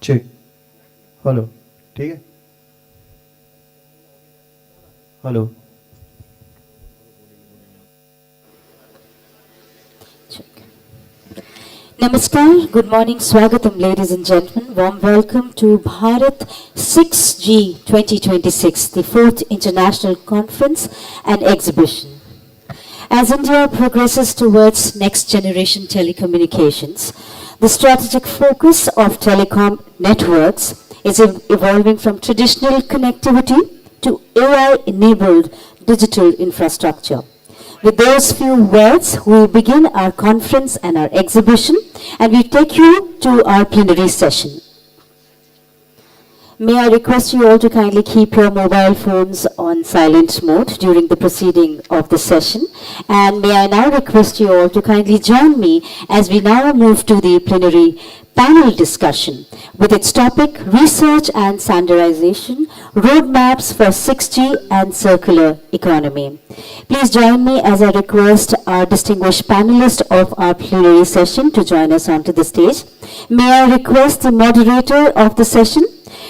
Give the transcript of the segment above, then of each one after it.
Check hello ठीक है hello Namaskar, good morning, Swagatam, ladies and gentlemen. Warm welcome to Bharat 6G 2026, the 4th International Conference and Exhibition. As India progresses towards next generation telecommunications, the strategic focus of telecom networks is evolving from traditional connectivity to AI-enabled digital infrastructure. With those few words, we begin our conference and our exhibition, and we take you to our plenary session. May I request you all to kindly keep your mobile phones on silent mode during the proceeding of the session. And may I now request you all to kindly join me as we now move to the plenary panel discussion with its topic, Research and Standardization, Roadmaps for 6G and Circular Economy. Please join me as I request our distinguished panelist of our plenary session to join us onto the stage. May I request the moderator of the session,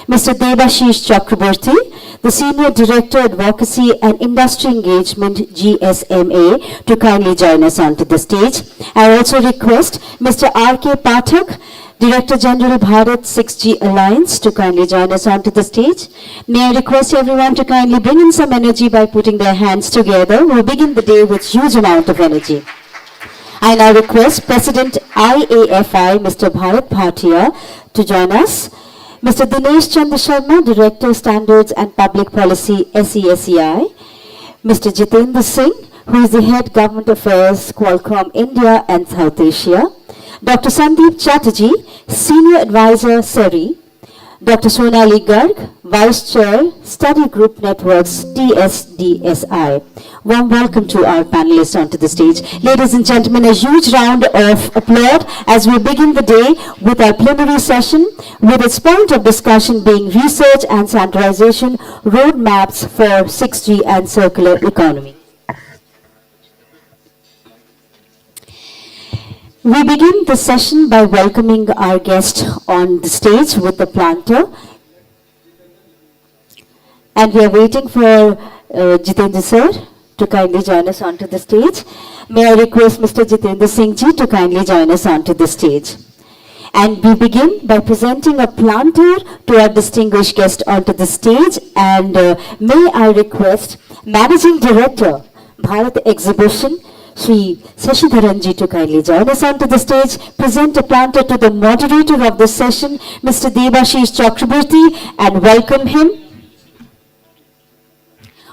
Mr. Debashish Chakraborty, the Senior Director, Advocacy and Industry Engagement, GSMA, to kindly join us onto the stage. I also request Mr. R.K. Pathak, Director General, Bharat 6G Alliance, to kindly join us onto the stage. May I request everyone to kindly bring in some energy by putting their hands together. We'll begin the day with huge amount of energy. I now request President IAFI, Mr. Bharat Bhatia, to join us. Mr. Dinesh Chandra Sharma, Director, Standards and Public Policy, SESEI. Mr. Jitendra Singh, who is the Head Government Affairs, Qualcomm, India and South Asia. Dr. Sandeep Chatterjee, Senior Advisor, SERI. Dr. Sonali Garg, Vice Chair, Study Group Networks, TSDSI. Warm welcome to our panelists onto the stage. Ladies and gentlemen, a huge round of applause as we begin the day with our plenary session, with its point of discussion being Research and Standardization, Roadmaps for 6G and Circular Economy. We begin the session by welcoming our guest on the stage with the planter. And we are waiting for Jitendra sir to kindly join us onto the stage. May I request Mr. Jitendra Singh ji to kindly join us onto the stage. And we begin by presenting a planter to our distinguished guest onto the stage. And may I request Managing Director, Bharat Exhibition, Shri Sashidharanji, to kindly join us onto the stage, present a planter to the moderator of the session, Mr. Debashish Chakraborty, and welcome him.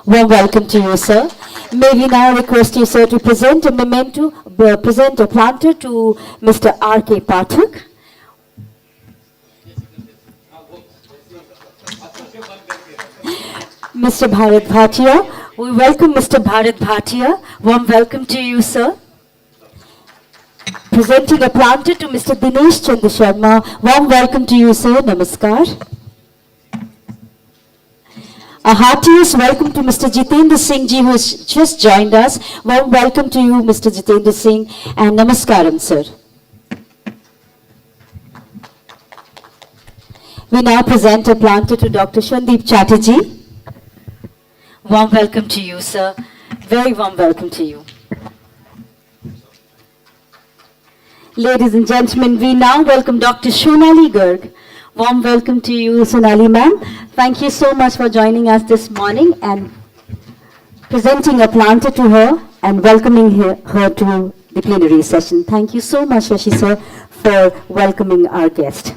Warm welcome to you, sir. May we now request you, sir, to present a memento, present a planter to Mr. R.K. Pathak. Mr. Bharat Bhatia. We welcome Mr. Bharat Bhatia. Warm welcome to you, sir. Presenting a planter to Mr. Dinesh Chandra Sharma. Warm welcome to you, sir. Namaskar. A heartiest welcome to Mr. Jitendra Singh ji, who has just joined us. Warm welcome to you, Mr. Jitendra Singh, and namaskaram, sir. We now present a planter to Dr. Sandeep Chatterjee. Warm welcome to you, sir. Very warm welcome to you. Ladies and gentlemen, we now welcome Dr. Sonali Garg. Warm welcome to you, Sonali ma'am. Thank you so much for joining us this morning and presenting a planter to her and welcoming her to the plenary session. Thank you so much, Shashi sir, for welcoming our guest.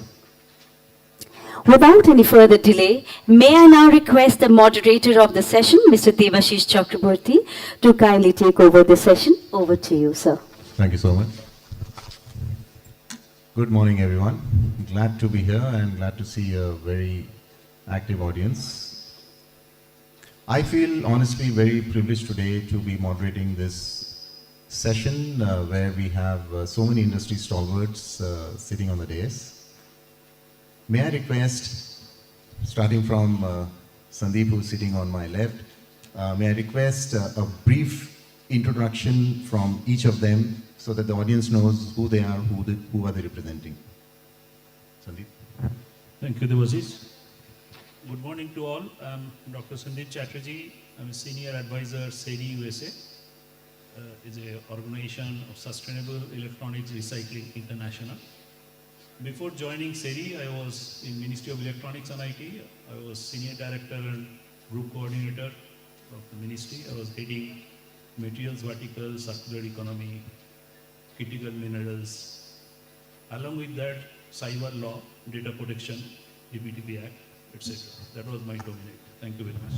Without any further delay, may I now request the moderator of the session, Mr. Debashish Chakraborty, to kindly take over the session. Over to you, sir. Thank you so much. Good morning, everyone. Glad to be here and glad to see a very active audience. I feel honestly very privileged today to be moderating this session where we have so many industry stalwarts sitting on the dais. May I request, starting from Sandeep, who's sitting on my left, may I request a brief introduction from each of them so that the audience knows who they are, who are they representing. Sandeep. Thank you, Devasish. Good morning to all. I'm Dr. Sandeep Chatterjee. I'm a senior advisor, SERI USA. Is a organization of Sustainable Electronics Recycling International. Before joining SERI, I was in Ministry of Electronics and IT. I was senior director and group coordinator of the ministry. I was heading materials vertical, circular economy, critical minerals. Along with that, cyber law, data protection, DPTP Act, etc. That was my domain. Thank you very much.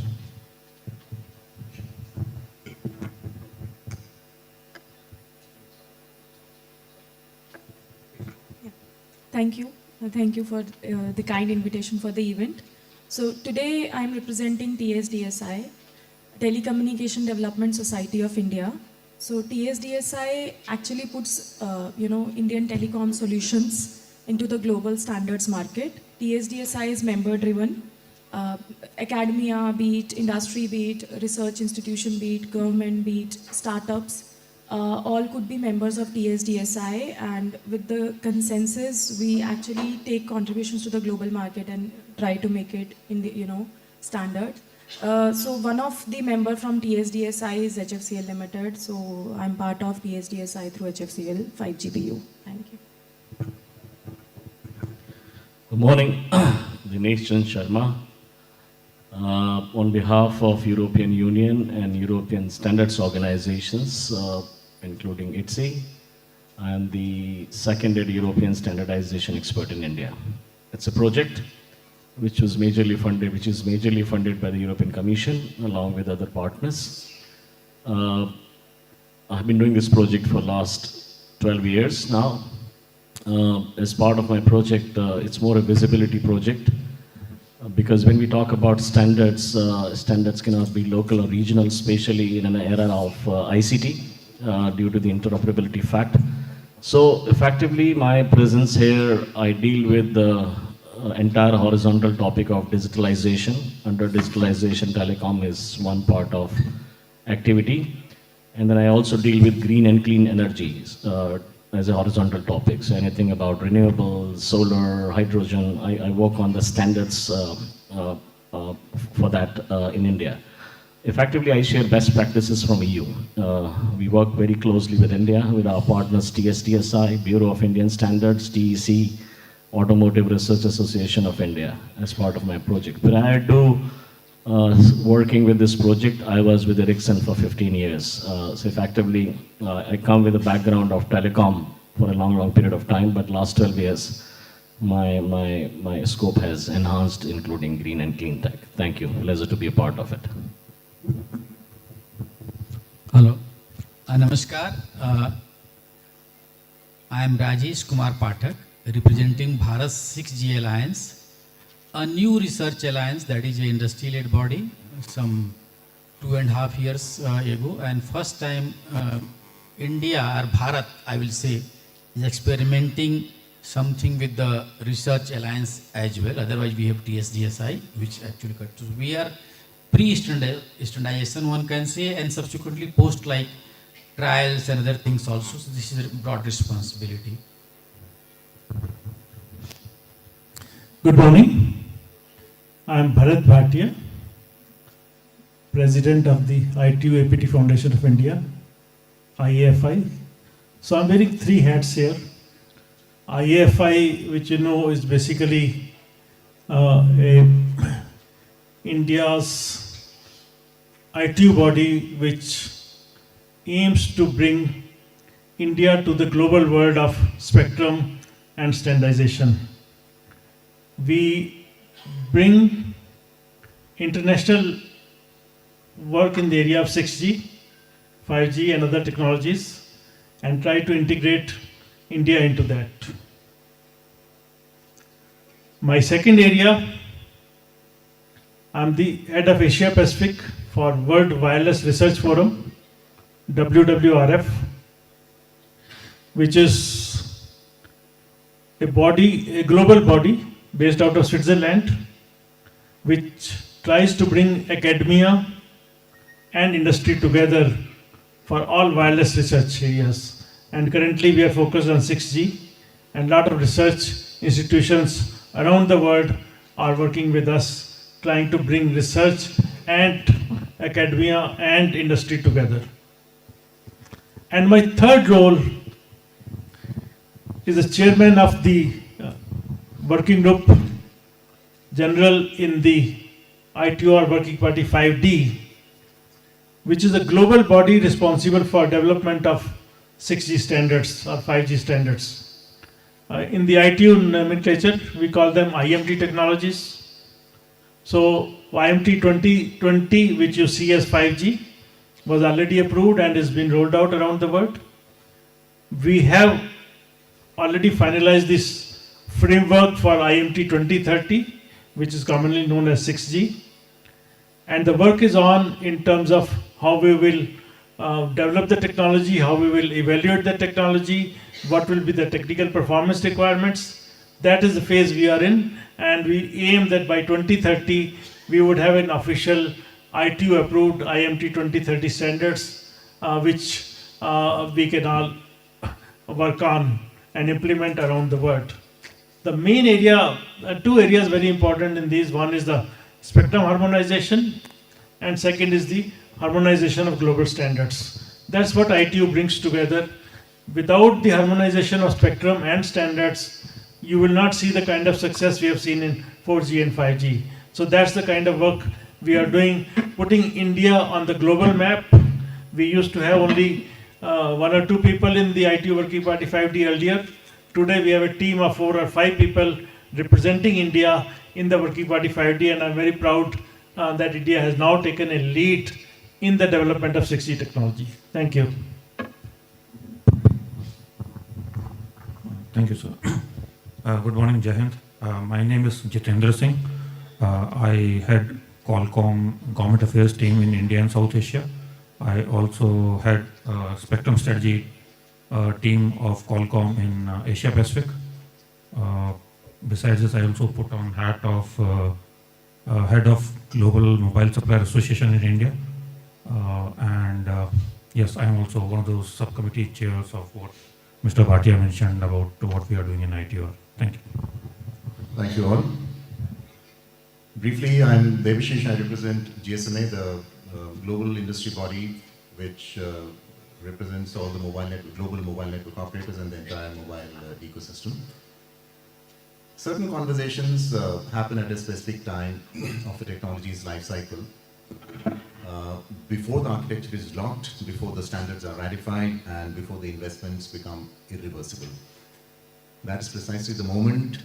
Thank you. Thank you for the kind invitation for the event. So today I am representing TSDSI, Telecommunication Development Society of India. So TSDSI actually puts, Indian telecom solutions into the global standards market. TSDSI is member driven. Academia be it, industry be it, research institution be it, government be it, startups, all could be members of TSDSI, and with the consensus we actually take contributions to the global market and try to make it in the standard. So one of the member from TSDSI is HFCL Limited, so I'm part of TSDSI through HFCL 5GBU. Thank you. Good morning, Dinesh Chand Sharma. On behalf of European Union and European standards organizations, including ITSE, I am the seconded European standardization expert in India. It's a project which is majorly funded by the European Commission along with other partners. I've been doing this project for last 12 years now. As part of my project, it's more a visibility project because when we talk about standards, standards cannot be local or regional, especially in an era of ICT due to the interoperability fact. So effectively, my presence here, I deal with the entire horizontal topic of digitalization. Under digitalization, telecom is one part of activity. And then I also deal with green and clean energies as a horizontal topic. So anything about renewables, solar, hydrogen, I work on the standards for that in India. Effectively, I share best practices from EU. We work very closely with India, with our partners TSDSI, Bureau of Indian Standards, TEC, Automotive Research Association of India as part of my project. Prior to working with this project, I was with Ericsson for 15 years. So effectively, I come with a background of telecom for a long period of time, but last 12 years, my scope has enhanced, including green and clean tech. Thank you. Pleasure to be a part of it. Hello. Namaskar. I am Rajesh Kumar Pathak, representing Bharat 6G Alliance, a new research alliance that is an industry-led body some 2.5 years ago, and first time India or Bharat, I will say, is experimenting something with the research alliance as well. Otherwise, we have TSDSI, which actually cut. So we are pre-standardization, one can say, and subsequently post like trials and other things also. So this is a broad responsibility. Good morning. I am Bharat Bhatia, President of the ITU APT Foundation of India, IAFI. So I'm wearing 3 hats here. IAFI, which you know is basically India's ITU body which aims to bring India to the global world of spectrum and standardization. We bring international work in the area of 6G, 5G and other technologies and try to integrate India into that. My second area, I'm the head of Asia Pacific for World Wireless Research Forum, WWRF, which is a global body based out of Switzerland, which tries to bring academia and industry together for all wireless research areas. And currently we are focused on 6G, and a lot of research institutions around the world are working with us, trying to bring research and academia and industry together. And my third role is the chairman of the working group general in the ITOR Working Party 5D, which is a global body responsible for development of 6G standards or 5G standards. In the ITU nomenclature, we call them IMT technologies. So IMT 2020, which you see as 5G, was already approved and has been rolled out around the world. We have already finalized this framework for IMT 2030, which is commonly known as 6G. And the work is on in terms of how we will develop the technology, how we will evaluate the technology, what will be the technical performance requirements. That is the phase we are in, and we aim that by 2030 we would have an official ITU approved IMT 2030 standards, which we can all work on and implement around the world. The main area, two areas very important in these, one is the spectrum harmonization, and second is the harmonization of global standards. That's what ITU brings together. Without the harmonization of spectrum and standards, you will not see the kind of success we have seen in 4G and 5G. So that's the kind of work we are doing, putting India on the global map. We used to have only 1 or 2 people in the ITU Working Party 5D earlier. Today we have a team of 4 or 5 people representing India in the Working Party 5D, and I'm very proud that India has now taken a lead in the development of 6G technology. Thank you. Thank you, sir. Good morning, Jai Hind. My name is Jitendra Singh. I head Qualcomm Government Affairs team in India and South Asia. I also had Spectrum Strategy team of Qualcomm in Asia Pacific. Besides this, I also put on hat of head of Global Mobile Supplier Association in India. Yes, I am also one of those subcommittee chairs of what Mr. Bhatia mentioned about what we are doing in ITR. Thank you. Thank you all. Briefly, I'm Devashish. I represent GSMA, the global industry body which represents all the global mobile network operators and the entire mobile ecosystem. Certain conversations happen at a specific time of the technology's life cycle. Before the architecture is locked, before the standards are ratified, and before the investments become irreversible. That is precisely the moment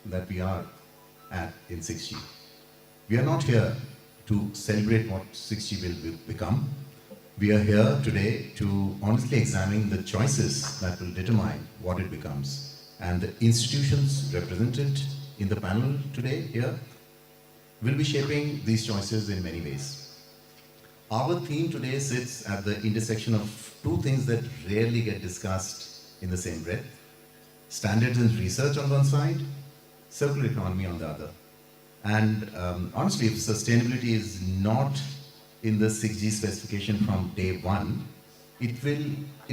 that we are at in 6G. We are not here to celebrate what 6G will become. We are here today to honestly examine the choices that will determine what it becomes. And the institutions represented in the panel today here will be shaping these choices in many ways. Our theme today sits at the intersection of two things that rarely get discussed in the same breath. Standards and research on one side, circular economy on the other. And honestly, if sustainability is not in the 6G specification from day one, it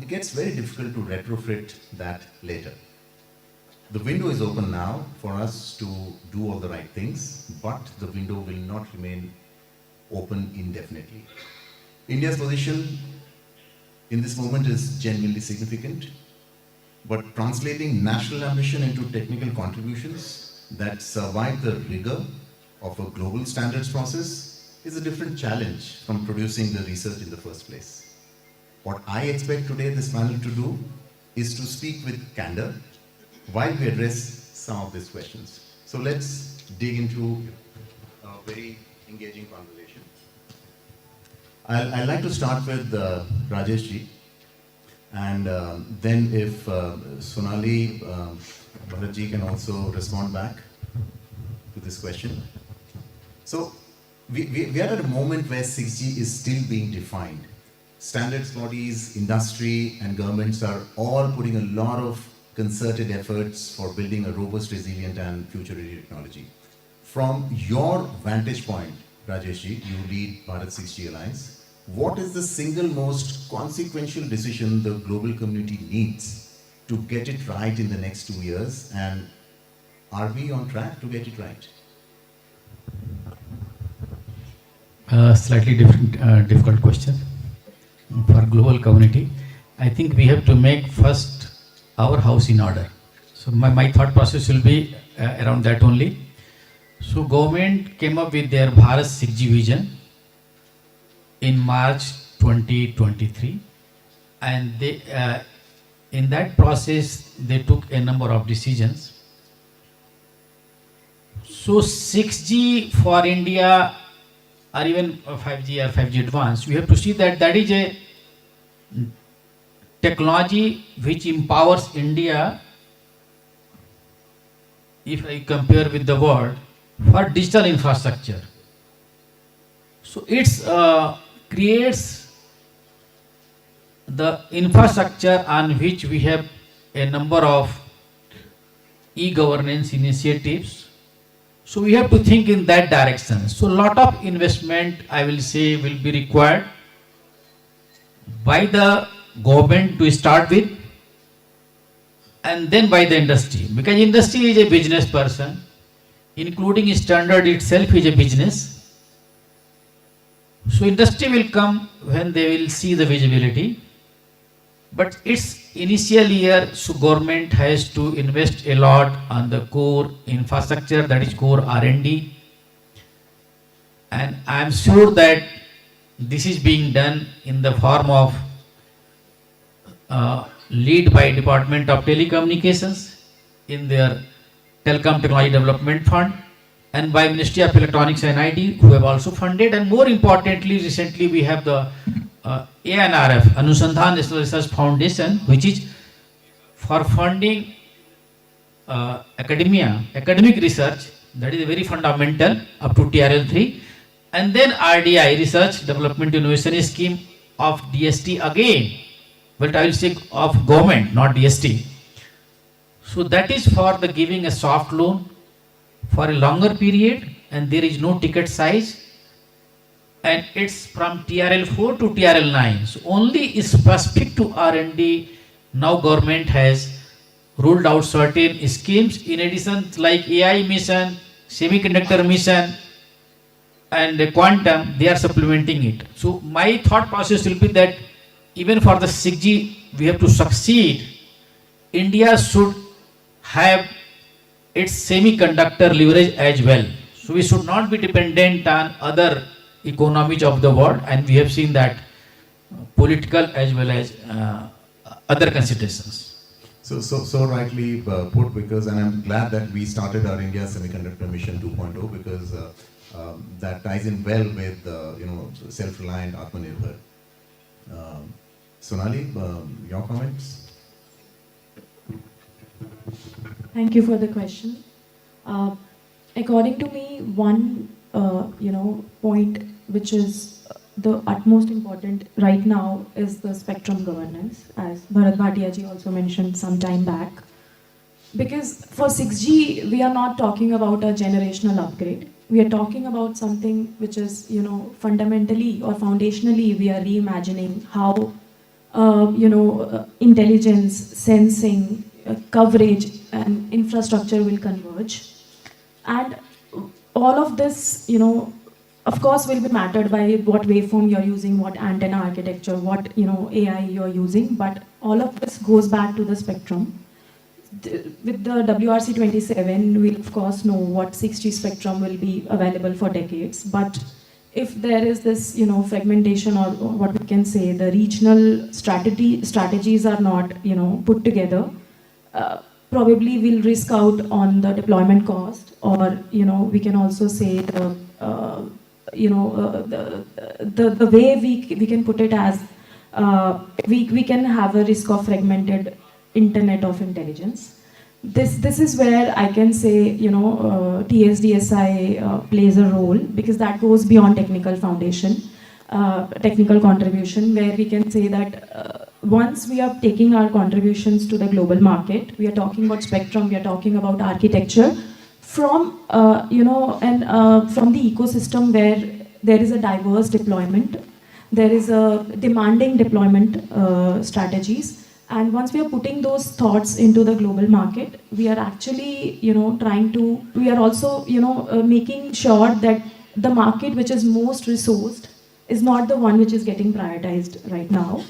gets very difficult to retrofit that later. The window is open now for us to do all the right things, but the window will not remain open indefinitely. India's position in this moment is genuinely significant, but translating national ambition into technical contributions that survive the rigor of a global standards process is a different challenge from producing the research in the first place. What I expect today this panel to do is to speak with candor while we address some of these questions. So let's dig into a very engaging conversation. I'd like to start with Rajesh ji, and then if Sonali, Bharat ji can also respond back to this question. So we are at a moment where 6G is still being defined. Standards bodies, industry and governments are all putting a lot of concerted efforts for building a robust, resilient and future-ready technology. From your vantage point, Rajesh ji, you lead Bharat 6G Alliance. What is the single most consequential decision the global community needs to get it right in the next 2 years? And Are we on track to get it right? Slightly different, difficult question for global community. I think we have to make first our house in order. So my thought process will be around that only. So government came up with their Bharat 6G vision in March 2023, and they in that process they took a number of decisions. So 6G for India, or even 5G or 5G advanced, we have to see that that is a technology which empowers India, if I compare with the world, for digital infrastructure. So it creates the infrastructure on which we have a number of e-governance initiatives. So we have to think in that direction. So lot of investment, I will say, will be required by the government to start with, and then by the industry, because industry is a business person, including standard itself is a business. So industry will come when they will see the visibility, but its initial year, so government has to invest a lot on the core infrastructure, that is core R&D, and I am sure that this is being done in the form of lead by Department of Telecommunications in their Telecom Technology Development Fund, and by Ministry of Electronics and IT, who have also funded. And more importantly, recently we have the ANRF, Anusandhan National Research Foundation, which is for funding academic research, that is very fundamental, up to TRL 3, and then RDI, Research Development Innovation Scheme of DST again, but I will say of government, not DST. So that is for the giving a soft loan for a longer period, and there is no ticket size, and it's from TRL 4 to TRL 9. So only specific to R&D. Now government has ruled out certain schemes. In addition, like AI mission, semiconductor mission, and quantum, they are supplementing it. So my thought process will be that even for the 6G, we have to succeed. India should have its semiconductor leverage as well. So we should not be dependent on other economies of the world, and we have seen that political as well as other considerations. So rightly put, because, and I'm glad that we started our India Semiconductor Mission 2.0, because that ties in well with self-reliant Atmanirbhar. Sonali, your comments? Thank you for the question. According to me, one point which is the utmost important right now is the spectrum governance, as Bharat Bhatia ji also mentioned some time back. Because for 6G, we are not talking about a generational upgrade. We are talking about something which is, fundamentally or foundationally, we are reimagining how, intelligence, sensing, coverage, and infrastructure will converge. And all of this, of course, will be mattered by what waveform you're using, what antenna architecture, what AI you're using. But all of this goes back to the spectrum. With the WRC 27, we'll of course know what 6G spectrum will be available for decades. But if there is this, fragmentation, or what we can say, the regional strategies are not, put together, probably we'll risk out on the deployment cost, or we can also say the way we can put it as we can have a risk of fragmented Internet of Intelligence. This is where I can say TSDSI plays a role, because that goes beyond technical foundation, technical contribution, where we can say that once we are taking our contributions to the global market, we are talking about spectrum, we are talking about architecture, from from the ecosystem where there is a diverse deployment, there is a demanding deployment strategies, And once we are putting those thoughts into the global market, we are actually, we are also, making sure that the market which is most resourced is not the one which is getting prioritized right now.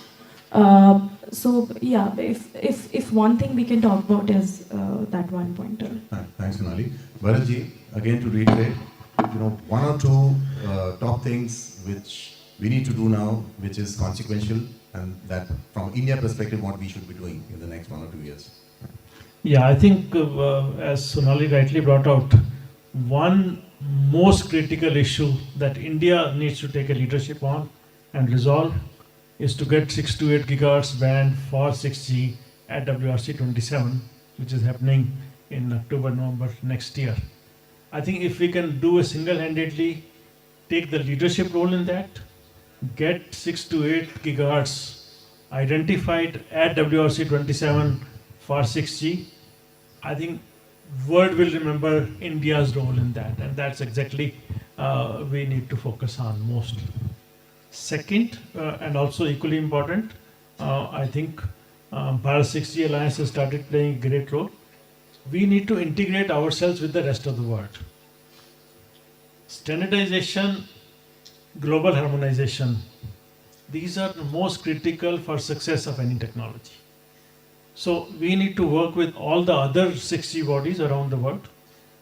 So yeah, if one thing we can talk about is that one pointer. Thanks, Sonali. Bharatji, again to reiterate, one or two top things which we need to do now, which is consequential, and that from India perspective, what we should be doing in the next 1 or 2 years. Yeah, I think as Sonali rightly brought out, one most critical issue that India needs to take a leadership on and resolve is to get 6 to 8 gigahertz band for 6G at WRC 27, which is happening in October, November next year. I think if we can do a single-handedly take the leadership role in that, get 6 to 8 gigahertz identified at WRC 27 for 6G, I think world will remember India's role in that, and that's exactly we need to focus on most. Second, and also equally important, I think Bharat 6G Alliance has started playing a great role. We need to integrate ourselves with the rest of the world. Standardization, global harmonization, these are the most critical for success of any technology. So we need to work with all the other 6G bodies around the world.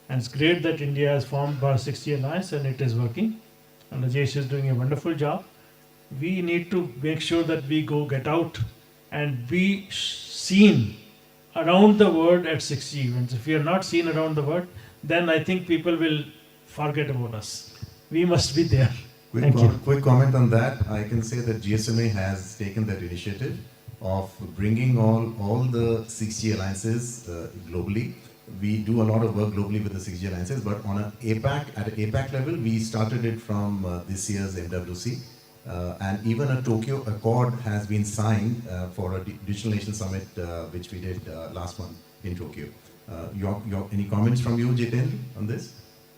And it's great that India has formed Bharat 6G Alliance and it is working. And Rajesh is doing a wonderful job. We need to make sure that we go get out and be seen around the world at 6G events. If we are not seen around the world, then I think people will forget about us. We must be there. Quick comment on that. I can say that GSMA has taken that initiative of bringing all the 6G alliances globally. We do a lot of work globally with the 6G alliances, but on at an APAC level, we started it from this year's MWC. And even a Tokyo Accord has been signed for a Digital Nation Summit, which we did last month in Tokyo. Any comments from you, Jitendra, on this?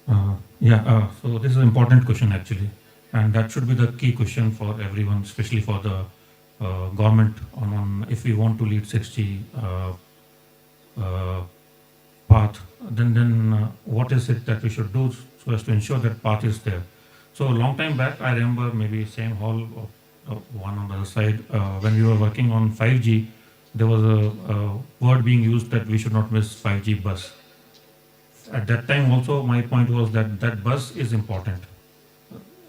So this is an important question actually, and that should be the key question for everyone, especially for the government on if we want to lead 6G path, then what is it that we should do so as to ensure that path is there. So a long time back, I remember maybe same hall, one on the other side, when we were working on 5G, there was a word being used that we should not miss 5G bus. At that time also, my point was that that bus is important.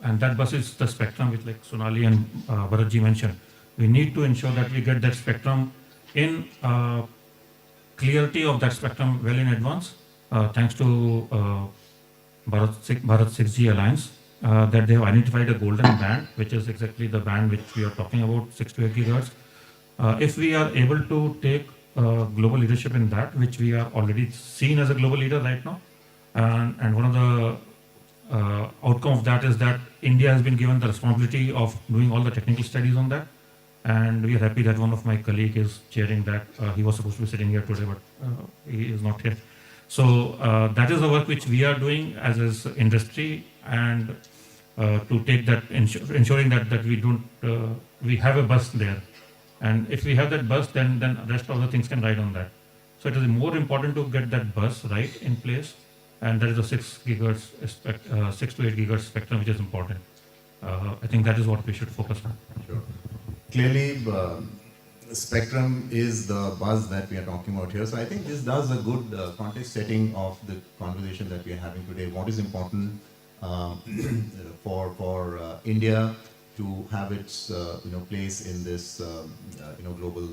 And that bus is the spectrum which like Sonali and Bharatji mentioned. We need to ensure that we get that spectrum in clarity of that spectrum well in advance, thanks to Bharat 6G Alliance, that they have identified a golden band, which is exactly the band which we are talking about, 6 to 8 gigahertz. If we are able to take global leadership in that, which we are already seen as a global leader right now, and one of the outcome of that is that India has been given the responsibility of doing all the technical studies on that. And we are happy that one of my colleagues is chairing that. He was supposed to be sitting here today, but he is not here. So that is the work which we are doing as industry, and to take that, ensuring that we don't, we have a bus there. And if we have that bus, then the rest of the things can ride on that. So it is more important to get that bus right in place, and that is a 6 to 8 gigahertz spectrum, which is important. I think that is what we should focus on. Sure. Clearly, spectrum is the buzz that we are talking about here. So I think this does a good context setting of the conversation that we are having today. What is important for India to have its place in this global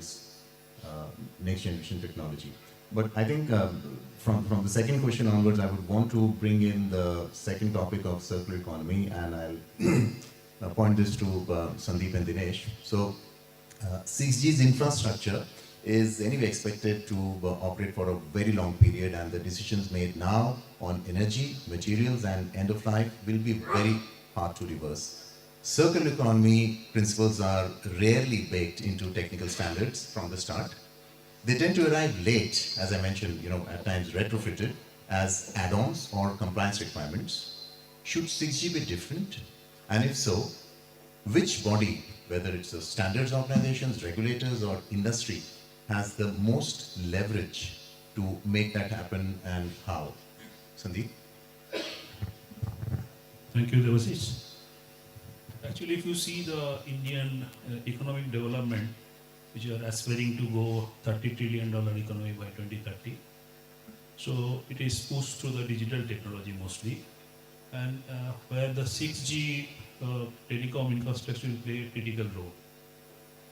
next generation technology. But I think from the second question onwards, I would want to bring in the second topic of circular economy, and I'll point this to Sandeep and Dinesh. So 6G's infrastructure is anyway expected to operate for a very long period, and the decisions made now on energy, materials and end of life will be very hard to reverse. Circular economy principles are rarely baked into technical standards from the start. They tend to arrive late, as I mentioned, at times retrofitted as add-ons or compliance requirements. Should 6G be different? And if so, which body, whether it's the standards organizations, regulators or industry, has the most leverage to make that happen, and how? Sandeep? Thank you, Devasish. Actually, if you see the Indian economic development, which are aspiring to go $30 trillion economy by 2030, so it is pushed through the digital technology mostly, and where the 6G telecom infrastructure will play a critical role.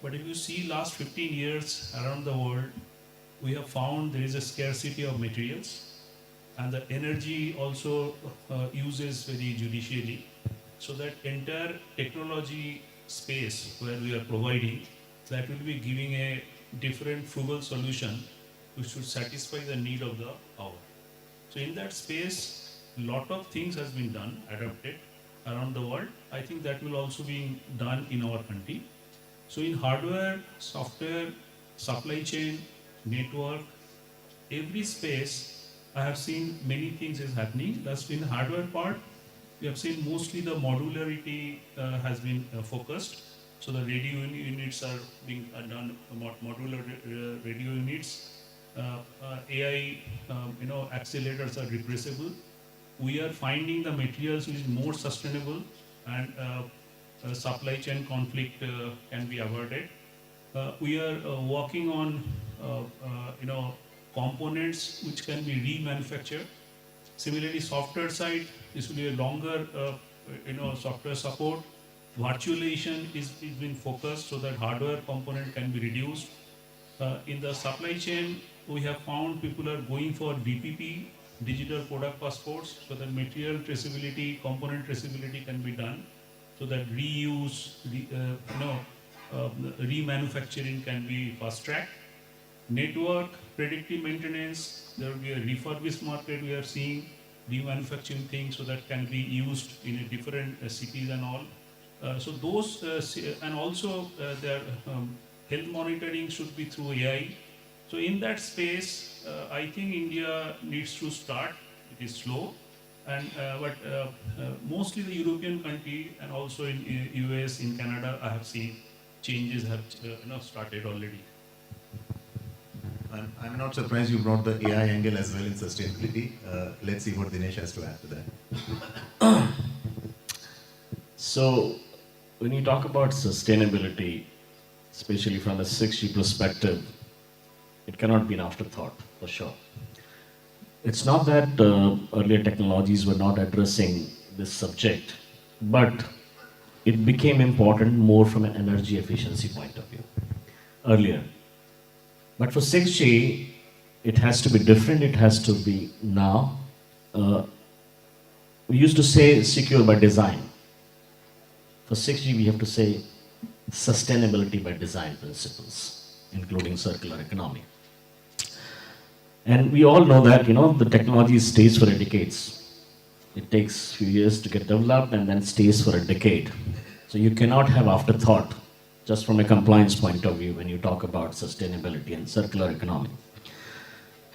But if you see last 15 years around the world, we have found there is a scarcity of materials, and the energy also uses very judicially. So that entire technology space where we are providing, that will be giving a different frugal solution which should satisfy the need of the hour. So in that space, lot of things has been done, adapted around the world. I think that will also be done in our country. So in hardware, software, supply chain, network, every space, I have seen many things is happening. That's in the hardware part, we have seen mostly the modularity has been focused. So the radio units are being done, modular radio units. AI, accelerators are replaceable. We are finding the materials which is more sustainable, and supply chain conflict can be avoided. We are working on, components which can be remanufactured. Similarly, software side, this will be a longer, software support. Virtualization is being focused so that hardware component can be reduced. In the supply chain, we have found people are going for DPP, digital product passports, so that material traceability, component traceability can be done, so that reuse, remanufacturing can be fast-tracked. Network, predictive maintenance, there will be a refurbished market. We are seeing remanufacturing things, so that can be used in a different cities and all. So those, and also their health monitoring should be through AI. So in that space, I think India needs to start. It is slow, and but mostly the European country and also in US, in Canada, I have seen changes have started already. I'm not surprised you brought the AI angle as well in sustainability. Let's see what Dinesh has to add to that. So, when you talk about sustainability, especially from a 6G perspective, it cannot be an afterthought, for sure. It's not that earlier technologies were not addressing this subject, but it became important more from an energy efficiency point of view earlier. But for 6G, it has to be different, it has to be now. We used to say secure by design. For 6G, we have to say sustainability by design principles, including circular economy. And we all know that, the technology stays for decades. It takes a few years to get developed and then stays for a decade. So you cannot have afterthought just from a compliance point of view when you talk about sustainability and circular economy.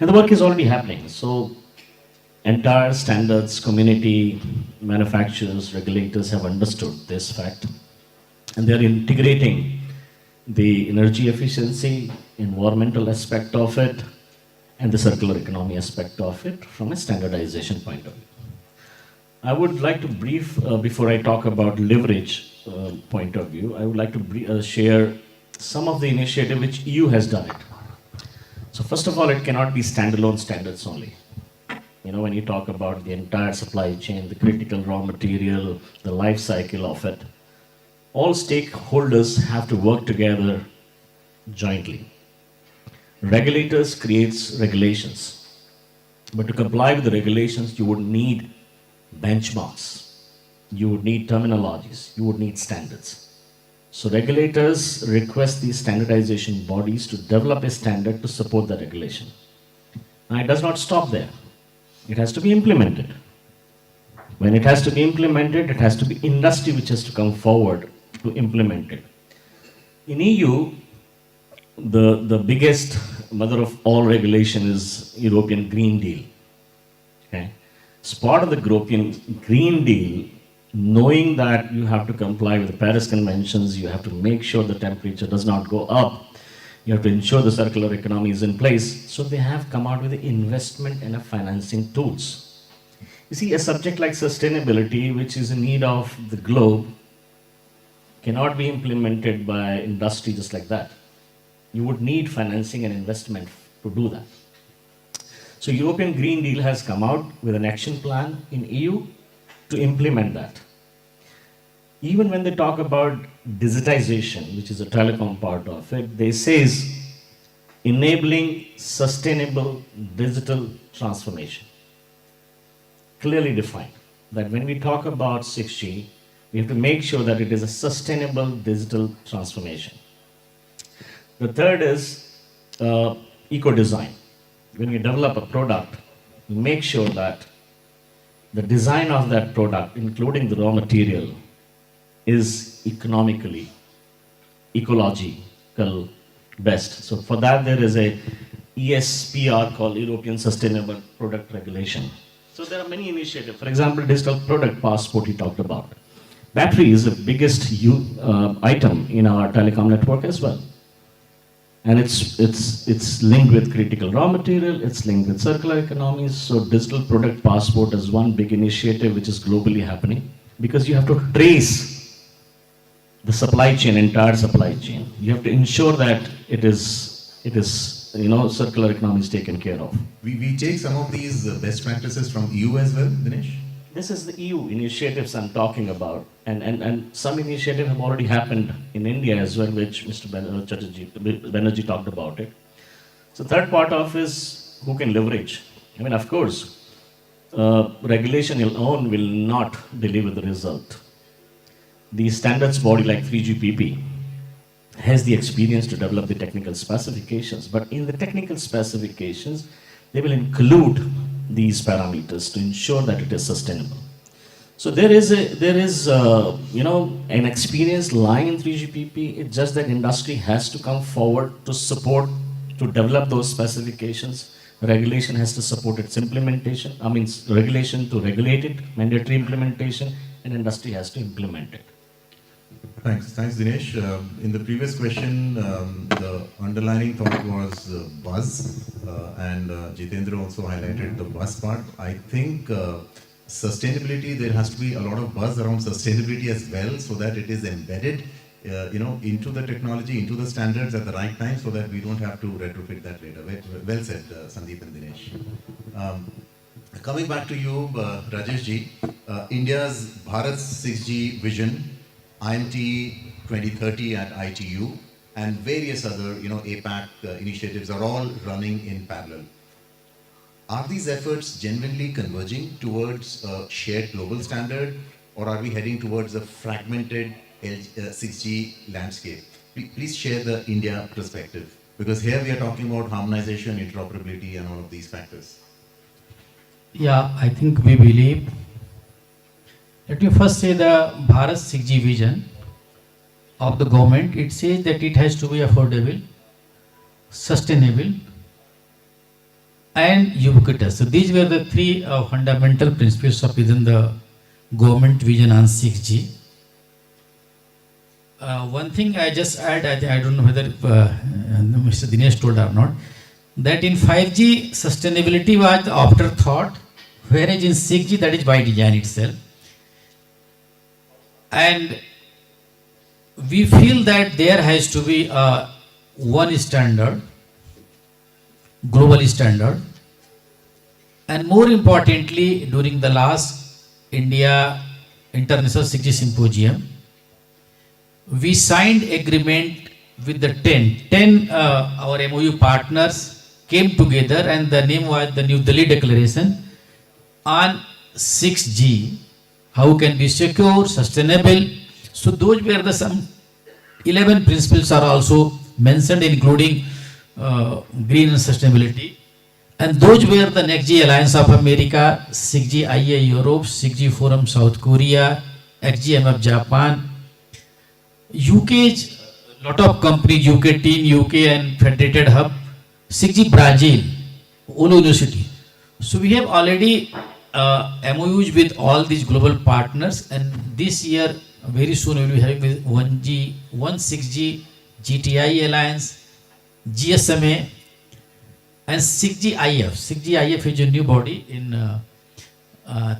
And the work is already happening. So entire standards, community, manufacturers, regulators have understood this fact. And they're integrating the energy efficiency, environmental aspect of it, and the circular economy aspect of it from a standardization point of view. I would like to brief, before I talk about leverage point of view, I would like to share some of the initiative which EU has done it. So first of all, it cannot be standalone standards only. When you talk about the entire supply chain, the critical raw material, the life cycle of it, all stakeholders have to work together jointly. Regulators creates regulations, but to comply with the regulations, you would need benchmarks, you would need terminologies, you would need standards. So regulators request these standardization bodies to develop a standard to support the regulation. Now it does not stop there. It has to be implemented. When it has to be implemented, it has to be industry which has to come forward to implement it. In EU, the biggest mother of all regulation is European Green Deal. Okay? As part of the European Green Deal, knowing that you have to comply with the Paris Conventions, you have to make sure the temperature does not go up, You have to ensure the circular economy is in place. So they have come out with the investment and financing tools. You see, a subject like sustainability, which is in need of the globe, cannot be implemented by industry just like that. You would need financing and investment to do that. So European Green Deal has come out with an action plan in EU to implement that. Even when they talk about digitization, which is a telecom part of it, they says enabling sustainable digital transformation. Clearly defined that when we talk about 6G, we have to make sure that it is a sustainable digital transformation. The third is eco-design. When you develop a product, you make sure that the design of that product, including the raw material, is economically, ecological best. So for that, there is a ESPR called European Sustainable Product Regulation. So there are many initiatives. For example, digital product passport he talked about. Battery is the biggest item in our telecom network as well. And it's linked with critical raw material, it's linked with circular economies. So digital product passport is one big initiative which is globally happening, because you have to trace the supply chain, entire supply chain. You have to ensure that it is circular economy is taken care of. We take some of these best practices from EU as well, Dinesh? This is the EU initiatives I'm talking about, and some initiatives have already happened in India as well, which Mr. Banerjee talked about it. So third part of is who can leverage. I mean, of course, regulation alone will not deliver the result. The standards body like 3GPP has the experience to develop the technical specifications, but in the technical specifications, they will include these parameters to ensure that it is sustainable. So there is an experience lying in 3GPP. It's just that industry has to come forward to support, to develop those specifications. Regulation has to support its implementation. I mean, regulation to regulate it, mandatory implementation, and industry has to implement it. Thanks, Dinesh. In the previous question, the underlining thought was buzz, and Jitendra also highlighted the buzz part. I think sustainability, there has to be a lot of buzz around sustainability as well, so that it is embedded, into the technology, into the standards at the right time, so that we don't have to retrofit that later. Well said, Sandeep and Dinesh. Coming back to you, Rajesh ji, India's Bharat 6G vision, IMT 2030 at ITU, and various other, APAC initiatives are all running in parallel. Are these efforts genuinely converging towards a shared global standard, or are we heading towards a fragmented 6G landscape? Please share the India perspective, because here we are talking about harmonization, interoperability, and all of these factors. Yeah, I think we believe. Let me first say the Bharat 6G vision of the government. It says that it has to be affordable, sustainable, and ubiquitous. So these were the three fundamental principles of within the government vision on 6G. One thing I just add, I don't know whether Mr. Dinesh told or not, that in 5G sustainability was the afterthought, whereas in 6G that is by design itself. And we feel that there has to be one standard, global standard, and more importantly, during the last India International 6G Symposium, we signed agreement with the 10 our MOU partners came together, and the name was the New Delhi Declaration on 6G. How can be secure, sustainable? So those were the some 11 principles are also mentioned, including green and sustainability. And those were the Next G Alliance of America, 6G IA Europe, 6G Forum South Korea, XGMF Japan, UK's lot of companies, UK team, UK and Federated Hub, 6G Brazil, Ulu University. So we have already MOUs with all these global partners, and this year very soon we will be having 1 6G GTI Alliance, GSMA, and 6GIF. 6GIF is a new body in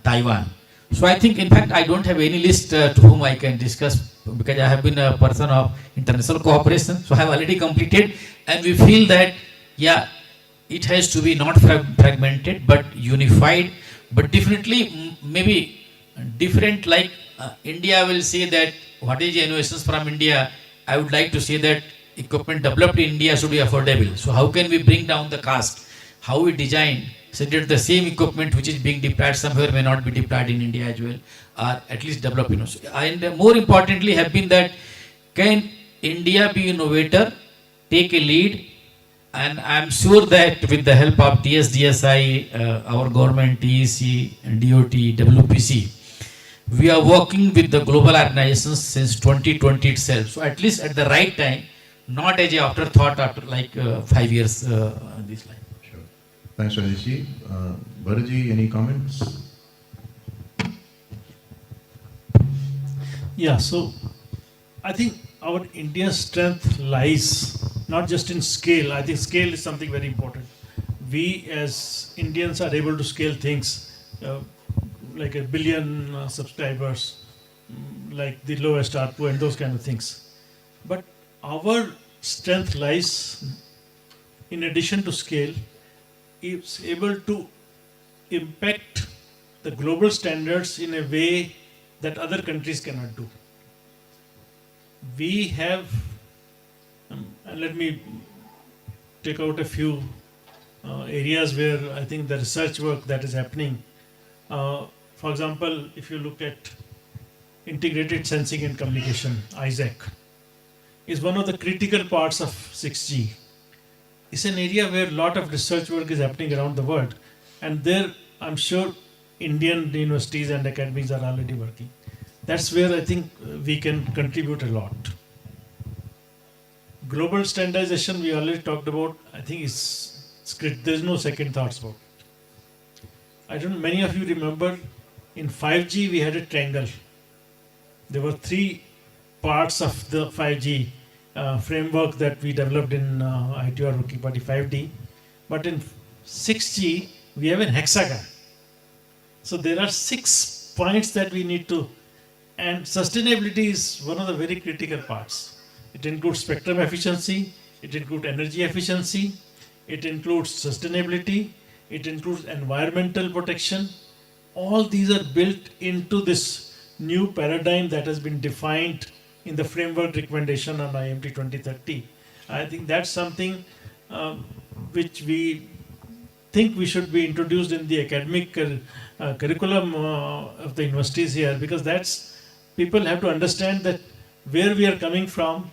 Taiwan. So I think, in fact, I don't have any list to whom I can discuss, because I have been a person of international cooperation. So I have already completed, and we feel that, yeah, it has to be not fragmented but unified, but definitely maybe different. Like India will say that what is the innovations from India. I would like to say that equipment developed in India should be affordable. So how can we bring down the cost? How we design so that the same equipment which is being deployed somewhere may not be deployed in India as well, or at least developed in Australia. And more importantly have been that, can India be innovator, take a lead? And I am sure that with the help of TSDSI, our government, TEC, DOT, WPC, we are working with the global organizations since 2020 itself. So at least at the right time, not as a afterthought after like 5 years this line. Sure. Thanks, Rajesh. Bharat, any comments? Yeah, so I think our India's strength lies not just in scale. I think scale is something very important. We as Indians are able to scale things like 1 billion subscribers, like the lowest ARPU and those kind of things. But our strength lies, in addition to scale, is able to impact the global standards in a way that other countries cannot do. We have, and let me take out a few areas where I think the research work that is happening. For example, if you look at integrated sensing and communication, ISAC, is one of the critical parts of 6G. It's an area where a lot of research work is happening around the world, and there I'm sure Indian universities and academies are already working. That's where I think we can contribute a lot. Global standardization we already talked about. I think it's great. There's no second thoughts about it. I don't know, many of you remember in 5G we had a triangle. There were 3 parts of the 5G framework that we developed in ITR Working Party 5D. But in 6G we have a hexagon. So there are 6 points that we need to, and sustainability is one of the very critical parts. It includes spectrum efficiency, it includes energy efficiency, it includes sustainability, it includes environmental protection. All these are built into this new paradigm that has been defined in the framework recommendation on IMT 2030. I think that's something which we think we should be introduced in the academic curriculum of the universities here, because that's, people have to understand that where we are coming from.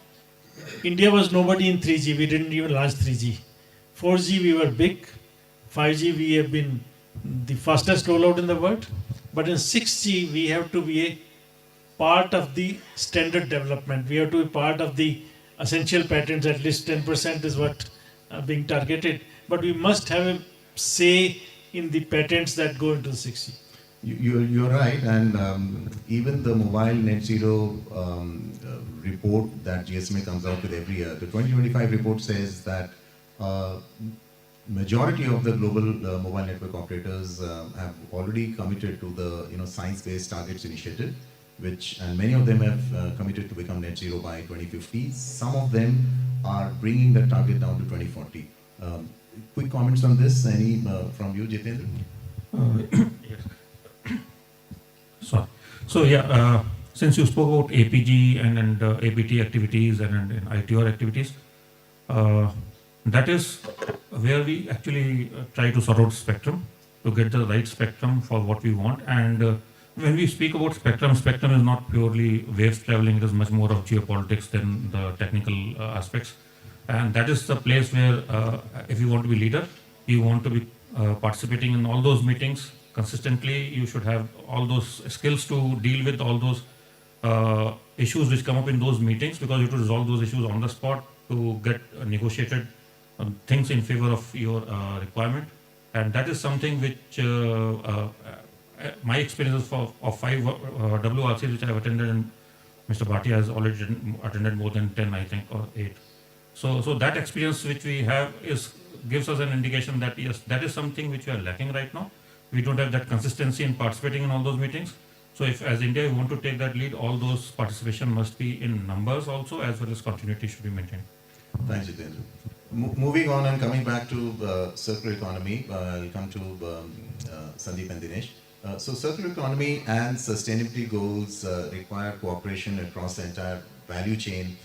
India was nobody in 3G, we didn't even launch 3G. 4G we were big, 5G we have been the fastest rollout in the world, but in 6G we have to be a part of the standard development. We have to be part of the essential patents. At least 10% is what being targeted, but we must have a say in the patents that go into the 6G. You're right, and even the mobile net zero report that GSMA comes out with every year, the 2025 report says that majority of the global mobile network operators have already committed to the science-based targets initiative, and many of them have committed to become net zero by 2050. Some of them are bringing the target down to 2040. Quick comments on this, any from you, Jitendra? Yes. So yeah, since you spoke about APG and APT activities and ITR activities, that is where we actually try to sort out spectrum to get the right spectrum for what we want. And when we speak about spectrum, spectrum is not purely waves traveling, it is much more of geopolitics than the technical aspects. And that is the place where if you want to be leader, you want to be participating in all those meetings consistently. You should have all those skills to deal with all those issues which come up in those meetings, because you have to resolve those issues on the spot to get negotiated things in favor of your requirement. And that is something which my experiences of 5 WRCs which I have attended, and Mr. Bhatia has already attended more than 10, I think, or 8. So that experience which we have gives us an indication that yes, that is something which we are lacking right now. We don't have that consistency in participating in all those meetings. So if as India we want to take that lead, all those participation must be in numbers also, as well as continuity should be maintained. Thanks, Jitendra. Moving on and coming back to circular economy, I'll come to Sandeep and Dinesh. So circular economy and sustainability goals require cooperation across the entire value chain,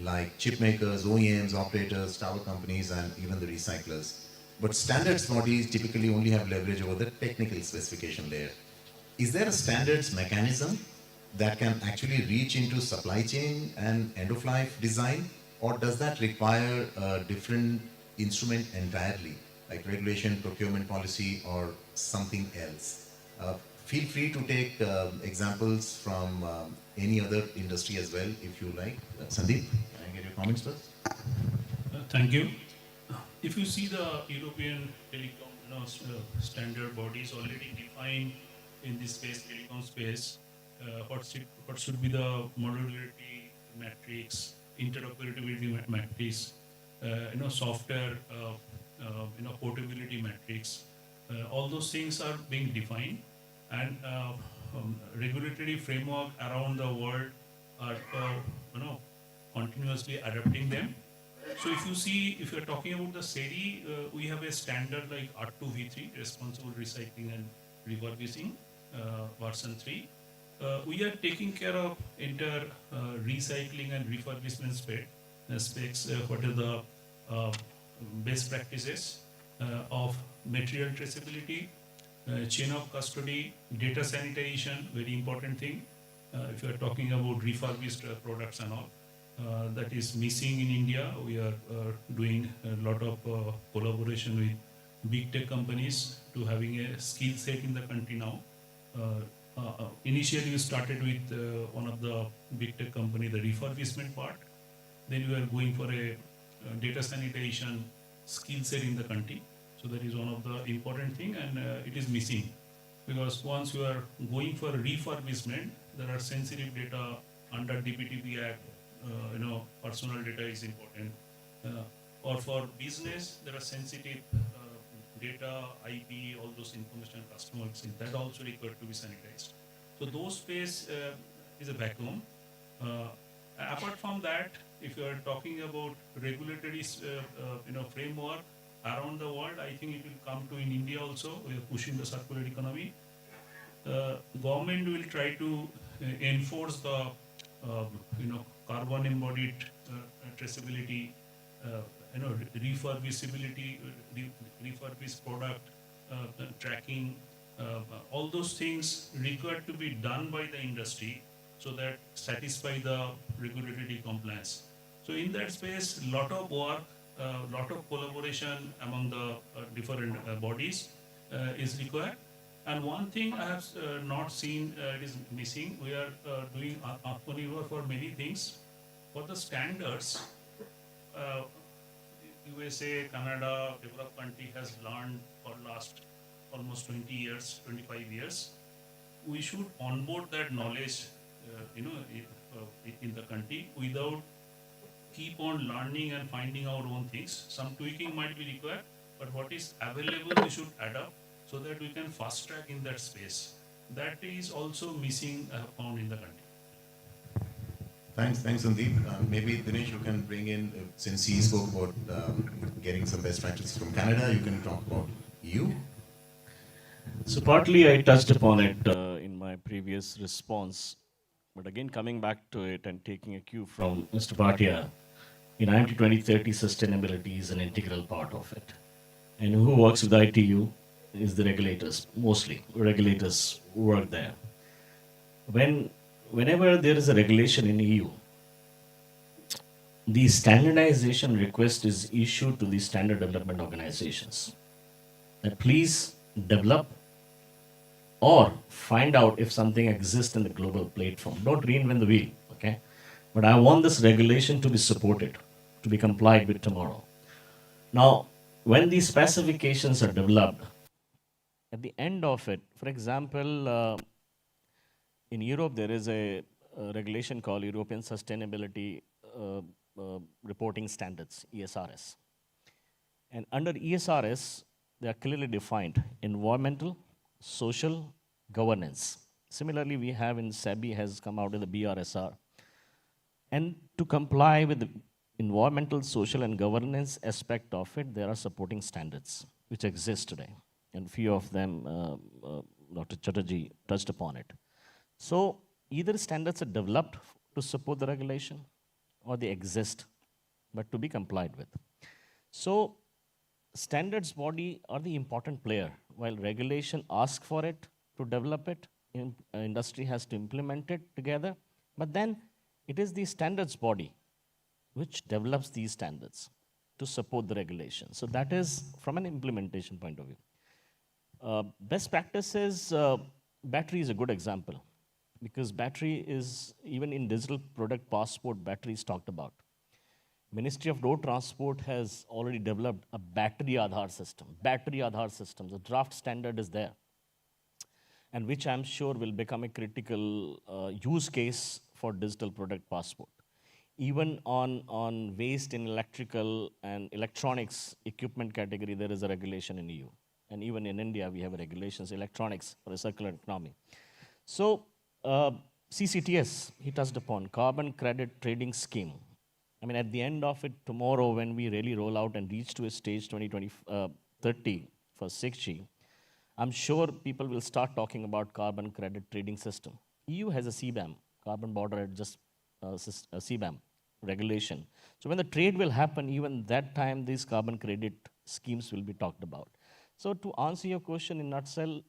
like chip makers, OEMs, operators, tower companies, and even the recyclers. But standards bodies typically only have leverage over the technical specification layer. Is there a standards mechanism that can actually reach into supply chain and end-of-life design, or does that require a different instrument entirely, like regulation, procurement policy, or something else? Feel free to take examples from any other industry as well, if you like. Sandeep, can I get your comments first? Thank you. If you see the European telecom standard bodies already defined in this space, telecom space, what should be the modularity matrix, interoperability matrix, software, portability matrix. All those things are being defined, and regulatory framework around the world are continuously adapting them. So if you see, if you're talking about the SERI, we have a standard like R2V3, responsible recycling and refurbishing, version 3. We are taking care of entire recycling and refurbishment specs, what are the best practices of material traceability, chain of custody, data sanitation, very important thing. If you are talking about refurbished products and all, that is missing in India. We are doing a lot of collaboration with big tech companies to having a skill set in the country now. Initially, we started with one of the big tech company, the refurbishment part. Then we are going for a data sanitation skill set in the country. So that is one of the important thing, and it is missing because once you are going for refurbishment, there are sensitive data under DPTP Act. Personal data is important. Or for business, there are sensitive data, IP, all those information customers, that also required to be sanitized. So those space is a vacuum. Apart from that, if you are talking about regulatory framework around the world, I think it will come to in India also. We are pushing the circular economy. Government will try to enforce the carbon embodied traceability, refurbishability, refurbished product tracking. All those things required to be done by the industry so that satisfy the regulatory compliance. So in that space, lot of work, lot of collaboration among the different bodies is required. And one thing I have not seen is missing. We are doing Atmanirbhar for many things. For the standards, USA, Canada, developed country has learned for last almost 20 years, 25 years. We should onboard that knowledge, in the country without keep on learning and finding our own things. Some tweaking might be required, but what is available we should adapt so that we can fast track in that space. That is also missing found in the country. Thanks, Sandeep. Maybe Dinesh, you can bring in, since he spoke about getting some best practices from Canada, you can talk about EU. So partly I touched upon it in my previous response, but again coming back to it and taking a cue from Mr. Bhatia, in IMT 2030 sustainability is an integral part of it. And who works with ITU is the regulators, mostly. Regulators work there. Whenever there is a regulation in EU, the standardization request is issued to the standard development organizations. That please develop or find out if something exists in the global platform. Don't reinvent the wheel, okay? But I want this regulation to be supported, to be complied with tomorrow. Now, when these specifications are developed, at the end of it, for example, in Europe, there is a regulation called European Sustainability reporting standards, ESRS. And under ESRS, they are clearly defined: environmental, social, governance. Similarly, we have in SEBI has come out with the BRSR. And to comply with the environmental, social, and governance aspect of it, there are supporting standards which exist today. And few of them, Dr. Chatterjee touched upon it. So either standards are developed to support the regulation or they exist, but to be complied with. So standards body are the important player. While regulation asks for it to develop it, industry has to implement it together, but then it is the standards body which develops these standards to support the regulation. So that is from an implementation point of view. Best practices, battery is a good example, because battery is, even in digital product passport, battery is talked about. Ministry of Road Transport has already developed a battery Aadhaar system. Battery Aadhaar system, the draft standard is there, and which I'm sure will become a critical use case for digital product passport. Even on waste in electrical and electronics equipment category, there is a regulation in EU. And even in India, we have regulations, electronics for a circular economy. So CCTS, he touched upon, carbon credit trading scheme. I mean, at the end of it, tomorrow, when we really roll out and reach to a stage 2030 for 6G, I'm sure people will start talking about carbon credit trading system. EU has a CBAM, carbon border adjust CBAM regulation. So when the trade will happen, even that time, these carbon credit schemes will be talked about. So to answer your question in nutshell,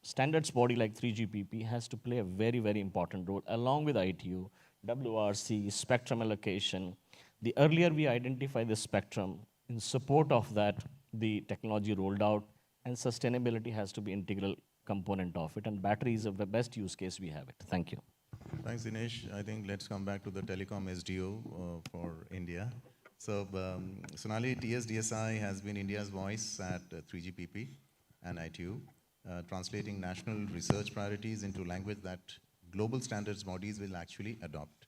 standards body like 3GPP has to play a very, very important role along with ITU, WRC, spectrum allocation. The earlier we identify the spectrum, in support of that, the technology rolled out, and sustainability has to be integral component of it, and battery is the best use case we have it. Thank you. Thanks, Dinesh. I think let's come back to the telecom SDO for India. So, Sonali, TSDSI has been India's voice at 3GPP and ITU, translating national research priorities into language that global standards bodies will actually adopt.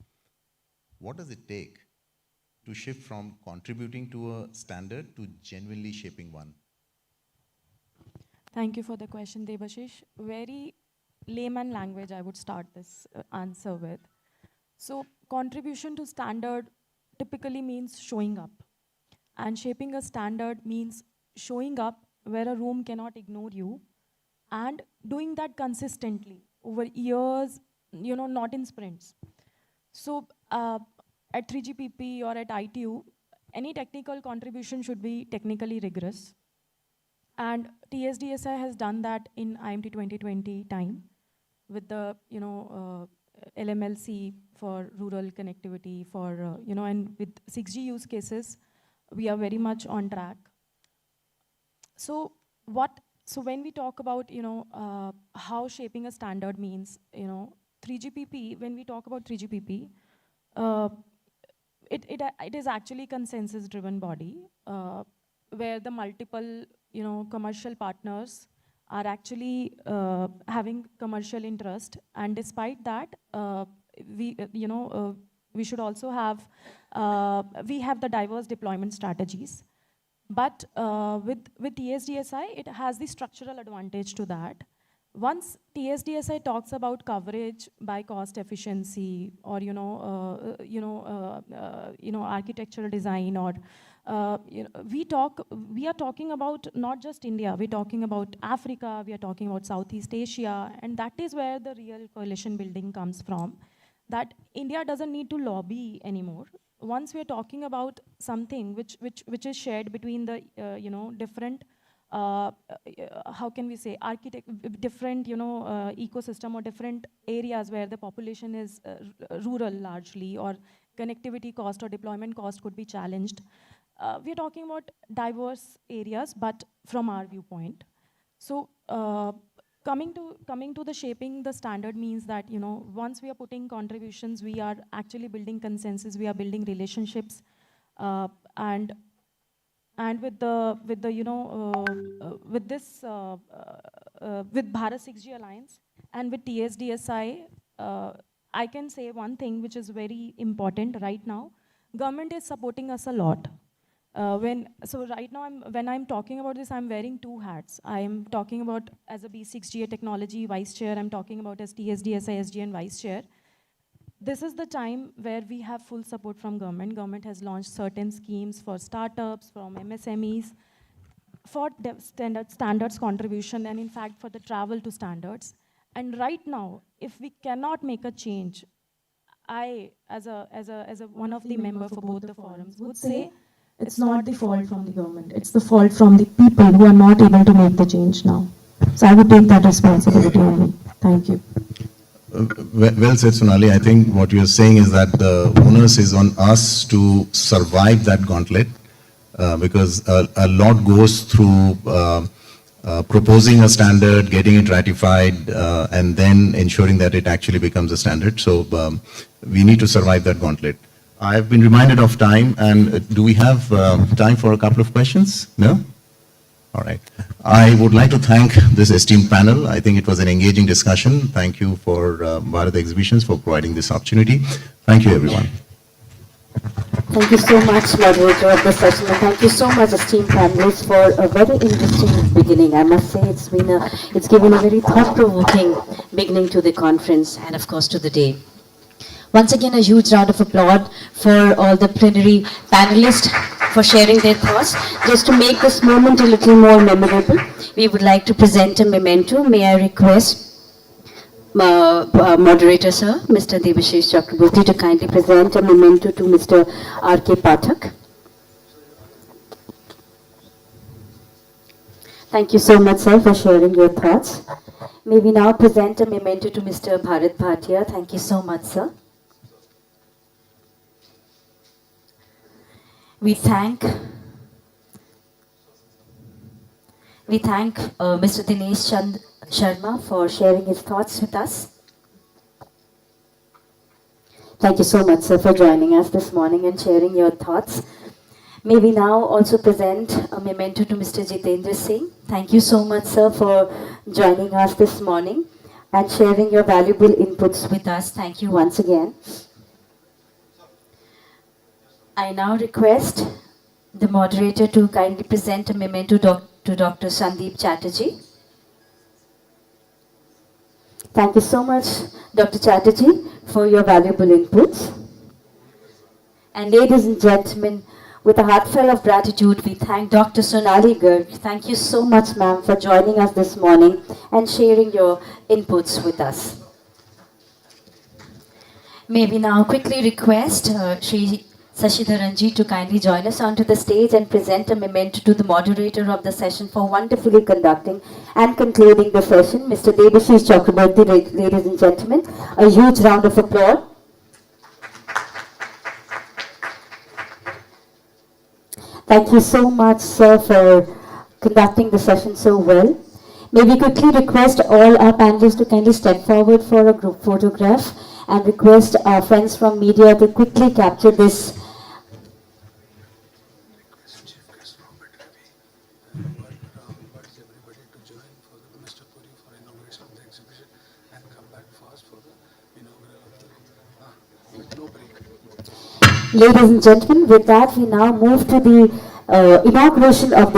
What does it take to shift from contributing to a standard to genuinely shaping one? Thank you for the question, Debashish. Very layman language I would start this answer with. So contribution to standard typically means showing up. And shaping a standard means showing up where a room cannot ignore you, and doing that consistently over years, not in sprints. So at 3GPP or at ITU, any technical contribution should be technically rigorous. And TSDSI has done that in IMT 2020 time with the, LMLC for rural connectivity, for, and with 6G use cases, we are very much on track. So when we talk about, how shaping a standard means, 3GPP, when we talk about 3GPP, it is actually consensus-driven body, where the multiple, commercial partners are actually having commercial interest, and despite that, we should also have, we have the diverse deployment strategies. But with TSDSI, it has the structural advantage to that. Once TSDSI talks about coverage by cost efficiency, or architectural design, or we are talking about not just India. We're talking about Africa. We are talking about Southeast Asia, and that is where the real coalition building comes from. That India doesn't need to lobby anymore. Once we're talking about something which is shared between the different. How can we say, different, ecosystem or different areas where the population is rural largely, or connectivity cost or deployment cost could be challenged. We're talking about diverse areas, but from our viewpoint. So coming to the shaping the standard means that, once we are putting contributions, we are actually building consensus, we are building relationships, and with Bharat 6G Alliance and with TSDSI, I can say one thing which is very important right now, government is supporting us a lot. So right now, when I'm talking about this, I'm wearing two hats. I'm talking about as a B6GA Technology Vice Chair, I'm talking about as TSDSI SGN Vice Chair. This is the time where we have full support from government. Government has launched certain schemes for startups, from MSMEs, for standards contribution, and in fact for the travel to standards. And right now, if we cannot make a change, I, as a one of the member for both the forums, would say it's not the fault from the government. It's the fault from the people who are not able to make the change now. So I would take that responsibility on me. Thank you. Well said, Sonali. I think what you're saying is that the onus is on us to survive that gauntlet, because a lot goes through proposing a standard, getting it ratified, and then ensuring that it actually becomes a standard. So we need to survive that gauntlet. I've been reminded of time, and do we have time for a couple of questions? No? All right. I would like to thank this esteemed panel. I think it was an engaging discussion. Thank you for Bharat Exhibitions for providing this opportunity. Thank you, everyone. Thank you so much, moderator of the session, and thank you so much, esteemed panelists, for a very interesting beginning. I must say it's given a very thought-provoking beginning to the conference and, of course, to the day. Once again, a huge round of applause for all the plenary panelists for sharing their thoughts. Just to make this moment a little more memorable, we would like to present a memento. May I request moderator, sir, Mr. Devashish Chakraborty, to kindly present a memento to Mr. R.K. Pathak. Thank you so much, sir, for sharing your thoughts. May we now present a memento to Mr. Bharat Bhatia. Thank you so much, sir. We thank Mr. Dinesh Chand Sharma for sharing his thoughts with us. Thank you so much, sir, for joining us this morning and sharing your thoughts. May we now also present a memento to Mr. Jitendra Singh. Thank you so much, sir, for joining us this morning and sharing your valuable inputs with us. Thank you once again. I now request the moderator to kindly present a memento to Dr. Sandeep Chatterjee. Thank you so much, Dr. Chatterjee, for your valuable inputs. And ladies and gentlemen, with a heartfelt of gratitude, we thank Dr. Sonali Garg. Thank you so much, ma'am, for joining us this morning and sharing your inputs with us. May we now quickly request Shri Sashidharanji to kindly join us onto the stage and present a memento to the moderator of the session for wonderfully conducting and concluding the session, Mr. Devashish Chakraborty. Ladies and gentlemen, a huge round of applause. Thank you so much, sir, for conducting the session so well. May we quickly request all our panelists to kindly step forward for a group photograph and request our friends from media to quickly capture this. Ladies and gentlemen, with that we now move to the inauguration of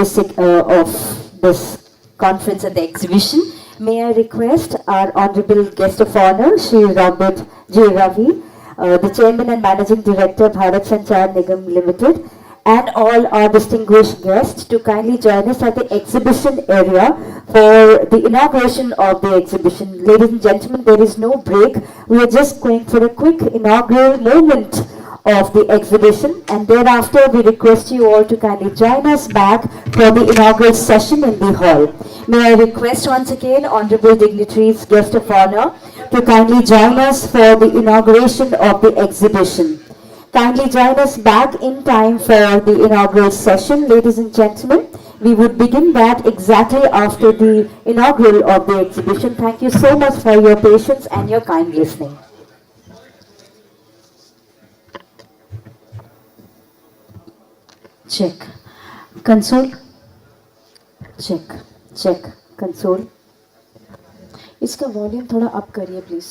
this conference and the exhibition. May I request our honorable guest of honor, Shri Robert J. Ravi, the Chairman and Managing Director, Bharat Sanchar Nigam Limited, and all our distinguished guests to kindly join us at the exhibition area for the inauguration of the exhibition. Ladies and gentlemen, there is no break. We are just going for a quick inaugural moment of the exhibition, and thereafter we request you all to kindly join us back for the inaugural session in the hall. May I request once again honorable dignitaries, guest of honor, to kindly join us for the inauguration of the exhibition. Kindly join us back in time for the inaugural session, ladies and gentlemen. We would begin that exactly after the inaugural of the exhibition. Thank you so much for your patience and your kind listening. Check. Console. Check. Check. Console. इसका volume थोड़ा up करिए please.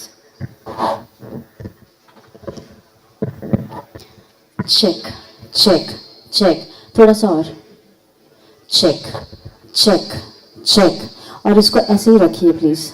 Check check check, थोड़ा सा और, check check check, और इसको ऐसे ही रखिए please.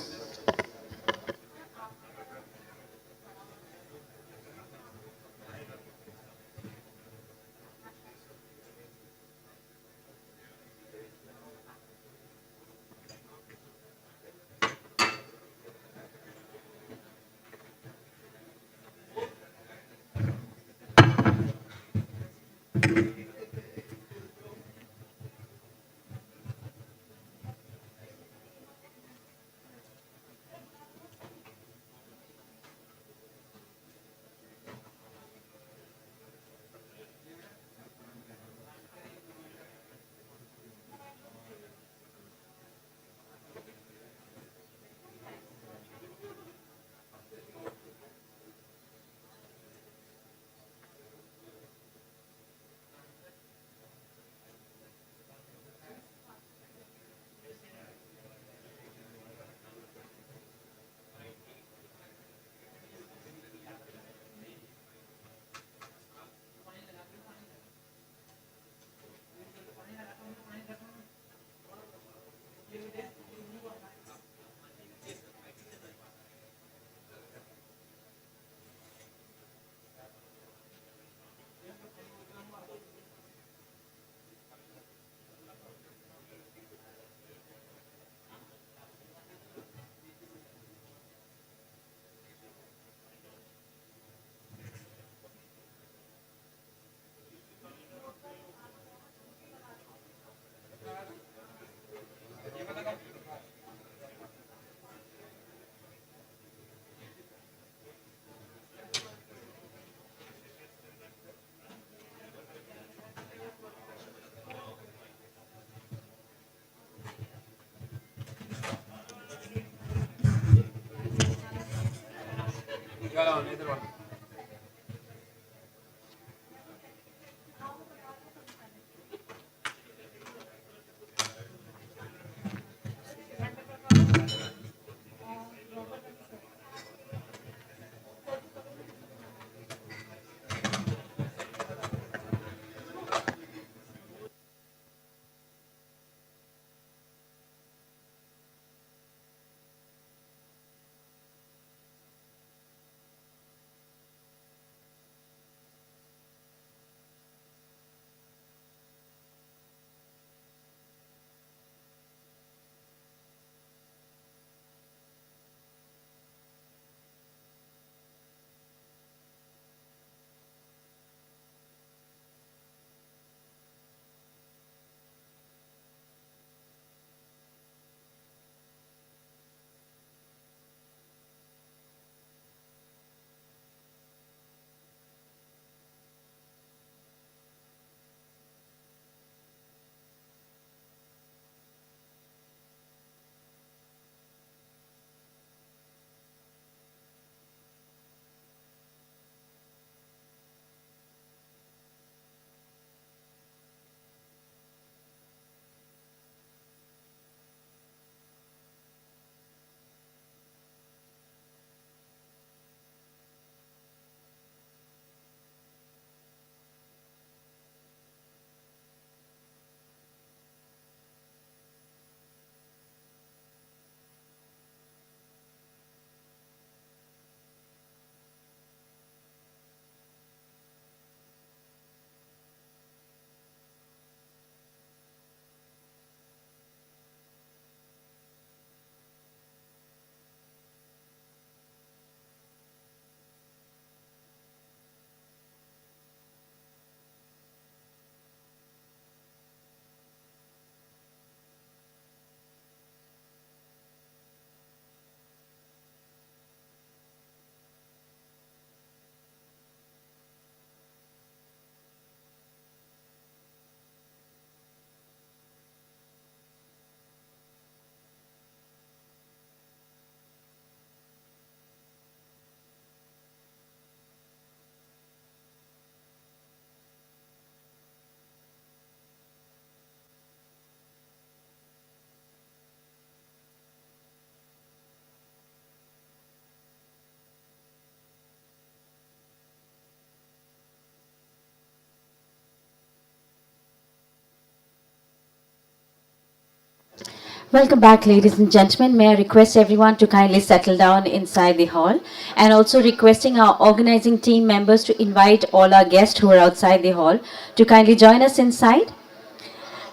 Welcome back, ladies and gentlemen. May I request everyone to kindly settle down inside the hall, and also requesting our organizing team members to invite all our guests who are outside the hall to kindly join us inside,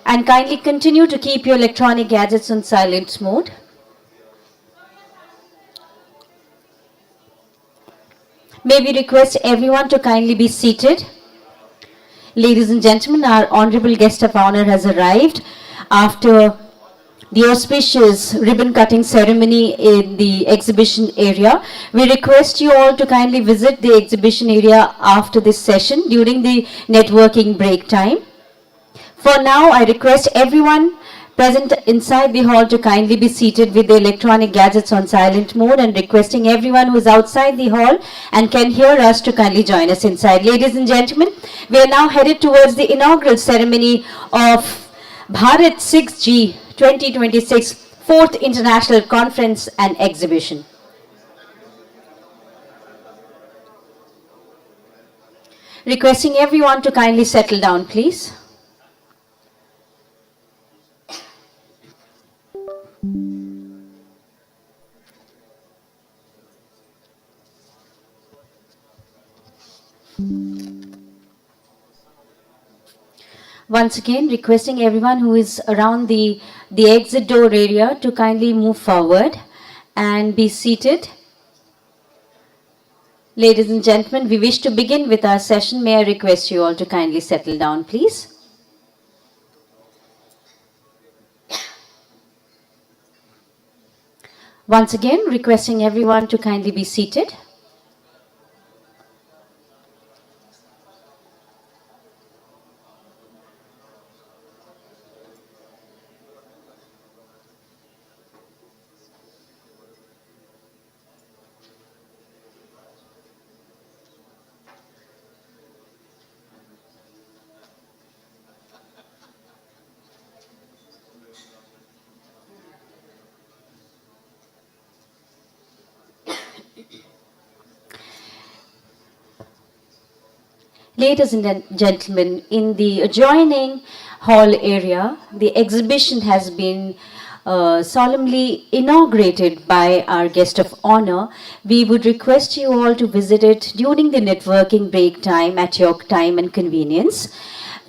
and kindly continue to keep your electronic gadgets on silent mode. May we request everyone to kindly be seated. Ladies and gentlemen, our honorable guest of honor has arrived after the auspicious ribbon cutting ceremony in the exhibition area. We request you all to kindly visit the exhibition area after this session during the networking break time. For now, I request everyone present inside the hall to kindly be seated with the electronic gadgets on silent mode, and requesting everyone who is outside the hall and can hear us to kindly join us inside. Ladies and gentlemen, we are now headed towards the inaugural ceremony of Bharat 6G 2026 4th International Conference and Exhibition. Requesting everyone to kindly settle down, please. Once again, requesting everyone who is around the exit door area to kindly move forward and be seated. Ladies and gentlemen, we wish to begin with our session. May I request you all to kindly settle down, please. Once again, requesting everyone to kindly be seated. Ladies and gentlemen, in the adjoining hall area, the exhibition has been solemnly inaugurated by our guest of honor. We would request you all to visit it during the networking break time at your time and convenience.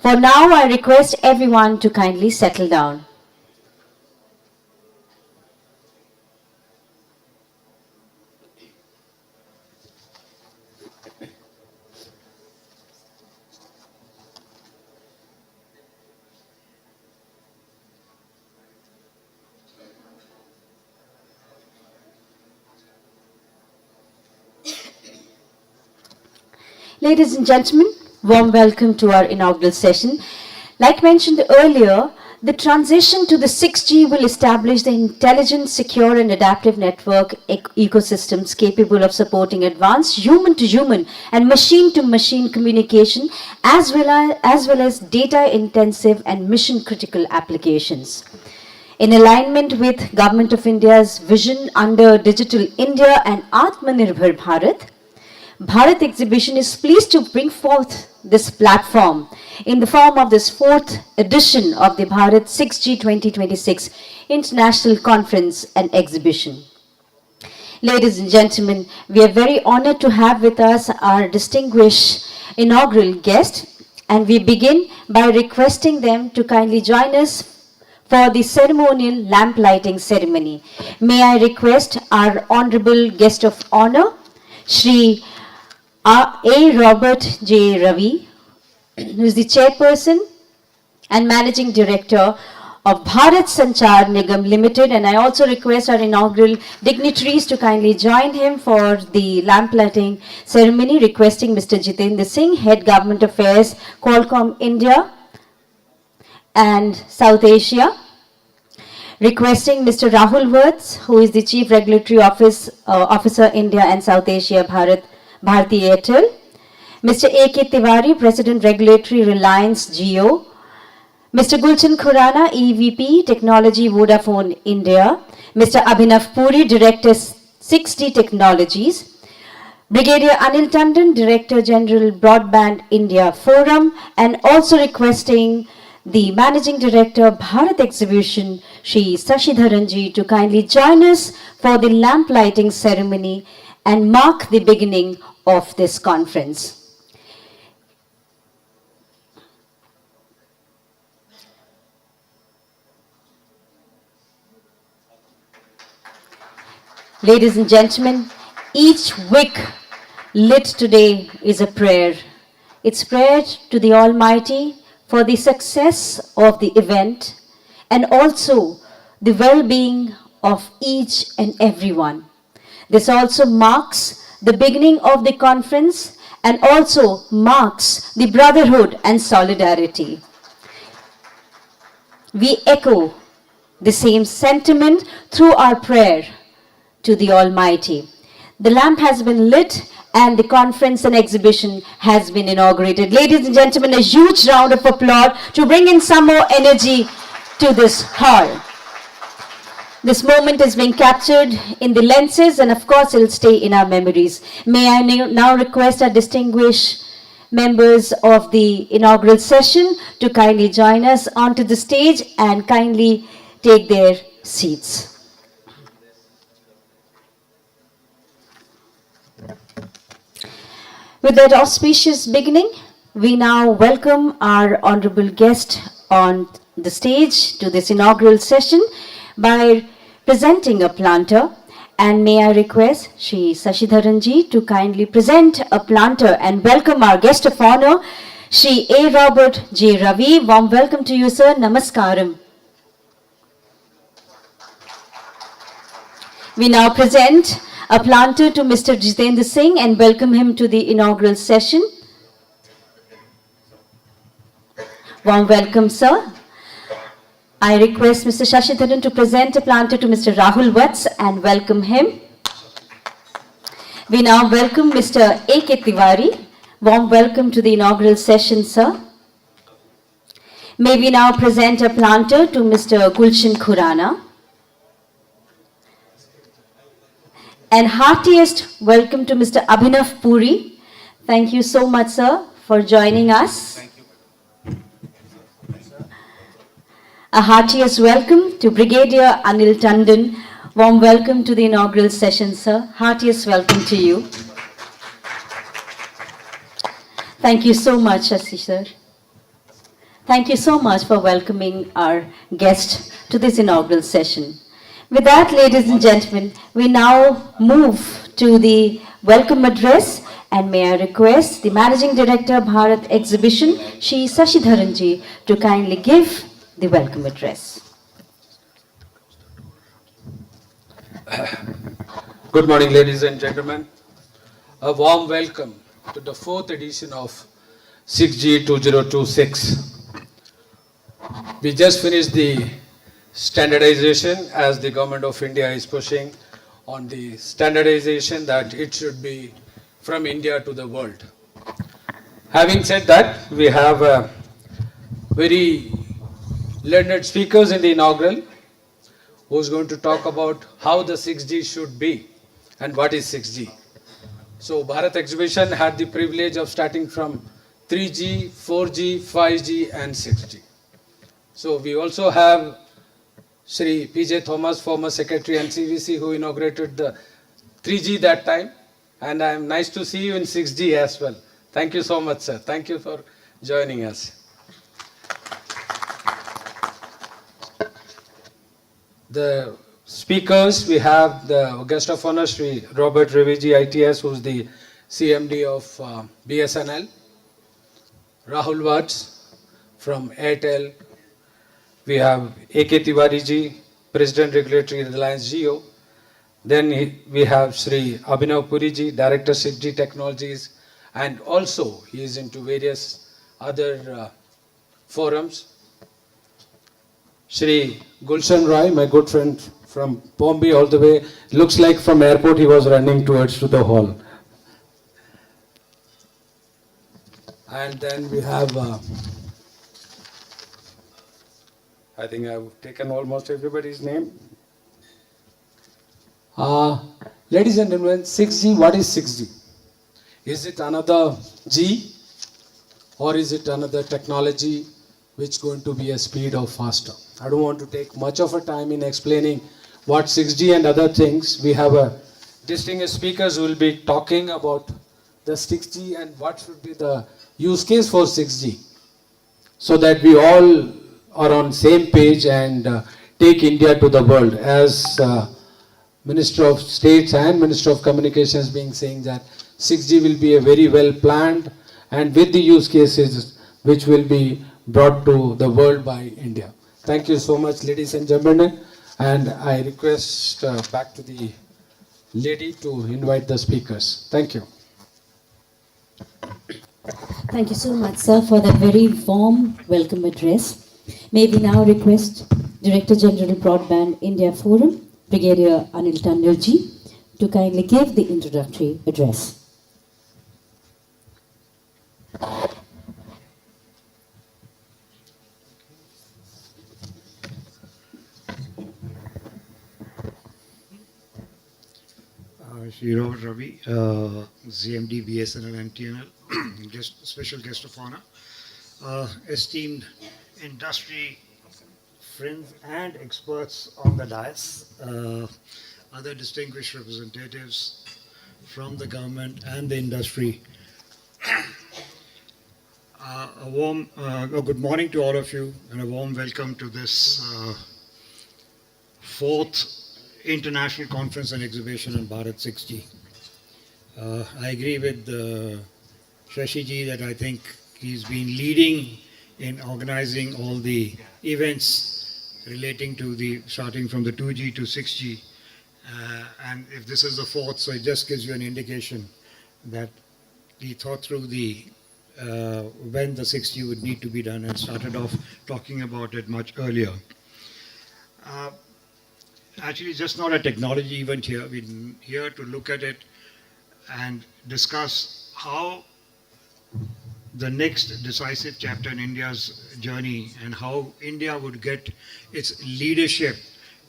For now, I request everyone to kindly settle down. Ladies and gentlemen, warm welcome to our inaugural session. Like mentioned earlier, the transition to the 6G will establish the intelligent, secure and adaptive network ecosystems capable of supporting advanced human-to-human and machine-to-machine communication as well as data-intensive and mission-critical applications. In alignment with Government of India's vision under Digital India and Atmanirbhar Bharat, Bharat exhibition is pleased to bring forth this platform in the form of this 4th edition of the Bharat 6G 2026 International Conference and Exhibition. Ladies and gentlemen, we are very honored to have with us our distinguished inaugural guest, and we begin by requesting them to kindly join us for the ceremonial lamp lighting ceremony. May I request our honorable guest of honor, Shri A. Robert J. Ravi, who is the chairperson and managing director of Bharat Sanchar Nigam Limited, and I also request our inaugural dignitaries to kindly join him for the lamp lighting ceremony, requesting Mr. Jitendra Singh, Head Government Affairs, Qualcomm India and South Asia, requesting Mr. Rahul Wirtz, who is the Chief Regulatory Officer India and South Asia, Bharti Airtel, Mr. A.K. Tiwari, President Regulatory Reliance Jio, Mr. Gulchan Khurana, EVP Technology Vodafone India, Mr. Abhinav Puri, Director 6D Technologies, Brigadier Anil Tandon, Director General Broadband India Forum, and also requesting the Managing Director, Bharat Exhibition, Shri Sashidharanji, to kindly join us for the lamp lighting ceremony and mark the beginning of this conference. Ladies and gentlemen, each wick lit today is a prayer. It's prayer to the Almighty for the success of the event and also the well-being of each and everyone. This also marks the beginning of the conference and also marks the brotherhood and solidarity. We echo the same sentiment through our prayer to the Almighty. The lamp has been lit and the conference and exhibition has been inaugurated. Ladies and gentlemen, a huge round of applause to bring in some more energy to this hall. This moment is being captured in the lenses and of course it will stay in our memories. May I now request our distinguished members of the inaugural session to kindly join us onto the stage and kindly take their seats. With that auspicious beginning, we now welcome our honorable guest on the stage to this inaugural session by presenting a planter. And may I request Shri Sashidharanji to kindly present a planter and welcome our guest of honor, Shri A. Robert J. Ravi. Warm welcome to you, sir. Namaskaram. We now present a planter to Mr. Jitendra Singh and welcome him to the inaugural session. Warm welcome, sir. I request Mr. Shashidharan to present a planter to Mr. Rahul Vats and welcome him. We now welcome Mr. A.K. Tiwari. Warm welcome to the inaugural session, sir. May we now present a planter to Mr. Gulshan Khurana. And heartiest welcome to Mr. Abhinav Puri. Thank you so much, sir, for joining us. A heartiest welcome to Brigadier Anil Tandon. Warm welcome to the inaugural session, sir. Heartiest welcome to you. Thank you so much, Shashi, sir. Thank you so much for welcoming our guest to this inaugural session. With that, ladies and gentlemen, we now move to the welcome address and may I request the Managing Director, Bharat Exhibition, Shri Sashidharanji, to kindly give the welcome address. Good morning, ladies and gentlemen. A warm welcome to the 4th edition of 6G 2026. We just finished the standardization as the Government of India is pushing on the standardization that it should be from India to the world. Having said that, we have very learned speakers in the inaugural who's going to talk about how the 6G should be and what is 6G. So Bharat Exhibition had the privilege of starting from 3G, 4G, 5G and 6G. So we also have Shri P.J. Thomas, former Secretary and CVC, who inaugurated the 3G that time. And I'm nice to see you in 6G as well. Thank you so much, sir. Thank you for joining us. The speakers, we have the guest of honor, Shri Robert Reviji, ITS, who's the CMD of BSNL. Rahul Vats from Airtel. We have A.K. Tiwari ji, President Regulatory Reliance Jio. Then we have Shri Abhinav Puri ji, Director 6G Technologies, and also he is into various other forums. Shri Gulshan Roy, my good friend from Bombay all the way. Looks like from airport he was running towards to the hall. And then we have I think I've taken almost everybody's name. Ladies and gentlemen, 6G, what is 6G? Is it another G or is it another technology which is going to be a speed of faster. I don't want to take much of a time in explaining what 6G and other things. We have a distinguished speakers who will be talking about the 6G and what should be the use case for 6G, so that we all are on same page and take India to the world. As Minister of States and Minister of Communications being saying that 6G will be a very well planned and with the use cases which will be brought to the world by India. Thank you so much, ladies and gentlemen, and I request back to the lady to invite the speakers. Thank you. Thank you so much, sir, for that very warm welcome address. May we now request Director General Broadband India Forum, Brigadier Anil Tandurji, to kindly give the introductory address. Shri Ravi, ZMD, BSNL, MTNL, special guest of honor, esteemed industry friends and experts on the dais, other distinguished representatives from the government and the industry. A warm good morning to all of you and a warm welcome to this fourth International Conference and Exhibition on Bharat 6G. I agree with Shashi ji that I think he's been leading in organizing all the events relating to the starting from the 2G to 6G. And if this is the fourth, so it just gives you an indication that he thought through the when the 6G would need to be done and started off talking about it much earlier. Actually, just not a technology event here. We're here to look at it and discuss how the next decisive chapter in India's journey and how India would get its leadership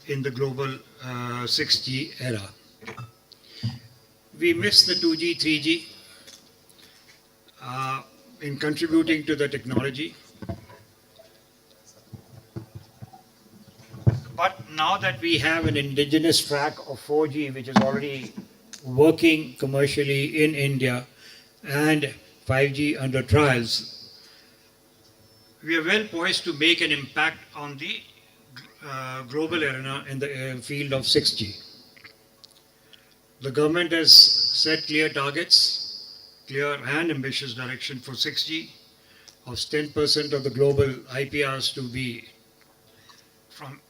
in the global 6G era. We missed the 2G, 3G in contributing to the technology. But now that we have an indigenous track of 4G, which is already working commercially in India, and 5G under trials, we are well poised to make an impact on the global arena in the field of 6G. The government has set clear targets, clear and ambitious direction for 6G, of 10% of the global IPRs to be from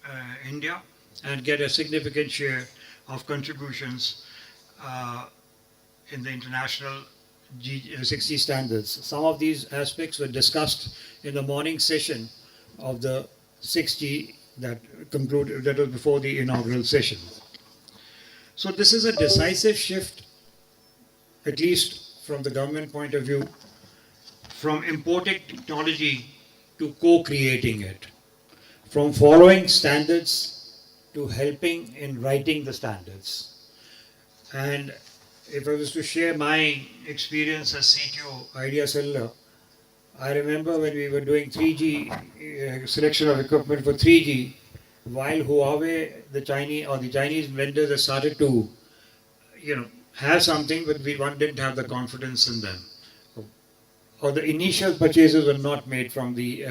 India and get a significant share of contributions in the international 6G standards. Some of these aspects were discussed in the morning session of the 6G that concluded, that was before the inaugural session. So this is a decisive shift, at least from the government point of view, from importing technology to co-creating it, from following standards to helping in writing the standards. And if I was to share my experience as CTO Idea Cellular, I remember when we were doing 3G, selection of equipment for 3G, while Huawei, the Chinese vendors have started to, have something, but one didn't have the confidence in them. Or the initial purchases were not made from the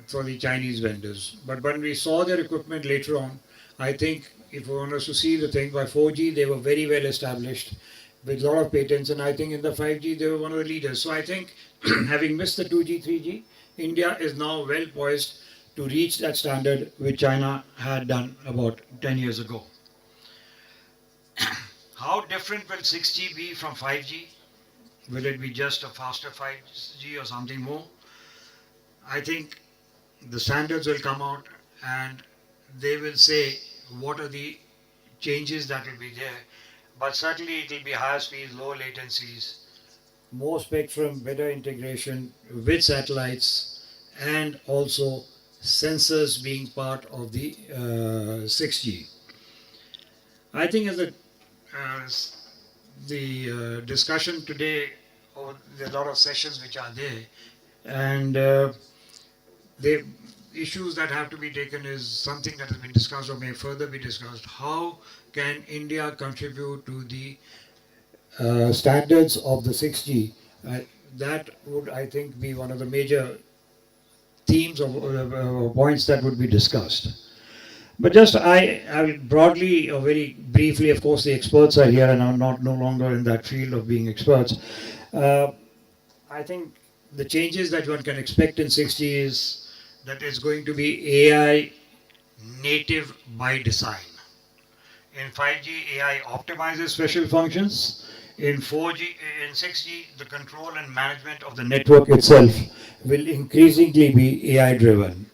for the Chinese vendors. But when we saw their equipment later on, I think if we want us to see the thing, by 4G they were very well established with a lot of patents, and I think in the 5G they were one of the leaders. So I think having missed the 2G, 3G, India is now well poised to reach that standard which China had done about 10 years ago. How different will 6G be from 5G? Will it be just a faster 5G or something more? I think the standards will come out and they will say what are the changes that will be there. But certainly it will be higher speeds, low latencies, more spectrum, better integration with satellites, and also sensors being part of the 6G. I think as the discussion today, or there are a lot of sessions which are there, And the issues that have to be taken is something that has been discussed or may further be discussed. How can India contribute to the standards of the 6G? That would, I think, be one of the major themes or points that would be discussed. But just I will broadly or very briefly, of course, the experts are here and I'm no longer in that field of being experts. I think the changes that one can expect in 6G is that it's going to be AI native by design. In 5G, AI optimizes special functions. In 6G, the control and management of the network itself will increasingly be AI driven.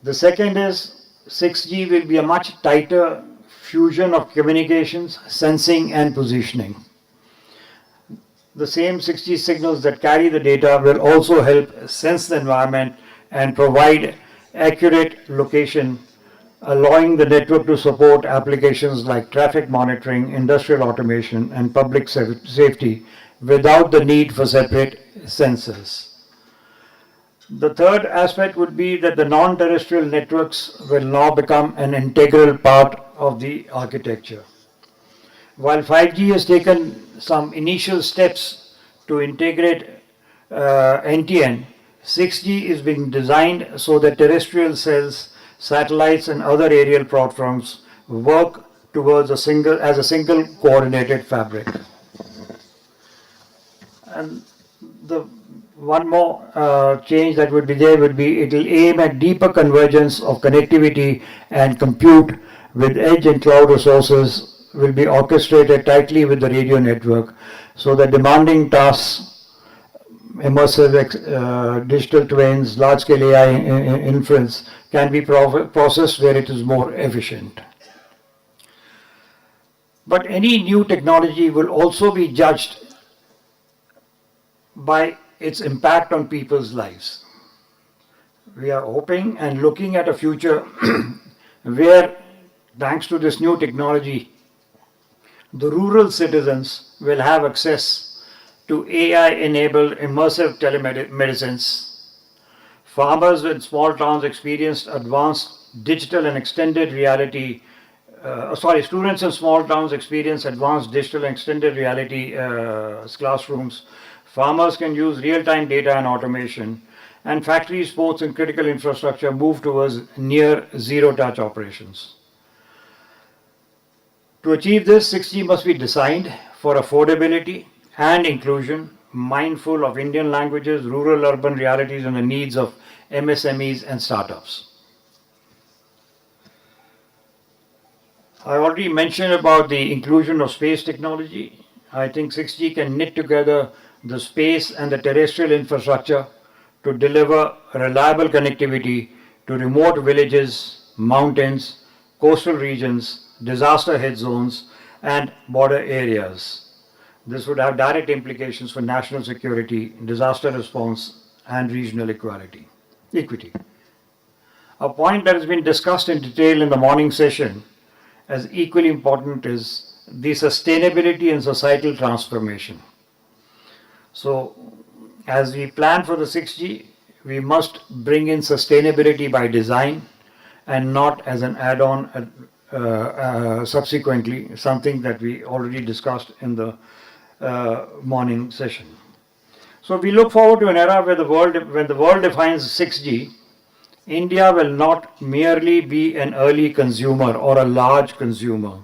The second is 6G will be a much tighter fusion of communications, sensing and positioning. The same 6G signals that carry the data will also help sense the environment and provide accurate location, allowing the network to support applications like traffic monitoring, industrial automation, and public safety without the need for separate sensors. The third aspect would be that the non-terrestrial networks will now become an integral part of the architecture. While 5G has taken some initial steps to integrate NTN, 6G is being designed so that terrestrial cells, satellites and other aerial platforms work towards a single coordinated fabric. And the one more change that would be there would be it will aim at deeper convergence of connectivity and compute with edge and cloud resources will be orchestrated tightly with the radio network so that demanding tasks, immersive digital twins, large-scale AI inference can be processed where it is more efficient. But any new technology will also be judged by its impact on people's lives. We are hoping and looking at a future where, thanks to this new technology, the rural citizens will have access to AI-enabled immersive telemedicines. Farmers in small towns experienced advanced digital and extended reality. Students in small towns experience advanced digital and extended reality classrooms. Farmers can use real-time data and automation, and factories, ports, and critical infrastructure move towards near zero-touch operations. To achieve this, 6G must be designed for affordability and inclusion, mindful of Indian languages, rural-urban realities, and the needs of MSMEs and startups. I already mentioned about the inclusion of space technology. I think 6G can knit together the space and the terrestrial infrastructure to deliver reliable connectivity to remote villages, mountains, coastal regions, disaster hit zones, and border areas. This would have direct implications for national security, disaster response, and regional equity. A point that has been discussed in detail in the morning session as equally important is the sustainability and societal transformation. So, as we plan for the 6G, we must bring in sustainability by design and not as an add-on subsequently, something that we already discussed in the morning session. So we look forward to an era where when the world defines 6G, India will not merely be an early consumer or a large consumer,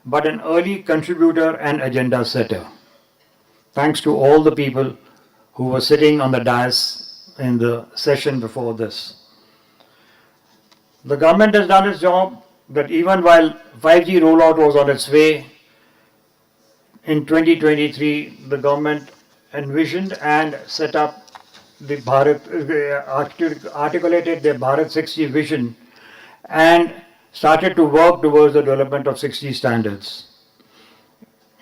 but an early contributor and agenda setter. Thanks to all the people who were sitting on the dais in the session before this. The government has done its job, that even while 5G rollout was on its way, in 2023, the government envisioned and set up the articulated their Bharat 6G vision and started to work towards the development of 6G standards.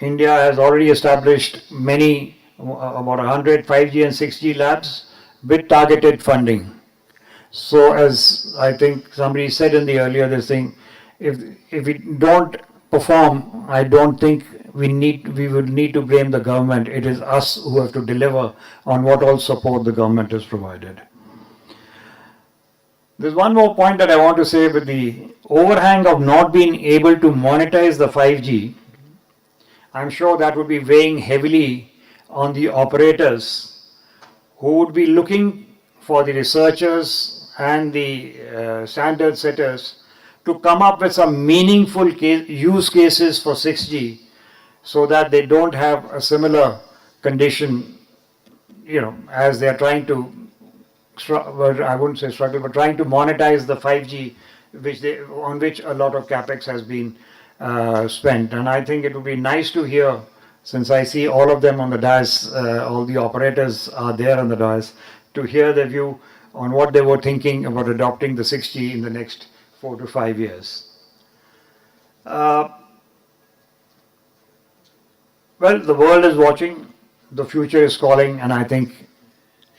India has already established many, about 100 5G and 6G labs with targeted funding. So as I think somebody said in the earlier this thing, if we don't perform, I don't think we would need to blame the government. It is us who have to deliver on what all support the government has provided. There's one more point that I want to say. With the overhang of not being able to monetize the 5G, I'm sure that would be weighing heavily on the operators who would be looking for the researchers and the standard setters to come up with some meaningful use cases for 6G, so that they don't have a similar condition, as they are trying to, I wouldn't say struggle, but trying to monetize the 5G, on which a lot of capex has been spent. And I think it would be nice to hear, since I see all of them on the dais, all the operators are there on the dais, to hear their view on what they were thinking about adopting the 6G in the next 4 to 5 years. Well, the world is watching, the future is calling, and I think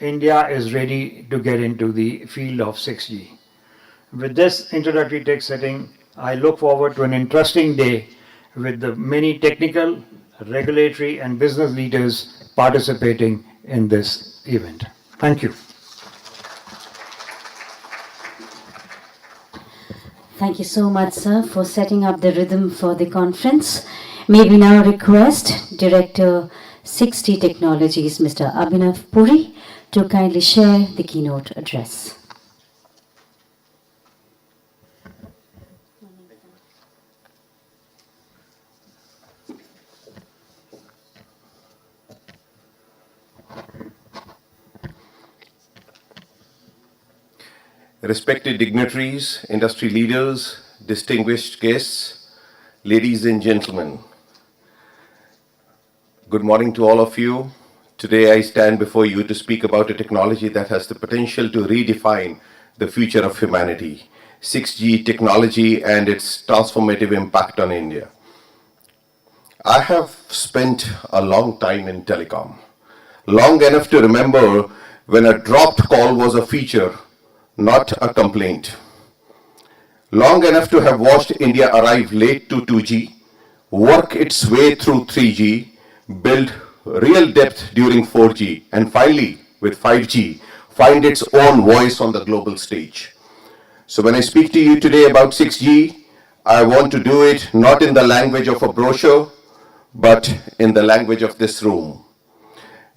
India is ready to get into the field of 6G. With this introductory text setting, I look forward to an interesting day with the many technical, regulatory, and business leaders participating in this event. Thank you. Thank you so much, sir, for setting up the rhythm for the conference. May we now request Director 6G Technologies, Mr. Abhinav Puri, to kindly share the keynote address. Respected dignitaries, industry leaders, distinguished guests, ladies and gentlemen, good morning to all of you. Today I stand before you to speak about a technology that has the potential to redefine the future of humanity, 6G technology and its transformative impact on India. I have spent a long time in telecom, long enough to remember when a dropped call was a feature, not a complaint. Long enough to have watched India arrive late to 2G, work its way through 3G, build real depth during 4G, and finally, with 5G, find its own voice on the global stage. So when I speak to you today about 6G, I want to do it not in the language of a brochure, but in the language of this room.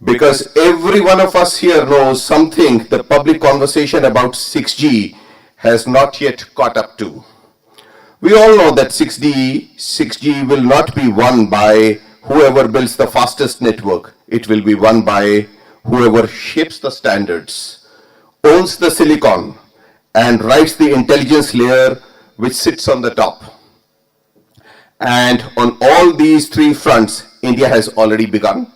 Because every one of us here knows something the public conversation about 6G has not yet caught up to. We all know that 6G will not be won by whoever builds the fastest network. It will be won by whoever shapes the standards, owns the silicon, and writes the intelligence layer which sits on the top. And on all these three fronts, India has already begun.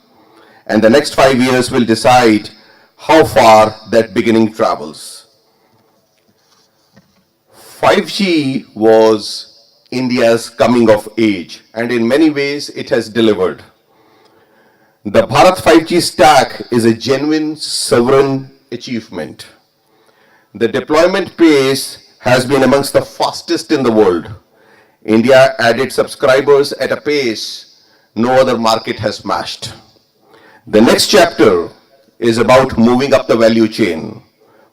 And the next 5 years will decide how far that beginning travels. 5G was India's coming of age, and in many ways it has delivered. The Bharat 5G stack is a genuine sovereign achievement. The deployment pace has been amongst the fastest in the world. India added subscribers at a pace no other market has matched. The next chapter is about moving up the value chain,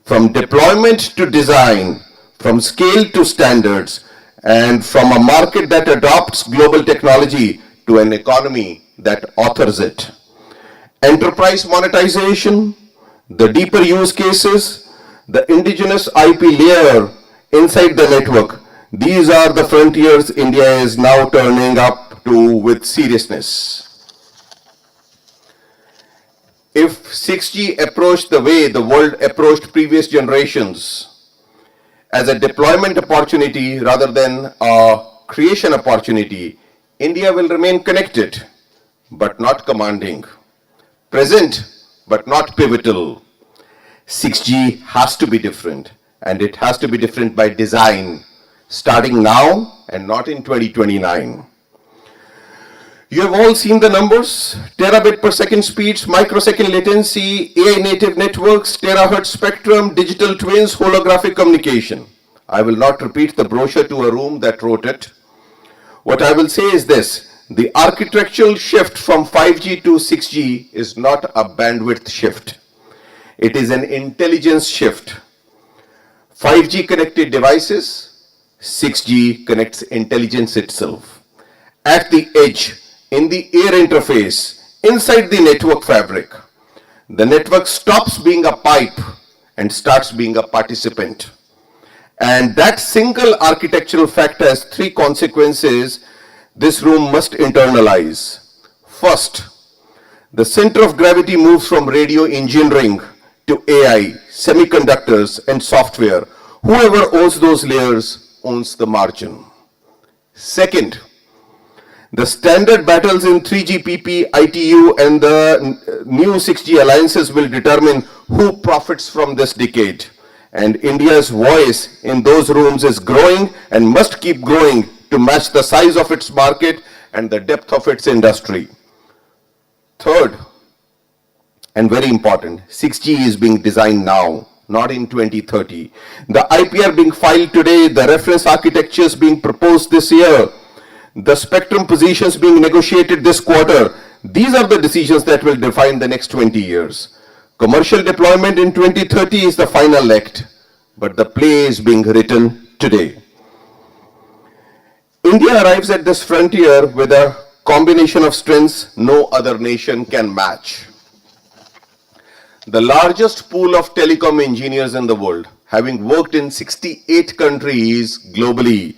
from deployment to design, from scale to standards, and from a market that adopts global technology to an economy that authors it. Enterprise monetization, the deeper use cases, the indigenous IP layer inside the network, these are the frontiers India is now turning up to with seriousness. If 6G approached the way the world approached previous generations, as a deployment opportunity rather than a creation opportunity, India will remain connected, but not commanding, present, but not pivotal. 6G has to be different, and it has to be different by design, starting now and not in 2029. You have all seen the numbers: terabit per second speeds, microsecond latency, AI native networks, terahertz spectrum, digital twins, holographic communication. I will not repeat the brochure to a room that wrote it. What I will say is this: the architectural shift from 5G to 6G is not a bandwidth shift. It is an intelligence shift. 5G connected devices, 6G connects intelligence itself. At the edge, in the air interface, inside the network fabric, the network stops being a pipe and starts being a participant. And that single architectural fact has three consequences this room must internalize. First, the center of gravity moves from radio engineering to AI, semiconductors, and software. Whoever owns those layers owns the margin. Second, the standard battles in 3GPP, ITU, and the new 6G alliances will determine who profits from this decade. And India's voice in those rooms is growing and must keep growing to match the size of its market and the depth of its industry. Third, and very important, 6G is being designed now, not in 2030. The IPR being filed today, the reference architectures being proposed this year, the spectrum positions being negotiated this quarter, these are the decisions that will define the next 20 years. Commercial deployment in 2030 is the final act, but the play is being written today. India arrives at this frontier with a combination of strengths no other nation can match. The largest pool of telecom engineers in the world, having worked in 68 countries globally,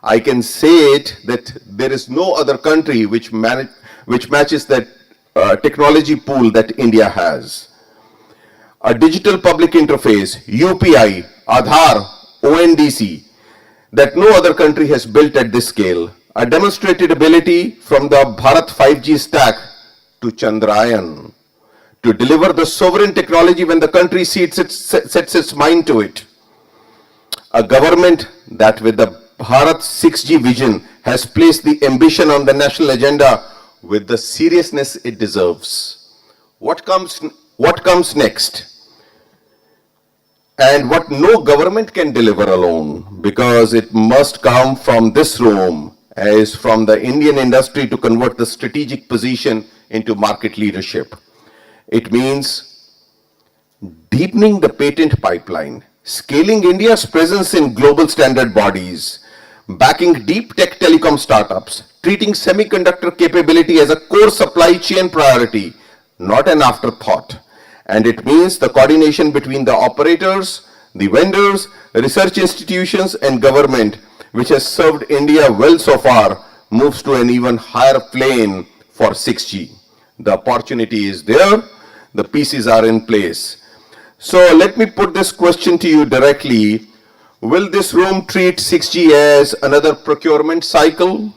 I can say it that there is no other country which matches that technology pool that India has. A digital public interface, UPI, Aadhaar, ONDC, that no other country has built at this scale. A demonstrated ability from the Bharat 5G stack to Chandrayaan to deliver the sovereign technology when the country sets its mind to it. A government that with the Bharat 6G vision has placed the ambition on the national agenda with the seriousness it deserves. What comes next? And what no government can deliver alone, because it must come from this room, as from the Indian industry to convert the strategic position into market leadership. It means deepening the patent pipeline, scaling India's presence in global standard bodies, backing deep tech telecom startups, treating semiconductor capability as a core supply chain priority, not an afterthought. And it means the coordination between the operators, the vendors, research institutions, and government, which has served India well so far, moves to an even higher plane for 6G. The opportunity is there, the pieces are in place. So let me put this question to you directly. Will this room treat 6G as another procurement cycle,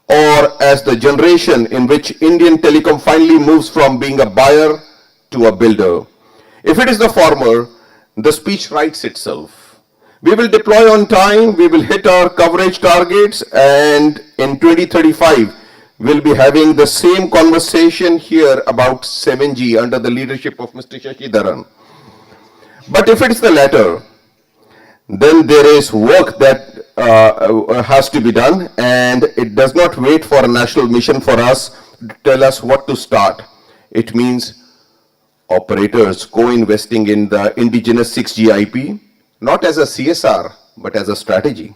or as the generation in which Indian telecom finally moves from being a buyer to a builder? If it is the former, the speech writes itself. We will deploy on time, we will hit our coverage targets, and in 2035, we'll be having the same conversation here about 7G under the leadership of Mr. Shashidharan. But if it's the latter, then there is work that has to be done, and it does not wait for a national mission for us to tell us what to start. It means operators co-investing in the indigenous 6G IP, not as a CSR, but as a strategy.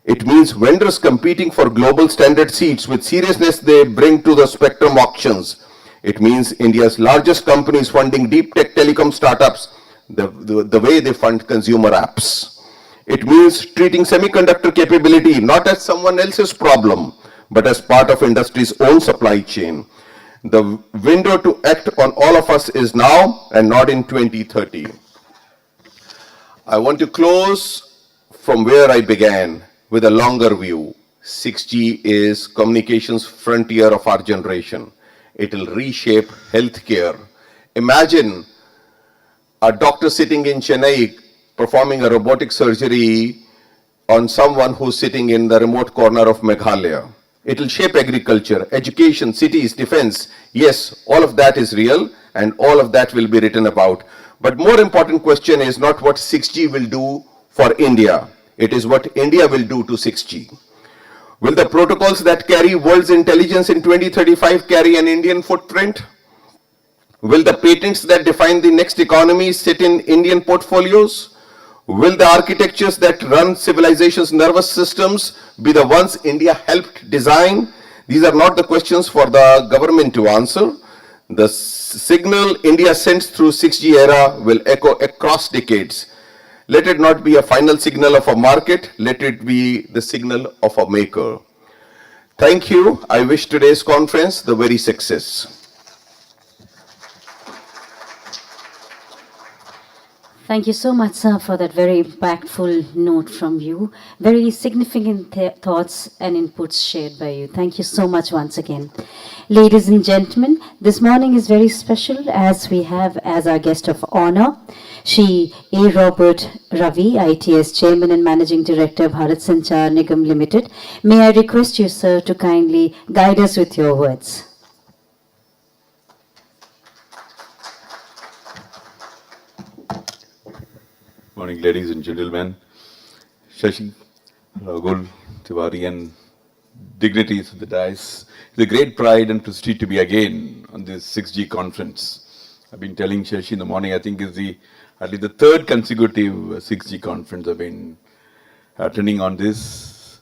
It means vendors competing for global standard seats with seriousness they bring to the spectrum auctions. It means India's largest companies funding deep tech telecom startups the way they fund consumer apps. It means treating semiconductor capability not as someone else's problem, but as part of industry's own supply chain. The window to act on all of us is now and not in 2030. I want to close from where I began with a longer view. 6G is communications frontier of our generation. It will reshape healthcare. Imagine a doctor sitting in Chennai performing a robotic surgery on someone who's sitting in the remote corner of Meghalaya. It will shape agriculture, education, cities, defense. Yes, all of that is real and all of that will be written about. But more important question is not what 6G will do for India. It is what India will do to 6G. Will the protocols that carry world's intelligence in 2035 carry an Indian footprint? Will the patents that define the next economy sit in Indian portfolios? Will the architectures that run civilization's nervous systems be the ones India helped design? These are not the questions for the government to answer. The signal India sends through 6G era will echo across decades. Let it not be a final signal of a market, let it be the signal of a maker. Thank you. I wish today's conference the very success. Thank you so much, sir, for that very impactful note from you. Very significant thoughts and inputs shared by you. Thank you so much once again. Ladies and gentlemen, this morning is very special as we have as our guest of honor, Shri A. Robert Ravi, ITS Chairman and Managing Director, Bharat Sanchar Nigam Limited. May I request you, sir, to kindly guide us with your words. Morning, ladies and gentlemen. Shashi, Ragul, Tiwari, and dignitaries of the dais. It's a great pride and prestige to be again on this 6G conference. I've been telling Shashi in the morning, I think is at least the third consecutive 6G conference I've been attending on this.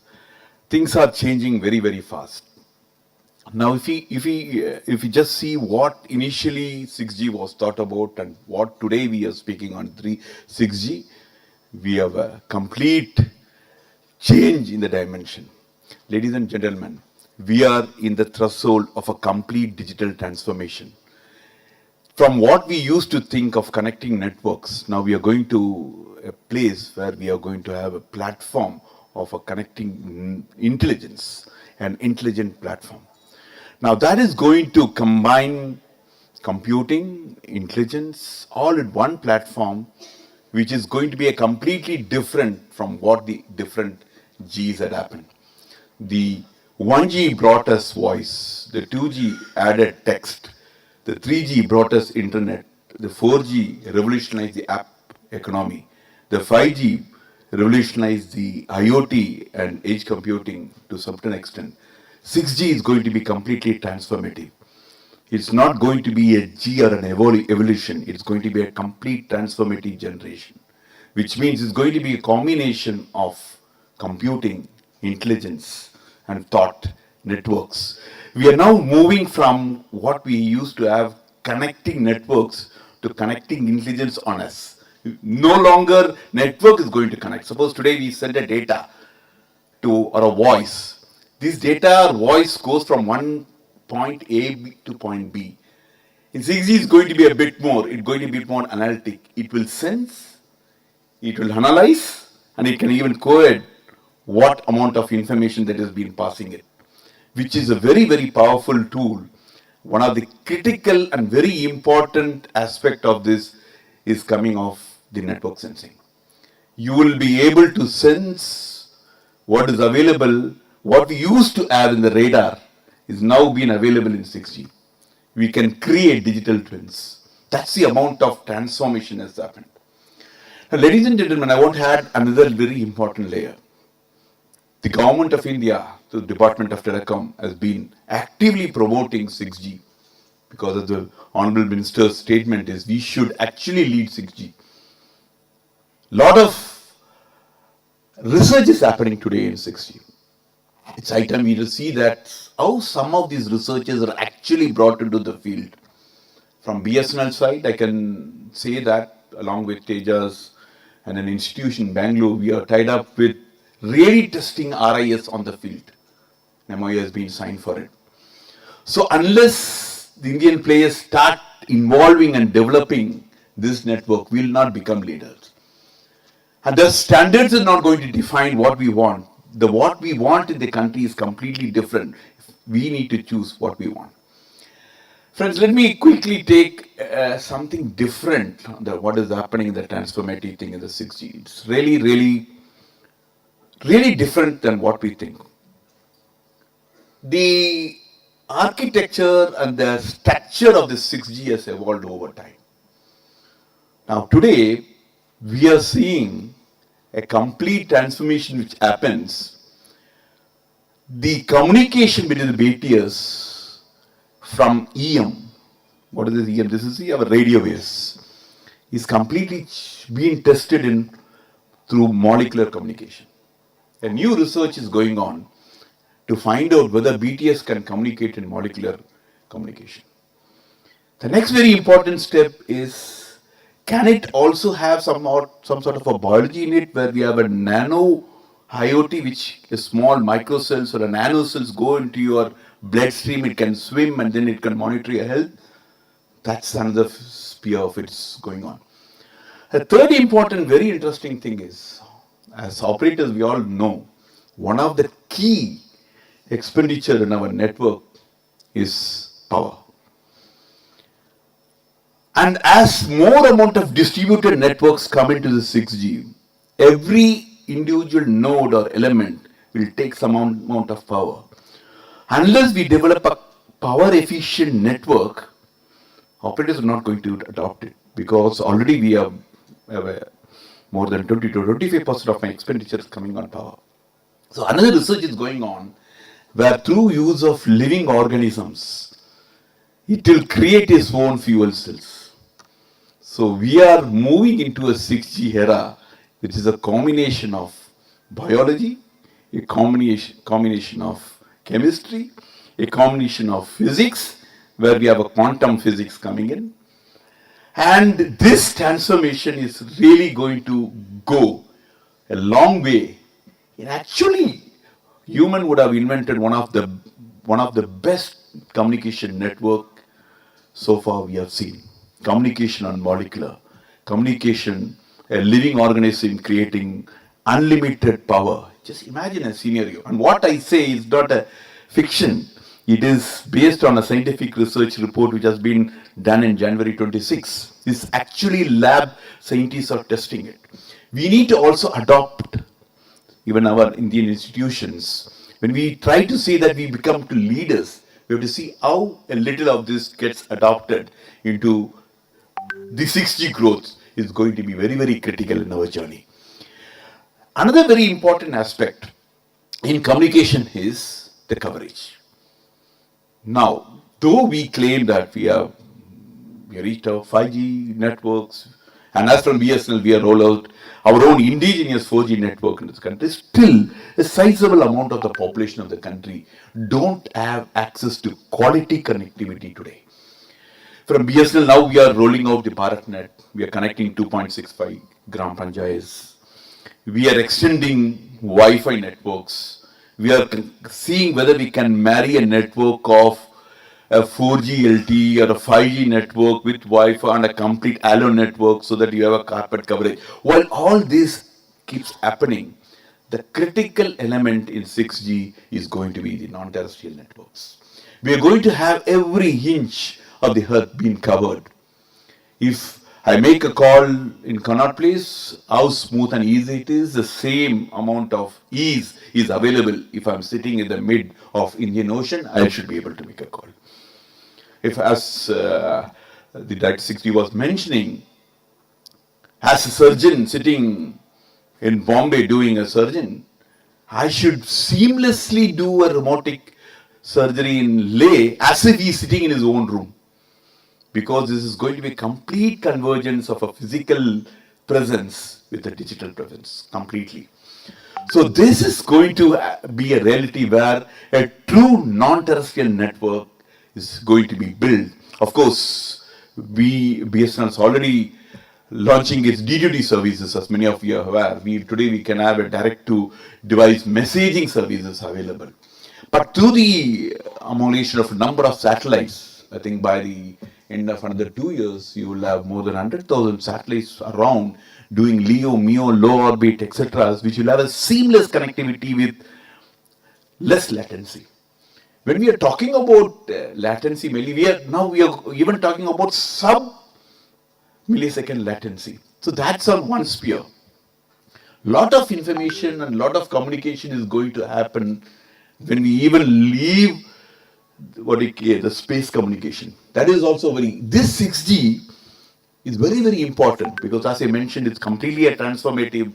Things are changing very, very fast. Now, if we just see what initially 6G was thought about and what today we are speaking on 6G, we have a complete change in the dimension. Ladies and gentlemen, we are in the threshold of a complete digital transformation. From what we used to think of connecting networks, now we are going to a place where we are going to have a platform of a connecting intelligence, an intelligent platform. Now that is going to combine computing, intelligence, all in one platform, which is going to be a completely different from what the different Gs had happened. The 1G brought us voice, the 2G added text, the 3G brought us internet, the 4G revolutionized the app economy, the 5G revolutionized the IoT and edge computing to some extent. 6G is going to be completely transformative. It's not going to be a G or an evolution. It's going to be a complete transformative generation, which means it's going to be a combination of computing, intelligence, and thought networks. We are now moving from what we used to have, connecting networks, to connecting intelligence on us. No longer network is going to connect. Suppose today we send a data or a voice. This data or voice goes from one point A to point B. In 6G is going to be a bit more. It's going to be a bit more analytic. It will sense, it will analyze, and it can even code what amount of information that has been passing it, which is a very, very powerful tool. One of the critical and very important aspect of this is coming off the network sensing. You will be able to sense what is available. What we used to have in the radar is now being available in 6G. We can create digital twins. That's the amount of transformation has happened. Now, ladies and gentlemen, I want to add another very important layer. The government of India, the Department of Telecom, has been actively promoting 6G because of the Honorable Minister's statement is we should actually lead 6G. Lot of research is happening today in 6G. It's high time we will see that how some of these researchers are actually brought into the field. From BSNL side, I can say that along with Tejas and an institution in Bangalore, we are tied up with really testing RIS on the field. MOU has been signed for it. So unless the Indian players start involving and developing this network, we will not become leaders. And the standards are not going to define what we want. What we want in the country is completely different. We need to choose what we want. Friends, let me quickly take something different on what is happening in the transformative thing in the 6G. It's really, really, really different than what we think. The architecture and the structure of the 6G has evolved over time. Now today, we are seeing a complete transformation which happens. the communication between the BTS from EM, what is this EM? This is our radio waves, is completely being tested in through molecular communication. A new research is going on to find out whether BTS can communicate in molecular communication. The next very important step is, can it also have some sort of a biology in it, where we have a nano IoT, which is small microcells or a nanocells go into your bloodstream, it can swim and then it can monitor your health. That's another sphere of it's going on. A third important, very interesting thing is, as operators, we all know, one of the key expenditure in our network is power. And as more amount of distributed networks come into the 6G, every individual node or element will take some amount of power. Unless we develop a power efficient network, operators are not going to adopt it, because already we have more than 20 to 25% of my expenditure is coming on power. So another research is going on, where through use of living organisms, it will create its own fuel cells. So we are moving into a 6G era, which is a combination of biology, a combination of chemistry, a combination of physics, where we have a quantum physics coming in. And this transformation is really going to go a long way. And actually, human would have invented one of the best communication network so far we have seen. Communication on molecular, communication, a living organism creating unlimited power. Just imagine a scenario. And what I say is not a fiction. It is based on a scientific research report which has been done in January 26. It's actually lab scientists are testing it. We need to also adopt, even our Indian institutions, when we try to say that we become to leaders, we have to see how a little of this gets adopted into the 6G growth is going to be very, very critical in our journey. Another very important aspect in communication is the coverage. Now, though we claim that we reached our 5G networks, and as from BSNL we have rolled out our own indigenous 4G network in this country, still a sizable amount of the population of the country don't have access to quality connectivity today. From BSNL now we are rolling out the Bharat net. We are connecting 2.65 gram panchayats. We are extending Wi-Fi networks. We are seeing whether we can marry a network of a 4G LTE or a 5G network with Wi-Fi and a complete allo network so that you have a carpet coverage. While all this keeps happening, the critical element in 6G is going to be the non-terrestrial networks. We are going to have every inch of the earth being covered. If I make a call in Connaught Place, how smooth and easy it is, the same amount of ease is available if I'm sitting in the mid of Indian Ocean, I should be able to make a call. If, as the Director 60 was mentioning, as a surgeon sitting in Bombay doing a surgeon, I should seamlessly do a robotic surgery in Leh as if he's sitting in his own room. Because this is going to be a complete convergence of a physical presence with a digital presence, completely. So this is going to be a reality where a true non-terrestrial network is going to be built. Of course, BSNL is already launching its D2D services, as many of you are aware. Today we can have a direct-to-device messaging services available. But through the accumulation of a number of satellites, I think by the end of another 2 years, you will have more than 100,000 satellites around doing LEO, MEO, low orbit, etc., which will have a seamless connectivity with less latency. When we are talking about latency, we are even talking about sub-millisecond latency. So that's on one sphere. Lot of information and lot of communication is going to happen when we even leave the space communication. That is also this 6G is very, very important because, as I mentioned, it's completely a transformative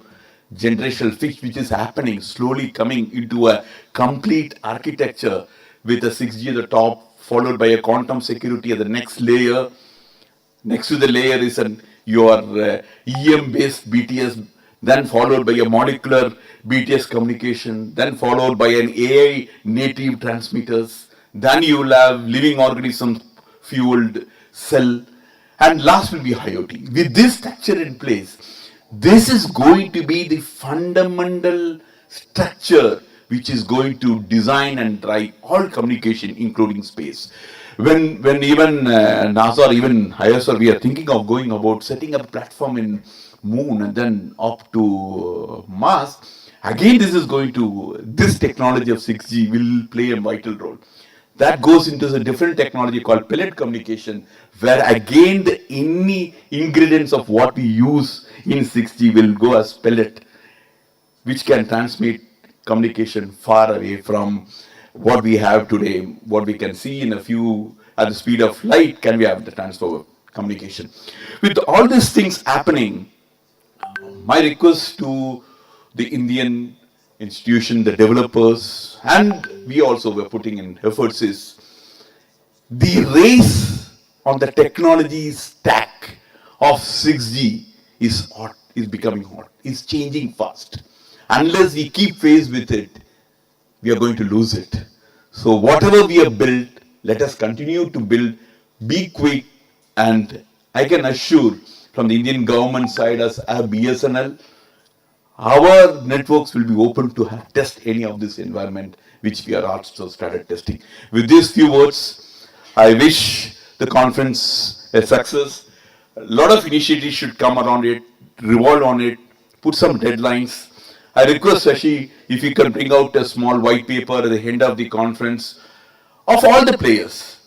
generational fix which is happening, slowly coming into a complete architecture with a 6G at the top, followed by a quantum security at the next layer. Next to the layer is your EM-based BTS, then followed by a molecular BTS communication, then followed by an AI native transmitters. Then you will have living organism fueled cell, and last will be IoT. With this structure in place, this is going to be the fundamental structure which is going to design and drive all communication, including space. When even NASA or even ISR, we are thinking of going about setting up a platform in Moon and then up to Mars. Again, this technology of 6G will play a vital role. That goes into a different technology called pellet communication, where again any ingredients of what we use in 6G will go as pellet, which can transmit communication far away from what we have today. What we can see in at the speed of light, can we have the transfer of communication. With all these things happening, my request to the Indian institution, the developers, and we also were putting in efforts is the race on the technology stack of 6G is hot, is becoming hot, is changing fast. Unless we keep pace with it, we are going to lose it. So whatever we have built, let us continue to build, be quick, and I can assure from the Indian government side as a BSNL, our networks will be open to test any of this environment which we are also started testing. With these few words, I wish the conference a success. A lot of initiatives should come around it, revolve on it, put some deadlines. I request Shashi if you can bring out a small white paper at the end of the conference of all the players,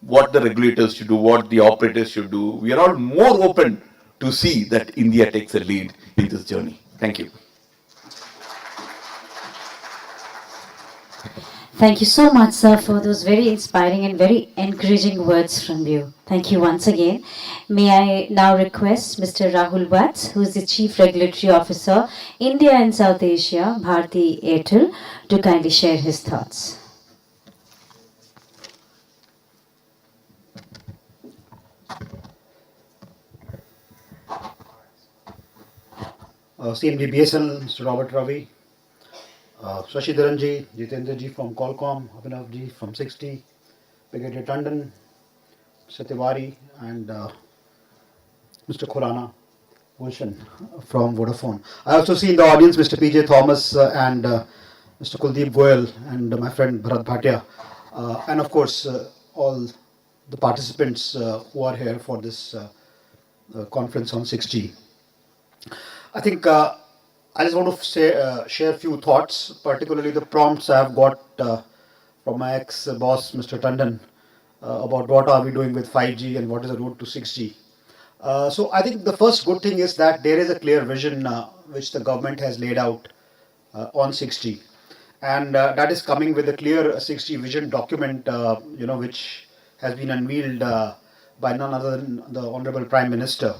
what the regulators should do, what the operators should do. We are all more open to see that India takes a lead in this journey. Thank you. Thank you so much, sir, for those very inspiring and very encouraging words from you. Thank you once again. May I now request Mr. Rahul Watts, who is the Chief Regulatory Officer, India and South Asia, Bharti Airtel, to kindly share his thoughts. CMD BSNL, Mr. Robert Ravi, Shashi Dharanji, Jitendra ji from Qualcomm, Abhinav ji from 6G, Brigadier Tandon, Mr. Tiwari, and Mr. Khurana Gulshan from Vodafone. I also see in the audience Mr. PJ Thomas and Mr. Kuldeep Goyal and my friend Bharat Bhatia, and of course all the participants who are here for this conference on 6G. I think I just want to share a few thoughts, particularly the prompts I have got from my ex-boss, Mr. Tandon, about what are we doing with 5G and what is the route to 6G. So I think the first good thing is that there is a clear vision which the government has laid out on 6G. And that is coming with a clear 6G vision document, which has been unveiled by none other than the Honorable Prime Minister.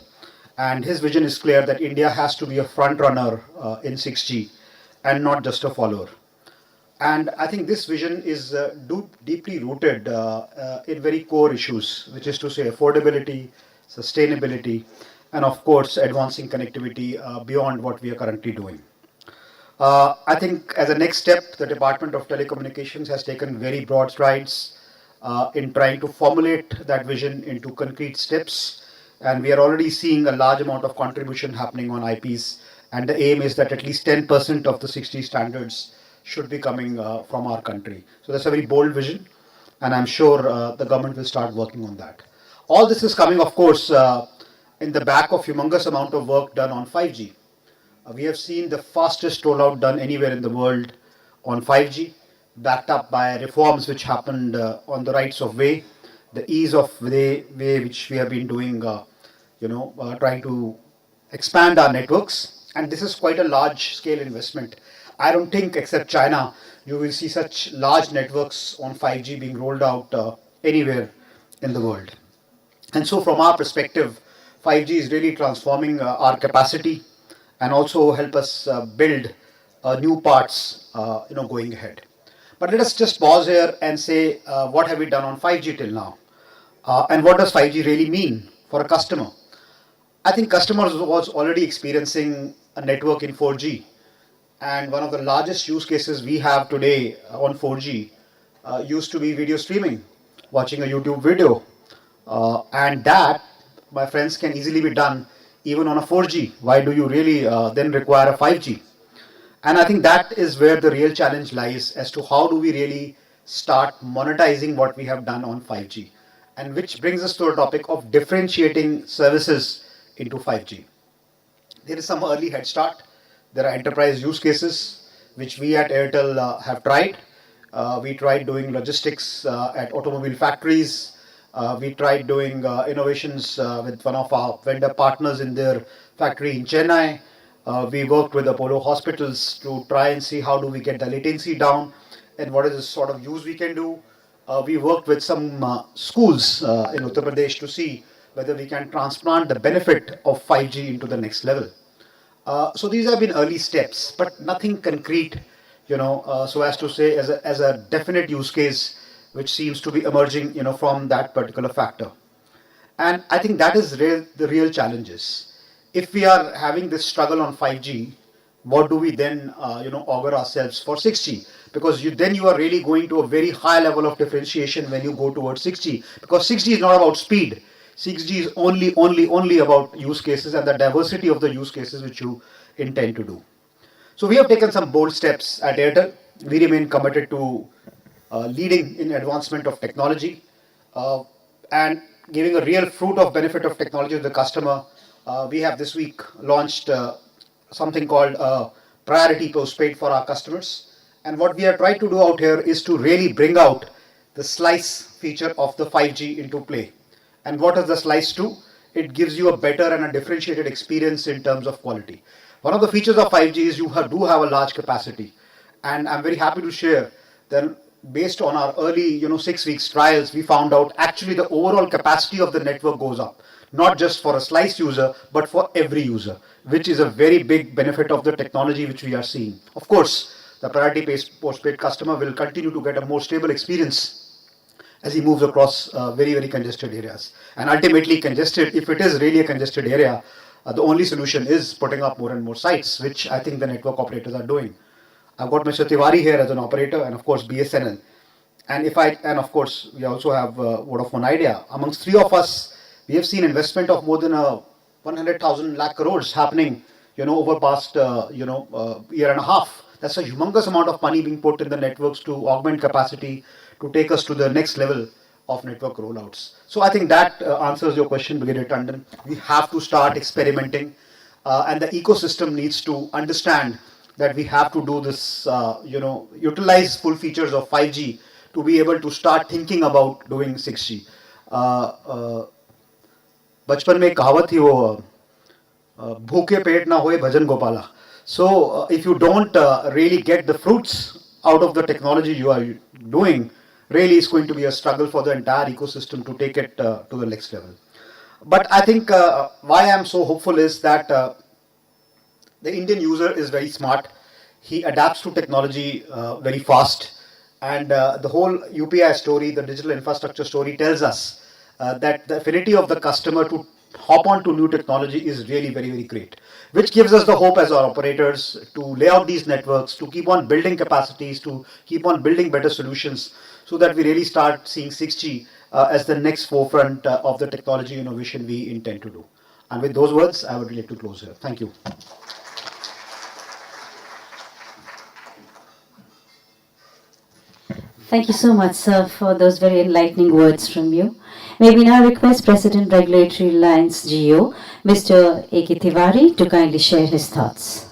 And his vision is clear that India has to be a front runner in 6G and not just a follower. And I think this vision is deeply rooted in very core issues, which is to say affordability, sustainability, and of course advancing connectivity beyond what we are currently doing. I think as a next step, the Department of Telecommunications has taken very broad strides in trying to formulate that vision into concrete steps. And we are already seeing a large amount of contribution happening on IPs. And the aim is that at least 10% of the 6G standards should be coming from our country. So that's a very bold vision. And I'm sure the government will start working on that. All this is coming, of course, in the back of humongous amount of work done on 5G. We have seen the fastest rollout done anywhere in the world on 5G, backed up by reforms which happened on the rights of way, the ease of way which we have been doing, trying to expand our networks. And this is quite a large scale investment. I don't think, except China, you will see such large networks on 5G being rolled out anywhere in the world. And so from our perspective, 5G is really transforming our capacity and also help us build new parts, going ahead. But let us just pause here and say, what have we done on 5G till now? And what does 5G really mean for a customer? I think customers was already experiencing a network in 4G, and one of the largest use cases we have today on 4G used to be video streaming, watching a YouTube video, and that, my friends, can easily be done even on a 4G. Why do you really then require a 5G? And I think that is where the real challenge lies as to how do we really start monetizing what we have done on 5G. And which brings us to a topic of differentiating services into 5G. There is some early head start. There are enterprise use cases which we at Airtel have tried. We tried doing logistics at automobile factories. We tried doing innovations with one of our vendor partners in their factory in Chennai. We worked with Apollo hospitals to try and see how do we get the latency down and what is the sort of use we can do. We worked with some schools in Uttar Pradesh to see whether we can transplant the benefit of 5G into the next level. So these have been early steps, but nothing concrete, so as to say as a definite use case which seems to be emerging, from that particular factor. And I think that is the real challenges. If we are having this struggle on 5G, what do we then, augur ourselves for 6G? Because then you are really going to a very high level of differentiation when you go towards 6G. Because 6G is not about speed. 6G is only about use cases and the diversity of the use cases which you intend to do. So we have taken some bold steps at Airtel. We remain committed to leading in advancement of technology and giving a real fruit of benefit of technology to the customer. We have this week launched something called priority postpaid for our customers. And what we have tried to do out here is to really bring out the slice feature of the 5G into play. And what does the slice do? It gives you a better and a differentiated experience in terms of quality. One of the features of 5G is you do have a large capacity. And I'm very happy to share that based on our early 6 weeks trials, we found out actually the overall capacity of the network goes up. Not just for a slice user, but for every user, which is a very big benefit of the technology which we are seeing. Of course, the priority postpaid customer will continue to get a more stable experience as he moves across very congested areas. And ultimately congested, if it is really a congested area, the only solution is putting up more and more sites, which I think the network operators are doing. I've got Mr. Tiwari here as an operator, and of course BSNL. And of course we also have Vodafone Idea. Amongst three of us, we have seen investment of more than 100,000 lakh crores happening, over past year and a half. That's a humongous amount of money being put in the networks to augment capacity, to take us to the next level of network rollouts. So I think that answers your question, Brigadier Tandon. We have to start experimenting, and the ecosystem needs to understand that we have to do this, utilize full features of 5G to be able to start thinking about doing 6G. बचपन में कहावत थी वो भूखे पेट ना होए भजन Gopala. So if you don't really get the fruits out of the technology you are doing, really it's going to be a struggle for the entire ecosystem to take it to the next level. But I think why I'm so hopeful is that the Indian user is very smart. He adapts to technology very fast. And the whole UPI story, the digital infrastructure story, tells us that the affinity of the customer to hop on to new technology is really very great, which gives us the hope as our operators to lay out these networks, to keep on building capacities, to keep on building better solutions, so that we really start seeing 6G as the next forefront of the technology innovation we intend to do. And with those words, I would like to close here. Thank you. Thank you so much, sir, for those very enlightening words from you. May we now request President Regulatory Alliance GO, Mr. A.K. Tiwari, to kindly share his thoughts.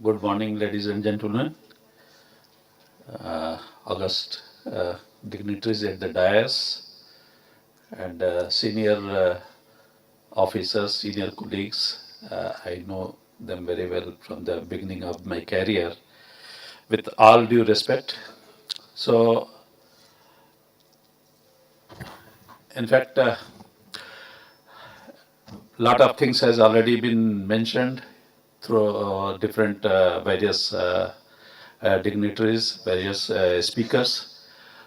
Good morning, ladies and gentlemen. August dignitaries at the dais and senior officers, senior colleagues, I know them very well from the beginning of my career, with all due respect. So, in fact, lot of things has already been mentioned through different various dignitaries, various speakers.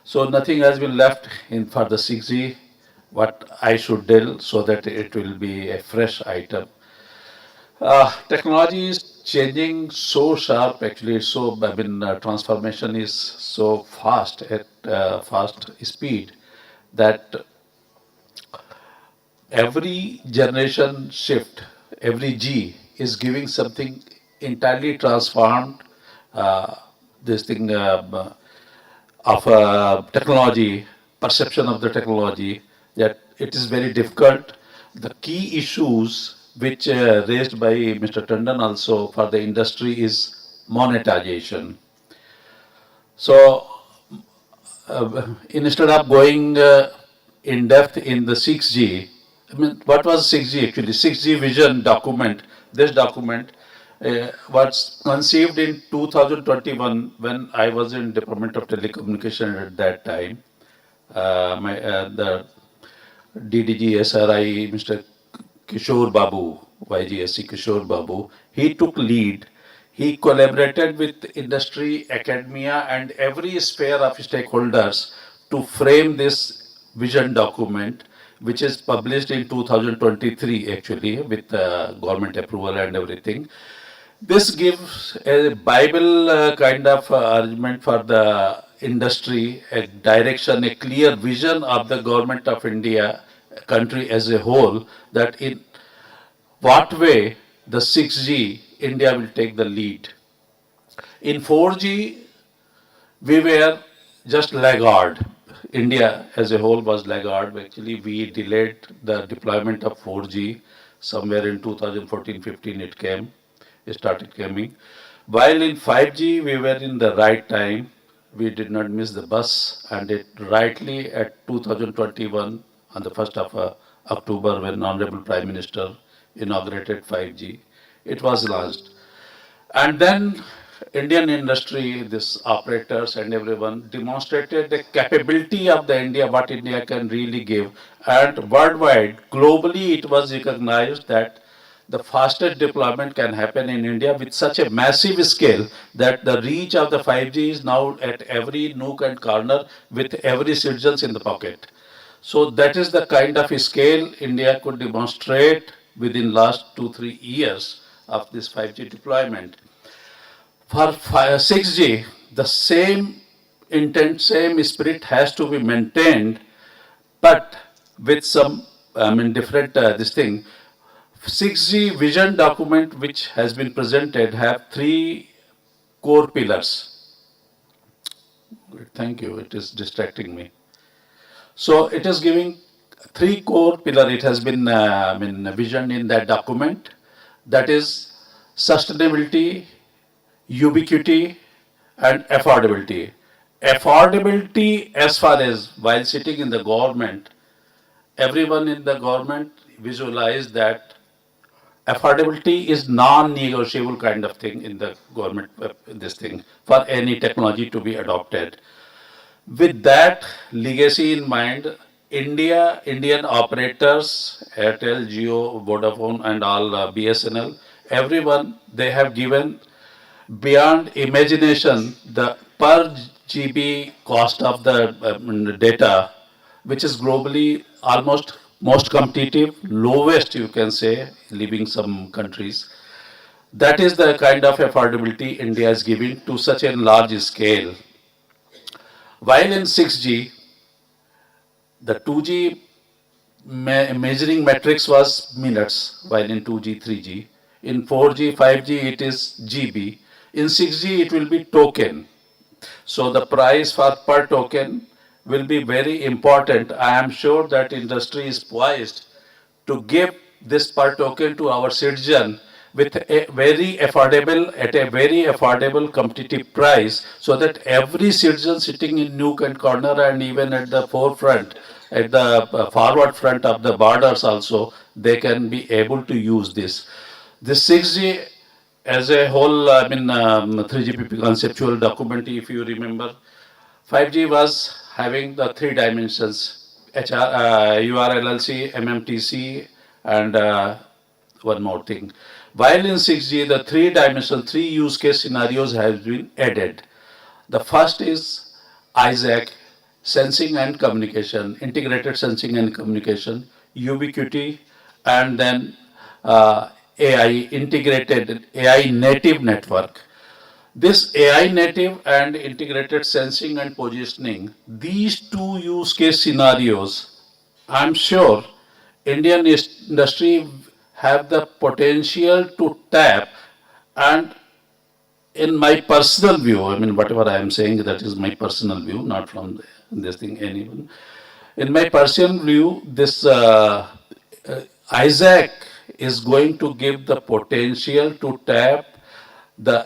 So nothing has been left in for the 6G, what I should tell so that it will be a fresh item. Technology is changing so sharp, actually, so, I mean, transformation is so fast at fast speed that every generation shift, every G is giving something entirely transformed, uh, this thing of technology, perception of the technology, that it is very difficult. The key issues which raised by Mr. Tandon also for the industry is monetization. So instead of going in depth in the 6G, I mean, what was 6G actually? 6G vision document, this document was conceived in 2021 when I was in Department of Telecommunication at that time. The DDG SRI, Mr. Kishore Babu, YGSC Kishore Babu, he took lead. He collaborated with industry, academia, and every sphere of stakeholders to frame this vision document, which is published in 2023 actually with government approval and everything. This gives a Bible kind of argument for the industry, a direction, a clear vision of the government of India, country as a whole, that in what way the 6G India will take the lead. In 4G, we were just laggard. India as a whole was laggard. Actually, we delayed the deployment of 4G somewhere in 2014-15 it started coming. While in 5G, we were in the right time. We did not miss the bus, and it rightly at 2021 on the 1st of October when Honorable Prime Minister inaugurated 5G, it was launched. And then Indian industry, this operators and everyone demonstrated the capability of the India, what India can really give. And worldwide, globally, it was recognized that the fastest deployment can happen in India with such a massive scale that the reach of the 5G is now at every nook and corner with every citizen in the pocket. So that is the kind of scale India could demonstrate within last 2-3 years of this 5G deployment. For 6G, the same intent, same spirit has to be maintained, but with some, I mean, different this thing. 6G vision document which has been presented have 3 core pillars. Thank you, it is distracting me. So it is giving 3 core pillars. It has been visioned in that document. That is sustainability, ubiquity, and affordability. Affordability, as far as while sitting in the government, everyone in the government visualize that affordability is non-negotiable kind of thing in the government, this thing, for any technology to be adopted. With that legacy in mind, Indian operators, Airtel, Jio, Vodafone, and all BSNL, everyone, they have given beyond imagination the per GB cost of the data, which is globally almost most competitive, lowest you can say, leaving some countries. That is the kind of affordability India is giving to such a large scale. While in 6G, the 2G measuring metrics was minutes, while in 2G, 3G. In 4G, 5G, it is GB. In 6G, it will be token. So the price for per token will be very important. I am sure that industry is poised to give this per token to our citizen with a very affordable, at a very affordable competitive price, so that every citizen sitting in nook and corner and even at the forefront, at the forward front of the borders also, they can be able to use this. This 6G as a whole, 3GPP conceptual document, if you remember, 5G was having the three dimensions, URLLC, MMTC, and one more thing. While in 6G, the three use case scenarios have been added. The first is ISAC, sensing and communication, integrated sensing and communication, ubiquity, and then AI, integrated AI native network. This AI native and integrated sensing and positioning, these two use case scenarios, I'm sure Indian industry have the potential to tap. And in my personal view, whatever I am saying, that is my personal view, not from this thing, anyone. In my personal view, this Isaac is going to give the potential to tap the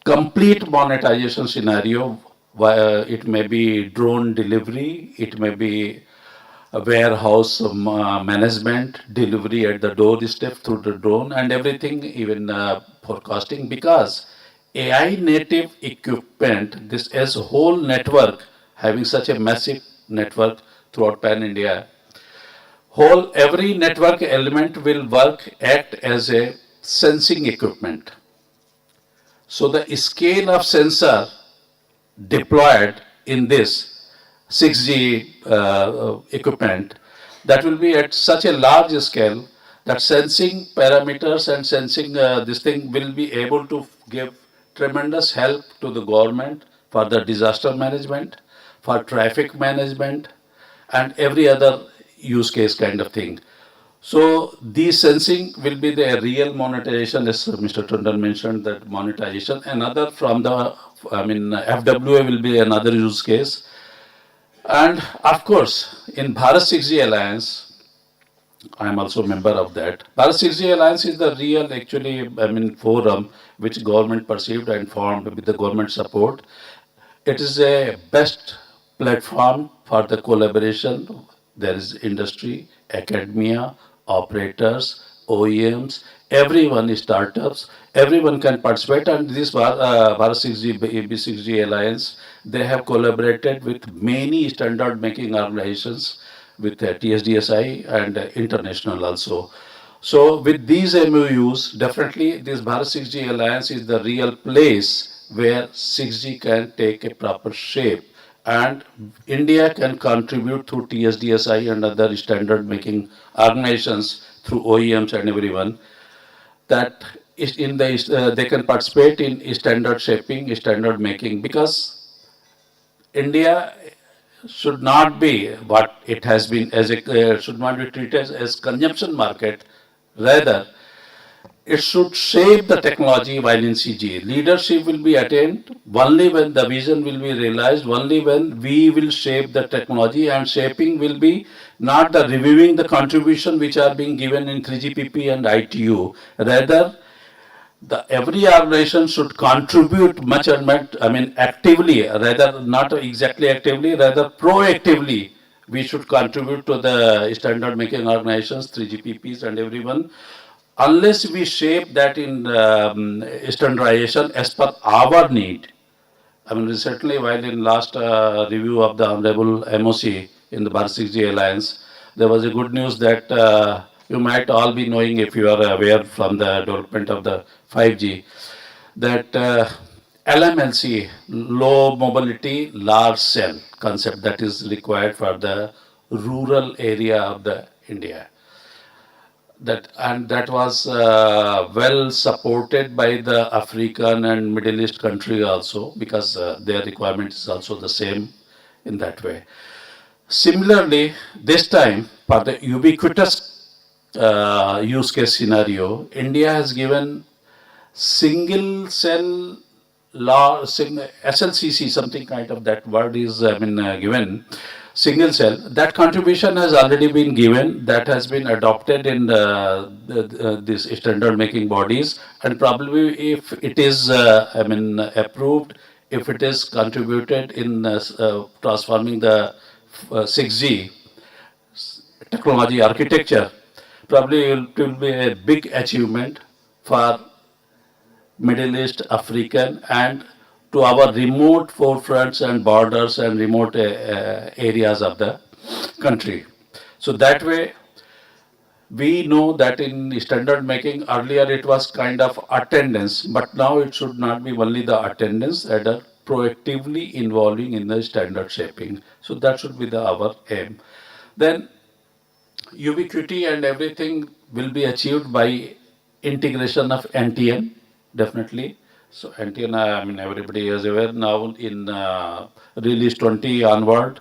complete monetization scenario. It may be drone delivery, it may be a warehouse management, delivery at the doorstep through the drone, and everything, even forecasting, because AI native equipment, this as a whole network, having such a massive network throughout Pan India, every network element will act as a sensing equipment. So the scale of sensor deployed in this 6G equipment, that will be at such a large scale that sensing parameters and sensing this thing will be able to give tremendous help to the government for the disaster management, for traffic management, and every other use case kind of thing. So these sensing will be the real monetization, as Mr. Tundal mentioned, that monetization. Another from the, FWA will be another use case. And of course, in Bharat 6G Alliance, I am also a member of that. Bharat 6G Alliance is the real, actually, forum which government perceived and formed with the government support. It is a best platform for the collaboration. There is industry, academia, operators, OEMs, everyone, startups, everyone can participate. And this Bharat 6G, B6G Alliance, they have collaborated with many standard making organizations, with TSDSI and international also. So with these MOUs, definitely this Bharat 6G Alliance is the real place where 6G can take a proper shape. And India can contribute through TSDSI and other standard making organizations, through OEMs and everyone, that is in the, they can participate in standard shaping, standard making, because India should not be what it has been as a, should not be treated as consumption market. Rather, it should shape the technology while in CG. Leadership will be attained only when the vision will be realized, only when we will shape the technology, and shaping will be not the reviewing the contribution which are being given in 3GPP and ITU. Rather, every organization should contribute much and much, actively, rather not exactly actively, rather proactively. We should contribute to the standard making organizations, 3GPPs and everyone, unless we shape that in standardization as per our need. Certainly while in last review of the Honorable MOC in the Bharat 6G Alliance, there was a good news that you might all be knowing, if you are aware from the development of the 5G, that LMLC, low mobility large cell concept, that is required for the rural area of the India. That was well supported by the African and Middle East country also, because their requirement is also the same in that way. Similarly, this time for the ubiquitous use case scenario, India has given single cell SLCC, something kind of that word is given. Single cell, that contribution has already been given, that has been adopted in these standard making bodies, and probably if it is approved, if it is contributed in transforming the 6G technology architecture, probably it will be a big achievement for Middle East, African, and to our remote forefronts and borders and remote areas of the country. So that way, we know that in standard making, earlier it was kind of attendance, but now it should not be only the attendance, rather proactively involving in the standard shaping. So that should be our aim. Then ubiquity and everything will be achieved by integration of NTN, definitely. So NTN, I mean, everybody is aware now in release 20 onward,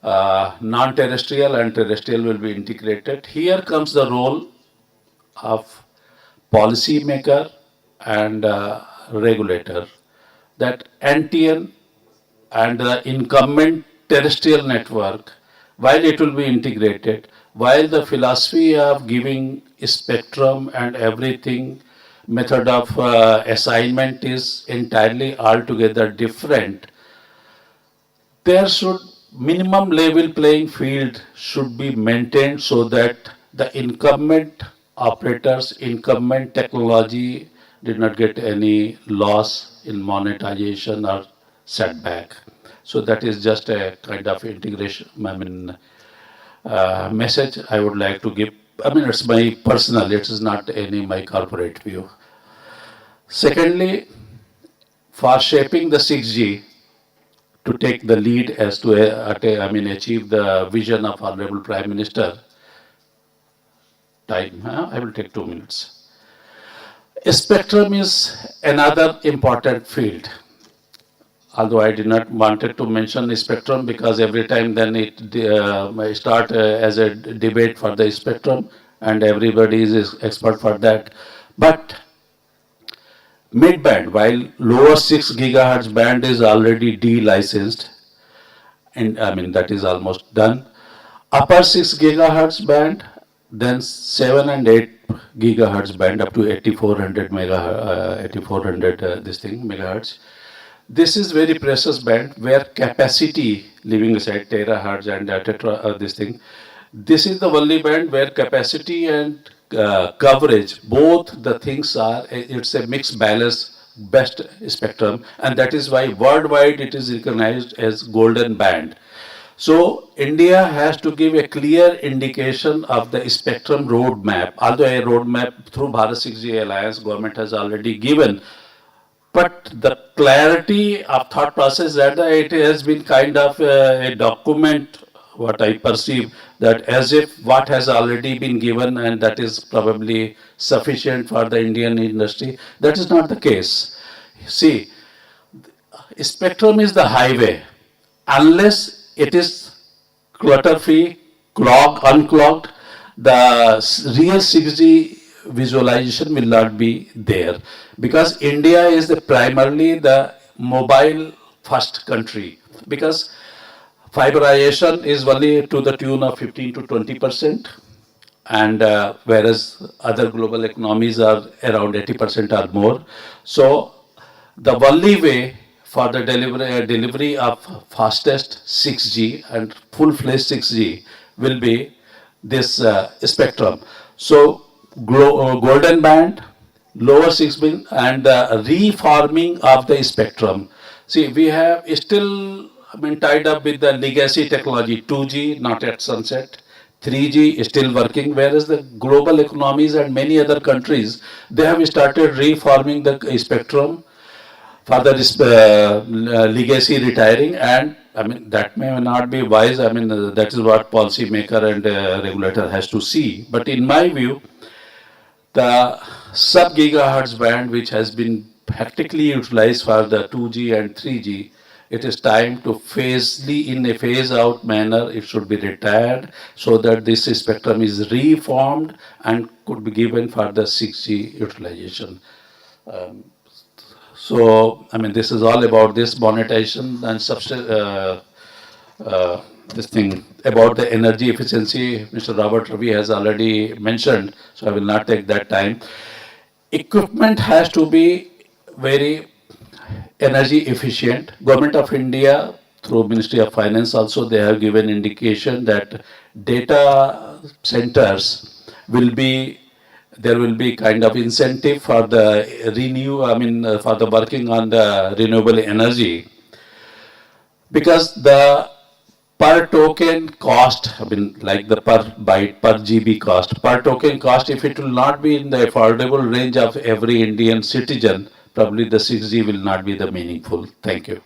non-terrestrial and terrestrial will be integrated. Here comes the role of policy maker and regulator. That NTN and the incumbent terrestrial network, while it will be integrated, while the philosophy of giving spectrum and everything, method of assignment is entirely altogether different, there should minimum level playing field should be maintained so that the incumbent operators, incumbent technology did not get any loss in monetization or setback. So that is just a kind of integration, I mean, message I would like to give. I mean, it's my personal, it is not any my corporate view. Secondly, for shaping the 6G, to take the lead as to, achieve the vision of Honorable Prime Minister. Time, I will take 2 minutes. Spectrum is another important field. Although I did not wanted to mention spectrum because every time then it start as a debate for the spectrum and everybody is expert for that. But mid-band, while lower 6 gigahertz band is already de-licensed, and I mean that is almost done. Upper 6 gigahertz band, then 7 and 8 gigahertz band up to 8400 megahertz. This is very precious band where capacity, leaving aside terahertz and this thing, this is the only band where capacity and coverage, both the things are, it's a mixed balance, best spectrum, and that is why worldwide it is recognized as golden band. So India has to give a clear indication of the spectrum roadmap, although a roadmap through Bharat 6G Alliance government has already given. But the clarity of thought process that it has been kind of a document, what I perceive, that as if what has already been given and that is probably sufficient for the Indian industry. That is not the case. See, spectrum is the highway. Unless it is clutter-free, unclogged, the real 6G visualization will not be there, because India is primarily the mobile first country, because fiberization is only to the tune of 15 to 20%, and whereas other global economies are around 80% or more. So the only way for the delivery of fastest 6G and full-fledged 6G will be this spectrum. So golden band, lower 6 band, and the reforming of the spectrum. See, we have still tied up with the legacy technology, 2G not at sunset, 3G is still working, whereas the global economies and many other countries, they have started reforming the spectrum for the legacy retiring, and I mean that may not be wise. I mean that is what policy maker and regulator has to see. But in my view, the sub-gigahertz band, which has been practically utilized for the 2G and 3G, it is time to in a phase-out manner, it should be retired so that this spectrum is reformed and could be given for the 6G utilization. So, I mean, this is all about this monetization and this thing about the energy efficiency. Mr. Robert Ravi has already mentioned, so I will not take that time. Equipment has to be very energy efficient. Government of India, through Ministry of Finance also, they have given indication that data centers will be there will be kind of incentive for the for the working on the renewable energy, because the per token cost, like the per byte, per GB cost, per token cost, if it will not be in the affordable range of every Indian citizen, probably the 6G will not be the meaningful. Thank you.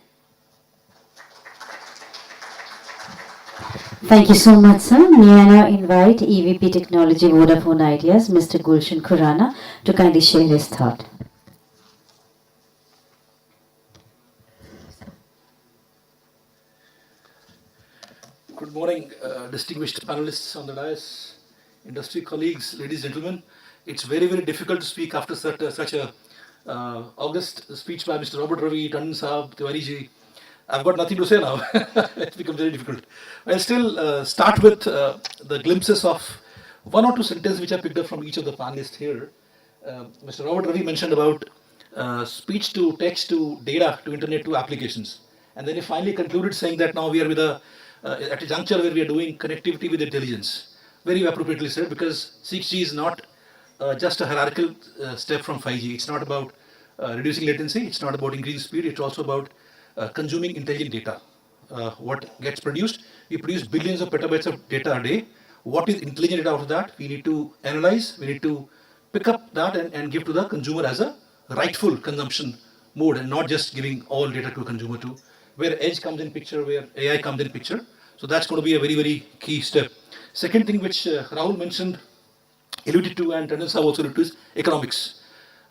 Thank you so much, sir. May I now invite EVP Technology Vodafone Ideas, Mr. Gulshan Khurana, to kindly share his thought. Good morning, distinguished panelists on the dais, industry colleagues, ladies and gentlemen. It's very, very difficult to speak after such a august speech by Mr. Robert Ravi, Tandon Saab, Tiwari ji. I've got nothing to say now. It's become very difficult. I'll still start with the glimpses of one or two sentences which I picked up from each of the panelists here. Mr. Robert Ravi mentioned about speech to text to data to internet to applications. And then he finally concluded saying that now we are at a juncture where we are doing connectivity with intelligence. Very appropriately said, because 6G is not just a hierarchical step from 5G. It's not about reducing latency. It's not about increasing speed. It's also about consuming intelligent data. What gets produced? We produce billions of petabytes of data a day. What is intelligent data out of that? We need to analyze. We need to pick up that and give to the consumer as a rightful consumption mode, and not just giving all data to a consumer too. Where edge comes in picture, where AI comes in picture. So that's going to be a very, very key step. Second thing which Rahul mentioned, alluded to, and Tandon Saab also alluded to, is economics.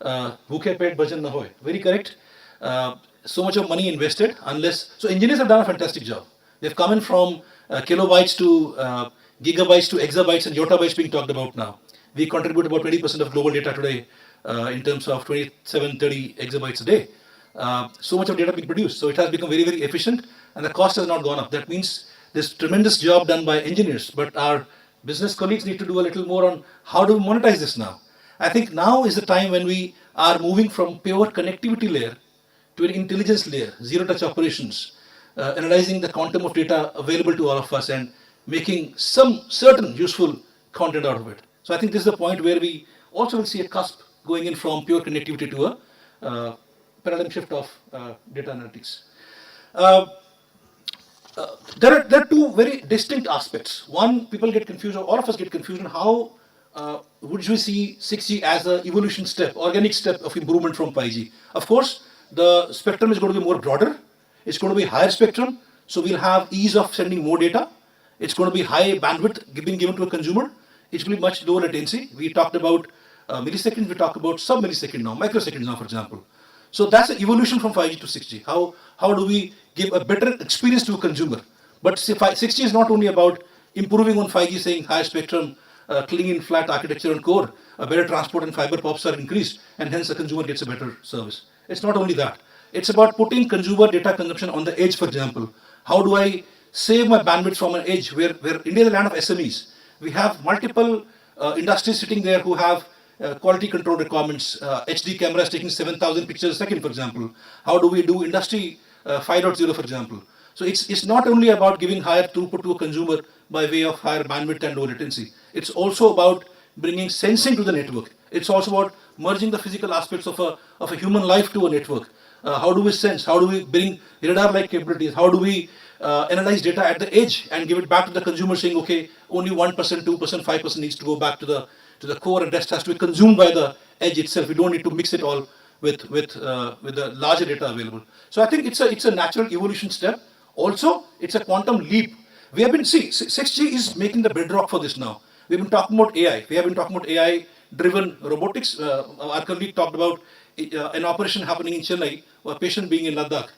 Bhooke pet bhajan na hoy. Very correct. So much of money invested, so engineers have done a fantastic job. They've come in from kilobytes to gigabytes to exabytes and yottabytes being talked about now. We contribute about 20% of global data today in terms of 27, 30 exabytes a day. So much of data being produced. So it has become very, very efficient, and the cost has not gone up. That means there's tremendous job done by engineers, but our business colleagues need to do a little more on how do we monetize this now. I think now is the time when we are moving from pure connectivity layer to an intelligence layer, zero-touch operations, analyzing the quantum of data available to all of us and making some certain useful content out of it. So I think this is the point where we also will see a cusp going in from pure connectivity to a paradigm shift of data analytics. There are two very distinct aspects. One, people get confused, or all of us get confused on how would you see 6G as an evolution step, organic step of improvement from 5G. Of course, the spectrum is going to be more broader. It's going to be higher spectrum, so we'll have ease of sending more data. It's going to be high bandwidth being given to a consumer. It will be much lower latency. We talked about milliseconds, we talk about sub-millisecond now, microseconds now, for example. So that's an evolution from 5G to 6G. How do we give a better experience to a consumer? But 6G is not only about improving on 5G, saying higher spectrum, clean and flat architecture and core, a better transport and fiber pops are increased, and hence the consumer gets a better service. It's not only that. It's about putting consumer data consumption on the edge, for example. How do I save my bandwidth from an edge where India is a land of SMEs? We have multiple industries sitting there who have quality control requirements. HD cameras taking 7,000 pictures a second, for example. How do we do industry 5.0, for example? So it's not only about giving higher throughput to a consumer by way of higher bandwidth and low latency. It's also about bringing sensing to the network. It's also about merging the physical aspects of a human life to a network. How do we sense? How do we bring radar-like capabilities? How do we analyze data at the edge and give it back to the consumer, saying, okay, only 1%, 2%, 5% needs to go back to the core, and rest has to be consumed by the edge itself. We don't need to mix it all with the larger data available. So I think it's a natural evolution step. Also, it's a quantum leap. We have been 6G is making the bedrock for this now. We've been talking about AI. We have been talking about AI-driven robotics. Our colleague talked about an operation happening in Chennai, or a patient being in Ladakh.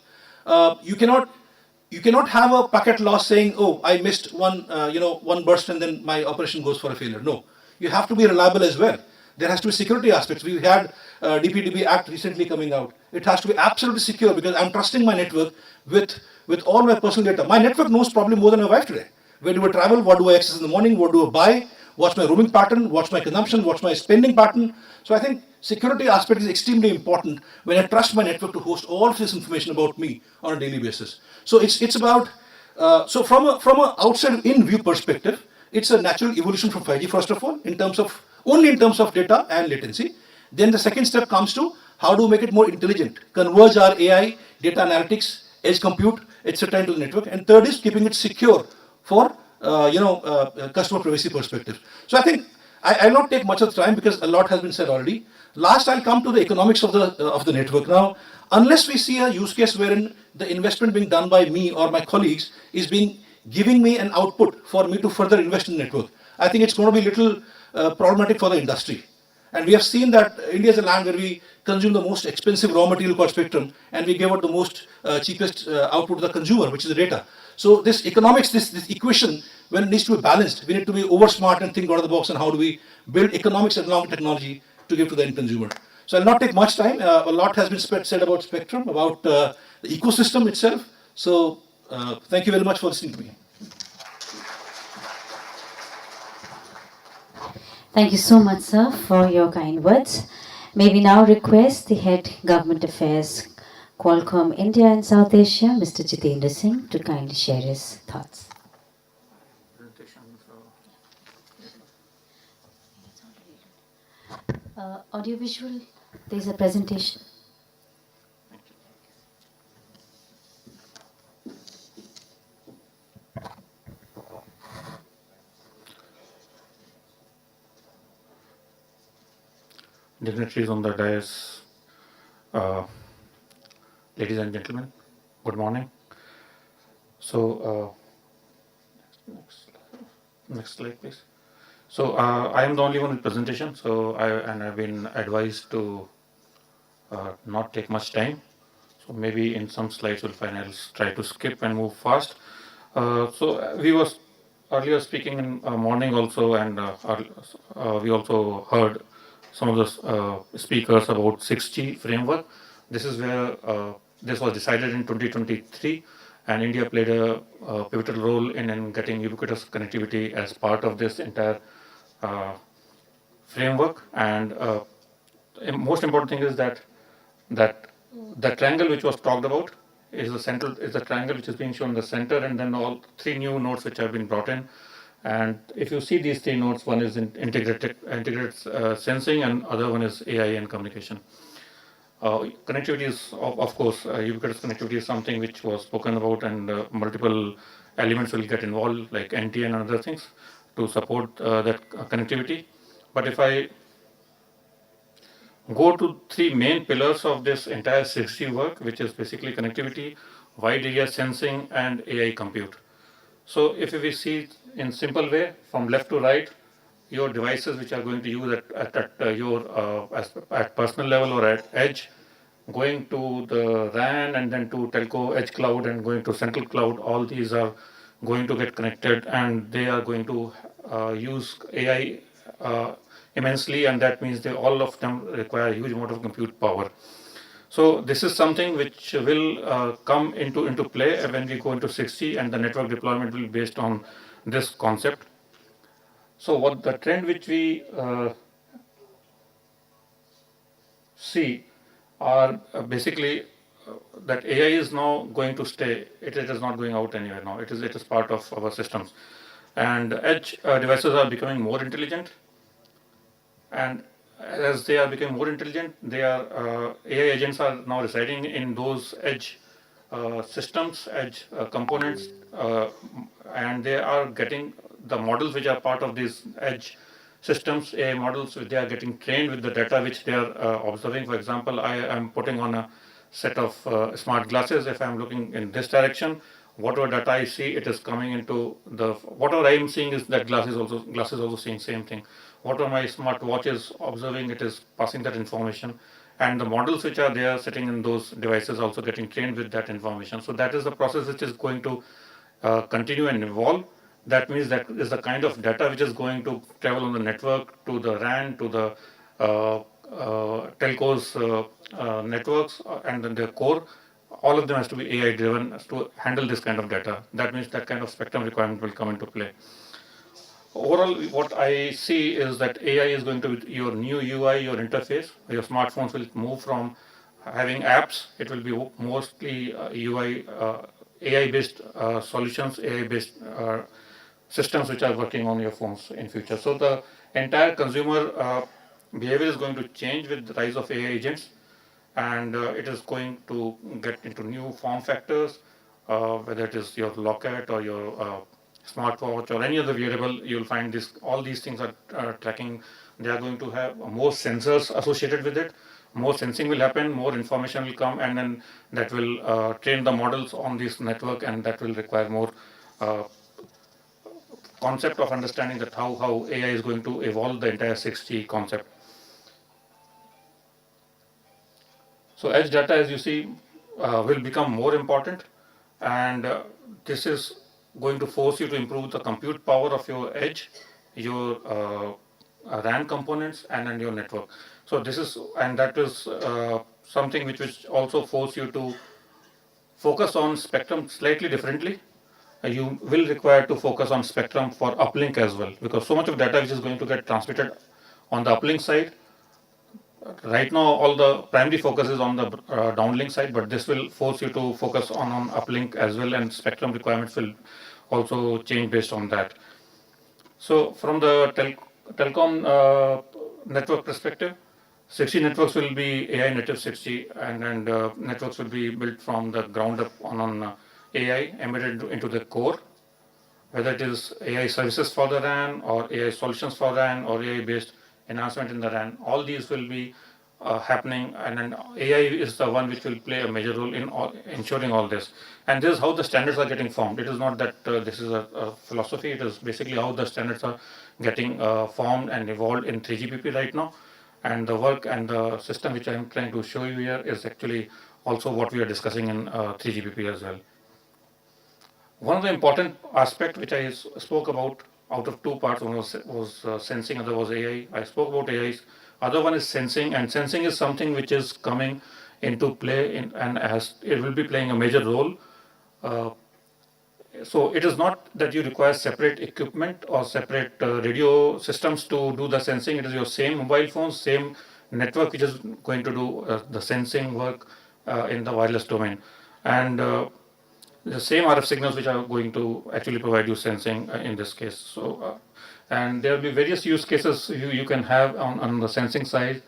You cannot have a packet loss saying, oh, I missed one burst and then my operation goes for a failure. No, you have to be reliable as well. There has to be security aspects. We had DPDB Act recently coming out. It has to be absolutely secure, because I'm trusting my network with all my personal data. My network knows probably more than my wife today. Where do I travel? What do I access in the morning? What do I buy? What's my roaming pattern? What's my consumption? What's my spending pattern? So I think security aspect is extremely important when I trust my network to host all of this information about me on a daily basis. So it's about, from a outside in view perspective, it's a natural evolution from 5G, first of all, in terms of only in terms of data and latency. Then the second step comes to how do we make it more intelligent, converge our AI, data analytics, edge compute, etc. into the network. And third is keeping it secure for customer privacy perspective. So I think I'll not take much of the time because a lot has been said already. Last, I'll come to the economics of the network. Now, unless we see a use case wherein the investment being done by me or my colleagues is giving me an output for me to further invest in the network, I think it's going to be a little problematic for the industry. And we have seen that India is a land where we consume the most expensive raw material called spectrum, and we give out the most cheapest output to the consumer, which is the data. So this economics, this equation, when it needs to be balanced, we need to be over smart and think out of the box on how do we build economics along with technology to give to the end consumer. So I'll not take much time. A lot has been said about spectrum, about the ecosystem itself. So thank you very much for listening to me. Thank you so much, sir, for your kind words. May we now request the Head Government Affairs, Qualcomm India and South Asia, Mr. Jitendra Singh, to kindly share his thoughts. Audiovisual, there's a presentation. Dignitaries on the dais, ladies and gentlemen, good morning. So, next slide, please. So, I am the only one with presentation. So, I've been advised to not take much time. So, maybe in some slides you'll find I'll try to skip and move fast. So, we was earlier speaking in morning also, and we also heard some of the speakers about 6G framework. This is where this was decided in 2023, and India played a pivotal role in getting ubiquitous connectivity as part of this entire framework. And most important thing is that the triangle which was talked about is the triangle which is being shown in the center, and then all three new nodes which have been brought in. And if you see these three nodes, one is integrated sensing, and other one is AI and communication. Connectivity is, of course, ubiquitous connectivity is something which was spoken about, and multiple elements will get involved, like NT and other things, to support that connectivity. But if I go to three main pillars of this entire 6G work, which is basically connectivity, wide area sensing, and AI compute. So if we see in simple way, from left to right, your devices which are going to use at personal level or at edge, going to the RAN and then to telco edge cloud and going to central cloud, all these are going to get connected, and they are going to use AI immensely, and that means all of them require a huge amount of compute power. So this is something which will come into play when we go into 6G, and the network deployment will be based on this concept. So what the trend which we see are basically that AI is now going to stay. It is not going out anywhere now. It is part of our systems, and edge devices are becoming more intelligent, and as they are becoming more intelligent, AI agents are now residing in those edge systems, edge components, and they are getting the models which are part of these edge systems, AI models. They are getting trained with the data which they are observing. For example, I am putting on a set of smart glasses. If I am looking in this direction, whatever data I see, it is coming into whatever I am seeing is that glasses also seeing same thing. Whatever my smart watch is observing, it is passing that information. And the models which are there sitting in those devices also getting trained with that information. So that is the process which is going to continue and evolve. That means that is the kind of data which is going to travel on the network to the RAN, to the telcos networks, and then their core. All of them has to be AI driven to handle this kind of data. That means that kind of spectrum requirement will come into play. Overall, what I see is that AI is going to be your new UI, your interface. Your smartphones will move from having apps. It will be mostly UI, AI-based solutions, AI-based systems which are working on your phones in future. So the entire consumer behavior is going to change with the rise of AI agents, and it is going to get into new form factors, whether it is your locket or your smartwatch or any other wearable. You'll find this, all these things are tracking. They are going to have more sensors associated with it. More sensing will happen, more information will come, and then that will train the models on this network, and that will require more concept of understanding that how AI is going to evolve the entire 6G concept. So edge data, as you see, will become more important, and this is going to force you to improve the compute power of your edge, your RAN components, and then your network. So this is, and that is something which also force you to focus on spectrum slightly differently. You will require to focus on spectrum for uplink as well, because so much of data which is going to get transmitted on the uplink side. Right now, all the primary focus is on the downlink side, but this will force you to focus on uplink as well, and spectrum requirements will also change based on that. So from the telecom network perspective, 6G networks will be AI native 6G, and networks will be built from the ground up on AI embedded into the core, whether it is AI services for the RAN or AI solutions for RAN or AI based enhancement in the RAN. All these will be happening, and then AI is the one which will play a major role in ensuring all this. And this is how the standards are getting formed. It is not that this is a philosophy, it is basically how the standards are getting formed and evolved in 3GPP right now. And the work and the system which I am trying to show you here is actually also what we are discussing in 3GPP as well. One of the important aspects which I spoke about out of two parts, one was sensing, other was AI. I spoke about AI. Other one is sensing, and sensing is something which is coming into play and it will be playing a major role. So it is not that you require separate equipment or separate radio systems to do the sensing. It is your same mobile phone, same network which is going to do the sensing work in the wireless domain. And the same RF signals which are going to actually provide you sensing in this case. So, and there will be various use cases you can have on the sensing side,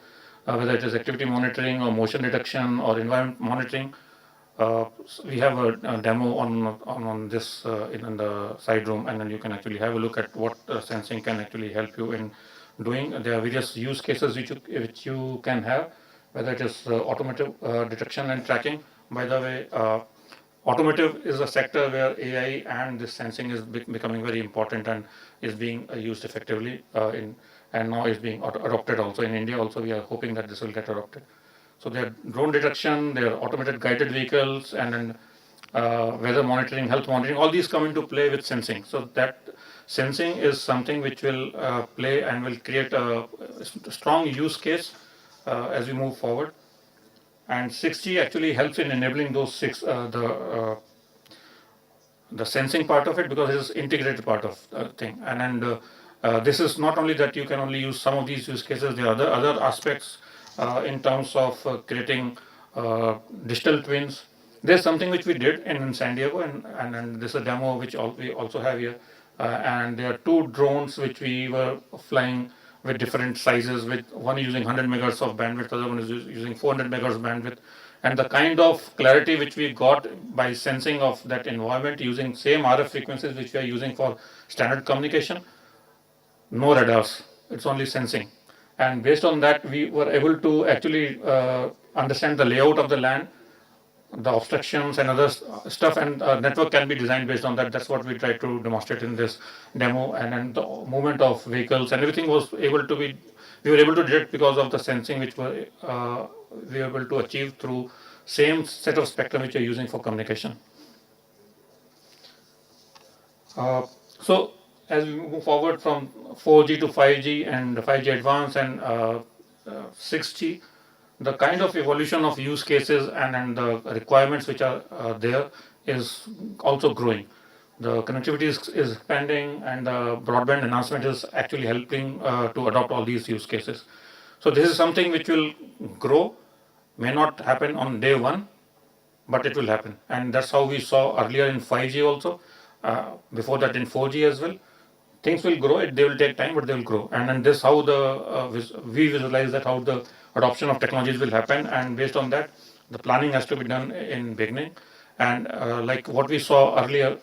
whether it is activity monitoring or motion detection or environment monitoring. So we have a demo on this in the side room, and then you can actually have a look at what sensing can actually help you in doing. There are various use cases which you can have, whether it is automotive detection and tracking. By the way, automotive is a sector where AI and this sensing is becoming very important and is being used effectively and now is being adopted also in India. Also, we are hoping that this will get adopted. So there are drone detection, there are automated guided vehicles, and then weather monitoring, health monitoring. All these come into play with sensing. So that sensing is something which will play and will create a strong use case as we move forward. And 6G actually helps in enabling those the sensing part of it, because it is integrated part of the thing. And this is not only that you can only use some of these use cases. There are other aspects in terms of creating digital twins. There's something which we did in San Diego, and this is a demo which we also have here. And there are two drones which we were flying with different sizes, with one using 100 megahertz of bandwidth, other one is using 400 megahertz bandwidth. And the kind of clarity which we got by sensing of that environment using same RF frequencies which we are using for standard communication, no radars, it's only sensing. And based on that, we were able to actually understand the layout of the land, the obstructions and other stuff, and network can be designed based on that. That's what we tried to demonstrate in this demo. And then the movement of vehicles and everything was able to be, we were able to detect because of the sensing which we were able to achieve through same set of spectrum which you're using for communication. So as we move forward from 4G to 5G and 5G advanced and 6G, the kind of evolution of use cases and the requirements which are there is also growing. The connectivity is expanding, and the broadband enhancement is actually helping to adopt all these use cases. So this is something which will grow, may not happen on day one, but it will happen. And that's how we saw earlier in 5G also, before that in 4G as well. things will grow. They will take time, but they will grow. And this how we visualize that how the adoption of technologies will happen. And based on that, the planning has to be done in beginning. And like what we saw earlier.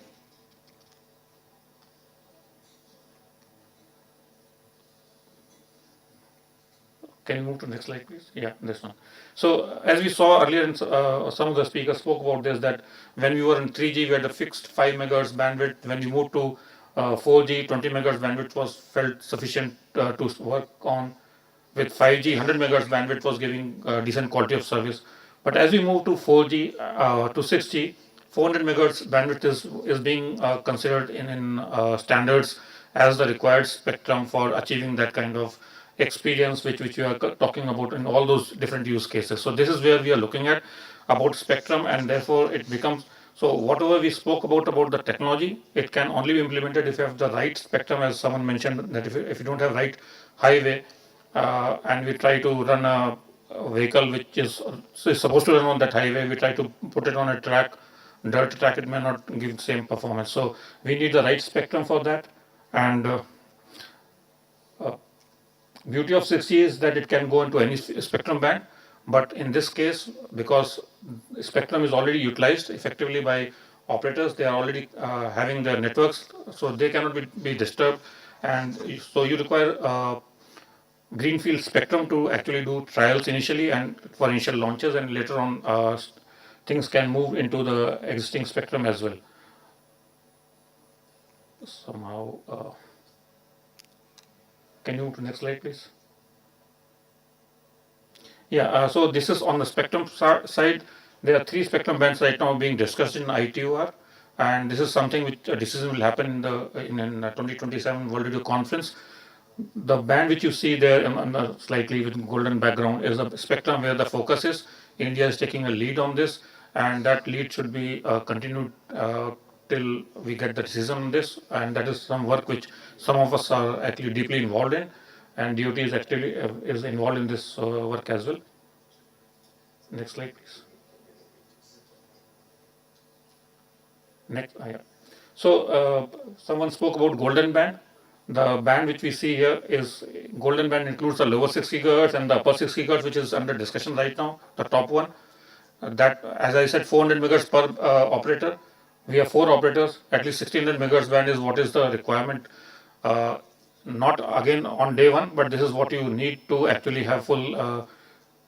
Can you move to the next slide, please? Yeah, this one. So as we saw earlier, some of the speakers spoke about this, that when we were in 3G, we had a fixed 5 megahertz bandwidth. When we moved to 4G, 20 megahertz bandwidth was felt sufficient to work on. With 5G, 100 megahertz bandwidth was giving decent quality of service. But as we move to 4G to 6G, 400 megahertz bandwidth is being considered in standards as the required spectrum for achieving that kind of experience which we are talking about in all those different use cases. So this is where we are looking at about spectrum, and therefore it becomes, so whatever we spoke about the technology, it can only be implemented if you have the right spectrum, as someone mentioned, that if you don't have right highway, and we try to run a vehicle which is supposed to run on that highway, we try to put it on a track, dirt track, it may not give the same performance. So we need the right spectrum for that. And beauty of 6G is that it can go into any spectrum band, but in this case, because spectrum is already utilized effectively by operators, they are already having their networks, so they cannot be disturbed, and so you require greenfield spectrum to actually do trials initially and for initial launches, and later on things can move into the existing spectrum as well. Somehow, can you move to the next slide, please? Yeah, so this is on the spectrum side. There are 3 spectrum bands right now being discussed in ITUR, and this is something which a decision will happen in the 2027 World Radio Conference. The band which you see there on the slightly with golden background is a spectrum where the focus is. India is taking a lead on this, and that lead should be continued till we get the decision on this, and that is some work which some of us are actually deeply involved in, and DOT is actually is involved in this work as well. Next slide, please. Next, yeah. So someone spoke about golden band. The band which we see here is golden band, includes the lower 6 gigahertz and the upper 6 gigahertz, which is under discussion right now, the top one. That, as I said, 400 megahertz per operator. We have 4 operators. At least 1600 megahertz band is what is the requirement. Not again on day one, but this is what you need to actually have full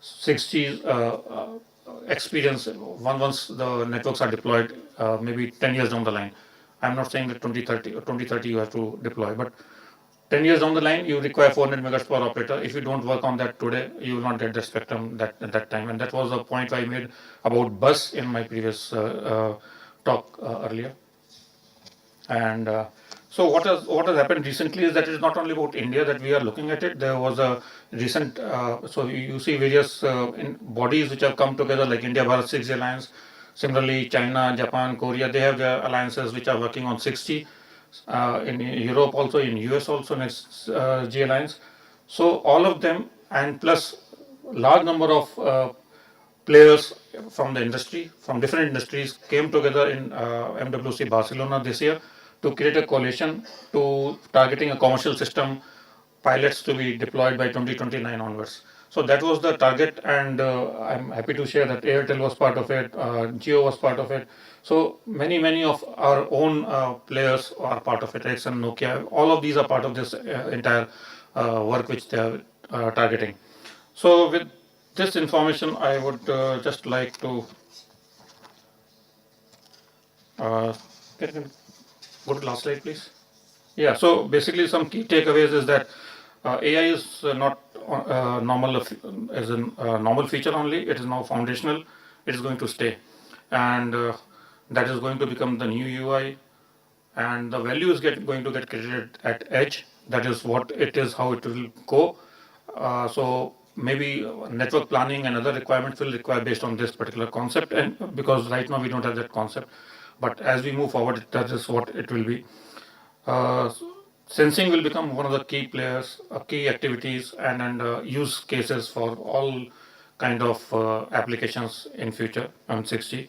6G experience once the networks are deployed, maybe 10 years down the line. I'm not saying that 2030 you have to deploy, but 10 years down the line, you require 400 megahertz per operator. If you don't work on that today, you will not get the spectrum at that time. And that was a point I made about bus in my previous talk earlier. And so what has happened recently is that it is not only about India that we are looking at it. There was a recent, so you see various bodies which have come together, like India Bharat 6G Alliance. Similarly, China, Japan, Korea, they have their alliances which are working on 6G. In Europe also, in US also, next G Alliance. So all of them, and plus large number of players from the industry, from different industries, came together in MWC Barcelona this year to create a coalition to targeting a commercial system, pilots to be deployed by 2029 onwards. So that was the target, and I'm happy to share that Airtel was part of it, Jio was part of it. So many of our own players are part of it, Ericsson, Nokia, all of these are part of this entire work which they are targeting. So with this information, I would just like to go to the last slide, please. Yeah, so basically some key takeaways is that AI is not normal as a normal feature only. It is now foundational. It is going to stay, and that is going to become the new UI, and the value is going to get created at edge. That is what it is, how it will go. So maybe network planning and other requirements will require based on this particular concept, and because right now we don't have that concept, but as we move forward, that is what it will be. Sensing will become one of the key players, key activities, and use cases for all kind of applications in future on 6G.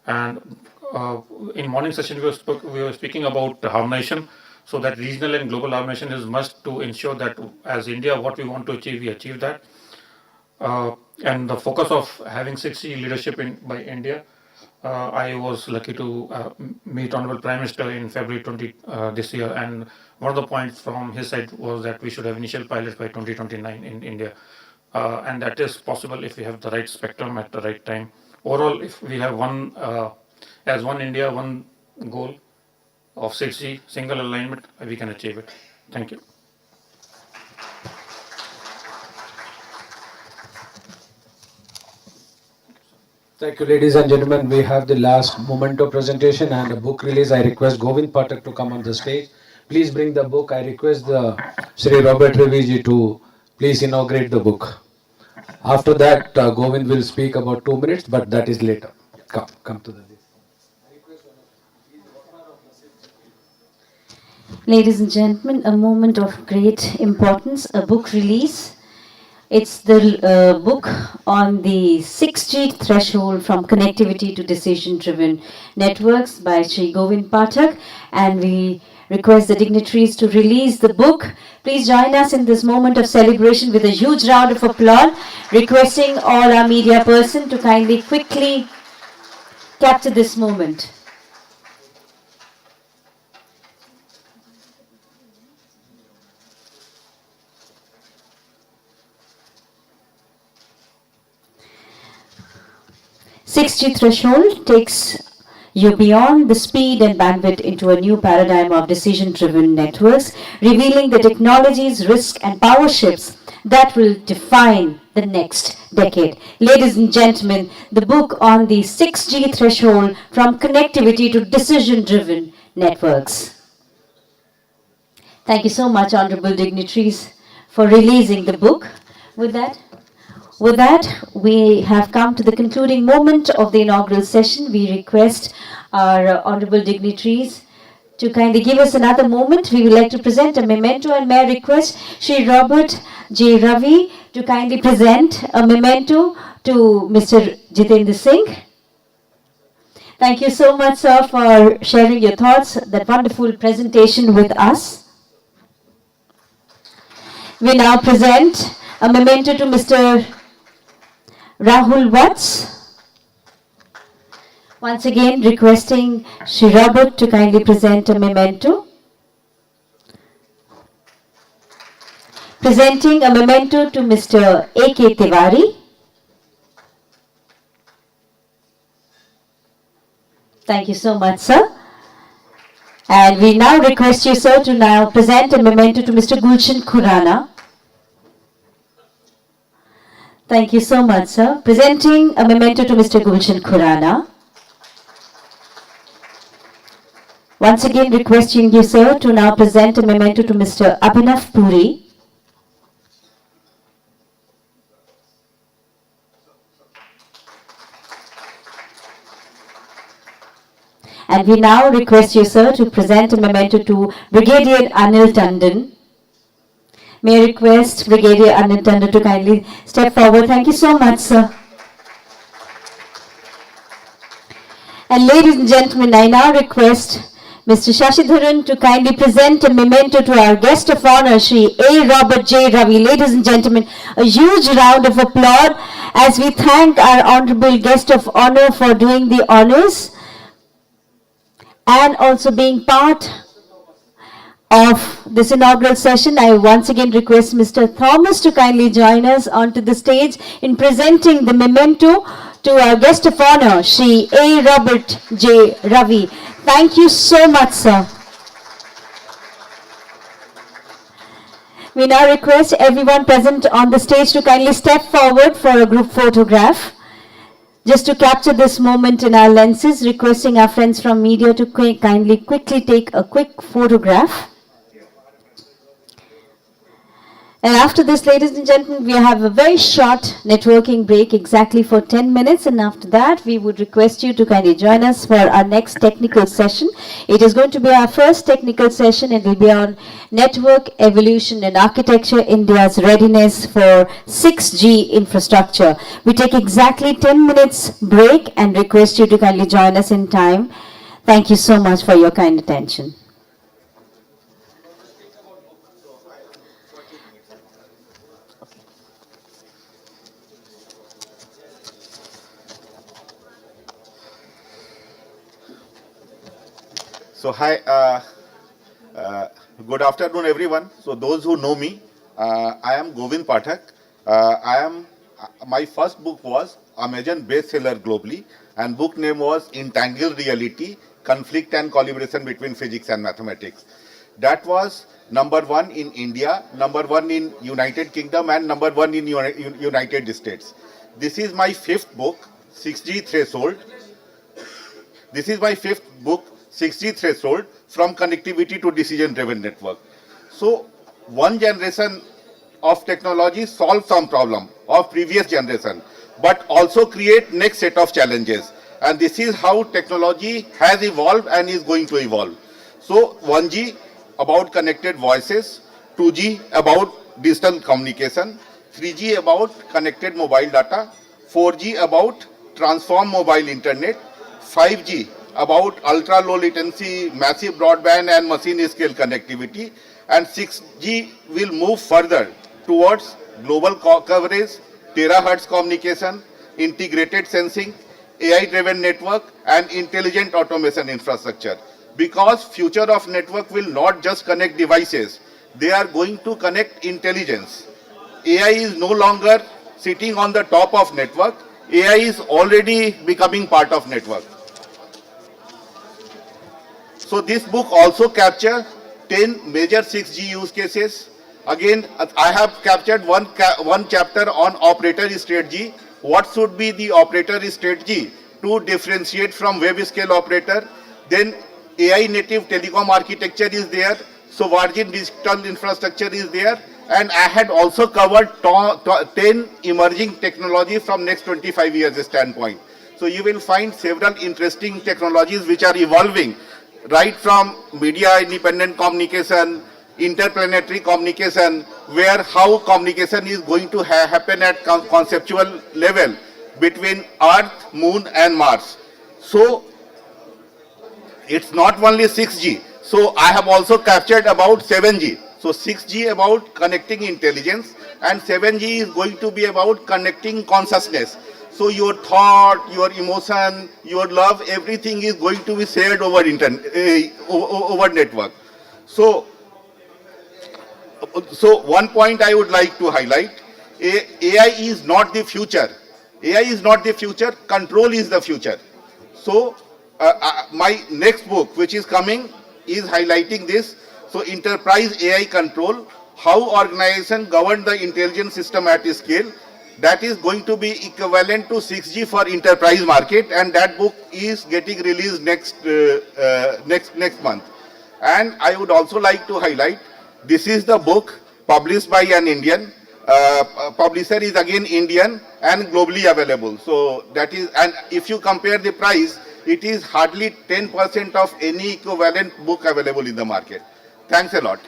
And in morning session we were speaking about harmonization. So that regional and global harmonization is must to ensure that as India, what we want to achieve, we achieve that. And the focus of having 6G leadership by India, I was lucky to meet Honorable Prime Minister in February this year, and one of the points from his side was that we should have initial pilots by 2029 in India, and that is possible if we have the right spectrum at the right time. Overall, if we have as one India, one goal of 6G, single alignment, we can achieve it. Thank you. Thank you, ladies and gentlemen. We have the last memento presentation and a book release. I request Govind Pathak to come on the stage. Please bring the book. I request the Sri Robert Reviji to please inaugurate the book. After that, Govind will speak about 2 minutes, but that is later. Come to the. Ladies and gentlemen, a moment of great importance, a book release. It's the book on the 6G threshold from connectivity to decision-driven networks by Sri Govind Pathak, and we request the dignitaries to release the book. Please join us in this moment of celebration with a huge round of applause, requesting all our media persons to kindly quickly capture this moment. "6G threshold takes you beyond the speed and bandwidth into a new paradigm of decision-driven networks, revealing the technologies, risk and power shifts that will define the next decade." Ladies and gentlemen, the book on the 6G threshold from connectivity to decision-driven networks. Thank you so much, honorable dignitaries, for releasing the book. With that, we have come to the concluding moment of the inaugural session. We request our honorable dignitaries to kindly give us another moment. We would like to present a memento, and may I request Sri Robert J. Ravi to kindly present a memento to Mr. Jitendra Singh. Thank you so much, sir, for sharing your thoughts, that wonderful presentation with us. We now present a memento to Mr. Rahul Watts. Once again, requesting Sri Robert to kindly present a memento. Presenting a memento to Mr. A.K. Tiwari. Thank you so much, sir. And we now request you, sir, to now present a memento to Mr. Gulshan Khurana. Thank you so much, sir. Presenting a memento to Mr. Gulshan Khurana. Once again, requesting you, sir, to now present a memento to Mr. Abhinav Puri. And we now request you, sir, to present a memento to Brigadier Anil Tandon. May I request Brigadier Anil Tandon to kindly step forward. Thank you so much, sir. And ladies and gentlemen, I now request Mr. Shashidharan to kindly present a memento to our guest of honor, Sri A. Robert J. Ravi. Ladies and gentlemen, a huge round of applause as we thank our honorable guest of honor for doing the honors and also being part of this inaugural session. I once again request Mr. Thomas to kindly join us onto the stage in presenting the memento to our guest of honor, Sri A. Robert J. Ravi. Thank you so much, sir. We now request everyone present on the stage to kindly step forward for a group photograph. Just to capture this moment in our lenses, requesting our friends from media to kindly quickly take a quick photograph. And after this, ladies and gentlemen, we have a very short networking break, exactly for 10 minutes. And after that, we would request you to kindly join us for our next technical session. It is going to be our first technical session. It will be on network evolution and architecture, India's readiness for 6G infrastructure. We take exactly 10 minutes break and request you to kindly join us in time. Thank you so much for your kind attention. So hi, good afternoon, everyone. So those who know me, I am Govind Pathak. My first book was Amazon bestseller globally, and book name was Entangled Reality: Conflict and Collaboration Between Physics and Mathematics. That was #1 in India, #1 in United Kingdom, and #1 in United States. This is my fifth book, 6G Threshold. This is my fifth book, 6G Threshold, from connectivity to decision-driven network. So one generation of technology solves some problem of previous generation, but also create next set of challenges. And this is how technology has evolved and is going to evolve. So 1G about connected voices, 2G about digital communication, 3G about connected mobile data, 4G about transform mobile internet, 5G about ultra low latency, massive broadband and machine scale connectivity, and 6G will move further towards global coverage, terahertz communication, integrated sensing, AI driven network and intelligent automation infrastructure. Because future of network will not just connect devices, they are going to connect intelligence. AI is no longer sitting on the top of network. AI is already becoming part of network. So this book also captures 10 major 6G use cases. Again, I have captured one chapter on operator strategy. What should be the operator strategy to differentiate from web scale operator? Then AI native telecom architecture is there. So Virgin digital infrastructure is there. And I had also covered 10 emerging technologies from next 25 years standpoint. So you will find several interesting technologies which are evolving, right from media independent communication, interplanetary communication, where how communication is going to happen at conceptual level between Earth, Moon and Mars. So it's not only 6G. So I have also captured about 7G. So 6G about connecting intelligence, and 7G is going to be about connecting consciousness. So your thought, your emotion, your love, everything is going to be shared over over network. So one point I would like to highlight, AI is not the future. AI is not the future, control is the future. So my next book, which is coming, is highlighting this. So enterprise AI control, how organization govern the intelligence system at scale. That is going to be equivalent to 6G for enterprise market, and that book is getting released next month. And I would also like to highlight, this is the book published by an Indian. Publisher is again Indian and globally available. So that is, and if you compare the price, it is hardly 10% of any equivalent book available in the market. Thanks a lot.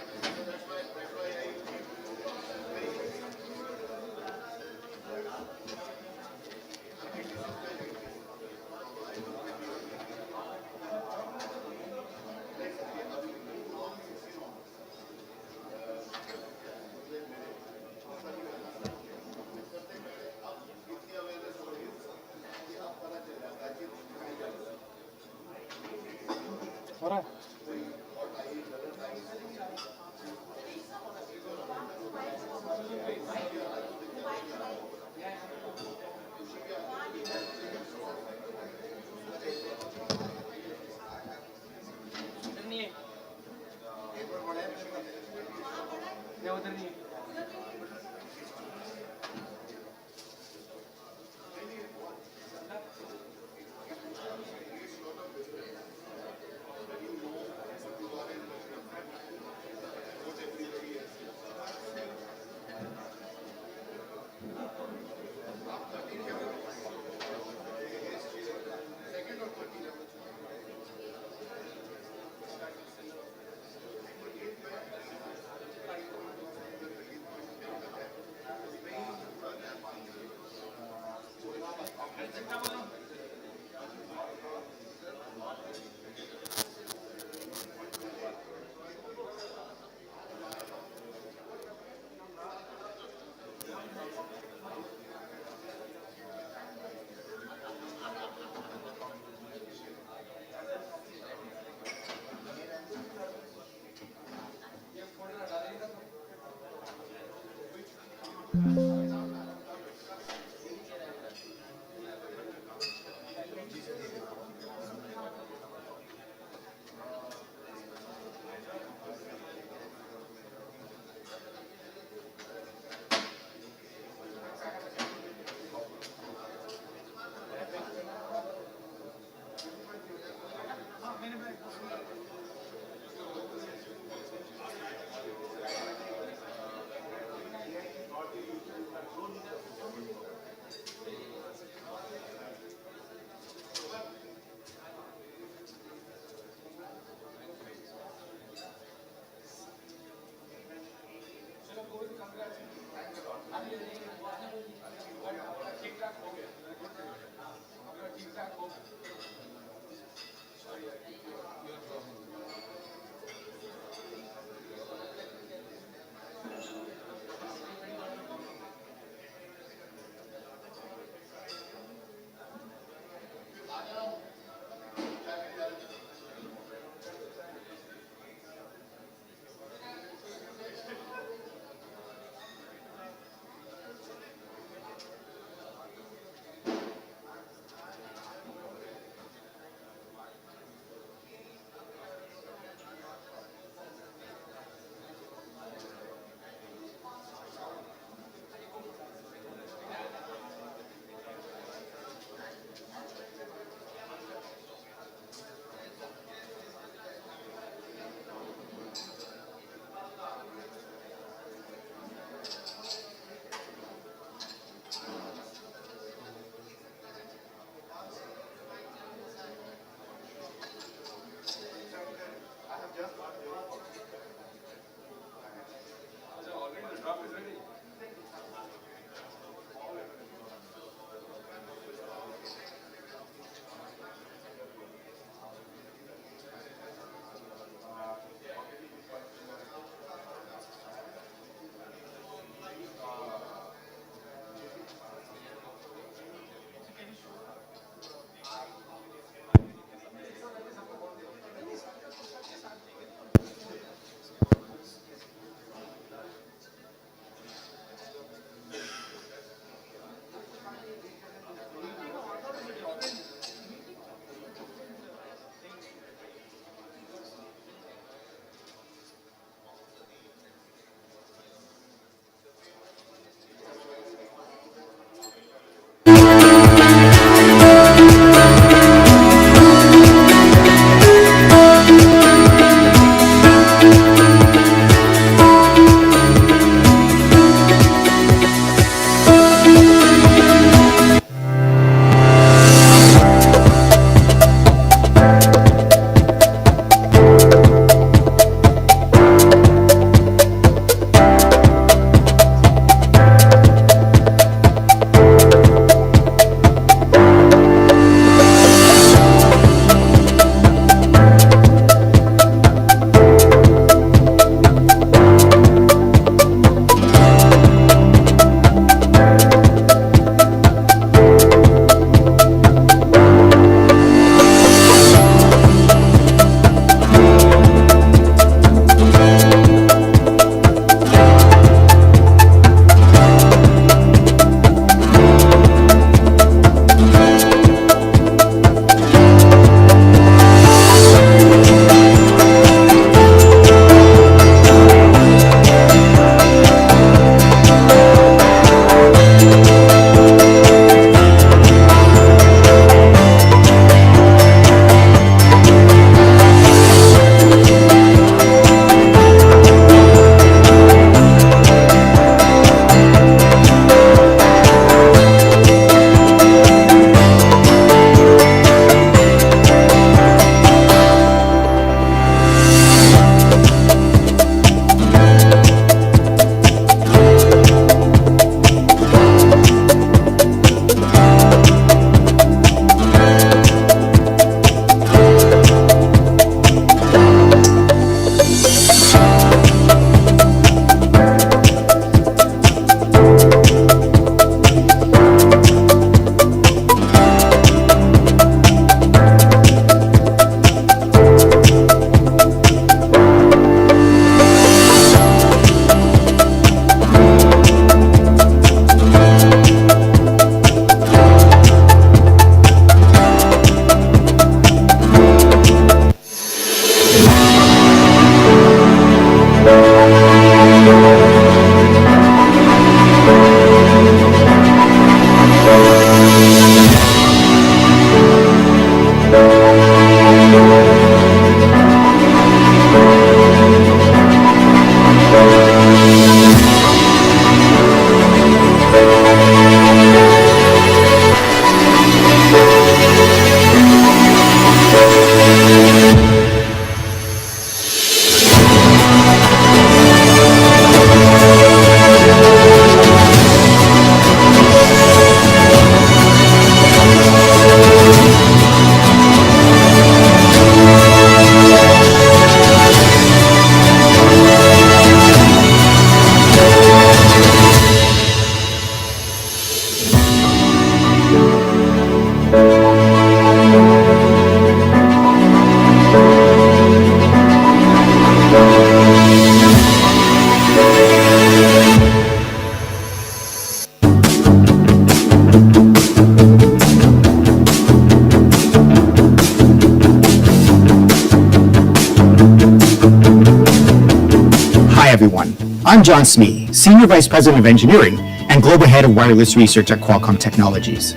everyone. I'm John Smee, Senior Vice President of Engineering and Global Head of Wireless Research at Qualcomm Technologies.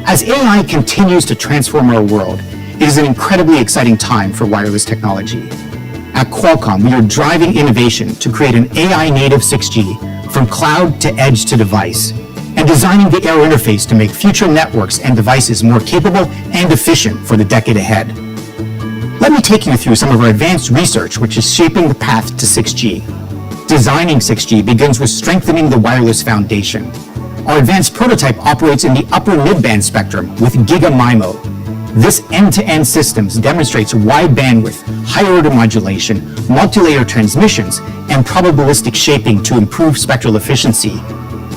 As AI continues to transform our world, it is an incredibly exciting time for wireless technology. At Qualcomm, we are driving innovation to create an AI-native 6G from cloud to edge to device, and designing the air interface to make future networks and devices more capable and efficient for the decade ahead. Let me take you through some of our advanced research which is shaping the path to 6G. Designing 6G begins with strengthening the wireless foundation. Our advanced prototype operates in the upper mid-band spectrum with GigaMIMO. This end-to-end systems demonstrates wide bandwidth, high-order modulation, multi-layer transmissions, and probabilistic shaping to improve spectral efficiency.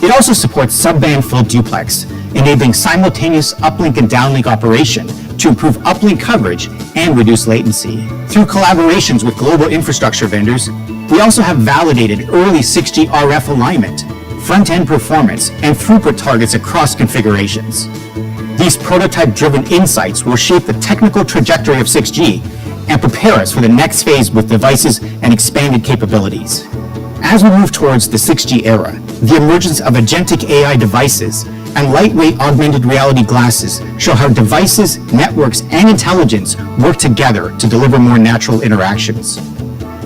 It also supports sub-band full duplex, enabling simultaneous uplink and downlink operation to improve uplink coverage and reduce latency. Through collaborations with global infrastructure vendors, we also have validated early 6G RF alignment, front-end performance, and throughput targets across configurations. These prototype-driven insights will shape the technical trajectory of 6G and prepare us for the next phase with devices and expanded capabilities. As we move towards the 6G era, the emergence of agentic AI devices and lightweight augmented reality glasses show how devices, networks, and intelligence work together to deliver more natural interactions.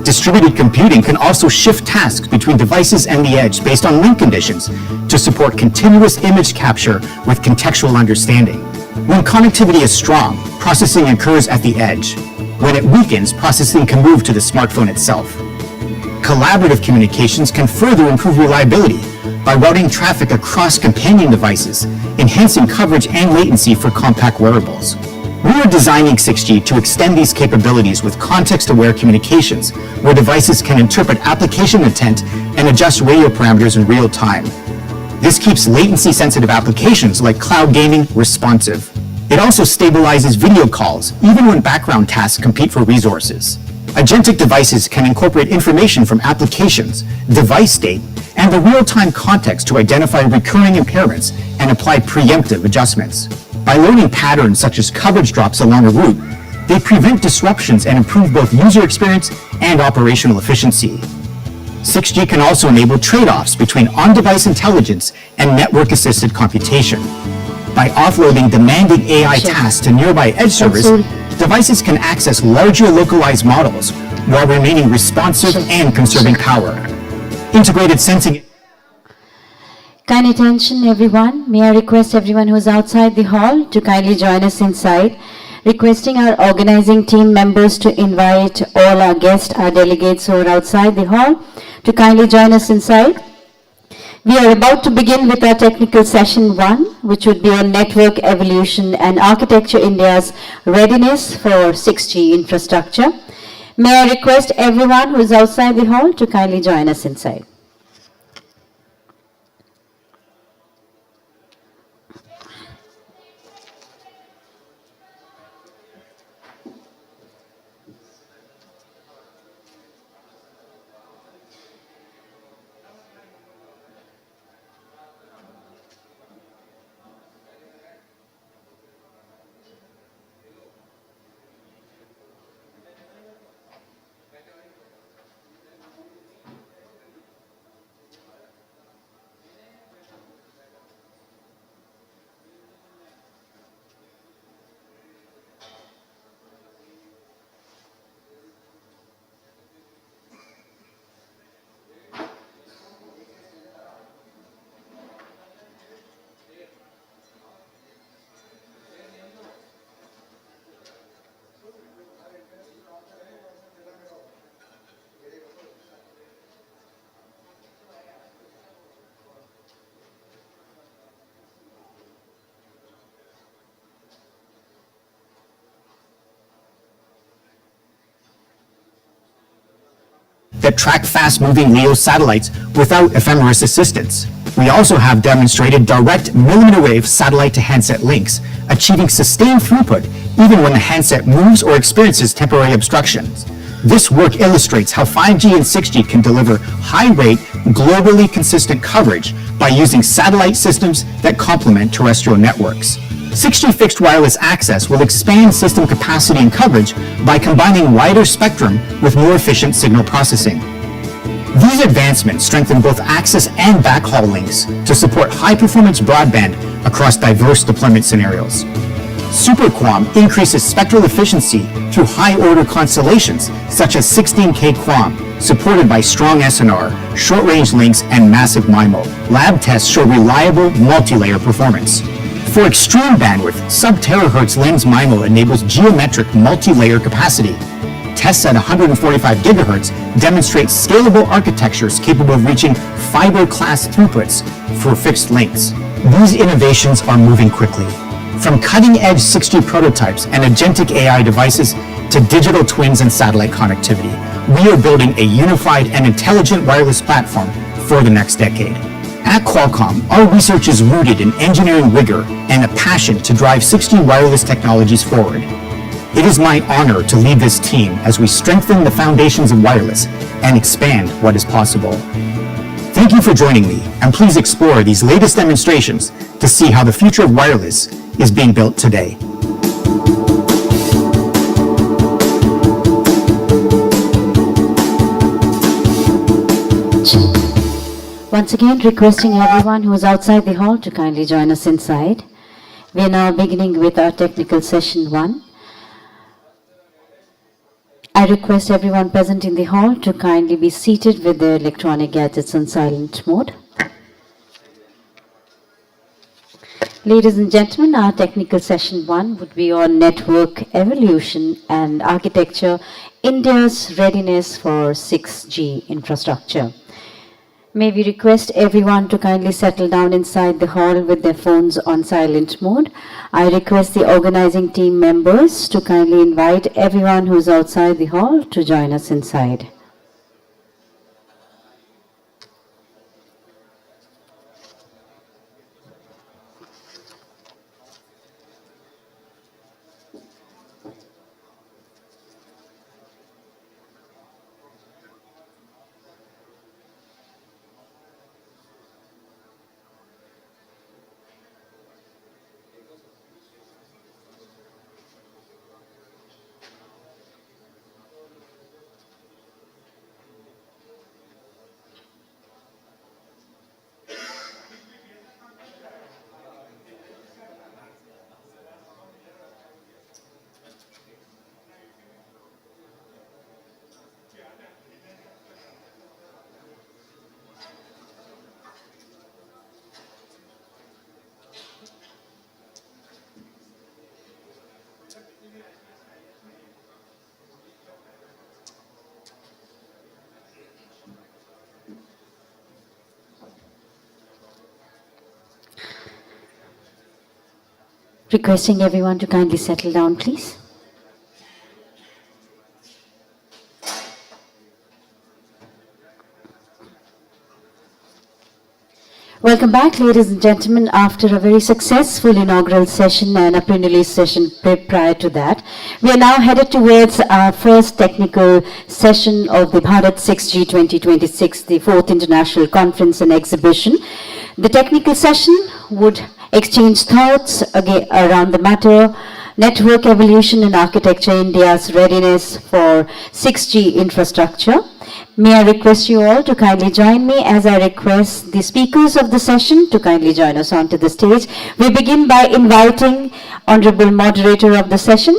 Distributed computing can also shift tasks between devices and the edge based on link conditions to support continuous image capture with contextual understanding. When connectivity is strong, processing occurs at the edge. When it weakens, processing can move to the smartphone itself. Collaborative communications can further improve reliability by routing traffic across companion devices, enhancing coverage and latency for compact wearables. We are designing 6G to extend these capabilities with context-aware communications, where devices can interpret application intent and adjust radio parameters in real time. This keeps latency-sensitive applications like cloud gaming responsive. It also stabilizes video calls, even when background tasks compete for resources. Agentic devices can incorporate information from applications, device state, and the real-time context to identify recurring impairments and apply preemptive adjustments. By learning patterns such as coverage drops along a route, they prevent disruptions and improve both user experience and operational efficiency. 6G can also enable trade-offs between on-device intelligence and network-assisted computation. By offloading demanding AI tasks to nearby edge servers, devices can access larger localized models while remaining responsive and conserving power. Integrated sensing. Kind attention everyone. May I request everyone who's outside the hall to kindly join us inside. Requesting our organizing team members to invite all our guests, our delegates who are outside the hall to kindly join us inside. We are about to begin with our technical session 1, which would be on network evolution and architecture India's readiness for 6G infrastructure. May I request everyone who is outside the hall to kindly join us inside. That track fast-moving LEO satellites without ephemeris assistance. We also have demonstrated direct millimeter-wave satellite-to-handset links, achieving sustained throughput even when the handset moves or experiences temporary obstructions. This work illustrates how 5G and 6G can deliver high-rate, globally consistent coverage by using satellite systems that complement terrestrial networks. 6G fixed wireless access will expand system capacity and coverage by combining wider spectrum with more efficient signal processing. These advancements strengthen both access and backhaul links to support high-performance broadband across diverse deployment scenarios. SuperQuam increases spectral efficiency through high-order constellations such as 16K QAM, supported by strong SNR, short-range links, and massive MIMO. Lab tests show reliable multi-layer performance. For extreme bandwidth, sub-terahertz lens MIMO enables geometric multi-layer capacity. Tests at 145 gigahertz demonstrate scalable architectures capable of reaching fiber-class throughputs for fixed links. These innovations are moving quickly. From cutting-edge 6G prototypes and agentic AI devices to digital twins and satellite connectivity, we are building a unified and intelligent wireless platform for the next decade. At Qualcomm, our research is rooted in engineering rigor and a passion to drive 6G wireless technologies forward. It is my honor to lead this team as we strengthen the foundations of wireless and expand what is possible. Thank you for joining me, and please explore these latest demonstrations to see how the future of wireless is being built today. Once again, requesting everyone who is outside the hall to kindly join us inside. We are now beginning with our technical session 1. I request everyone present in the hall to kindly be seated with their electronic gadgets on silent mode. Ladies and gentlemen, our technical session 1 would be on network evolution and architecture, India's readiness for 6G infrastructure. May we request everyone to kindly settle down inside the hall with their phones on silent mode. I request the organizing team members to kindly invite everyone who's outside the hall to join us inside. Requesting everyone to kindly settle down, please. Welcome back, ladies and gentlemen, after a very successful inaugural session and a pre-release session prior to that. We are now headed towards our first technical session of the Bharat 6G 2026, the 4th International Conference and Exhibition. The technical session would exchange thoughts around the matter, network evolution and architecture, India's readiness for 6G infrastructure. May I request you all to kindly join me as I request the speakers of the session to kindly join us onto the stage. We begin by inviting Honorable Moderator of the session,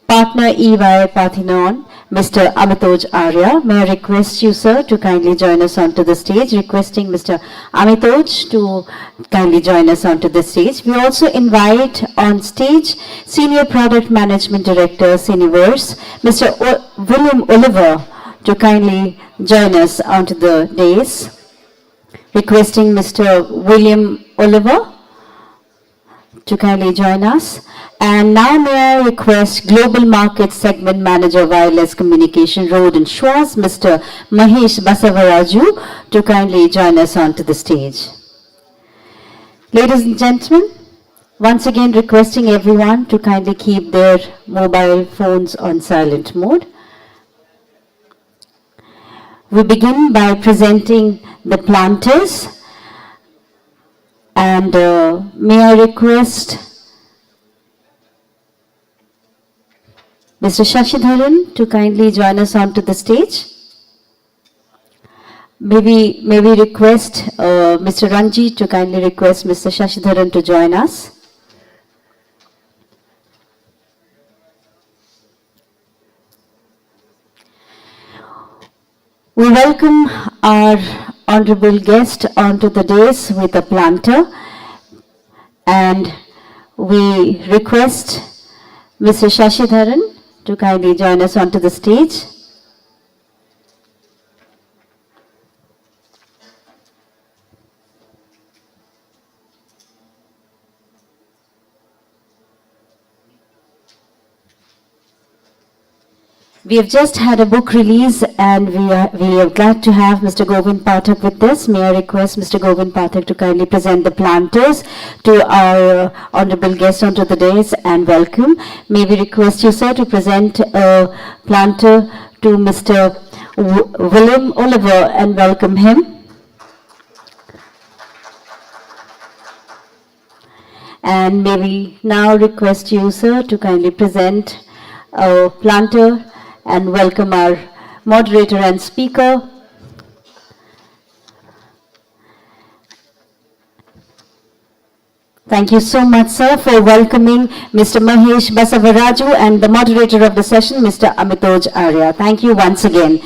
Partner EY Parthinon, Mr. Amitoj Arya. May I request you, sir, to kindly join us onto the stage, requesting Mr. Amitoj to kindly join us onto the stage. We also invite on stage Senior Product Management Director, Cineverse, Mr. William Oliver, to kindly join us onto the dais. Requesting Mr. William Oliver to kindly join us. And now may I request Global Market Segment Manager Wireless Communication Road and Shores, Mr. Mahesh Basavaraju, to kindly join us onto the stage. Ladies and gentlemen, once again requesting everyone to kindly keep their mobile phones on silent mode. We begin by presenting the planters, and may I request Mr. Shashidharan to kindly join us onto the stage. May we request Mr. Ranji to kindly request Mr. Shashidharan to join us. We welcome our honorable guest onto the dais with a planter, and we request Mr. Shashidharan to kindly join us onto the stage. We have just had a book release, and we are glad to have Mr. Govind Pathak with us. May I request Mr. Govind Pathak to kindly present the planters to our honorable guest onto the dais, and welcome. May we request you, sir, to present a planter to Mr. William Oliver and welcome him. And may we now request you, sir, to kindly present a planter and welcome our moderator and speaker. Thank you so much, sir, for welcoming Mr. Mahesh Basavaraju and the moderator of the session, Mr. Amitoj Arya. Thank you once again.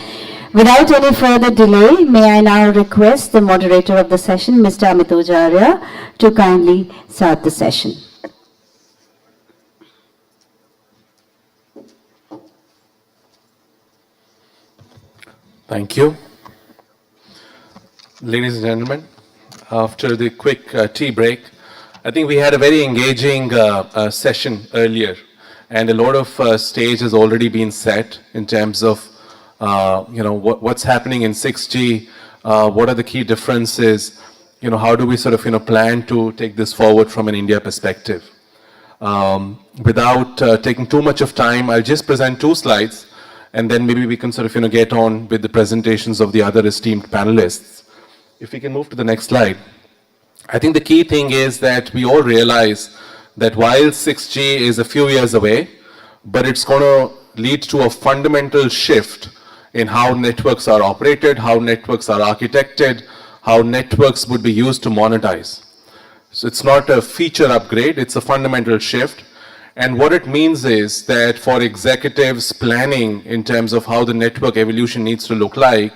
Without any further delay, may I now request the moderator of the session, Mr. Amitoj Arya, to kindly start the session. Thank you. Ladies and gentlemen, after the quick tea break, I think we had a very engaging session earlier, and a lot of stage has already been set in terms of what's happening in 6G, what are the key differences, how do we sort of plan to take this forward from an India perspective. Without taking too much of time, I'll just present 2 slides, and then maybe we can sort of get on with the presentations of the other esteemed panelists. If we can move to the next slide. I think the key thing is that we all realize that while 6G is a few years away, but it's going to lead to a fundamental shift in how networks are operated, how networks are architected, how networks would be used to monetize. So it's not a feature upgrade, it's a fundamental shift. And what it means is that for executives planning in terms of how the network evolution needs to look like,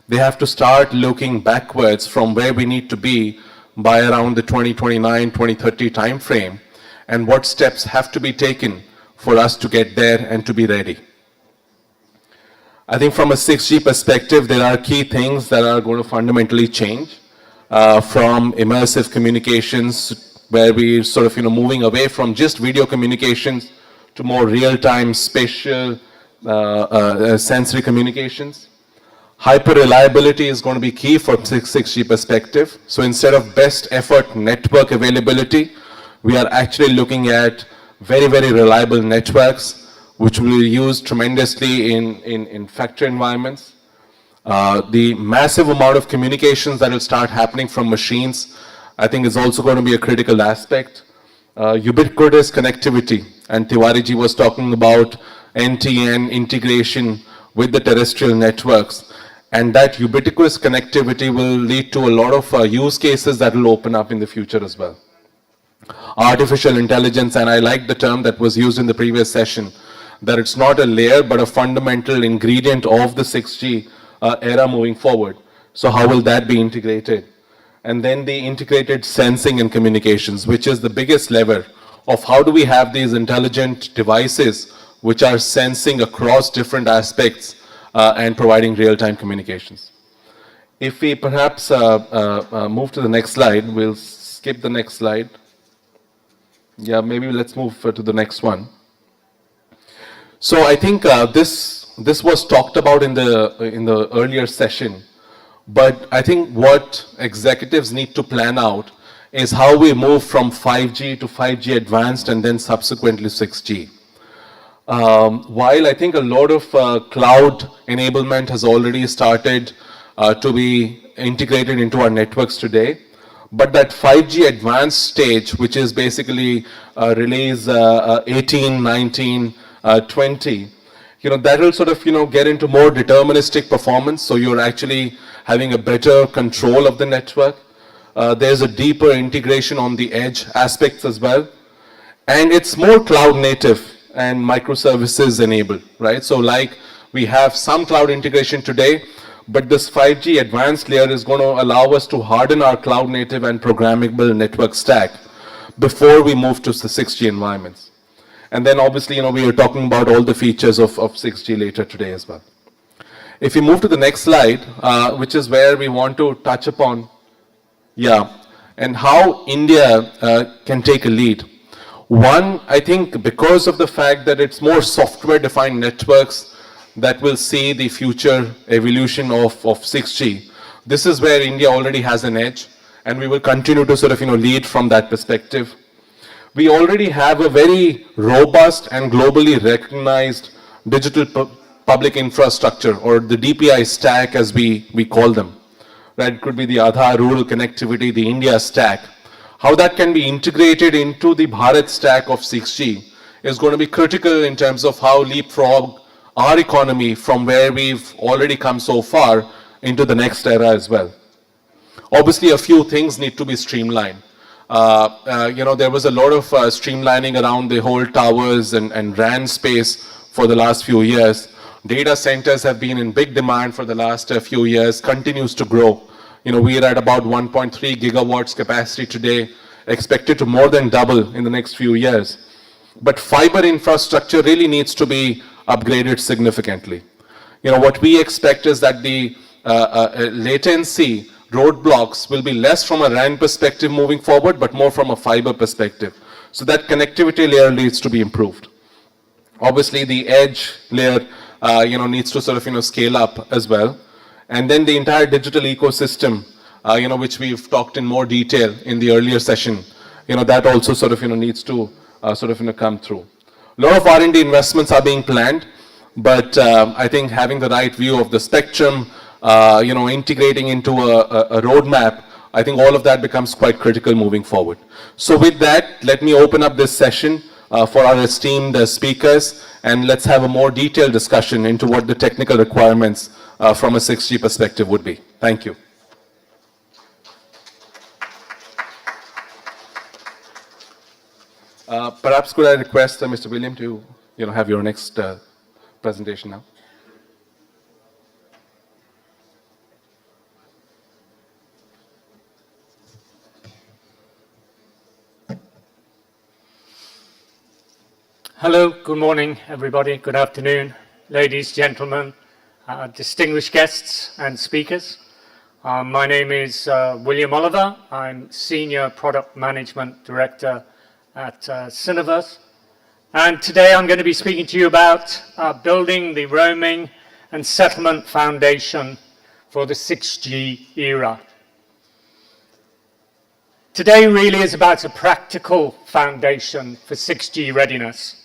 they have to start looking backwards from where we need to be by around the 2029, 2030 timeframe, and what steps have to be taken for us to get there and to be ready. I think from a 6G perspective, there are key things that are going to fundamentally change from immersive communications, where we're sort of moving away from just video communications to more real-time spatial sensory communications. Hyper reliability is going to be key for 6G perspective. So instead of best effort network availability, we are actually looking at very, very reliable networks, which will be used tremendously in factory environments. The massive amount of communications that will start happening from machines, I think is also going to be a critical aspect. Ubiquitous connectivity, and Tiwari was talking about end-to-end integration with the terrestrial networks. And that ubiquitous connectivity will lead to a lot of use cases that will open up in the future as well. Artificial intelligence, and I like the term that was used in the previous session, that it's not a layer but a fundamental ingredient of the 6G era moving forward. So how will that be integrated? And then the integrated sensing and communications, which is the biggest lever of how do we have these intelligent devices which are sensing across different aspects and providing real-time communications. If we perhaps move to the next slide, we'll skip the next slide. Yeah, maybe let's move to the next one. So I think this was talked about in the earlier session, but I think what executives need to plan out is how we move from 5G to 5G advanced and then subsequently 6G. While I think a lot of cloud enablement has already started to be integrated into our networks today, but that 5G advanced stage, which is basically release 18, 19, 20, that will sort of, get into more deterministic performance. So you're actually having a better control of the network. There's a deeper integration on the edge aspects as well. And it's more cloud native and microservices enabled, right? So like we have some cloud integration today, but this 5G advanced layer is going to allow us to harden our cloud native and programmable network stack before we move to the 6G environments. And then obviously, we are talking about all the features of 6G later today as well. If you move to the next slide, which is where we want to touch upon, and how India can take a lead. One, I think because of the fact that it's more software-defined networks that will see the future evolution of 6G. This is where India already has an edge, and we will continue to sort of, lead from that perspective. We already have a very robust and globally recognized digital public infrastructure, or the DPI stack as we call them. Right? It could be the Aadhaar rural connectivity, the India stack. How that can be integrated into the Bharat stack of 6G is going to be critical in terms of how leapfrog our economy from where we've already come so far into the next era as well. Obviously, a few things need to be streamlined. There was a lot of streamlining around the whole towers and RAN space for the last few years. Data centers have been in big demand for the last few years, continues to grow. We are at about 1.3 gigawatts capacity today, expected to more than double in the next few years. But fiber infrastructure really needs to be upgraded significantly. What we expect is that the latency roadblocks will be less from a RAN perspective moving forward, but more from a fiber perspective. So that connectivity layer needs to be improved. Obviously, the edge layer, needs to sort of, scale up as well. And then the entire digital ecosystem, which we've talked in more detail in the earlier session, that also sort of, needs to come through. A lot of R&D investments are being planned, but I think having the right view of the spectrum, integrating into a roadmap, I think all of that becomes quite critical moving forward. So with that, let me open up this session for our esteemed speakers, and let's have a more detailed discussion into what the technical requirements from a 6G perspective would be. Thank you. Perhaps could I request Mr. William to have your next presentation now? Hello, good morning everybody, good afternoon, ladies, gentlemen, distinguished guests and speakers. My name is William Oliver. I'm Senior Product Management Director at Syniverse. And today I'm going to be speaking to you about building the roaming and settlement foundation for the 6G era. Today really is about a practical foundation for 6G readiness.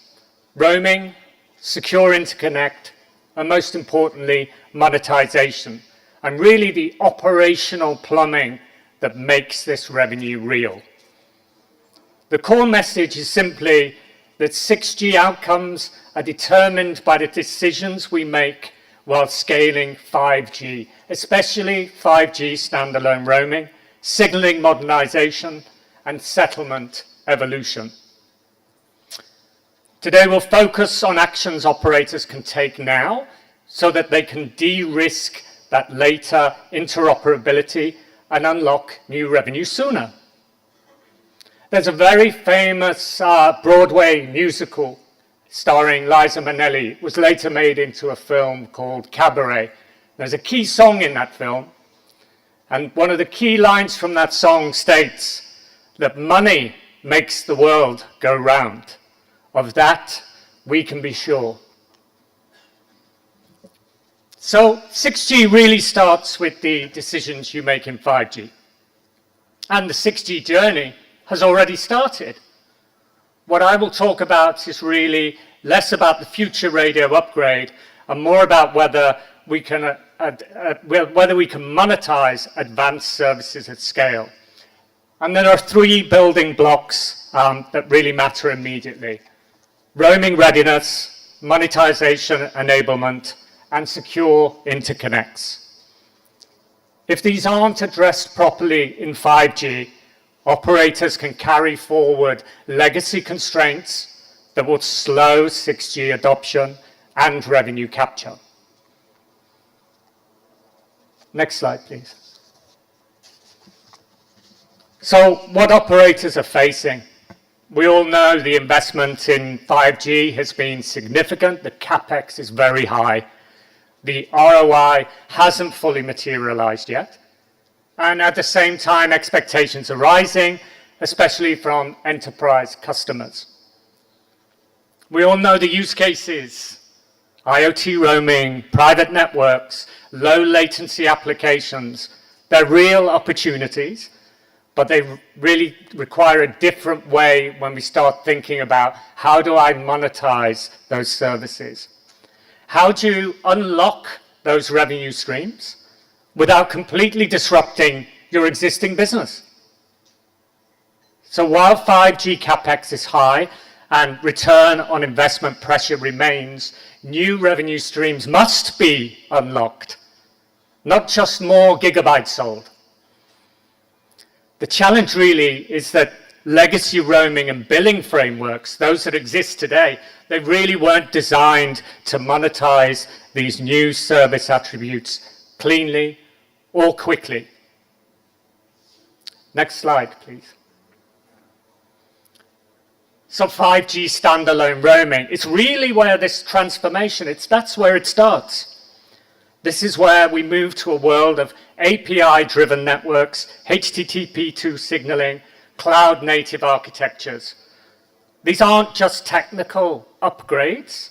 Roaming, secure interconnect, and most importantly, monetization, and really the operational plumbing that makes this revenue real. The core message is simply that 6G outcomes are determined by the decisions we make while scaling 5G, especially 5G standalone roaming, signaling modernization, and settlement evolution. Today we'll focus on actions operators can take now so that they can de-risk that later interoperability and unlock new revenue sooner. There's a very famous Broadway musical starring Liza Minnelli. It was later made into a film called Cabaret. There's a key song in that film, and one of the key lines from that song states that money makes the world go round. Of that, we can be sure. So 6G really starts with the decisions you make in 5G. And the 6G journey has already started. What I will talk about is really less about the future radio upgrade and more about whether we can monetize advanced services at scale. And there are three building blocks that really matter immediately. Roaming readiness, monetization enablement, and secure interconnects. If these aren't addressed properly in 5G, operators can carry forward legacy constraints that will slow 6G adoption and revenue capture. Next slide, please. So what operators are facing? We all know the investment in 5G has been significant. The CapEx is very high. The ROI hasn't fully materialized yet. And at the same time, expectations are rising, especially from enterprise customers. We all know the use cases: IoT roaming, private networks, low latency applications. They're real opportunities, but they really require a different way when we start thinking about how do I monetize those services? How do you unlock those revenue streams without completely disrupting your existing business? So while 5G CapEx is high and return on investment pressure remains, new revenue streams must be unlocked, not just more gigabytes sold. The challenge really is that legacy roaming and billing frameworks, those that exist today, they really weren't designed to monetize these new service attributes cleanly or quickly. Next slide, please. So 5G standalone roaming, it's really where this transformation, that's where it starts. This is where we move to a world of API-driven networks, HTTP2 signaling, cloud-native architectures. These aren't just technical upgrades.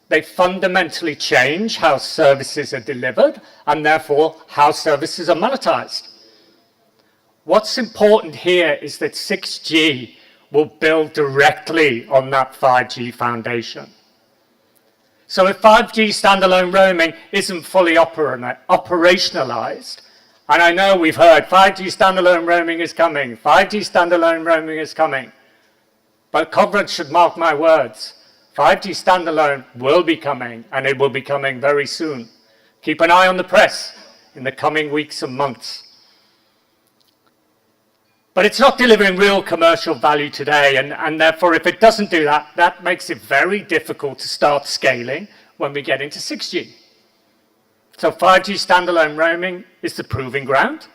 They fundamentally change how services are delivered and therefore how services are monetized. What's important here is that 6G will build directly on that 5G foundation. So if 5G standalone roaming isn't fully operationalized, and I know we've heard 5G standalone roaming is coming, 5G standalone roaming is coming, but conference should mark my words. 5G standalone will be coming, and it will be coming very soon. Keep an eye on the press in the coming weeks and months. But it's not delivering real commercial value today, and therefore if it doesn't do that, that makes it very difficult to start scaling when we get into 6G. So 5G standalone roaming is the proving ground.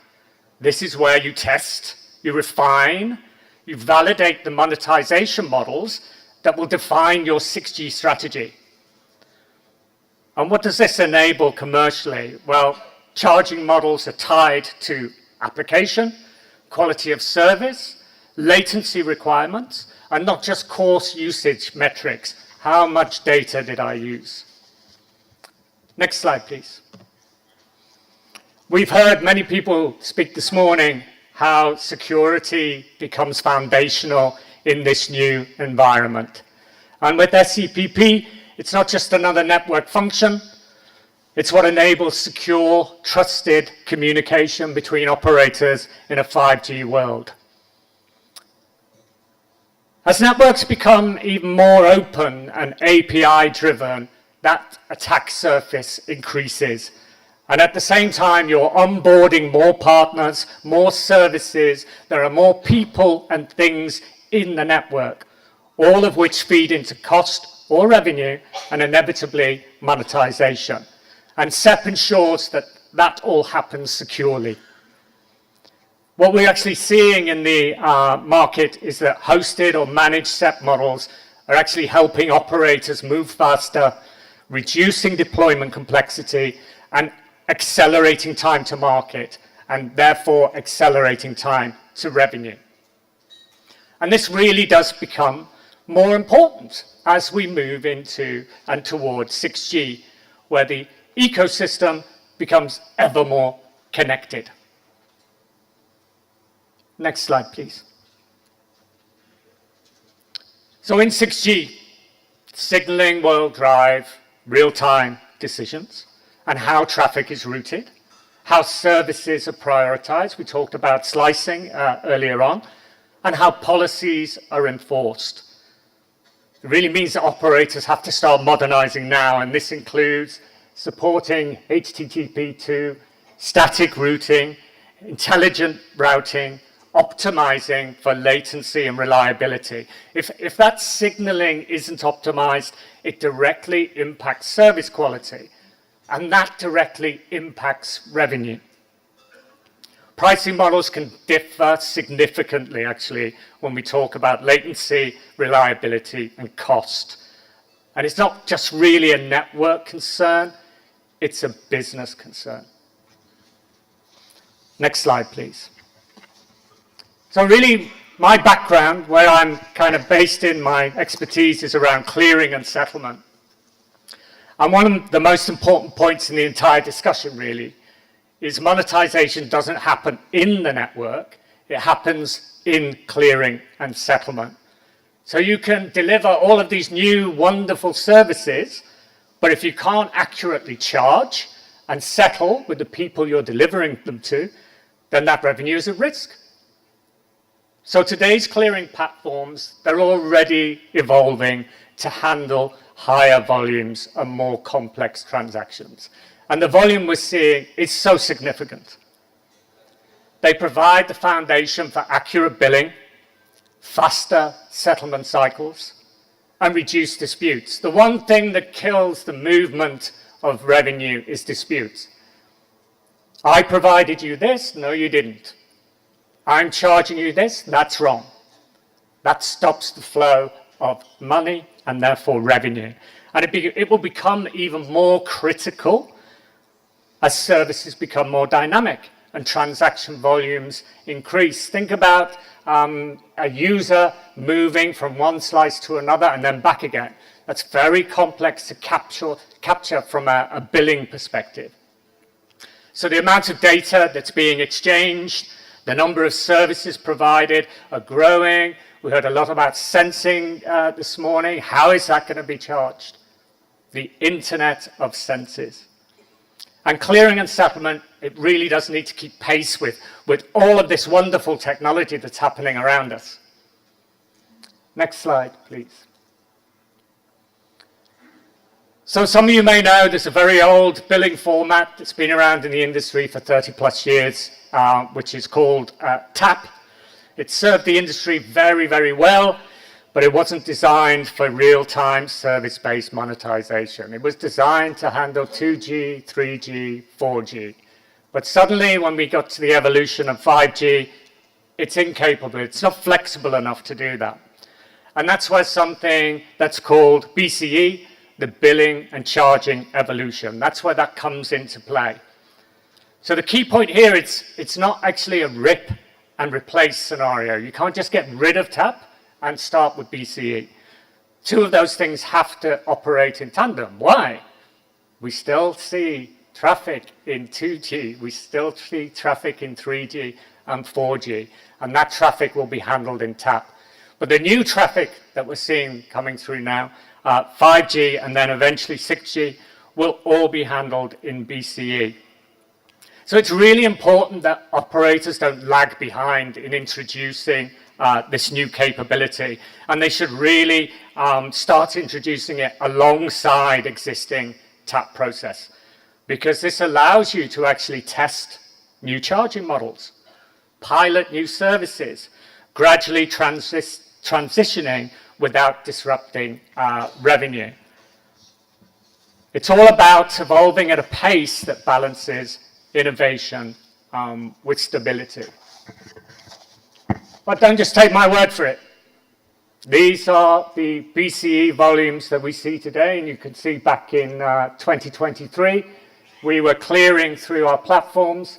This is where you test, you refine, you validate the monetization models that will define your 6G strategy. And what does this enable commercially? Well, charging models are tied to application, quality of service, latency requirements, and not just coarse usage metrics. How much data did I use? Next slide, please. We've heard many people speak this morning how security becomes foundational in this new environment. And with STPI, it's not just another network function. It's what enables secure, trusted communication between operators in a 5G world. As networks become even more open and API-driven, that attack surface increases. And at the same time, you're onboarding more partners, more services. There are more people and things in the network, all of which feed into cost or revenue and inevitably monetization. And SEP ensures that that all happens securely. What we're actually seeing in the market is that hosted or managed SEP models are actually helping operators move faster, reducing deployment complexity, and accelerating time to market, and therefore accelerating time to revenue. And this really does become more important as we move into and towards 6G, where the ecosystem becomes ever more connected. Next slide, please. So in 6G, signaling will drive real-time decisions and how traffic is routed, how services are prioritized. We talked about slicing earlier on, and how policies are enforced. It really means that operators have to start modernizing now, and this includes supporting HTTP2, static routing, intelligent routing, optimizing for latency and reliability. If that signaling isn't optimized, it directly impacts service quality, and that directly impacts revenue. Pricing models can differ significantly, actually, when we talk about latency, reliability, and cost. And it's not just really a network concern, it's a business concern. Next slide, please. So really, my background, where I'm kind of based in, my expertise is around clearing and settlement. And one of the most important points in the entire discussion, really, is monetization doesn't happen in the network, it happens in clearing and settlement. So you can deliver all of these new wonderful services, but if you can't accurately charge and settle with the people you're delivering them to, then that revenue is at risk. So today's clearing platforms, they're already evolving to handle higher volumes and more complex transactions. And the volume we're seeing is so significant. They provide the foundation for accurate billing, faster settlement cycles, and reduced disputes. The one thing that kills the movement of revenue is disputes. I provided you this, no you didn't. I'm charging you this, that's wrong. That stops the flow of money and therefore revenue. And it will become even more critical as services become more dynamic and transaction volumes increase. Think about a user moving from one slice to another and then back again. That's very complex to capture from a billing perspective. So the amount of data that's being exchanged, the number of services provided are growing. We heard a lot about sensing this morning. How is that going to be charged? The Internet of Senses. And clearing and settlement, it really does need to keep pace with all of this wonderful technology that's happening around us. Next slide, please. So some of you may know there's a very old billing format that's been around in the industry for 30 plus years, which is called TAP. It served the industry very, very well, but it wasn't designed for real-time service-based monetization. It was designed to handle 2G, 3G, 4G. But suddenly, when we got to the evolution of 5G, it's incapable. It's not flexible enough to do that. And that's where something that's called BCE, the billing and charging evolution, that's where that comes into play. So the key point here, it's not actually a rip and replace scenario. You can't just get rid of TAP and start with BCE. Two of those things have to operate in tandem. Why? We still see traffic in 2G, we still see traffic in 3G and 4G, and that traffic will be handled in TAP. But the new traffic that we're seeing coming through now, 5G and then eventually 6G, will all be handled in BCE. So it's really important that operators don't lag behind in introducing this new capability, and they should really start introducing it alongside existing TAP process, because this allows you to actually test new charging models, pilot new services, gradually transitioning without disrupting revenue. It's all about evolving at a pace that balances innovation with stability. But don't just take my word for it. These are the BCE volumes that we see today, and you can see back in 2023, we were clearing through our platforms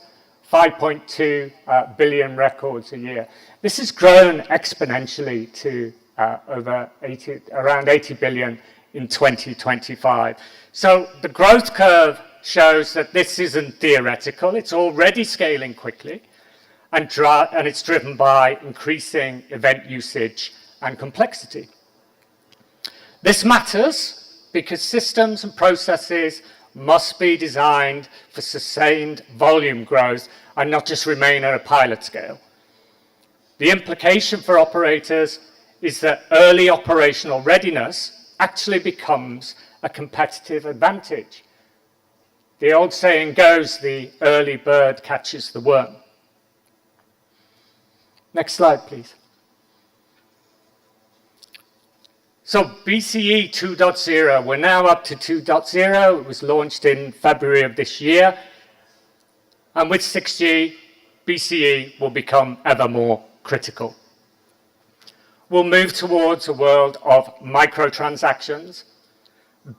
5.2 billion records a year. This has grown exponentially to around 80 billion in 2025. So the growth curve shows that this isn't theoretical, it's already scaling quickly, and it's driven by increasing event usage and complexity. This matters because systems and processes must be designed for sustained volume growth and not just remain at a pilot scale. The implication for operators is that early operational readiness actually becomes a competitive advantage. The old saying goes, the early bird catches the worm. Next slide, please. So BCE 2.0, we're now up to 2.0. It was launched in February of this year. And with 6G, BCE will become ever more critical. We'll move towards a world of microtransactions.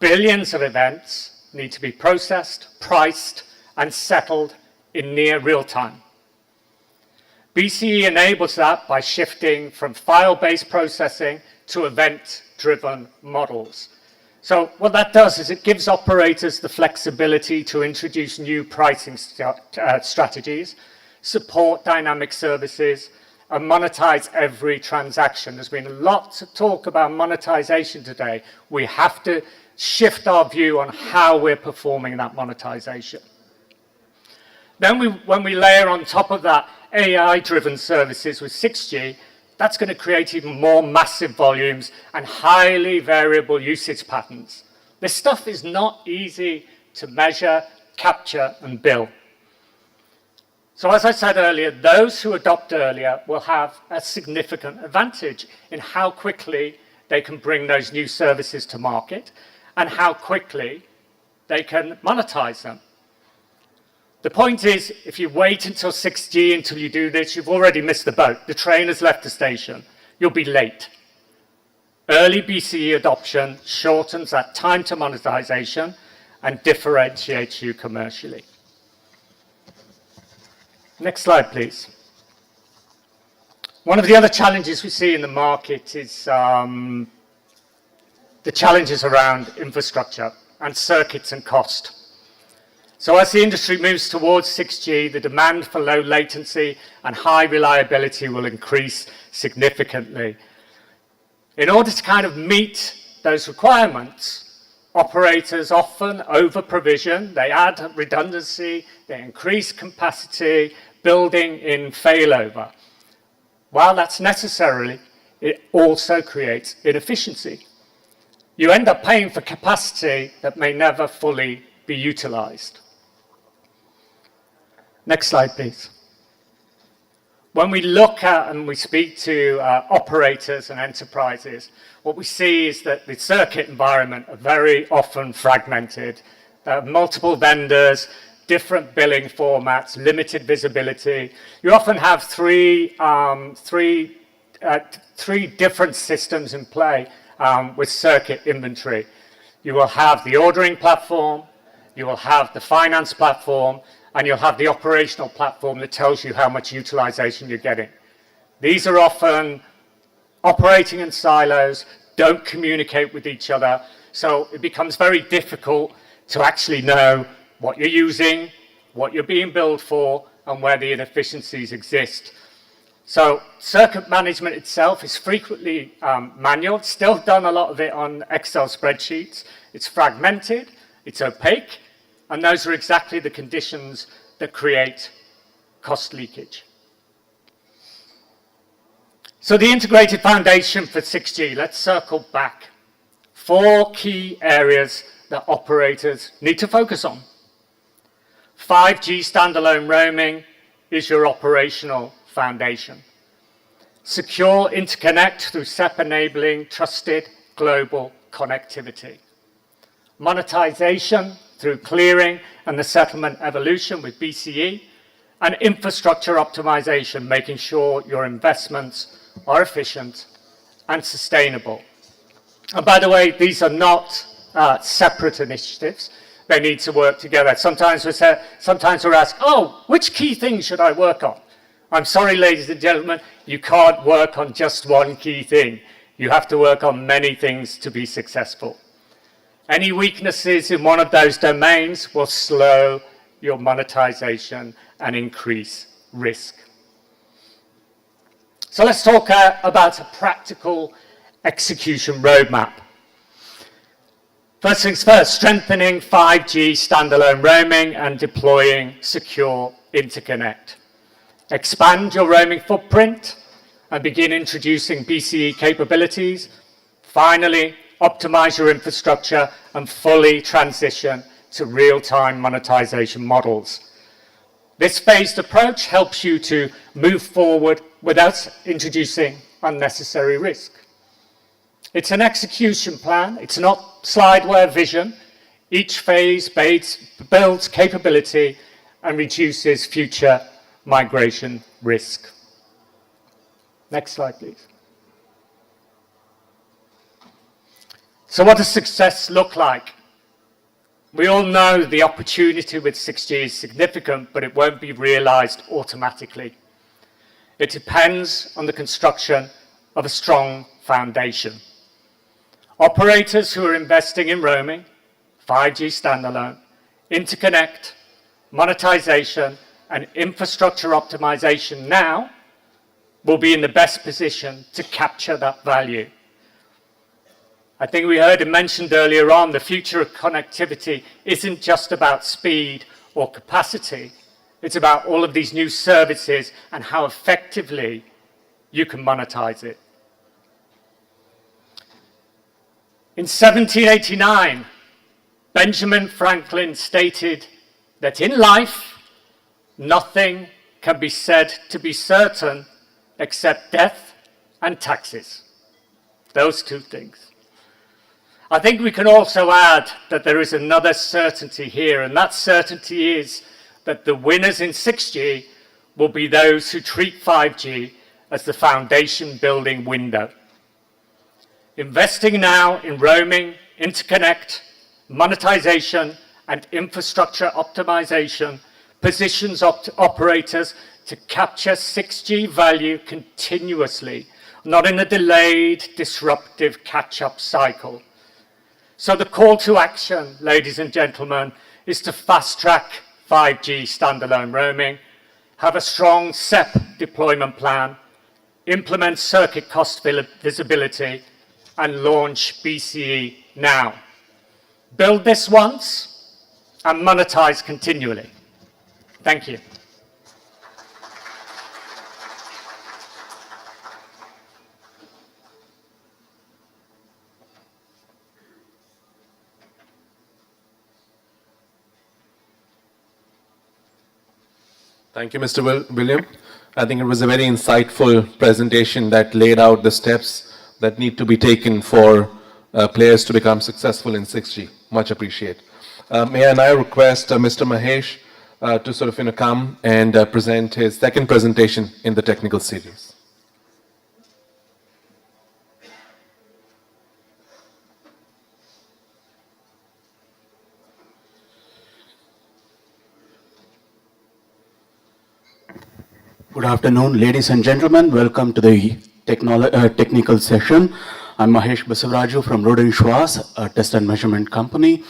Billions of events need to be processed, priced, and settled in near real time. BCE enables that by shifting from file-based processing to event-driven models. So what that does is it gives operators the flexibility to introduce new pricing strategies, support dynamic services, and monetize every transaction. There's been lots of talk about monetization today. We have to shift our view on how we're performing that monetization. Then when we layer on top of that AI-driven services with 6G, that's going to create even more massive volumes and highly variable usage patterns. This stuff is not easy to measure, capture, and bill. So as I said earlier, those who adopt earlier will have a significant advantage in how quickly they can bring those new services to market and how quickly they can monetize them. The point is, if you wait until 6G until you do this, you've already missed the boat. The train has left the station. You'll be late. Early BCE adoption shortens that time to monetization and differentiates you commercially. Next slide, please. One of the other challenges we see in the market is the challenges around infrastructure and circuits and cost. So as the industry moves towards 6G, the demand for low latency and high reliability will increase significantly. In order to kind of meet those requirements, operators often over-provision, they add redundancy, they increase capacity, building in failover. While that's necessary, it also creates inefficiency. You end up paying for capacity that may never fully be utilized. Next slide, please. When we look at and we speak to operators and enterprises, what we see is that the circuit environment are very often fragmented. There are multiple vendors, different billing formats, limited visibility. You often have three different systems in play with circuit inventory. You will have the ordering platform, you will have the finance platform, and you'll have the operational platform that tells you how much utilization you're getting. These are often operating in silos, don't communicate with each other, so it becomes very difficult to actually know what you're using, what you're being billed for, and where the inefficiencies exist. So circuit management itself is frequently manual. It's still done a lot of it on Excel spreadsheets. It's fragmented, it's opaque, and those are exactly the conditions that create cost leakage. So the integrated foundation for 6G, let's circle back. 4 key areas that operators need to focus on. 5G standalone roaming is your operational foundation. Secure interconnect through SEP enabling trusted global connectivity. Monetization through clearing and the settlement evolution with BCE, and infrastructure optimization, making sure your investments are efficient and sustainable. And by the way, these are not separate initiatives. They need to work together. Sometimes we're asked, oh, which key thing should I work on? I'm sorry, ladies and gentlemen, you can't work on just one key thing. You have to work on many things to be successful. Any weaknesses in one of those domains will slow your monetization and increase risk. So let's talk about a practical execution roadmap. First things first, strengthening 5G standalone roaming and deploying secure interconnect. Expand your roaming footprint and begin introducing BCE capabilities. Finally, optimize your infrastructure and fully transition to real-time monetization models. This phased approach helps you to move forward without introducing unnecessary risk. It's an execution plan. It's not slideware vision. Each phase builds capability and reduces future migration risk. Next slide, please. So what does success look like? We all know the opportunity with 6G is significant, but it won't be realized automatically. It depends on the construction of a strong foundation. Operators who are investing in roaming, 5G standalone, interconnect, monetization, and infrastructure optimization now will be in the best position to capture that value. I think we heard it mentioned earlier on, the future of connectivity isn't just about speed or capacity. It's about all of these new services and how effectively you can monetize it. In 1789, Benjamin Franklin stated that in life, nothing can be said to be certain except death and taxes. Those two things. I think we can also add that there is another certainty here, and that certainty is that the winners in 6G will be those who treat 5G as the foundation building window. Investing now in roaming, interconnect, monetization, and infrastructure optimization positions operators to capture 6G value continuously, not in a delayed, disruptive catch-up cycle. So the call to action, ladies and gentlemen, is to fast-track 5G standalone roaming, have a strong SEP deployment plan, implement circuit cost visibility, and launch BCE now. Build this once and monetize continually. Thank you. Thank you, Mr. William. I think it was a very insightful presentation that laid out the steps that need to be taken for players to become successful in 6G. Much appreciate. May I now request Mr. Mahesh to sort of come and present his second presentation in the technical series. Good afternoon, ladies and gentlemen. Welcome to the technical session. I'm Mahesh Basavaraju from Roden Schwarz, a test and measurement company.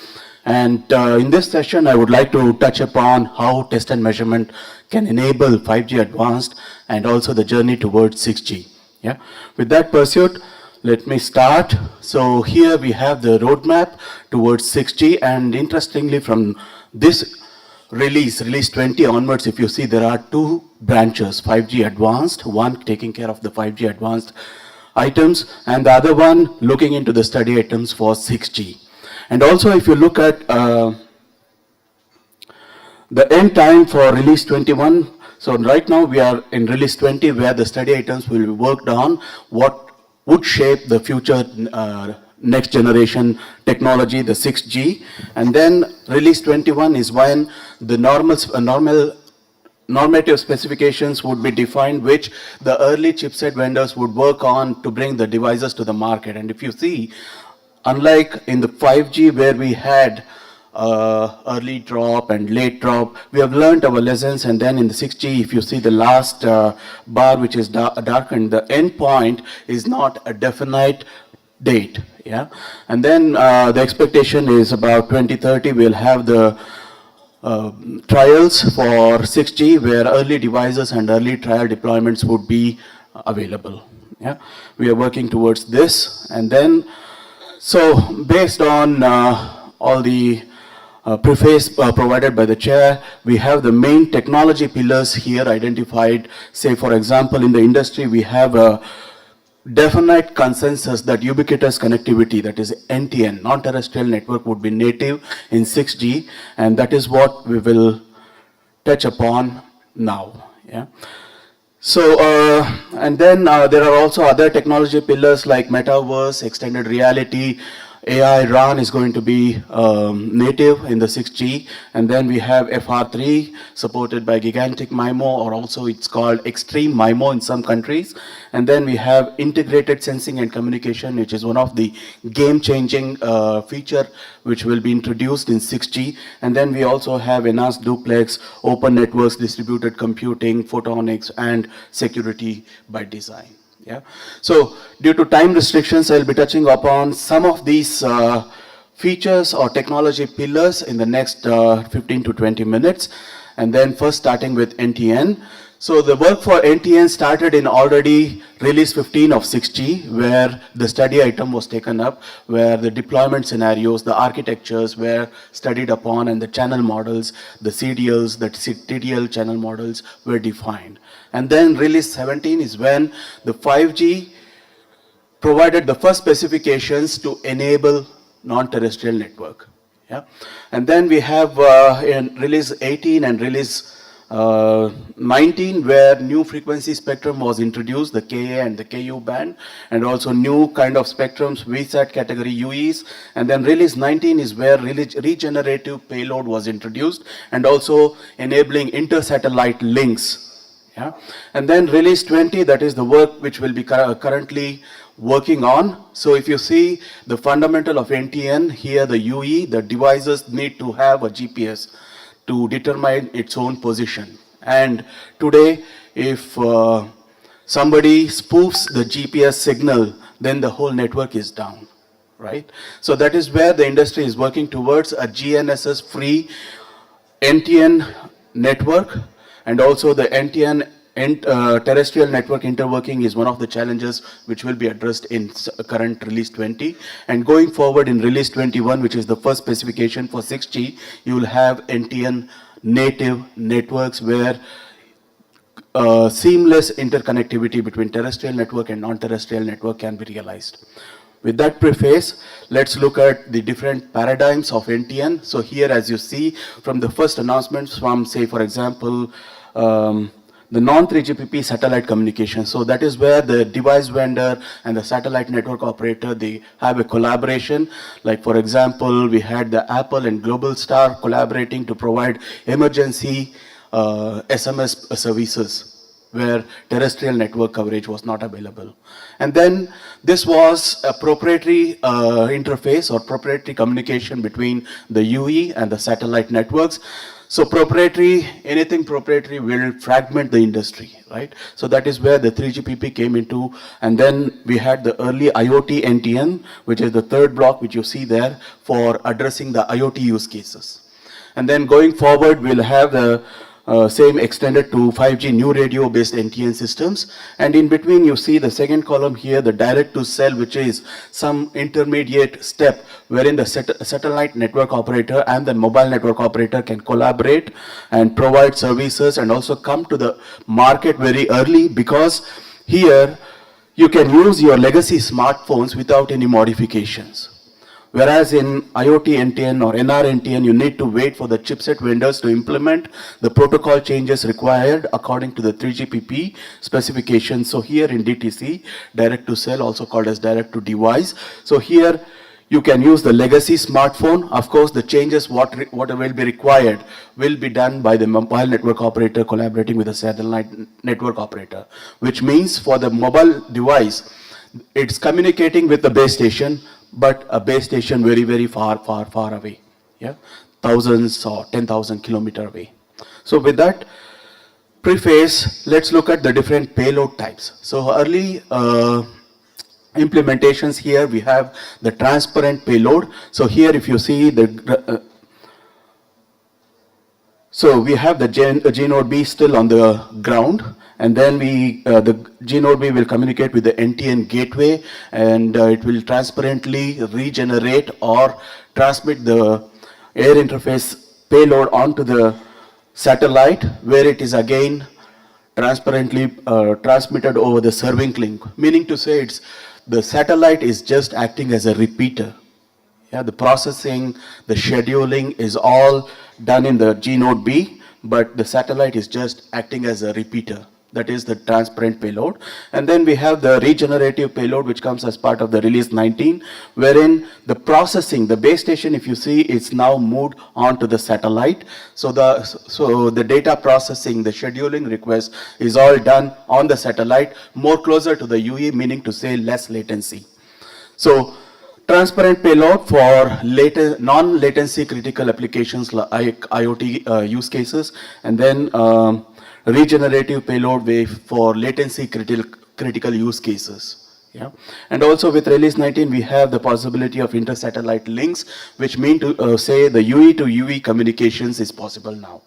And in this session, I would like to touch upon how test and measurement can enable 5G advanced and also the journey towards 6G. Yeah. With that pursuit, let me start. So here we have the roadmap towards 6G, and interestingly, from this release 20 onwards, if you see, there are two branches, 5G advanced, one taking care of the 5G advanced items, and the other one looking into the study items for 6G. And also, if you look at the end time for release 21, so right now we are in release 20, where the study items will be worked on what would shape the future next generation technology, the 6G. And then release 21 is when the normative specifications would be defined, which the early chipset vendors would work on to bring the devices to the market. And if you see, unlike in the 5G where we had early drop and late drop, we have learned our lessons. And then in the 6G, if you see the last bar, which is darkened, the end point is not a definite date. Yeah, and then the expectation is about 2030 we'll have the trials for 6G, where early devices and early trial deployments would be available. Yeah, we are working towards this. And then, so based on all the preface provided by the chair, we have the main technology pillars here identified. Say, for example, in the industry, we have a definite consensus that ubiquitous connectivity, that is NTN, non-terrestrial network, would be native in 6G, and that is what we will touch upon now. Yeah. So, and then there are also other technology pillars like metaverse, extended reality, AI RAN is going to be native in the 6G, and then we have FR3 supported by gigantic MIMO, or also it's called extreme MIMO in some countries, and then we have integrated sensing and communication, which is one of the game-changing feature which will be introduced in 6G, and then we also have enhanced duplex, open networks, distributed computing, photonics, and security by design. Yeah. So due to time restrictions, I'll be touching upon some of these features or technology pillars in the next 15 to 20 minutes. And then first starting with NTN. So the work for NTN started in already release 15 of 6G, where the study item was taken up, where the deployment scenarios, the architectures were studied upon, and the channel models, the CDLs, the TDL channel models were defined. And then release 17 is when the 5G provided the first specifications to enable non-terrestrial network. Yeah. And then we have in release 18 and release 19, where new frequency spectrum was introduced, the Ka and the Ku band, and also new kind of spectrums, VSAT category UEs. And then release 19 is where regenerative payload was introduced, and also enabling inter-satellite links. Yeah. And then release 20, that is the work which will be currently working on. So if you see the fundamental of NTN, here the UE, the devices need to have a GPS to determine its own position. And today, if somebody spoofs the GPS signal, then the whole network is down, right? So that is where the industry is working towards a GNSS-free NTN network, and also the NTN terrestrial network interworking is one of the challenges which will be addressed in current release 20. And going forward in release 21, which is the first specification for 6G, you will have NTN native networks where seamless interconnectivity between terrestrial network and non-terrestrial network can be realized. With that preface, let's look at the different paradigms of NTN. So here, as you see from the first announcements from, say, for example, the non-3GPP satellite communication. So that is where the device vendor and the satellite network operator, they have a collaboration. Like, for example, we had the Apple and Global Star collaborating to provide emergency SMS services where terrestrial network coverage was not available. And then this was a proprietary interface or proprietary communication between the UE and the satellite networks. So proprietary, anything proprietary will fragment the industry, right? So that is where the 3GPP came into, and then we had the early IoT NTN, which is the third block which you see there for addressing the IoT use cases. And then going forward, we'll have the same extended to 5G new radio based NTN systems, and in between you see the second column here, the direct to cell, which is some intermediate step wherein the satellite network operator and the mobile network operator can collaborate and provide services and also come to the market very early, because here you can use your legacy smartphones without any modifications. Whereas in IoT NTN or NR NTN, you need to wait for the chipset vendors to implement the protocol changes required according to the 3GPP specifications. So here in DTC, direct to cell, also called as direct to device. So here you can use the legacy smartphone. Of course, the changes what will be required will be done by the mobile network operator collaborating with the satellite network operator, which means for the mobile device, it's communicating with the base station, but a base station very, very far away, yeah, thousands or 10,000 kilometers away. So with that preface, let's look at the different payload types. So early implementations here, we have the transparent payload. So here if you see the so we have the G node B still on the ground, and then the G node B will communicate with the NTN gateway, and it will transparently regenerate or transmit the air interface payload onto the satellite, where it is again transparently transmitted over the serving link, meaning to say the satellite is just acting as a repeater. Yeah, the processing, the scheduling is all done in the G node B, but the satellite is just acting as a repeater. That is the transparent payload. And then we have the regenerative payload, which comes as part of the release 19, wherein the processing, the base station, if you see, it's now moved onto the satellite. So the data processing, the scheduling request is all done on the satellite, more closer to the UE, meaning to say less latency. So transparent payload for non-latency critical applications like IoT use cases, and then regenerative payload for latency critical use cases. Yeah. And also with release 19, we have the possibility of inter-satellite links, which mean to say the UE to UE communications is possible now.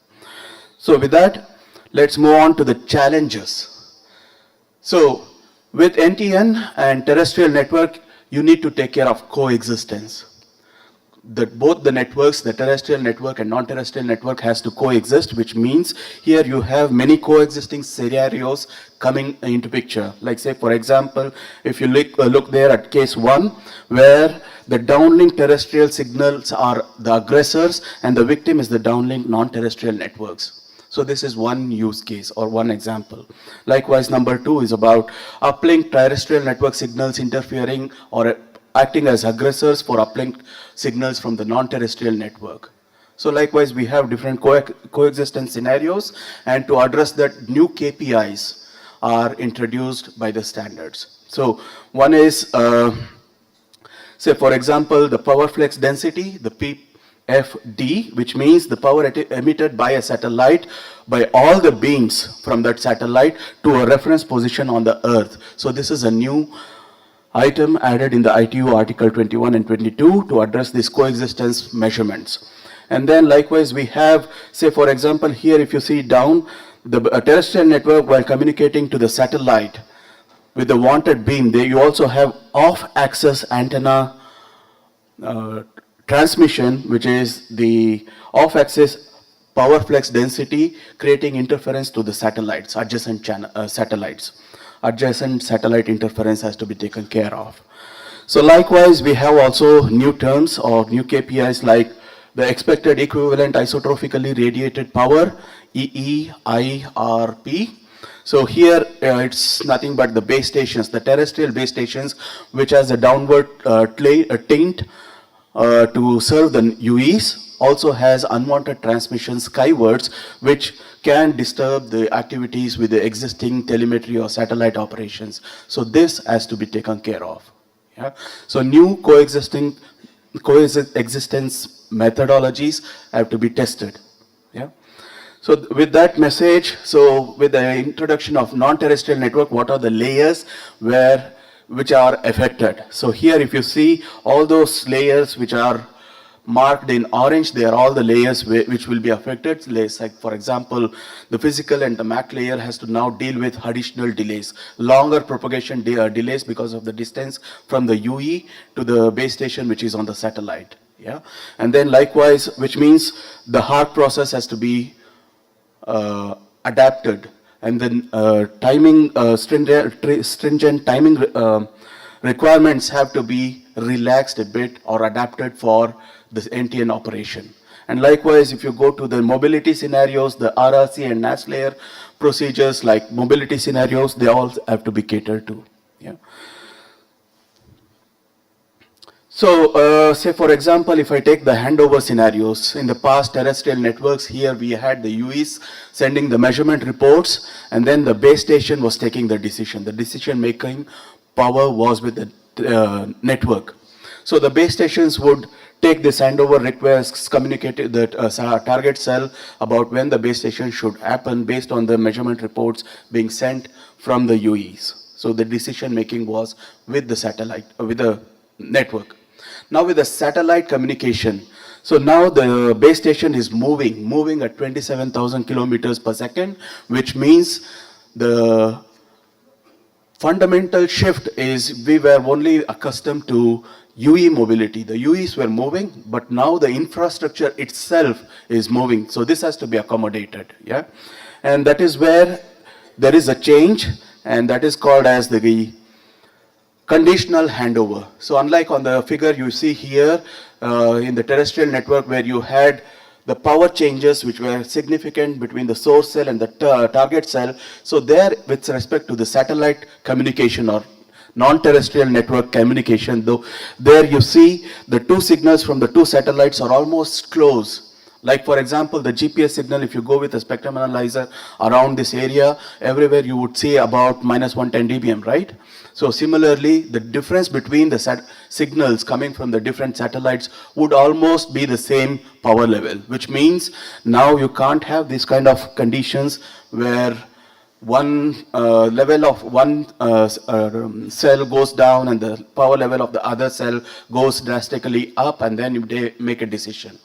So with that, let's move on to the challenges. So with NTN and terrestrial network, you need to take care of coexistence. That both the networks, the terrestrial network and non-terrestrial network, has to coexist, which means here you have many coexisting scenarios coming into picture. Like say, for example, if you look there at case 1, where the downlink terrestrial signals are the aggressors and the victim is the downlink non-terrestrial networks. So this is one use case or one example. Likewise, number 2 is about uplink terrestrial network signals interfering or acting as aggressors for uplink signals from the non-terrestrial network. So likewise, we have different coexistence scenarios, and to address that, new KPIs are introduced by the standards. So one is, say for example, the power flex density, the PFD, which means the power emitted by a satellite by all the beams from that satellite to a reference position on the Earth. So this is a new item added in the ITU Article 21 and 22 to address these coexistence measurements. And then likewise we have, say for example, here if you see down, the terrestrial network while communicating to the satellite with the wanted beam, you also have off-axis antenna transmission, which is the off-axis power flex density creating interference to the satellites, adjacent satellites. Adjacent satellite interference has to be taken care of. So likewise, we have also new terms or new KPIs like the expected equivalent isotrophically radiated power, EEIRP. So here it's nothing but the base stations, the terrestrial base stations, which has a downward tint to serve the UEs, also has unwanted transmissions skywards, which can disturb the activities with the existing telemetry or satellite operations. So this has to be taken care of. Yeah? So new coexistence methodologies have to be tested. Yeah? So with that message, so with the introduction of non-terrestrial network, what are the layers which are affected? So here if you see all those layers which are marked in orange, they are all the layers which will be affected. Like for example, the physical and the MAC layer has to now deal with additional delays, longer propagation delays because of the distance from the UE to the base station which is on the satellite. Yeah, and then likewise, which means the HARC process has to be adapted, and then stringent timing requirements have to be relaxed a bit or adapted for this NTN operation. And likewise, if you go to the mobility scenarios, the RRC and NAS layer procedures like mobility scenarios, they all have to be catered to. Yeah. So, say for example, if I take the handover scenarios, in the past terrestrial networks, here we had the UEs sending the measurement reports, and then the base station was taking the decision. The decision making power was with the network. So the base stations would take this handover requests, communicate to the target cell about when the base station should happen based on the measurement reports being sent from the UEs. So the decision making was with the satellite, with the network. Now with the satellite communication, so now the base station is moving at 27,000 kilometers per second, which means the fundamental shift is we were only accustomed to UE mobility. The UEs were moving, but now the infrastructure itself is moving. So this has to be accommodated, yeah? And that is where there is a change, and that is called as the conditional handover. So unlike on the figure you see here in the terrestrial network where you had the power changes which were significant between the source cell and the target cell, so there with respect to the satellite communication or non-terrestrial network communication, though there you see the two signals from the two satellites are almost close. Like for example, the GPS signal, if you go with a spectrum analyzer around this area, everywhere you would see about -110 dBm, right? So similarly, the difference between the signals coming from the different satellites would almost be the same power level, which means now you can't have these kind of conditions where one level of one cell goes down and the power level of the other cell goes drastically up, and then you make a decision.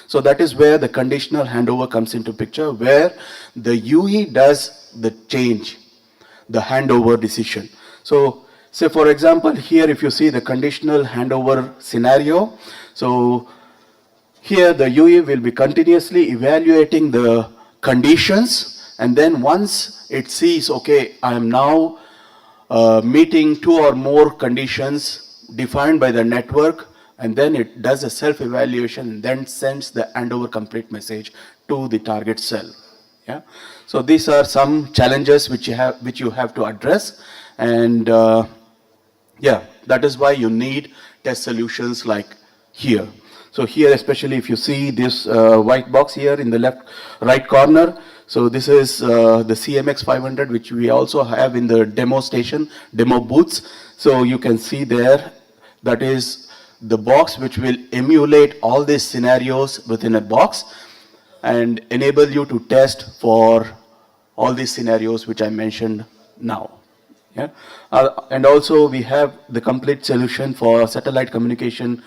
So that is where the conditional handover comes into picture, where the UE does the change, the handover decision. So say for example, here if you see the conditional handover scenario, so here the UE will be continuously evaluating the conditions, and then once it sees, okay, I am now meeting two or more conditions defined by the network, and then it does a self-evaluation and then sends the handover complete message to the target cell. Yeah. So these are some challenges which you have to address, and yeah, that is why you need test solutions like here. So here, especially if you see this white box here in the right corner, so this is the CMX 500, which we also have in the demo station, demo booths. So you can see there, that is the box which will emulate all these scenarios within a box and enable you to test for all these scenarios which I mentioned now. Yeah? And also we have the complete solution for satellite communication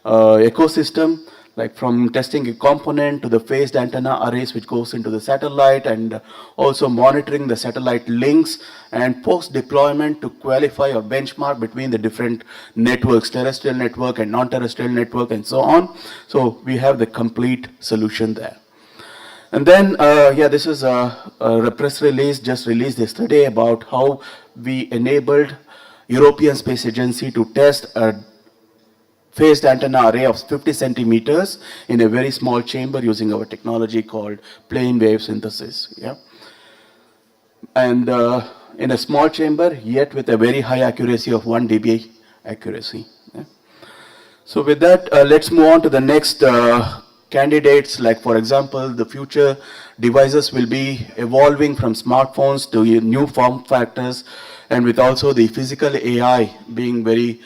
ecosystem, like from testing a component to the phased antenna arrays which goes into the satellite, and also monitoring the satellite links, and post deployment to qualify or benchmark between the different networks, terrestrial network and non-terrestrial network and so on. So we have the complete solution there. And then, yeah, this is a press release just released yesterday about how we enabled European Space Agency to test a phased antenna array of 50 centimeters in a very small chamber using our technology called plane wave synthesis. Yeah? And in a small chamber, yet with a very high accuracy of 1 dB accuracy. Yeah? So with that, let's move on to the next candidates. Like for example, the future devices will be evolving from smartphones to new form factors, and with also the physical AI being very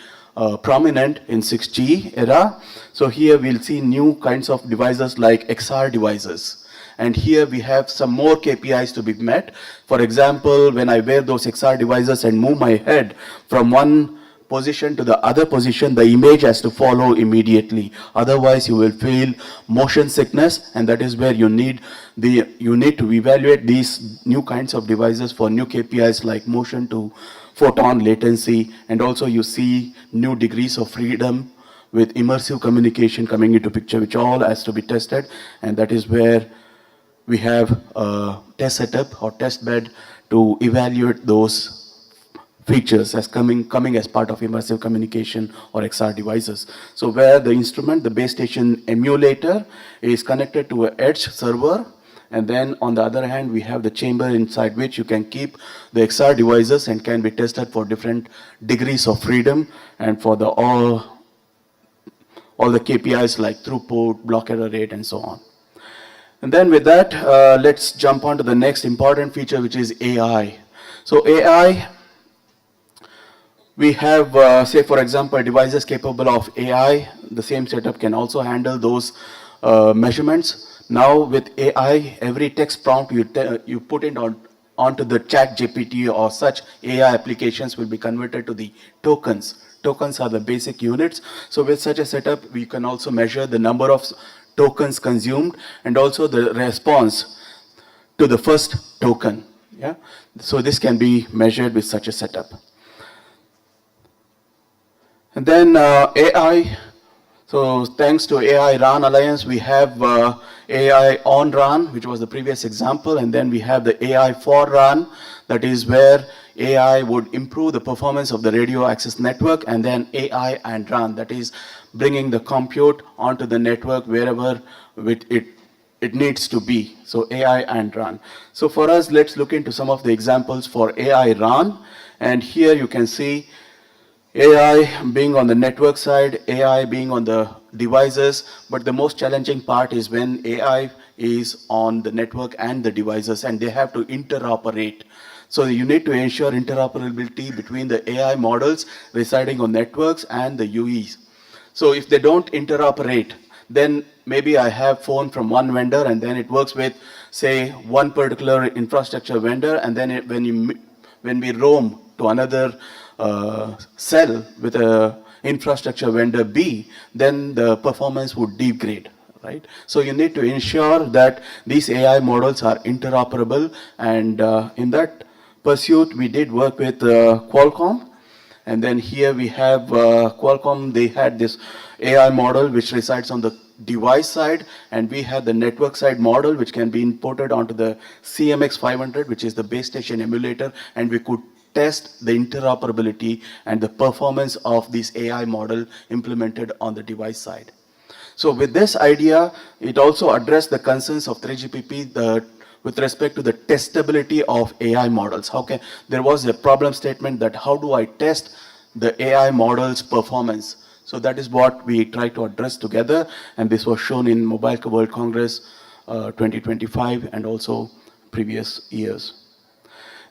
prominent in 6G era. So here we'll see new kinds of devices like XR devices. And here we have some more KPIs to be met. For example, when I wear those XR devices and move my head from one position to the other position, the image has to follow immediately. Otherwise, you will feel motion sickness, and that is where you need to evaluate these new kinds of devices for new KPIs like motion to photon latency, and also you see new degrees of freedom with immersive communication coming into picture, which all has to be tested, and that is where we have a test setup or test bed to evaluate those features as coming as part of immersive communication or XR devices. So where the instrument, the base station emulator, is connected to an edge server, and then on the other hand, we have the chamber inside which you can keep the XR devices and can be tested for different degrees of freedom and for the all the KPIs like throughput, block error rate, and so on. And then with that, let's jump on to the next important feature, which is AI. So AI, we have, say for example, devices capable of AI. The same setup can also handle those measurements. Now with AI, every text prompt you put it onto the chat GPT or such AI applications will be converted to the tokens. Tokens are the basic units. So with such a setup, we can also measure the number of tokens consumed and also the response to the first token. Yeah? So this can be measured with such a setup. And then AI. So thanks to AI RAN Alliance, we have AI on RAN, which was the previous example, and then we have the AI for RAN, that is where AI would improve the performance of the radio access network, and then AI and RAN, that is bringing the compute onto the network wherever it needs to be. So AI and RAN. So for us, let's look into some of the examples for AI RAN, and here you can see AI being on the network side, AI being on the devices, but the most challenging part is when AI is on the network and the devices and they have to interoperate. So you need to ensure interoperability between the AI models residing on networks and the UEs. So if they don't interoperate, then maybe I have phone from one vendor and then it works with, say, one particular infrastructure vendor, and then when we roam to another cell with a infrastructure vendor B, then the performance would degrade, right? So you need to ensure that these AI models are interoperable, and in that pursuit, we did work with Qualcomm. And then here we have Qualcomm, they had this AI model which resides on the device side, and we have the network side model which can be imported onto the CMX500, which is the base station emulator, and we could test the interoperability and the performance of this AI model implemented on the device side. So with this idea, it also addressed the concerns of 3GPP with respect to the testability of AI models. There was a problem statement that how do I test the AI model's performance? So that is what we try to address together, and this was shown in Mobile World Congress 2025 and also previous years.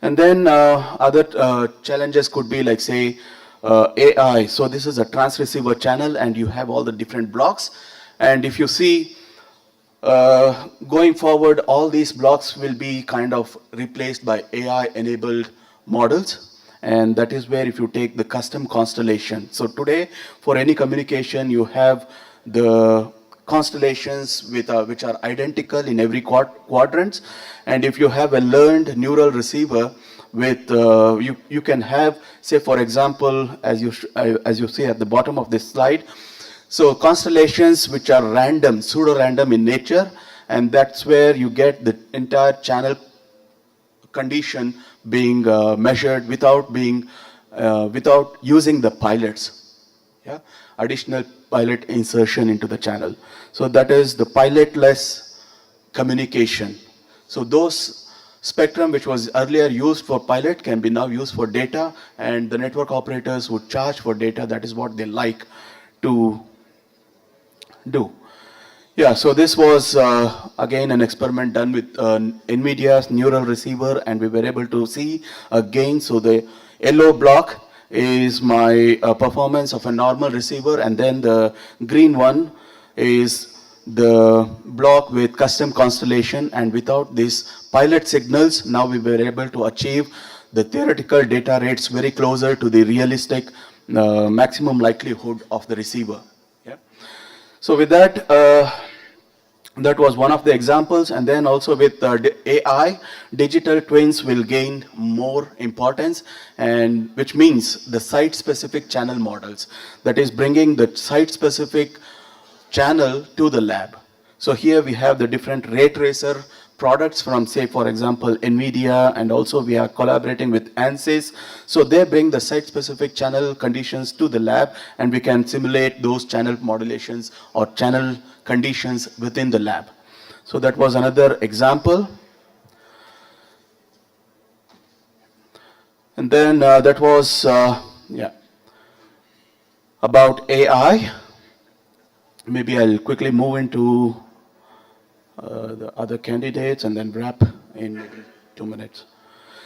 And then other challenges could be like, say, AI. So this is a transceiver channel and you have all the different blocks. And if you see, going forward, all these blocks will be kind of replaced by AI-enabled models. And that is where if you take the custom constellation. So today, for any communication, you have the constellations which are identical in every quadrant. And if you have a learned neural receiver with, you can have, say, for example, as you see at the bottom of this slide, so constellations which are random, pseudo-random in nature, and that's where you get the entire channel condition being measured without using the pilots. Yeah, additional pilot insertion into the channel. So that is the pilotless communication. So those spectrum which was earlier used for pilot can be now used for data, and the network operators would charge for data. That is what they like to do. Yeah, so this was again an experiment done with NVIDIA's neural receiver, and we were able to see a gain. So the yellow block is my performance of a normal receiver, and then the green one is the block with custom constellation, and without these pilot signals, now we were able to achieve the theoretical data rates very closer to the realistic maximum likelihood of the receiver. Yeah. So with that, that was one of the examples, and then also with AI, digital twins will gain more importance, and which means the site-specific channel models, that is bringing the site-specific channel to the lab. So here we have the different ray tracer products from, say, for example, NVIDIA, and also we are collaborating with ANSYS. So they bring the site-specific channel conditions to the lab, and we can simulate those channel modulations or channel conditions within the lab. So that was another example. And then that was, about AI. Maybe I'll quickly move into the other candidates and then wrap in maybe 2 minutes.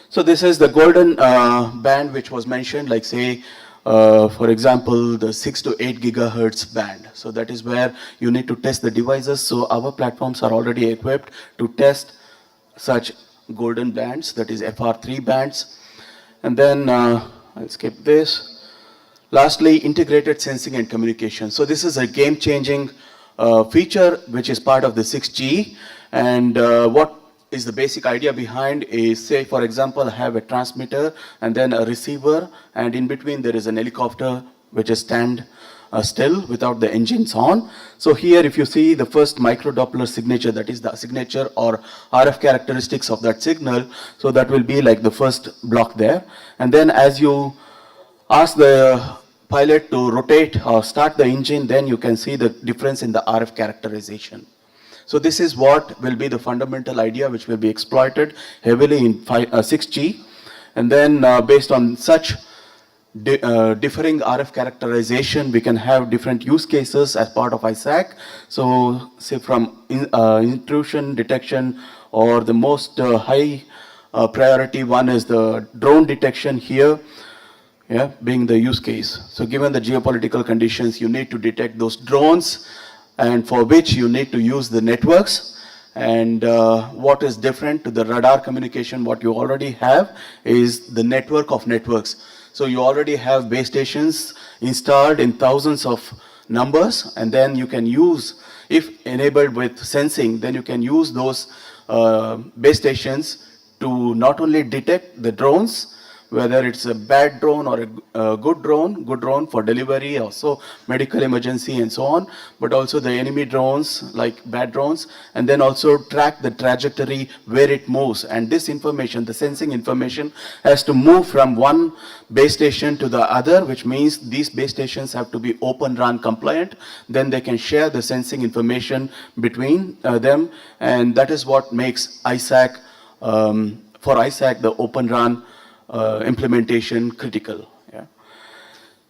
So this is the golden band which was mentioned, like, say, for example, the 6 to 8 gigahertz band. So that is where you need to test the devices. So our platforms are already equipped to test such golden bands, that is FR3 bands. And then I'll skip this. Lastly, integrated sensing and communication. So this is a game-changing feature which is part of the 6G. And what is the basic idea behind is, say, for example, I have a transmitter and then a receiver, and in between there is an helicopter which is stand still without the engines on. So here if you see the first microdoppler signature, that is the signature or RF characteristics of that signal, so that will be like the first block there. And then as you ask the pilot to rotate or start the engine, then you can see the difference in the RF characterization. So this is what will be the fundamental idea which will be exploited heavily in 6G. And then based on such differing RF characterization, we can have different use cases as part of ISAC. So say from intrusion detection, or the most high priority one is the drone detection here, yeah, being the use case. So given the geopolitical conditions, you need to detect those drones, and for which you need to use the networks. And what is different to the radar communication, what you already have is the network of networks. So you already have base stations installed in thousands of numbers, and then you can use, if enabled with sensing, then you can use those base stations to not only detect the drones, whether it's a bad drone or a good drone for delivery, also medical emergency and so on, but also the enemy drones like bad drones, and then also track the trajectory where it moves. And this information, the sensing information, has to move from one base station to the other, which means these base stations have to be Open RAN compliant. Then they can share the sensing information between them, and that is what makes ISAC, for ISAC, the Open RAN implementation critical. Yeah.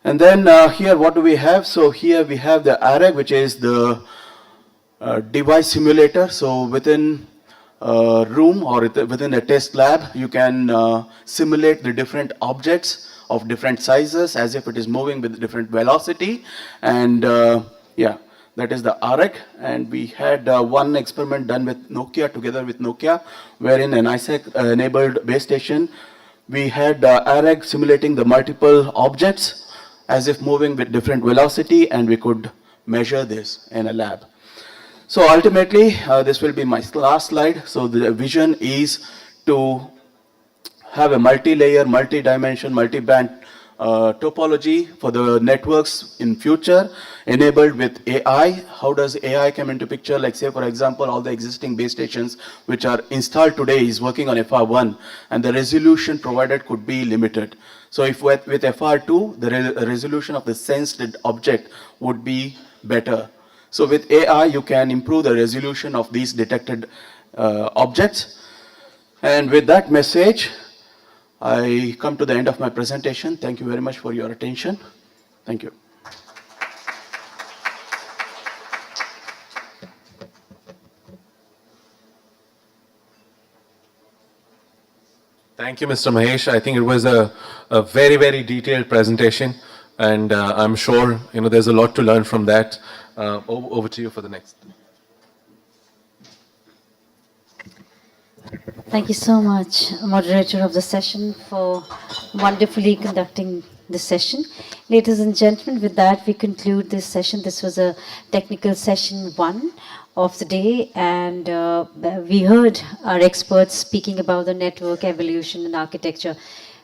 And then here what do we have? So here we have the AREG, which is the device simulator. So within a room or within a test lab, you can simulate the different objects of different sizes as if it is moving with different velocity. And yeah, that is the AREG. And we had one experiment done with Nokia, together with Nokia, wherein an ISAC enabled base station, we had AREG simulating the multiple objects as if moving with different velocity, and we could measure this in a lab. So ultimately, this will be my last slide. So the vision is to have a multi-layer, multi-dimension, multi-band topology for the networks in future, enabled with AI. How does AI come into picture? Like say, for example, all the existing base stations which are installed today is working on FR1, and the resolution provided could be limited. So if with FR2, the resolution of the sensed object would be better. So with AI, you can improve the resolution of these detected objects. And with that message, I come to the end of my presentation. Thank you very much for your attention. Thank you. Thank you, Mr. Mahesh. I think it was a very, very detailed presentation, and I'm sure there's a lot to learn from that. Over to you for the next. Thank you so much, moderator of the session, for wonderfully conducting this session. Ladies and gentlemen, with that we conclude this session. This was a technical session 1 of the day, and we heard our experts speaking about the network evolution and architecture,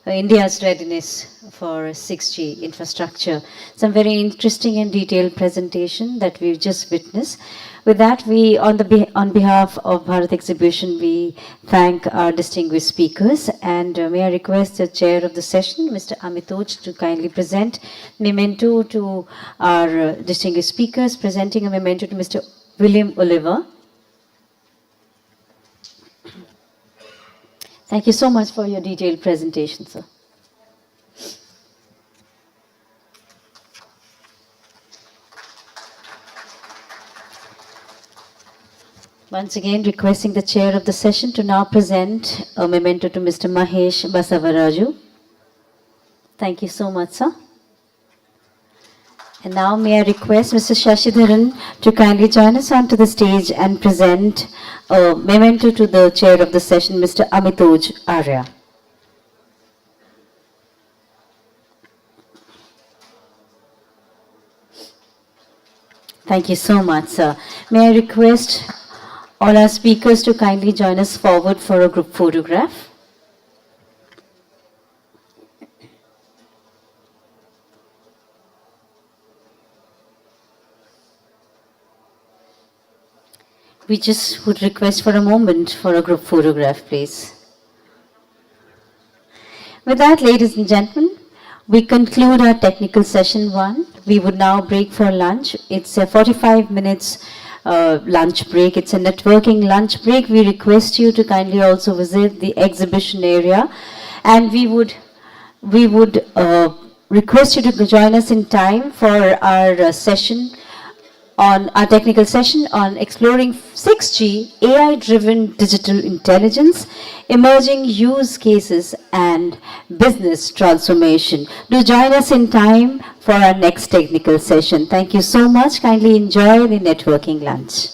India's readiness for 6G infrastructure. Some very interesting and detailed presentation that we've just witnessed. With that, we, on behalf of Bharat Exhibition, we thank our distinguished speakers, and may I request the chair of the session, Mr. Amitoj, to kindly present memento to our distinguished speakers, presenting a memento to Mr. William Oliver. Thank you so much for your detailed presentation, sir. Once again, requesting the chair of the session to now present a memento to Mr. Mahesh Basavaraju. Thank you so much, sir. And now may I request Mr. Shashidharan to kindly join us onto the stage and present a memento to the chair of the session, Mr. Amitoj Arya. Thank you so much, sir. May I request all our speakers to kindly join us forward for a group photograph. We just would request for a moment for a group photograph, please. With that, ladies and gentlemen, we conclude our technical session 1. We would now break for lunch. It's a 45 minutes lunch break. It's a networking lunch break. We request you to kindly also visit the exhibition area, and we would request you to join us in time for our session on our technical session on exploring 6G AI-driven digital intelligence, emerging use cases and business transformation. Do join us in time for our next technical session. Thank you so much. Kindly enjoy the networking lunch.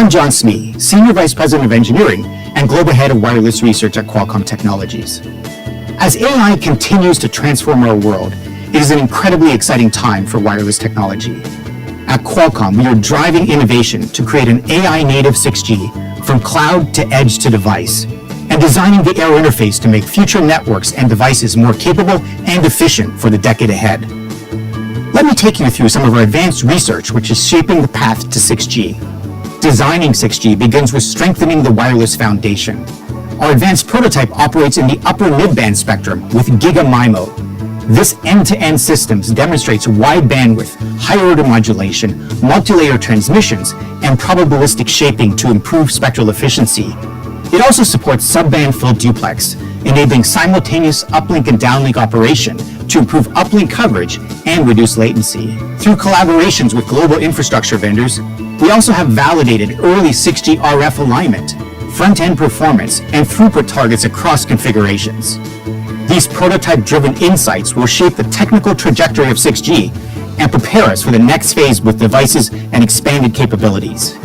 I'm John Smee, Senior Vice President of Engineering and Global Head of Wireless Research at Qualcomm Technologies. As AI continues to transform our world, it is an incredibly exciting time for wireless technology. At Qualcomm, we are driving innovation to create an AI-native 6G from cloud to edge to device, and designing the air interface to make future networks and devices more capable and efficient for the decade ahead. Let me take you through some of our advanced research which is shaping the path to 6G. Designing 6G begins with strengthening the wireless foundation. Our advanced prototype operates in the upper mid-band spectrum with GigaMIMO. This end-to-end systems demonstrates wide bandwidth, high-order modulation, multi-layer transmissions, and probabilistic shaping to improve spectral efficiency. It also supports sub-band full duplex, enabling simultaneous uplink and downlink operation to improve uplink coverage and reduce latency. Through collaborations with global infrastructure vendors, we also have validated early 6G RF alignment, front-end performance, and throughput targets across configurations. These prototype-driven insights will shape the technical trajectory of 6G and prepare us for the next phase with devices and expanded capabilities.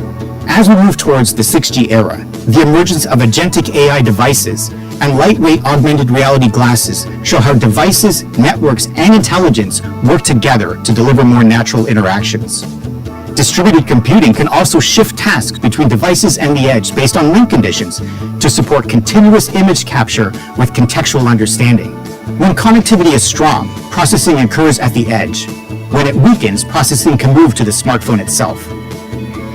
As we move towards the 6G era, the emergence of agentic AI devices and lightweight augmented reality glasses show how devices, networks, and intelligence work together to deliver more natural interactions. Distributed computing can also shift tasks between devices and the edge based on link conditions to support continuous image capture with contextual understanding. When connectivity is strong, processing occurs at the edge. When it weakens, processing can move to the smartphone itself.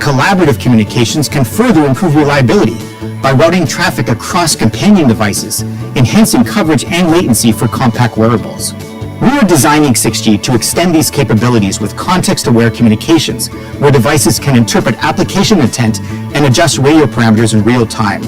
Collaborative communications can further improve reliability by routing traffic across companion devices, enhancing coverage and latency for compact wearables. We are designing 6G to extend these capabilities with context-aware communications, where devices can interpret application intent and adjust radio parameters in real time.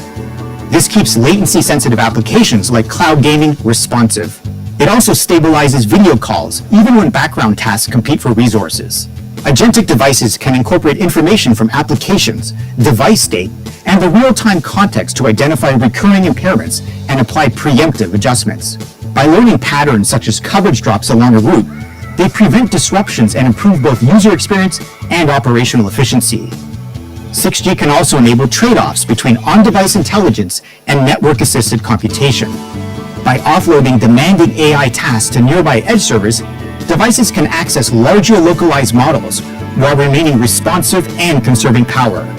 This keeps latency-sensitive applications like cloud gaming responsive. It also stabilizes video calls, even when background tasks compete for resources. Agentic devices can incorporate information from applications, device state, and the real-time context to identify recurring impairments and apply preemptive adjustments. By learning patterns such as coverage drops along a route, they prevent disruptions and improve both user experience and operational efficiency. 6G can also enable trade-offs between on-device intelligence and network-assisted computation. By offloading demanding AI tasks to nearby edge servers, devices can access larger localized models while remaining responsive and conserving power.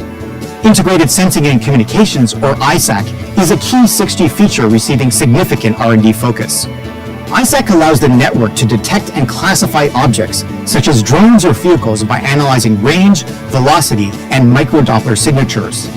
Integrated Sensing and Communications, or ISAC, is a key 6G feature receiving significant R&D focus. ISAC allows the network to detect and classify objects, such as drones or vehicles, by analyzing range, velocity, and microdoppler signatures.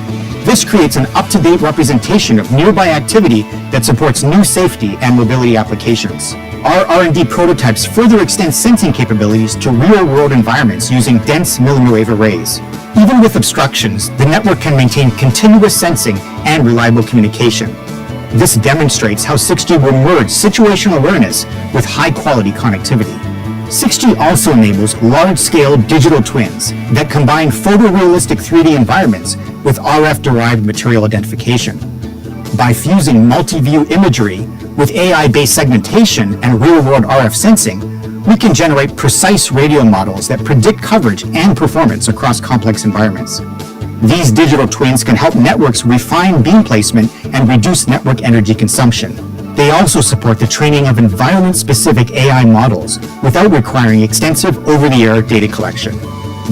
This creates an up-to-date representation of nearby activity that supports new safety and mobility applications. Our R&D prototypes further extend sensing capabilities to real-world environments using dense millimeter wave arrays. Even with obstructions, the network can maintain continuous sensing and reliable communication. This demonstrates how 6G will merge situational awareness with high-quality connectivity. 6G also enables large-scale digital twins that combine photorealistic 3D environments with RF-derived material identification. By fusing multi-view imagery with AI-based segmentation and real-world RF sensing, we can generate precise radio models that predict coverage and performance across complex environments. These digital twins can help networks refine beam placement and reduce network energy consumption. They also support the training of environment-specific AI models without requiring extensive over-the-air data collection.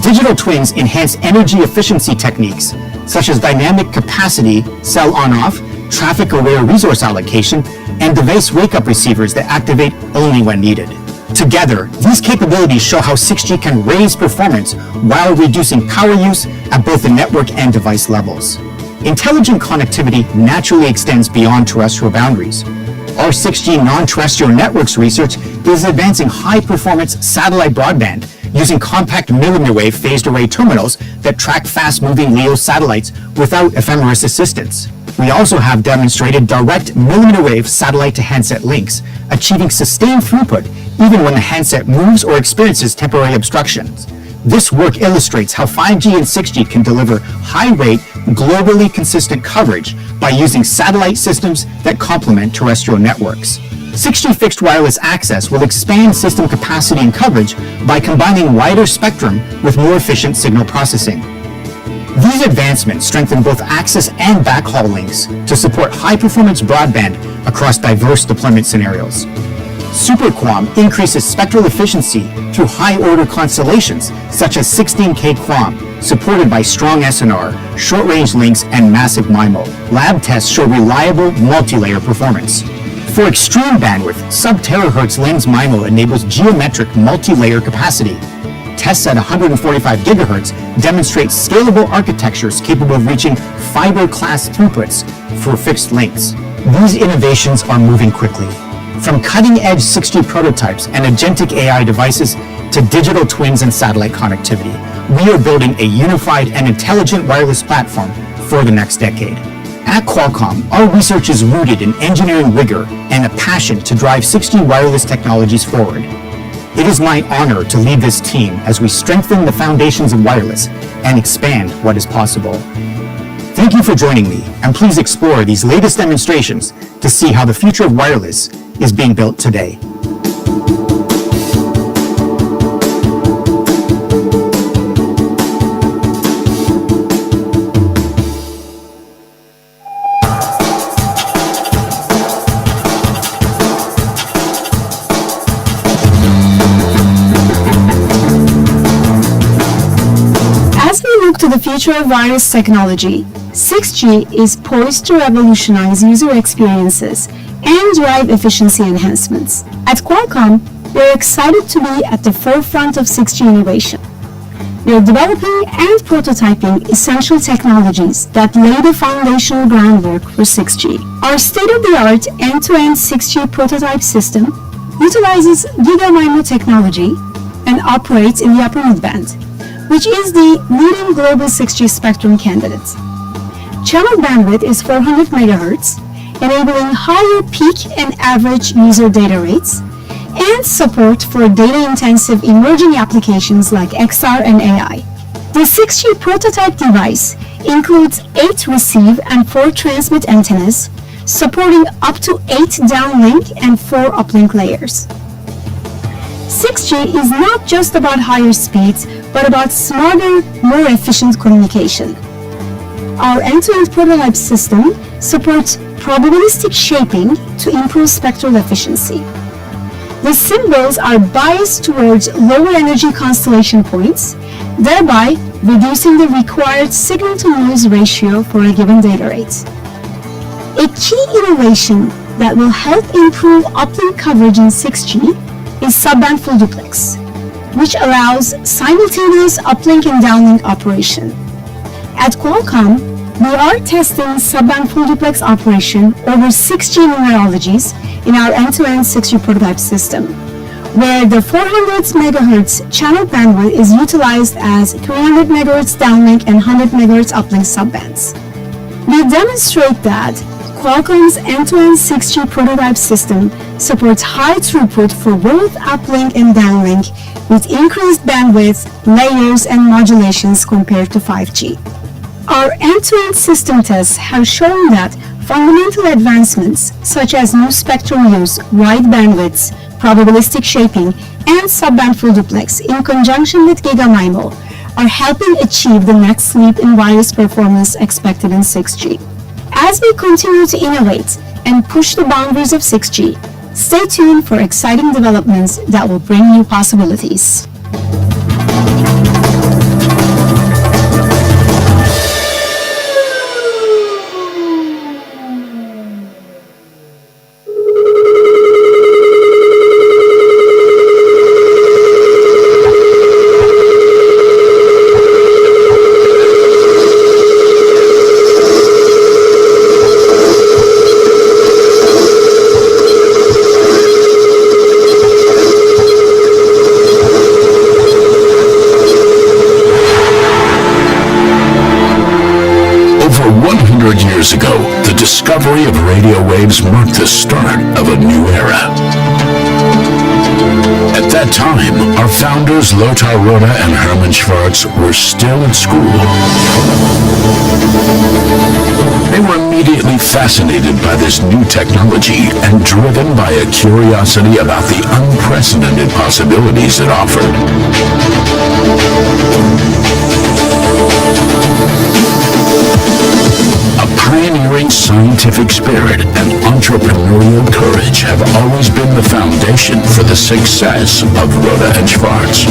Digital twins enhance energy efficiency techniques such as dynamic capacity, cell on-off, traffic-aware resource allocation, and device wake-up receivers that activate only when needed. Together, these capabilities show how 6G can raise performance while reducing power use at both the network and device levels. Intelligent connectivity naturally extends beyond terrestrial boundaries. Our 6G non-terrestrial networks research is advancing high-performance satellite broadband using compact millimeter wave phased array terminals that track fast-moving LEO satellites without ephemeris assistance. We also have demonstrated direct millimeter wave satellite-to-handset links, achieving sustained throughput even when the handset moves or experiences temporary obstructions. This work illustrates how 5G and 6G can deliver high-rate, globally consistent coverage by using satellite systems that complement terrestrial networks. 6G fixed wireless access will expand system capacity and coverage by combining wider spectrum with more efficient signal processing. These advancements strengthen both access and backhaul links to support high-performance broadband across diverse deployment scenarios. SuperQuam increases spectral efficiency through high-order constellations such as 16K QAM, supported by strong SNR, short-range links, and massive MIMO. Lab tests show reliable multi-layer performance. For extreme bandwidth, sub-terahertz lens MIMO enables geometric multi-layer capacity. Tests at 145 gigahertz demonstrate scalable architectures capable of reaching fiber-class throughputs for fixed links. These innovations are moving quickly. From cutting-edge 6G prototypes and agentic AI devices to digital twins and satellite connectivity, we are building a unified and intelligent wireless platform for the next decade. At Qualcomm, our research is rooted in engineering rigor and a passion to drive 6G wireless technologies forward. It is my honor to lead this team as we strengthen the foundations of wireless and expand what is possible. Thank you for joining me, and please explore these latest demonstrations to see how the future of wireless is being built today. To the future of wireless technology, 6G is poised to revolutionize user experiences and drive efficiency enhancements. At Qualcomm, we are excited to be at the forefront of 6G innovation. We are developing and prototyping essential technologies that lay the foundational groundwork for 6G. Our state-of-the-art end-to-end 6G prototype system utilizes GigaMIMO technology and operates in the upper mid-band, which is the leading global 6G spectrum candidate. Channel bandwidth is 400 MHz, enabling higher peak and average user data rates, and support for data-intensive emerging applications like XR and AI. The 6G prototype device includes 8 receive and 4 transmit antennas, supporting up to 8 downlink and 4 uplink layers. 6G is not just about higher speeds, but about smarter, more efficient communication. Our end-to-end prototype system supports probabilistic shaping to improve spectral efficiency. The symbols are biased towards lower energy constellation points, thereby reducing the required signal-to-noise ratio for a given data rate. A key innovation that will help improve uplink coverage in 6G is subband full duplex, which allows simultaneous uplink and downlink operation. At Qualcomm, we are testing subband full duplex operation over 6G numerologies in our end-to-end 6G prototype system, where the 400 MHz channel bandwidth is utilized as 300 MHz downlink and 100 MHz uplink subbands. We demonstrate that Qualcomm's end-to-end 6G prototype system supports high throughput for both uplink and downlink with increased bandwidth, layers, and modulations compared to 5G. Our end-to-end system tests have shown that fundamental advancements such as new spectral use, wide bandwidths, probabilistic shaping, and subband full duplex in conjunction with GigaMIMO are helping achieve the next leap in wireless performance expected in 6G. As we continue to innovate and push the boundaries of 6G, stay tuned for exciting developments that will bring new possibilities. Years ago, the discovery of radio waves marked the start of a new era. At that time, our founders Lothar Rode and Hermann Schwarz were still in school. They were immediately fascinated by this new technology and driven by a curiosity about the unprecedented possibilities it offered. pioneering scientific spirit and entrepreneurial courage have always been the foundation for the success of Rhoda and Schwartz.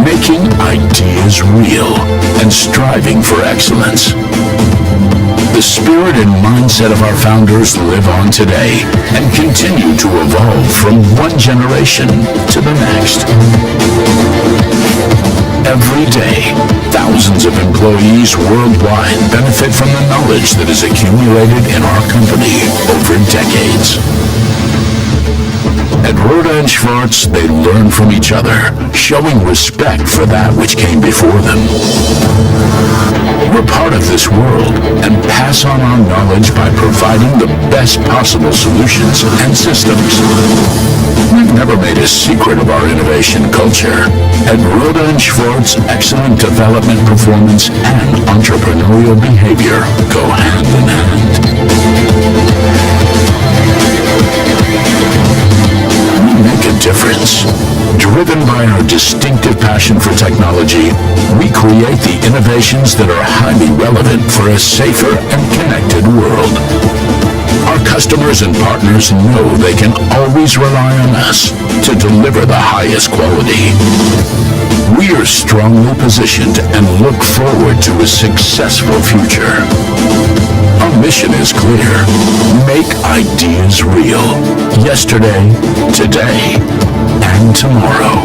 Making ideas real and striving for excellence. The spirit and mindset of our founders live on today and continue to evolve from one generation to the next. Every day, thousands of employees worldwide benefit from the knowledge that is accumulated in our company over decades. At Rhoda and Schwartz, they learn from each other, showing respect for that which came before them. We're part of this world and pass on our knowledge by providing the best possible solutions and systems. We've never made a secret of our innovation culture. At Rhoda and Schwartz, excellent development performance and entrepreneurial behavior go hand in hand. We make a difference. Driven by our distinctive passion for technology, we create the innovations that are highly relevant for a safer and connected world. Our customers and partners know they can always rely on us to deliver the highest quality. We are strongly positioned and look forward to a successful future. Our mission is clear. Make ideas real. Yesterday, today, and tomorrow.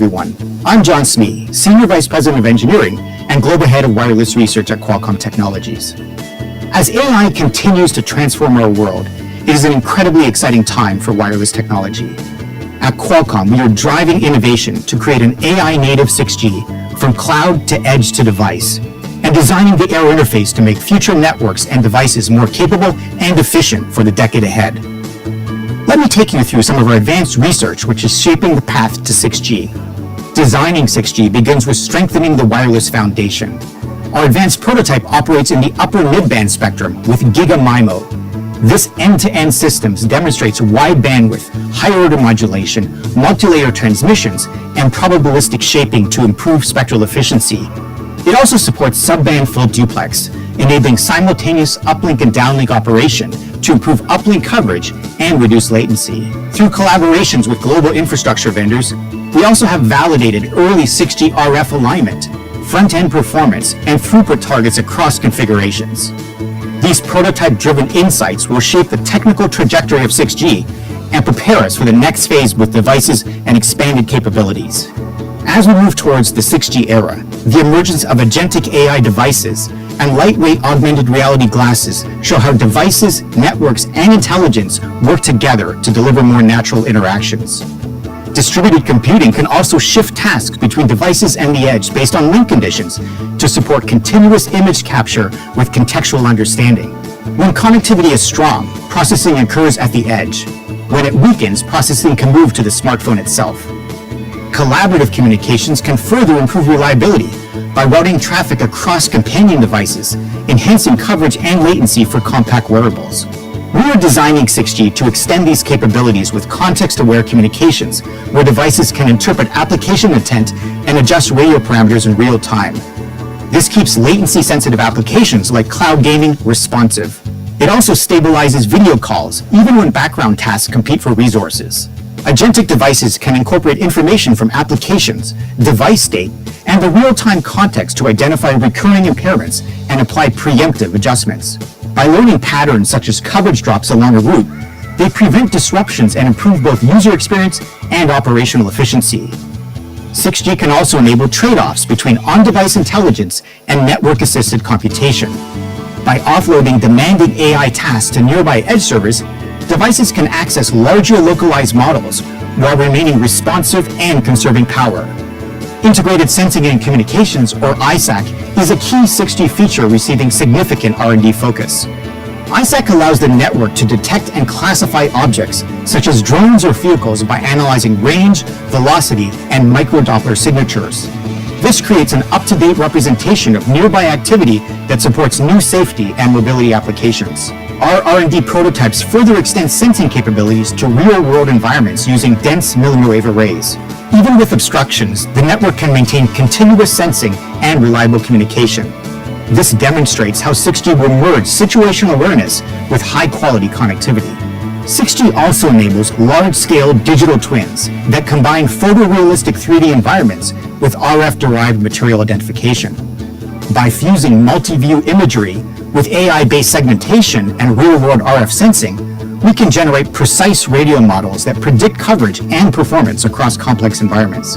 everyone. I'm John Smee, Senior Vice President of Engineering and Global Head of Wireless Research at Qualcomm Technologies. As AI continues to transform our world, it is an incredibly exciting time for wireless technology. At Qualcomm, we are driving innovation to create an AI-native 6G from cloud to edge to device, and designing the air interface to make future networks and devices more capable and efficient for the decade ahead. Let me take you through some of our advanced research which is shaping the path to 6G. Designing 6G begins with strengthening the wireless foundation. Our advanced prototype operates in the upper mid-band spectrum with GigaMIMO. This end-to-end systems demonstrates wide bandwidth, high-order modulation, multi-layer transmissions, and probabilistic shaping to improve spectral efficiency. It also supports sub-band full duplex, enabling simultaneous uplink and downlink operation to improve uplink coverage and reduce latency. Through collaborations with global infrastructure vendors, we also have validated early 6G RF alignment, front-end performance, and throughput targets across configurations. These prototype-driven insights will shape the technical trajectory of 6G and prepare us for the next phase with devices and expanded capabilities. As we move towards the 6G era, the emergence of agentic AI devices and lightweight augmented reality glasses show how devices, networks, and intelligence work together to deliver more natural interactions. Distributed computing can also shift tasks between devices and the edge based on link conditions to support continuous image capture with contextual understanding. When connectivity is strong, processing occurs at the edge. When it weakens, processing can move to the smartphone itself. Collaborative communications can further improve reliability by routing traffic across companion devices, enhancing coverage and latency for compact wearables. We are designing 6G to extend these capabilities with context-aware communications, where devices can interpret application intent and adjust radio parameters in real time. This keeps latency-sensitive applications like cloud gaming responsive. It also stabilizes video calls, even when background tasks compete for resources. Agentic devices can incorporate information from applications, device state, and the real-time context to identify recurring impairments and apply preemptive adjustments. By learning patterns such as coverage drops along a route, they prevent disruptions and improve both user experience and operational efficiency. 6G can also enable trade-offs between on-device intelligence and network-assisted computation. By offloading demanding AI tasks to nearby edge servers, devices can access larger localized models while remaining responsive and conserving power. Integrated Sensing and Communications, or ISAC, is a key 6G feature receiving significant R&D focus. ISAC allows the network to detect and classify objects, such as drones or vehicles, by analyzing range, velocity, and microdoppler signatures. This creates an up-to-date representation of nearby activity that supports new safety and mobility applications. Our R&D prototypes further extend sensing capabilities to real-world environments using dense millimeter wave arrays. Even with obstructions, the network can maintain continuous sensing and reliable communication. This demonstrates how 6G will merge situational awareness with high-quality connectivity. 6G also enables large-scale digital twins that combine photorealistic 3D environments with RF-derived material identification. By fusing multi-view imagery with AI-based segmentation and real-world RF sensing, we can generate precise radio models that predict coverage and performance across complex environments.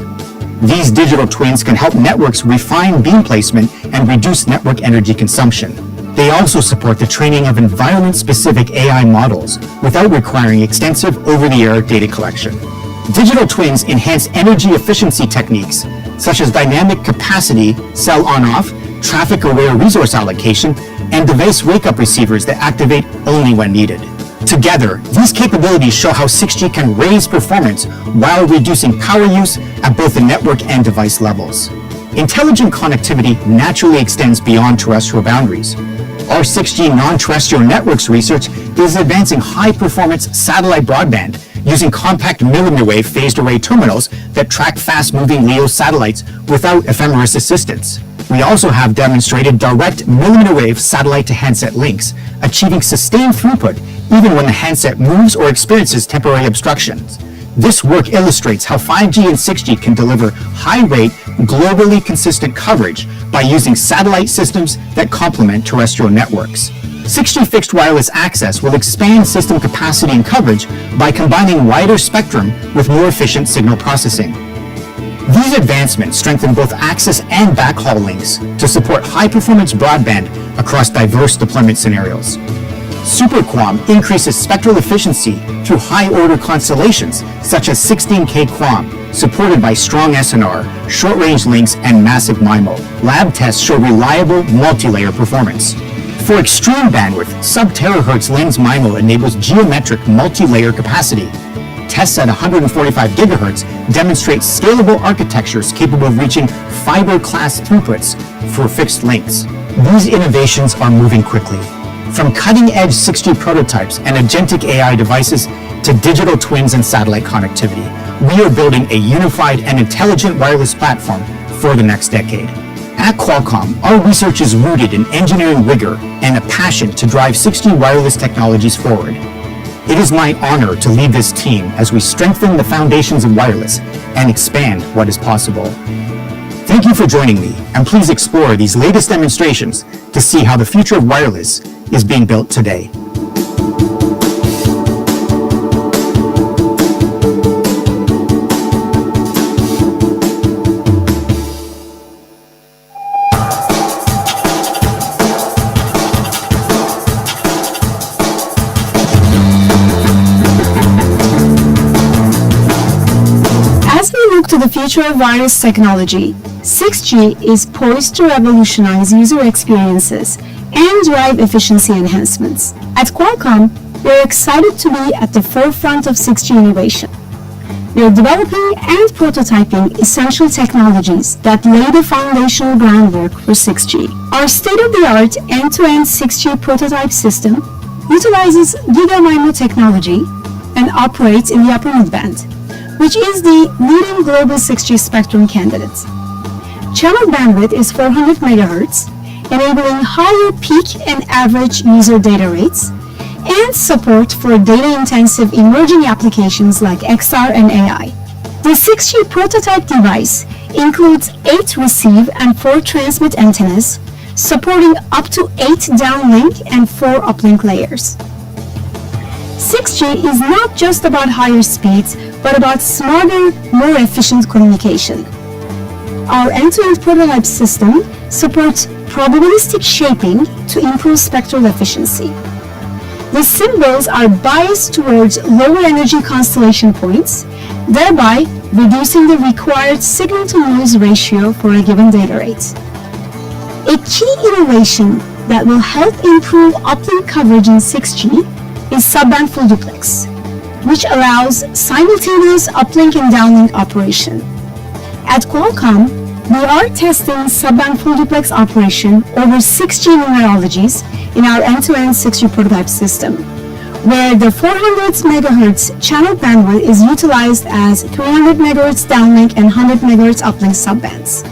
These digital twins can help networks refine beam placement and reduce network energy consumption. They also support the training of environment-specific AI models without requiring extensive over-the-air data collection. Digital twins enhance energy efficiency techniques such as dynamic capacity, cell on-off, traffic-aware resource allocation, and device wake-up receivers that activate only when needed. Together, these capabilities show how 6G can raise performance while reducing power use at both the network and device levels. Intelligent connectivity naturally extends beyond terrestrial boundaries. Our 6G non-terrestrial networks research is advancing high-performance satellite broadband using compact millimeter wave phased array terminals that track fast-moving LEO satellites without ephemeris assistance. We also have demonstrated direct millimeter wave satellite-to-handset links, achieving sustained throughput even when the handset moves or experiences temporary obstructions. This work illustrates how 5G and 6G can deliver high-rate, globally consistent coverage by using satellite systems that complement terrestrial networks. 6G fixed wireless access will expand system capacity and coverage by combining wider spectrum with more efficient signal processing. These advancements strengthen both access and backhaul links to support high-performance broadband across diverse deployment scenarios. SuperQuam increases spectral efficiency through high-order constellations such as 16K QAM, supported by strong SNR, short-range links, and massive MIMO. Lab tests show reliable multi-layer performance. For extreme bandwidth, sub-terahertz lens MIMO enables geometric multi-layer capacity. Tests at 145 gigahertz demonstrate scalable architectures capable of reaching fiber-class throughputs for fixed links. These innovations are moving quickly. From cutting-edge 6G prototypes and agentic AI devices to digital twins and satellite connectivity, we are building a unified and intelligent wireless platform for the next decade. At Qualcomm, our research is rooted in engineering rigor and a passion to drive 6G wireless technologies forward. It is my honor to lead this team as we strengthen the foundations of wireless and expand what is possible. Thank you for joining me, and please explore these latest demonstrations to see how the future of wireless is being built today. As we look to the future of wireless technology, 6G is poised to revolutionize user experiences and drive efficiency enhancements. At Qualcomm, we are excited to be at the forefront of 6G innovation. We are developing and prototyping essential technologies that lay the foundational groundwork for 6G. Our state-of-the-art end-to-end 6G prototype system utilizes GigaMIMO technology and operates in the upper mid-band, which is the leading global 6G spectrum candidate. Channel bandwidth is 400 MHz, enabling higher peak and average user data rates, and support for data-intensive emerging applications like XR and AI. The 6G prototype device includes 8 receive and 4 transmit antennas, supporting up to 8 downlink and 4 uplink layers. 6G is not just about higher speeds, but about smarter, more efficient communication. Our end-to-end prototype system supports probabilistic shaping to improve spectral efficiency. The symbols are biased towards lower energy constellation points, thereby reducing the required signal-to-noise ratio for a given data rate. A key innovation that will help improve uplink coverage in 6G is subband full duplex, which allows simultaneous uplink and downlink operation. At Qualcomm, we are testing subband full duplex operation over 6G numerologies in our end-to-end 6G prototype system, where the 400 MHz channel bandwidth is utilized as 300 MHz downlink and 100 MHz uplink subbands.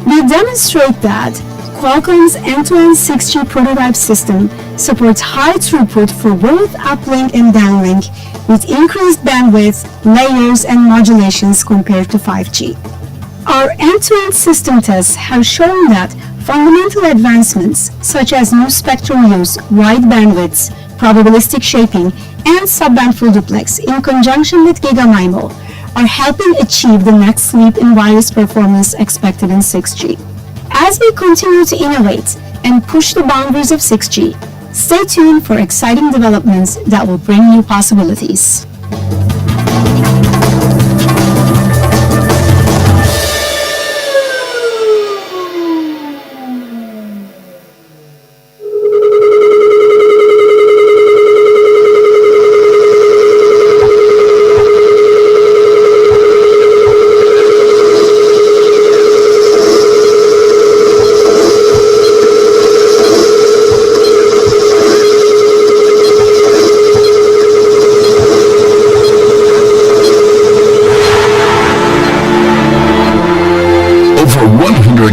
We demonstrate that Qualcomm's end-to-end 6G prototype system supports high throughput for both uplink and downlink with increased bandwidth, layers, and modulations compared to 5G. Our end-to-end system tests have shown that fundamental advancements such as new spectrum use, wide bandwidths, probabilistic shaping, and subband full duplex in conjunction with GigaMIMO are helping achieve the next leap in wireless performance expected in 6G. As we continue to innovate and push the boundaries of 6G, stay tuned for exciting developments that will bring new possibilities.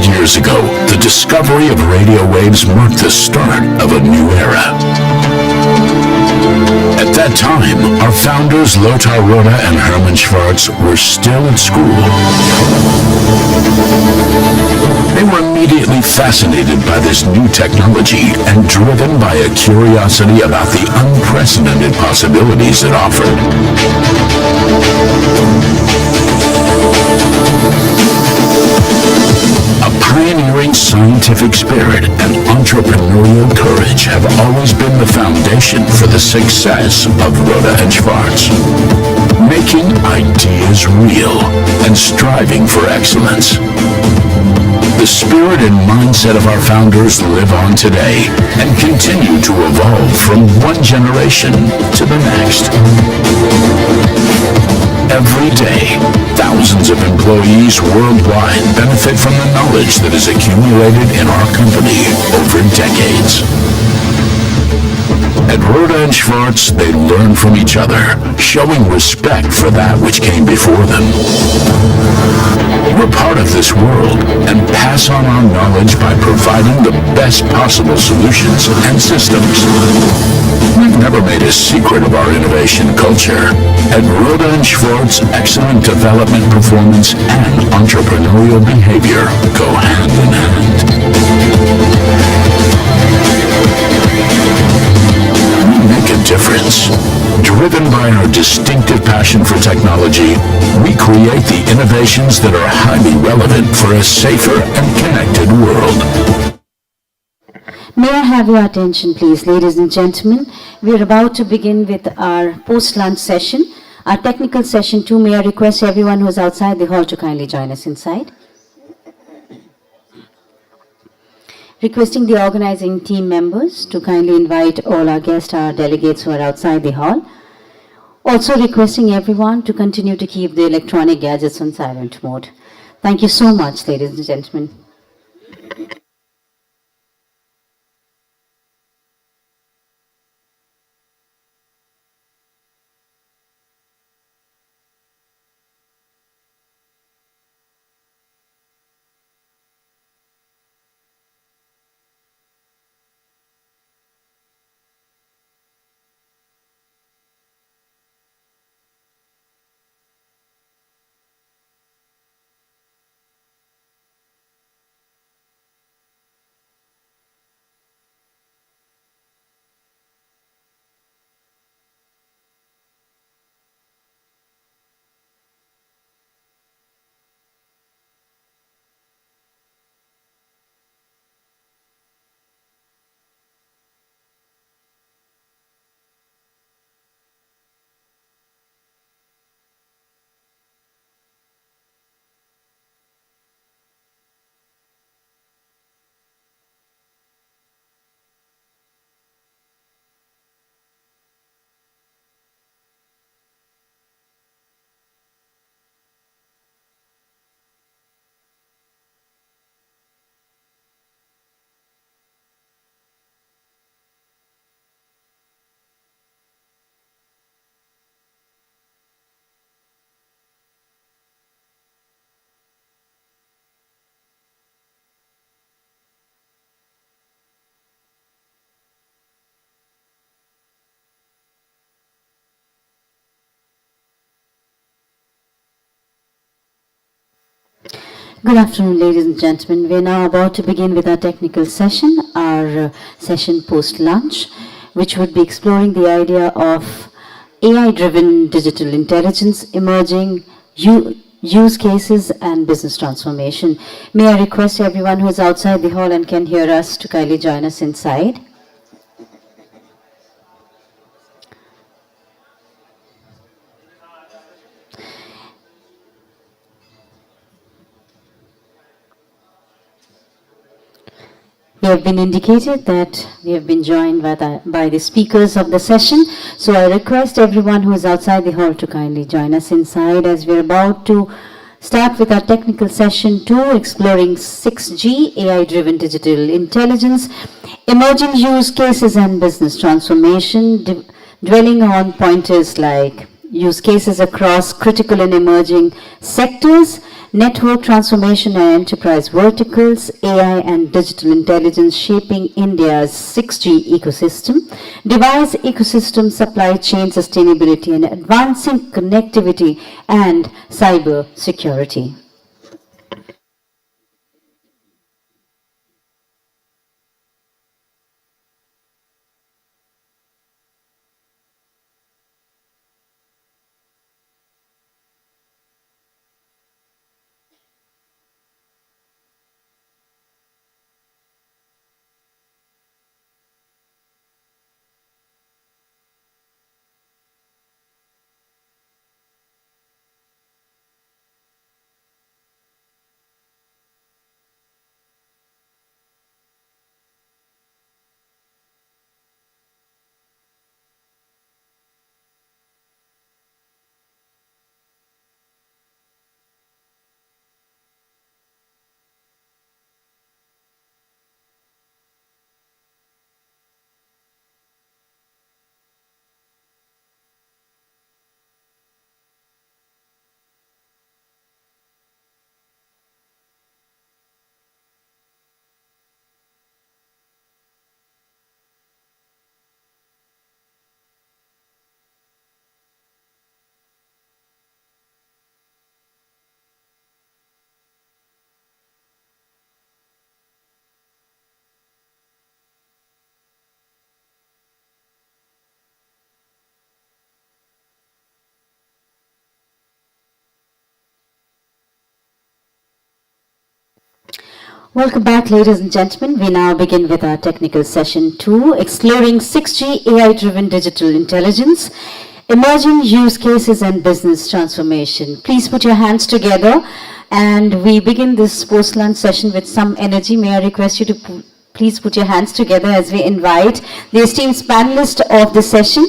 Years ago, the discovery of radio waves marked the start of a new era. At that time, our founders Lothar Rode and Hermann Schwarz were still in school. They were immediately fascinated by this new technology and driven by a curiosity about the unprecedented possibilities it offered. Pioneering scientific spirit and entrepreneurial courage have always been the foundation for the success of Rhoda and Schwartz. Making ideas real and striving for excellence. The spirit and mindset of our founders live on today and continue to evolve from one generation to the next. Every day, thousands of employees worldwide benefit from the knowledge that is accumulated in our company over decades. At Rhoda and Schwartz, they learn from each other, showing respect for that which came before them. We're part of this world and pass on our knowledge by providing the best possible solutions and systems. We've never made a secret of our innovation culture. At Rhoda and Schwartz, excellent development performance and entrepreneurial behavior go hand in hand. We make a difference. Driven by our distinctive passion for technology, we create the innovations that are highly relevant for a safer and connected world. May I have your attention, please, ladies and gentlemen? We are about to begin with our post-lunch session, our technical session 2. May I request everyone who is outside the hall to kindly join us inside? Requesting the organizing team members to kindly invite all our guests, our delegates who are outside the hall. Also requesting everyone to continue to keep the electronic gadgets on silent mode. Thank you so much, ladies and gentlemen. Good afternoon, ladies and gentlemen. We are now about to begin with our technical session, our session post-lunch, which would be exploring the idea of AI-driven digital intelligence, emerging use cases and business transformation. May I request everyone who is outside the hall and can hear us to kindly join us inside. We have been indicated that we have been joined by the speakers of the session. So I request everyone who is outside the hall to kindly join us inside as we are about to start with our technical session 2, exploring 6G, AI-driven digital intelligence, emerging use cases and business transformation, dwelling on pointers like use cases across critical and emerging sectors, network transformation and enterprise verticals, AI and digital intelligence shaping India's 6G ecosystem, device ecosystem, supply chain sustainability and advancing connectivity and cyber security. Welcome back, ladies and gentlemen. We now begin with our technical session 2, exploring 6G AI-driven digital intelligence, emerging use cases and business transformation. Please put your hands together, and we begin this post-lunch session with some energy. May I request you to please put your hands together as we invite the esteemed panelist of the session.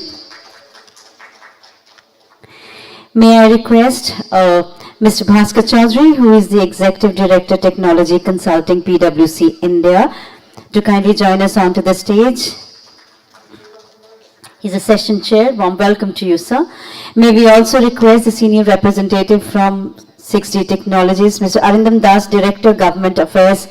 May I request Mr. Bhaskar Chaudhary, who is the Executive Director, Technology Consulting, PwC India, to kindly join us onto the stage. He's a session chair. Warm welcome to you, sir. May we also request the senior representative from 6G Technologies, Mr. Arindam Das, Director, Government Affairs,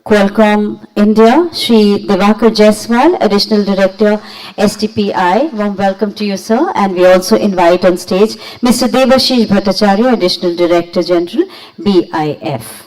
Qualcomm India, Shri Divakar Jaiswal, Additional Director, STPI. Warm welcome to you, sir. And we also invite on stage Mr. Debashish Bhattacharya, Additional Director General, BIF.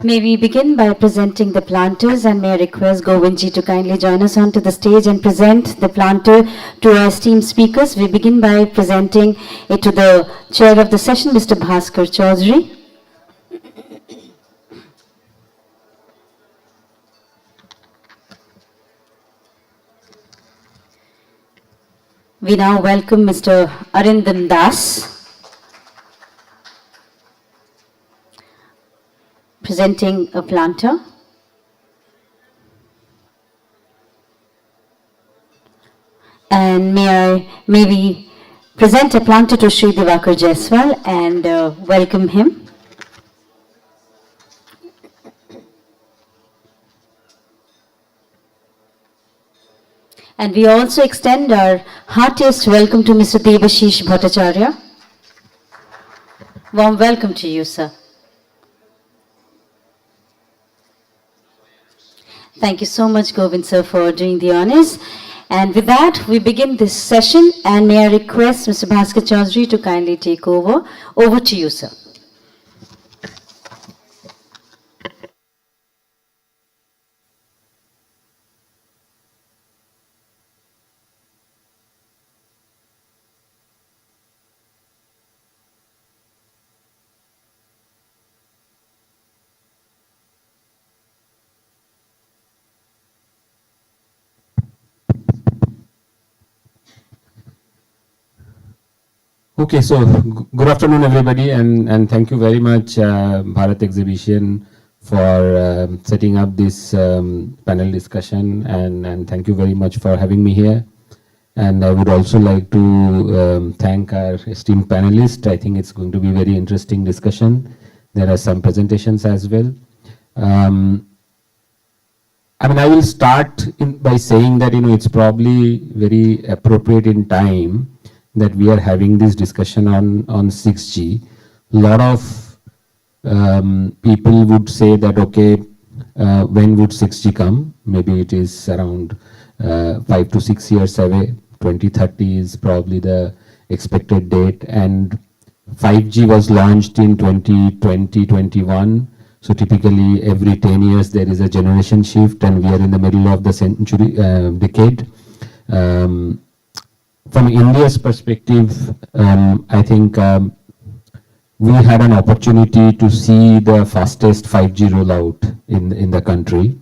May we begin by presenting the planters, and may I request Govindji to kindly join us onto the stage and present the planter to our esteemed speakers. We begin by presenting it to the chair of the session, Mr. Bhaskar Chaudhary. We now welcome Mr. Arindam Das, presenting a planter. And may we present a planter to Shri Divakar Jaiswal and welcome him. And we also extend our heartiest welcome to Mr. Debashish Bhattacharya. Warm welcome to you, sir. Thank you so much, Govind sir, for doing the honors. And with that, we begin this session. And may I request Mr. Bhaskar Chaudhary to kindly take over. Over to you, sir. Okay, so good afternoon, everybody, and thank you very much, Bharat Exhibition, for setting up this panel discussion, and thank you very much for having me here. And I would also like to thank our esteemed panelists. I think it's going to be a very interesting discussion. There are some presentations as well. I mean, I will start by saying that, it's probably very appropriate in time that we are having this discussion on 6G. A lot of people would say that, okay, when would 6G come? Maybe it is around 5 to 6 years away. 2030 is probably the expected date. And 5G was launched in 2020-21. So typically every 10 years there is a generation shift, and we are in the middle of the decade. From India's perspective, I think we had an opportunity to see the fastest 5G rollout in the country.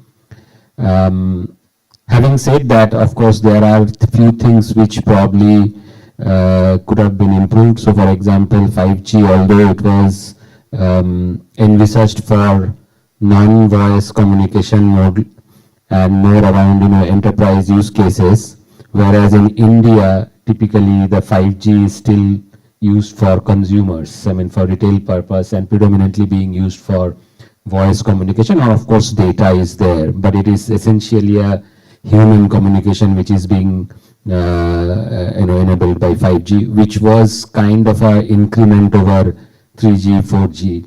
Having said that, of course, there are a few things which probably could have been improved. So, for example, 5G, although it was envisaged for non-voice communication mode and more around, enterprise use cases, whereas in India, typically the 5G is still used for consumers, I mean for retail purpose, and predominantly being used for voice communication, or of course data is there, but it is essentially a human communication which is being enabled by 5G, which was kind of an increment over 3G, 4G.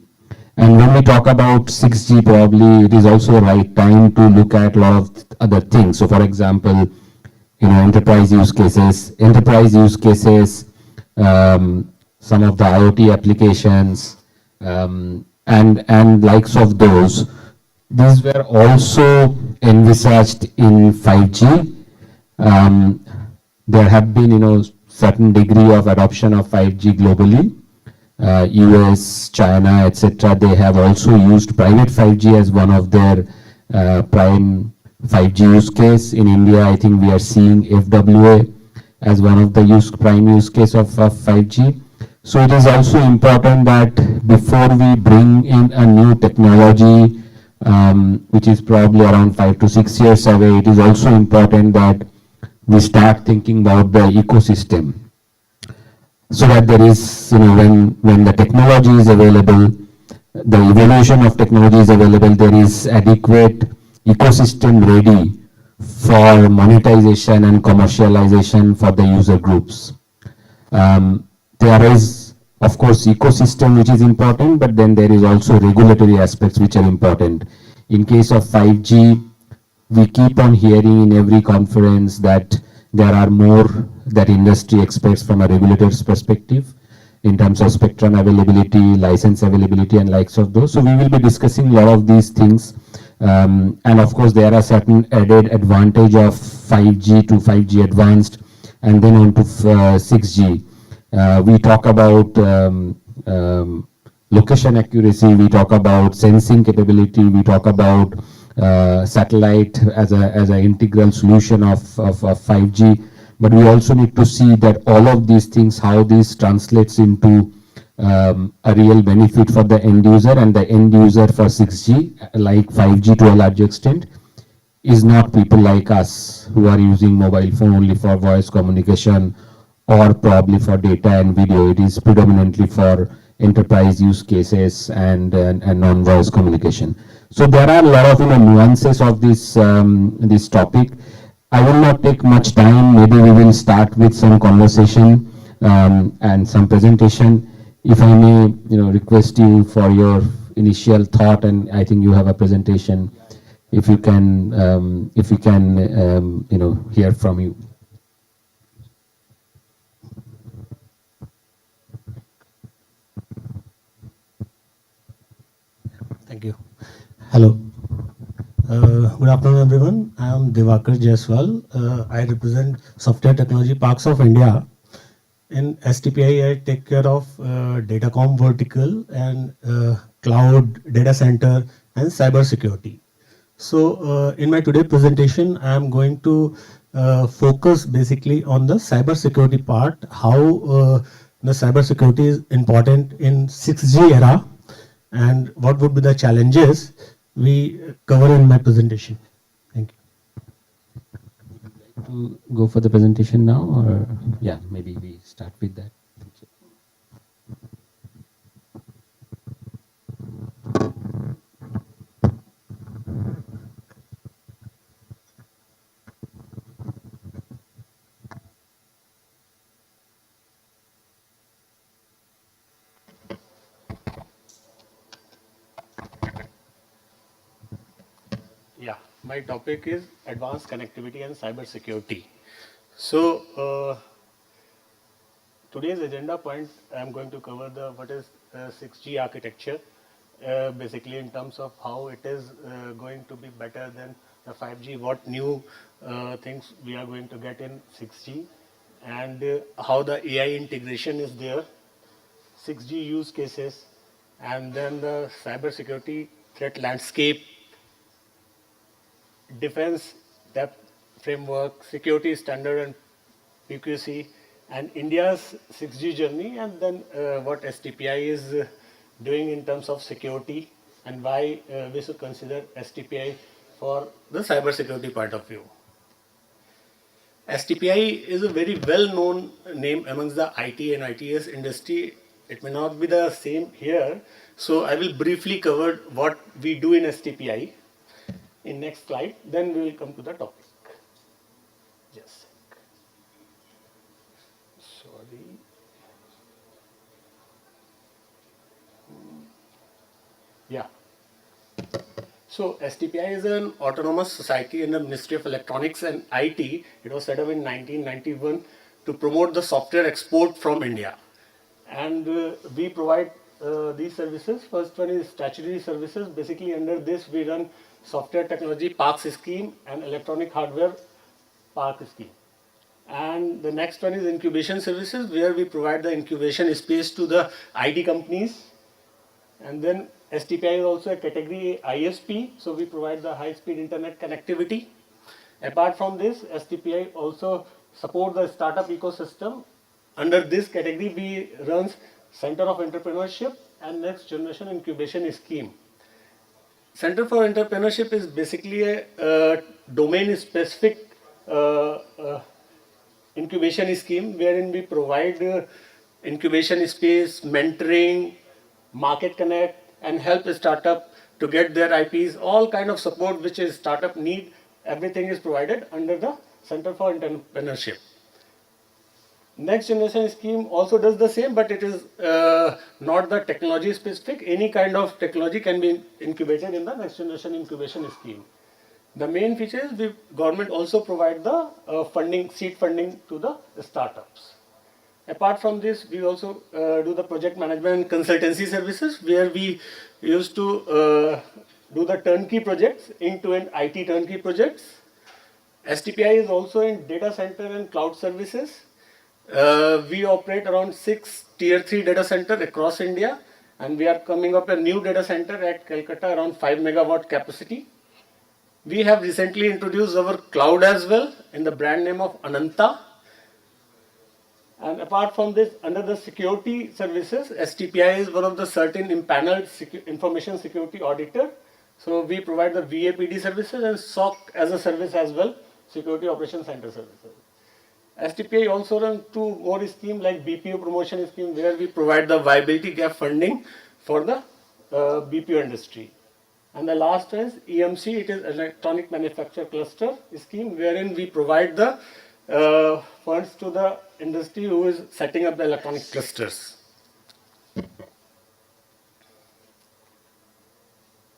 And when we talk about 6G, probably it is also the right time to look at a lot of other things. So, for example, enterprise use cases, some of the IoT applications, and likes of those. These were also envisaged in 5G. There have been, certain degree of adoption of 5G globally. US, China, etc. They have also used private 5G as one of their prime 5G use case. In India, I think we are seeing FWA as one of the prime use case of 5G. So it is also important that before we bring in a new technology, which is probably around 5 to 6 years away, it is also important that we start thinking about the ecosystem. So that there is, when the technology is available, the evolution of technology is available, there is adequate ecosystem ready for monetization and commercialization for the user groups. There is, of course, ecosystem which is important, but then there is also regulatory aspects which are important. In case of 5G, we keep on hearing in every conference that there are more that industry expects from a regulator's perspective in terms of spectrum availability, license availability, and likes of those. So we will be discussing a lot of these things. And of course, there are certain added advantage of 5G to 5G advanced and then on to 6G. We talk about location accuracy, we talk about sensing capability, we talk about satellite as an integral solution of 5G. But we also need to see that all of these things, how this translates into a real benefit for the end user, and the end user for 6G, like 5G to a large extent, is not people like us who are using mobile phone only for voice communication or probably for data and video. It is predominantly for enterprise use cases and non-voice communication. So there are a lot of nuances of this this topic. I will not take much time. Maybe we will start with some conversation and some presentation. If I may, request you for your initial thought, and I think you have a presentation. If we can, hear from you. Thank you. Hello. Good afternoon, everyone. I am Divakar Jaiswal. I represent Software Technology Parks of India. In STPI, I take care of datacom vertical and cloud data center and cybersecurity. So in my today presentation, I am going to focus basically on the cybersecurity part, how the cybersecurity is important in 6G era, and what would be the challenges we cover in my presentation. Thank you. To go for the presentation now, or yeah, maybe we start with that. Yeah, my topic is advanced connectivity and cybersecurity. So today's agenda point, I'm going to cover what is 6G architecture, basically in terms of how it is going to be better than the 5G, what new things we are going to get in 6G, and how the AI integration is there, 6G use cases, and then the cybersecurity threat landscape, defense depth framework, security standard and PQC, and India's 6G journey, and then what STPI is doing in terms of security, and why we should consider STPI for the cybersecurity point of view. STPI is a very well-known name amongst the IT and ITS industry. It may not be the same here, so I will briefly cover what we do in STPI. In next slide, then we will come to the topic. Yeah. So STPI is an autonomous society in the Ministry of Electronics and IT. It was set up in 1991 to promote the software export from India. And we provide these services. First one is statutory services. Basically under this we run software technology parks scheme and electronic hardware park scheme. And the next one is incubation services, where we provide the incubation space to the ID companies. And then STPI is also a category ISP, so we provide the high-speed internet connectivity. Apart from this, STPI also support the startup ecosystem. Under this category, we run Center of Entrepreneurship and Next Generation Incubation Scheme. Center for Entrepreneurship is basically a domain-specific incubation scheme wherein we provide incubation space, mentoring, market connect, and help the startup to get their IPs, all kind of support which a startup need, everything is provided under the Center for Entrepreneurship. Next Generation Scheme also does the same, but it is not the technology specific. Any kind of technology can be incubated in the Next Generation Incubation Scheme. The main feature is the government also provide the funding, seed funding to the startups. Apart from this, we also do the project management and consultancy services, where we used to do the turnkey projects, end-to-end IT turnkey projects. STPI is also in data center and cloud services. We operate around 6 tier 3 data centers across India, and we are coming up a new data center at Calcutta, around 5 megawatt capacity. We have recently introduced our cloud as well in the brand name of Ananta. And apart from this, under the security services, STPI is one of the certain impaneled information security auditor. So we provide the VAPD services and SOC as a service as well, Security Operations Center services. STPI also runs 2 more schemes like BPO promotion scheme, where we provide the viability gap funding for the BPO industry. And the last is EMC, it is Electronic Manufacture Cluster scheme, wherein we provide the funds to the industry who is setting up the electronic clusters.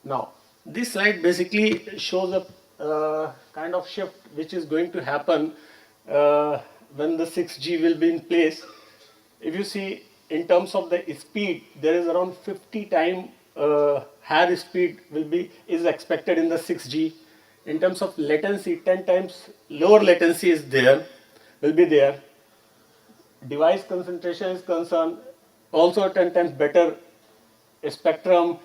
Now, this slide basically shows a kind of shift which is going to happen when the 6G will be in place. If you see in terms of the speed, there is around 50 times higher speed is expected in the 6G. In terms of latency, 10 times lower latency will be there. Device concentration is concerned, also 10 times better spectrum.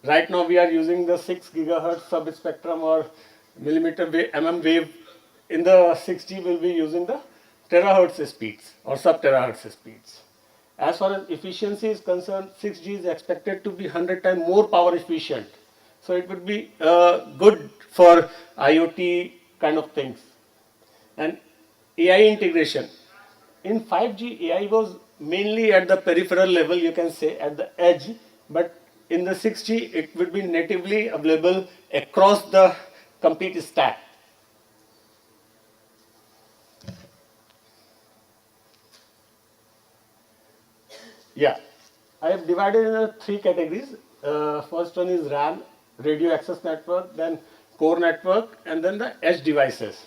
Right now we are using the 6 gigahertz sub-spectrum or millimeter wave, wave. In the 6G we'll be using the terahertz speeds or sub-terahertz speeds. As far as efficiency is concerned, 6G is expected to be 100 times more power efficient. So it would be good for IoT kind of things. And AI integration. In 5G, AI was mainly at the peripheral level, you can say, at the edge. But in the 6G, it will be natively available across the complete stack. Yeah, I have divided into 3 categories. First one is RAN, radio access network, then core network, and then the edge devices.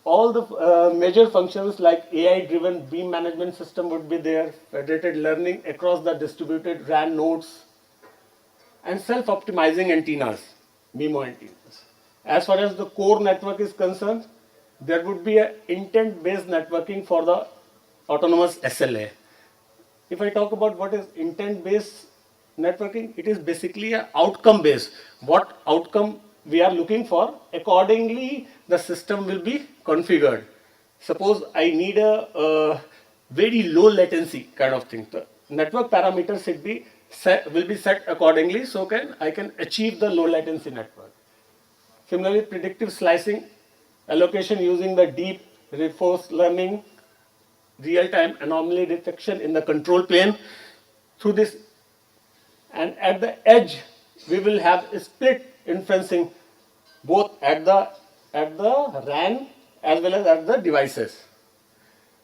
All the major functions like AI-driven beam management system would be there, federated learning across the distributed RAN nodes, and self-optimizing antennas, MIMO antennas. As far as the core network is concerned, there would be an intent-based networking for the autonomous SLA. If I talk about what is intent-based networking, it is basically an outcome-based. What outcome we are looking for, accordingly the system will be configured. Suppose I need a very low latency kind of thing. The network parameters will be set accordingly, so I can achieve the low latency network. Similarly, predictive slicing, allocation using the deep reinforced learning, real-time anomaly detection in the control plane through this. And at the edge, we will have split inferencing both at the RAN as well as at the devices.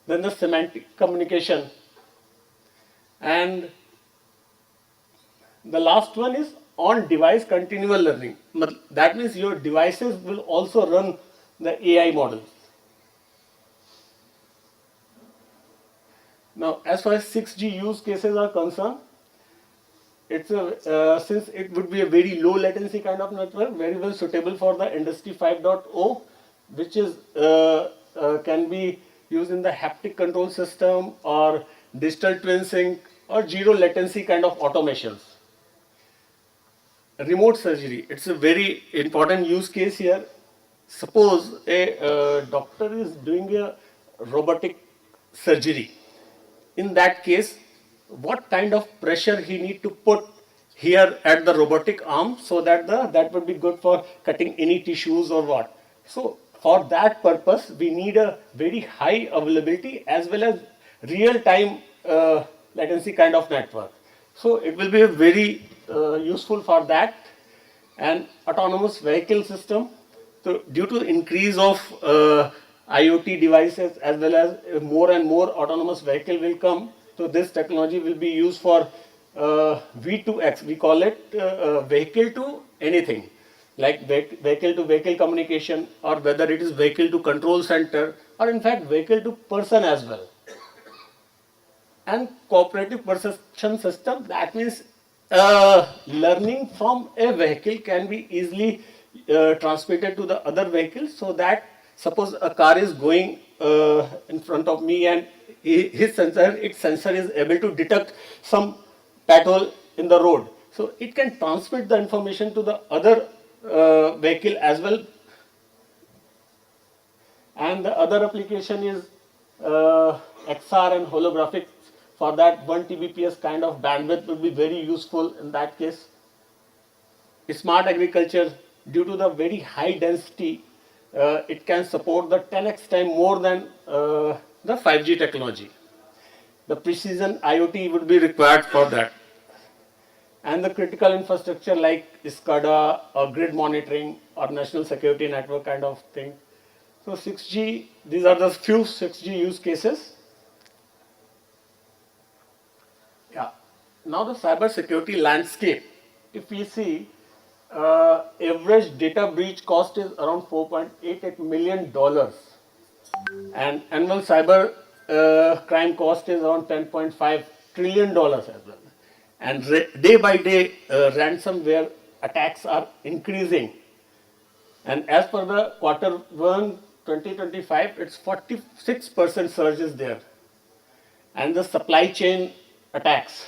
Then the semantic communication and The last one is on-device continual learning. That means your devices will also run the AI model. Now, as far as 6G use cases are concerned, it's since it would be a very low latency kind of network, very well suitable for the Industry 5.0, which is can be used in the haptic control system or digital twin sync or zero latency kind of automations. Remote surgery, it's a very important use case here. Suppose a doctor is doing a robotic surgery. In that case, what kind of pressure he need to put here at the robotic arm so that that would be good for cutting any tissues or what. So for that purpose, we need a very high availability as well as real-time latency kind of network. So it will be a very useful for that. And autonomous vehicle system. So due to increase of IoT devices as well as more and more autonomous vehicle will come. So this technology will be used for V2X. We call it vehicle to anything, like vehicle to vehicle communication, or whether it is vehicle to control center, or in fact vehicle to person as well. And cooperative perception system, that means learning from a vehicle can be easily transmitted to the other vehicle, so that suppose a car is going in front of me and its sensor is able to detect some pothole in the road. So it can transmit the information to the other vehicle as well. And the other application is XR and holographic. For that, 1 Tbps kind of bandwidth will be very useful in that case. Smart agriculture, due to the very high density, it can support the 10x time more than the 5G technology. The precision IoT would be required for that. And the critical infrastructure like SCADA or grid monitoring or national security network kind of thing. So 6G, these are the few 6G use cases. Yeah. Now the cybersecurity landscape. If we see, average data breach cost is around $4.88 million, and annual cyber crime cost is around $10.5 trillion as well. And day by day, ransomware attacks are increasing. And as per the Q1 2025, it's 46% surge is there. And the supply chain attacks,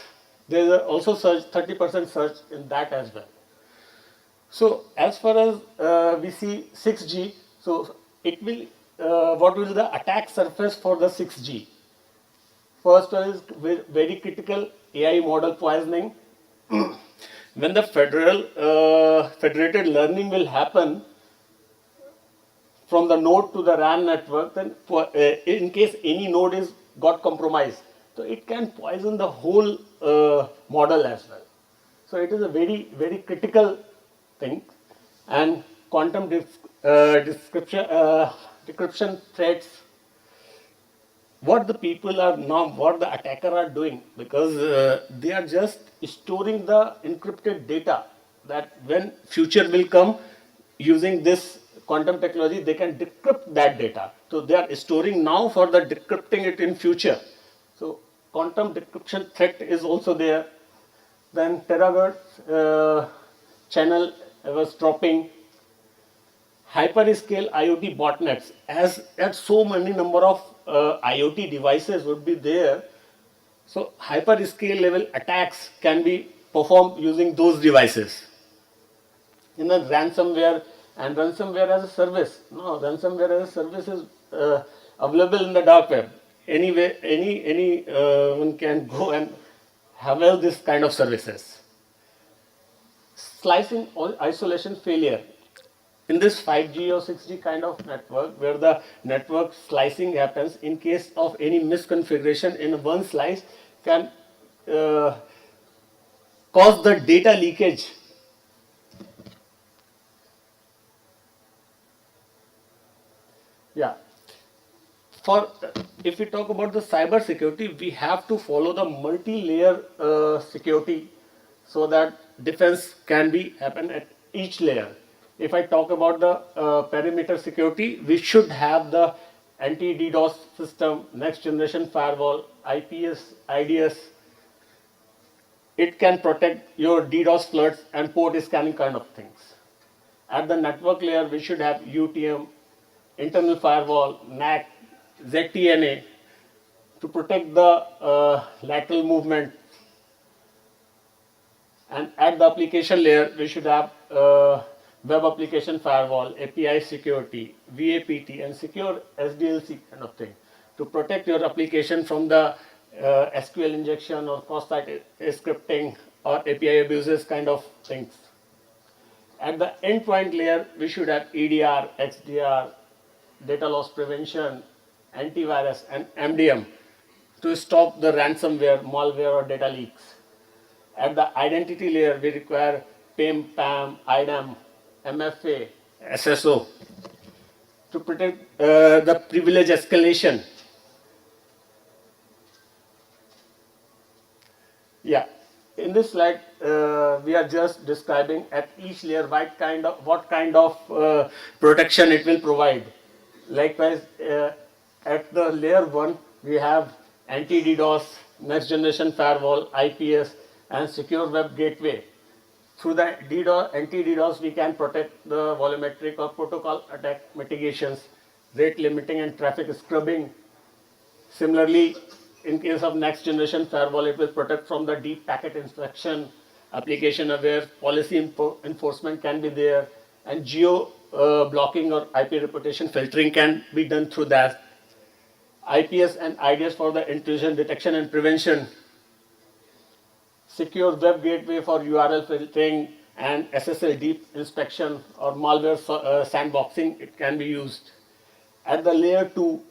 there is also surge, 30% surge in that as well. So as far as we see 6G, so it will, what will the attack surface for the 6G? First one is very critical AI model poisoning. When the federated learning will happen from the node to the RAN network, then in case any node is got compromised, so it can poison the whole model as well. So it is a very, very critical thing. And quantum decryption threats, what the people are now, what the attacker are doing, because they are just storing the encrypted data, that when future will come, using this quantum technology, they can decrypt that data. So they are storing now for the decrypting it in future. So quantum decryption threat is also there. Then terahertz channel was dropping. Hyperscale IoT botnets, as so many number of IoT devices would be there. So hyperscale level attacks can be performed using those devices. In a ransomware and ransomware as a service. No, ransomware as a service is available in the dark web. Anyway, anyone can go and avail this kind of services. Slicing or isolation failure. In this 5G or 6G kind of network, where the network slicing happens, in case of any misconfiguration in one slice, can cause the data leakage. Yeah. If we talk about the cyber security, we have to follow the multi-layer security. so that defense can be happen at each layer. If I talk about the perimeter security, we should have the anti-DDoS system, next generation firewall, IPS, IDS. It can protect your DDoS floods and port scanning kind of things. At the network layer, we should have UTM, internal firewall, NAC, ZTNA to protect the lateral movement. And at the application layer, we should have web application firewall, API security, VAPT, and secure SDLC kind of thing to protect your application from the SQL injection or cross-site scripting or API abuses kind of things. At the endpoint layer, we should have EDR, XDR, data loss prevention, antivirus, and MDM to stop the ransomware, malware, or data leaks. At the identity layer, we require PIM, PAM, IDAM, MFA, SSO to protect the privilege escalation. Yeah, in this slide, we are just describing at each layer what kind of protection it will provide. Likewise, at the layer 1, we have anti-DDoS, next generation firewall, IPS, and secure web gateway. Through the anti-DDoS, we can protect the volumetric or protocol attack mitigations, rate limiting, and traffic scrubbing. Similarly, in case of next generation firewall, it will protect from the deep packet inspection, application aware, policy enforcement can be there, and geo blocking or IP reputation filtering can be done through that. IPS and IDS for the intrusion detection and prevention. Secure web gateway for URL filtering and SSL deep inspection or malware sandboxing, it can be used. At the layer 2,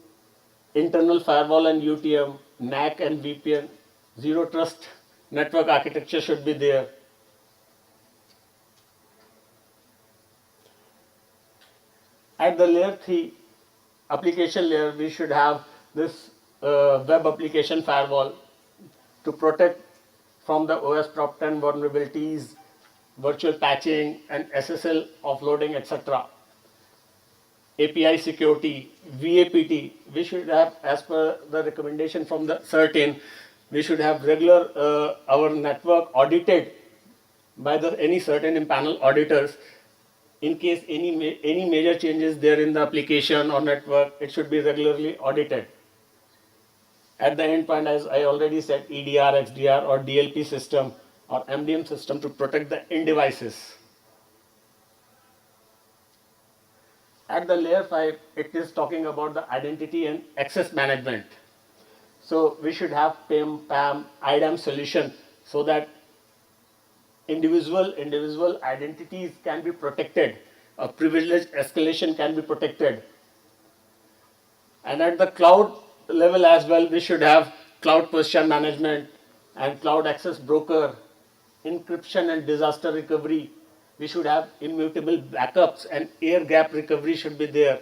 internal firewall and UTM, NAC and VPN, zero trust network architecture should be there. At the layer 3, application layer, we should have this web application firewall to protect from the OS Prop 10 vulnerabilities, virtual patching, and SSL offloading, etc. API security, VAPT, we should have, as per the recommendation from the CERT-in, we should have regular our network audited by any certain panel auditors. In case any major changes there in the application or network, it should be regularly audited. At the endpoint, as I already said, EDR, XDR, or DLP system or MDM system to protect the end devices. At the layer 5, it is talking about the identity and access management. So we should have PIM, PAM, IDAM solution so that individual identities can be protected, a privilege escalation can be protected. And at the cloud level as well, we should have cloud posture management and cloud access broker, encryption and disaster recovery. We should have immutable backups and air gap recovery should be there.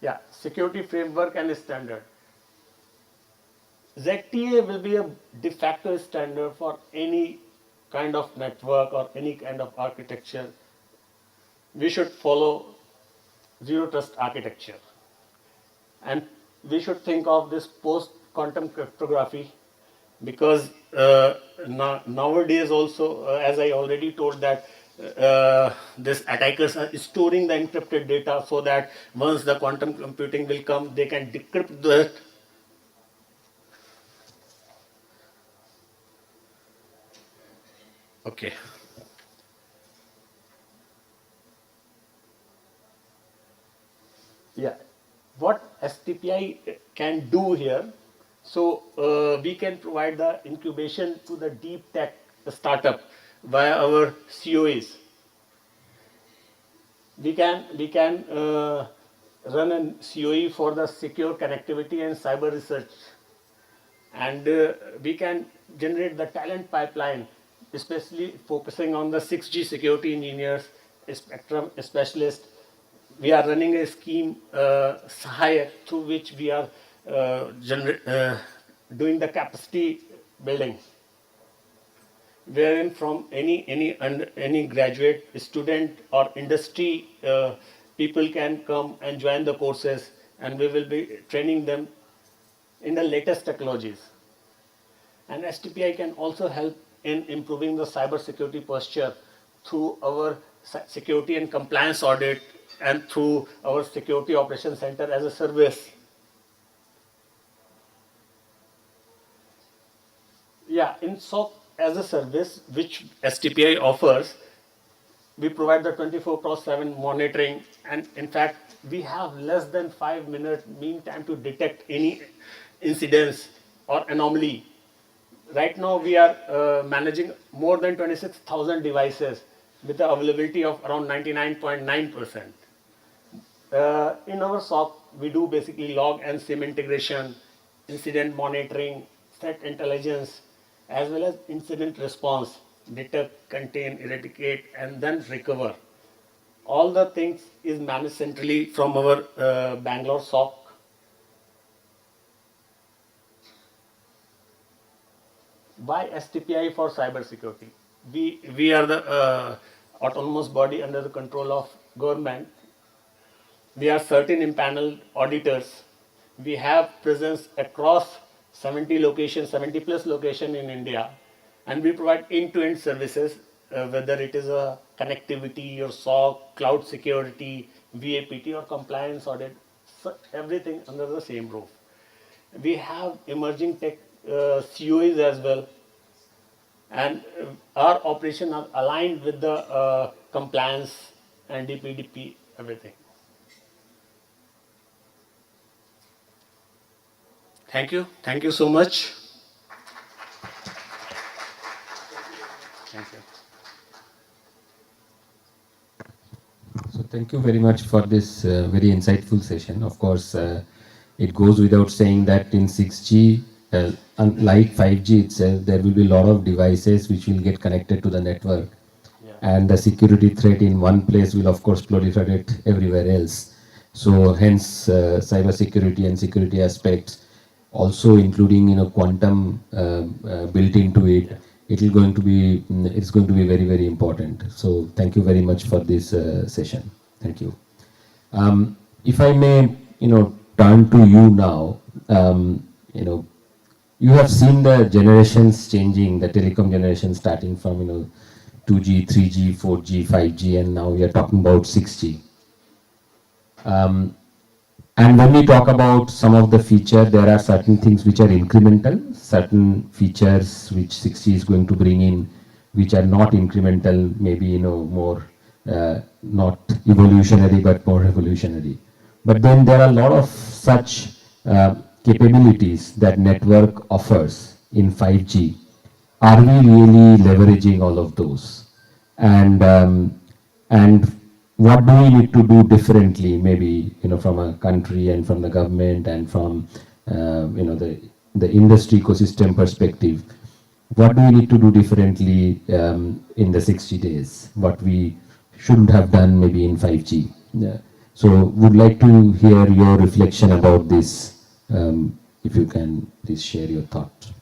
Yeah, security framework and standard. ZTA will be a de facto standard for any kind of network or any kind of architecture. We should follow zero trust architecture. And we should think of this post-quantum cryptography because nowadays also, as I already told that these attackers are storing the encrypted data so that once the quantum computing will come, they can decrypt that. Okay. Yeah. What STPI can do here, so we can provide the incubation to the deep tech startup via our COAs. We can run a COE for the secure connectivity and cyber research, and we can generate the talent pipeline, especially focusing on the 6G security engineers, spectrum specialists, we are running a scheme, Sahayak, through which we are doing the capacity building, wherein from any graduate student or industry people can come and join the courses, and we will be training them in the latest technologies. And STPI can also help in improving the cybersecurity posture through our security and compliance audit and through our security operations center as a service. Yeah, in SOC as a service, which STPI offers, we provide the 24/7 monitoring, and in fact, we have less than 5 minutes mean time to detect any incidents or anomaly. Right now, we are managing more than 26,000 devices with the availability of around 99.9%. In our SOC, we do basically log and SIM integration, incident monitoring, threat intelligence, as well as incident response, detect, contain, eradicate, and then recover. All the things is managed centrally from our Bangalore SOC. Why STPI for cybersecurity? We are the autonomous body under the control of government. We are certain impaneled auditors. We have presence across 70 locations, 70 plus locations in India, and we provide end-to-end services, whether it is a connectivity or SOC, cloud security, VAPT or compliance audit, so everything under the same roof. We have emerging tech COEs as well, and our operations are aligned with the compliance and DPDP, everything. Thank you so much. Thank you. So thank you very much for this very insightful session. Of course, it goes without saying that in 6G, unlike 5G itself, there will be a lot of devices which will get connected to the network. Yeah. And the security threat in one place will of course proliferate everywhere else. So hence cybersecurity and security aspects, also including quantum built into it, it's going to be very, very important. So thank you very much for this session. Thank you. If I may turn to you now, you have seen the generations changing, the telecom generation starting from 2G, 3G, 4G, 5G, and now we are talking about 6G. And when we talk about some of the features, there are certain things which are incremental, certain features which 6G is going to bring in, which are not incremental, maybe more not evolutionary but more revolutionary. But then there are a lot of such capabilities that network offers in 5G. Are we really leveraging all of those? And what do we need to do differently, maybe from a country and from the government and from the industry ecosystem perspective? What do we need to do differently in the 60 days? What we shouldn't have done maybe in 5G? So would like to hear your reflection about this. If you can please share your thoughts.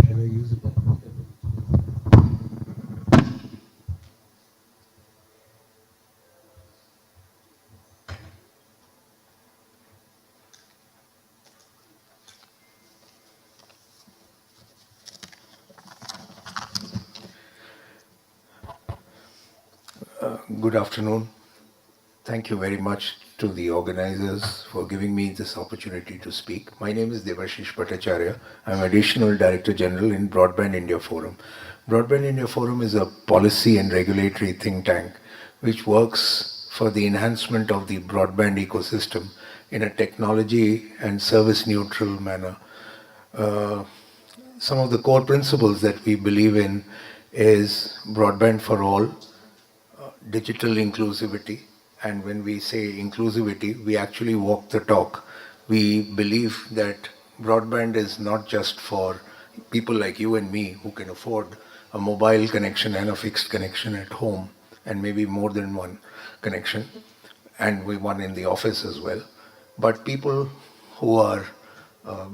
Should I use it? Good afternoon. Thank you very much to the organizers for giving me this opportunity to speak. My name is Devashish Bhattacharya. I'm Additional Director General in Broadband India Forum. Broadband India Forum is a policy and regulatory think tank which works for the enhancement of the broadband ecosystem in a technology and service neutral manner. Some of the core principles that we believe in is broadband for all, digital inclusivity, and when we say inclusivity, we actually walk the talk. We believe that broadband is not just for people like you and me who can afford a mobile connection and a fixed connection at home, and maybe more than one connection, and one in the office as well. But people who are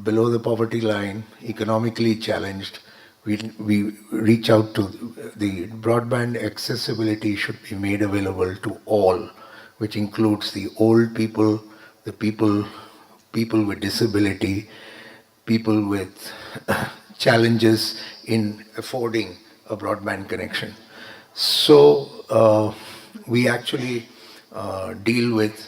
below the poverty line, economically challenged, we reach out to the broadband accessibility should be made available to all, which includes the old people, the people with disability, people with challenges in affording a broadband connection. So we actually deal with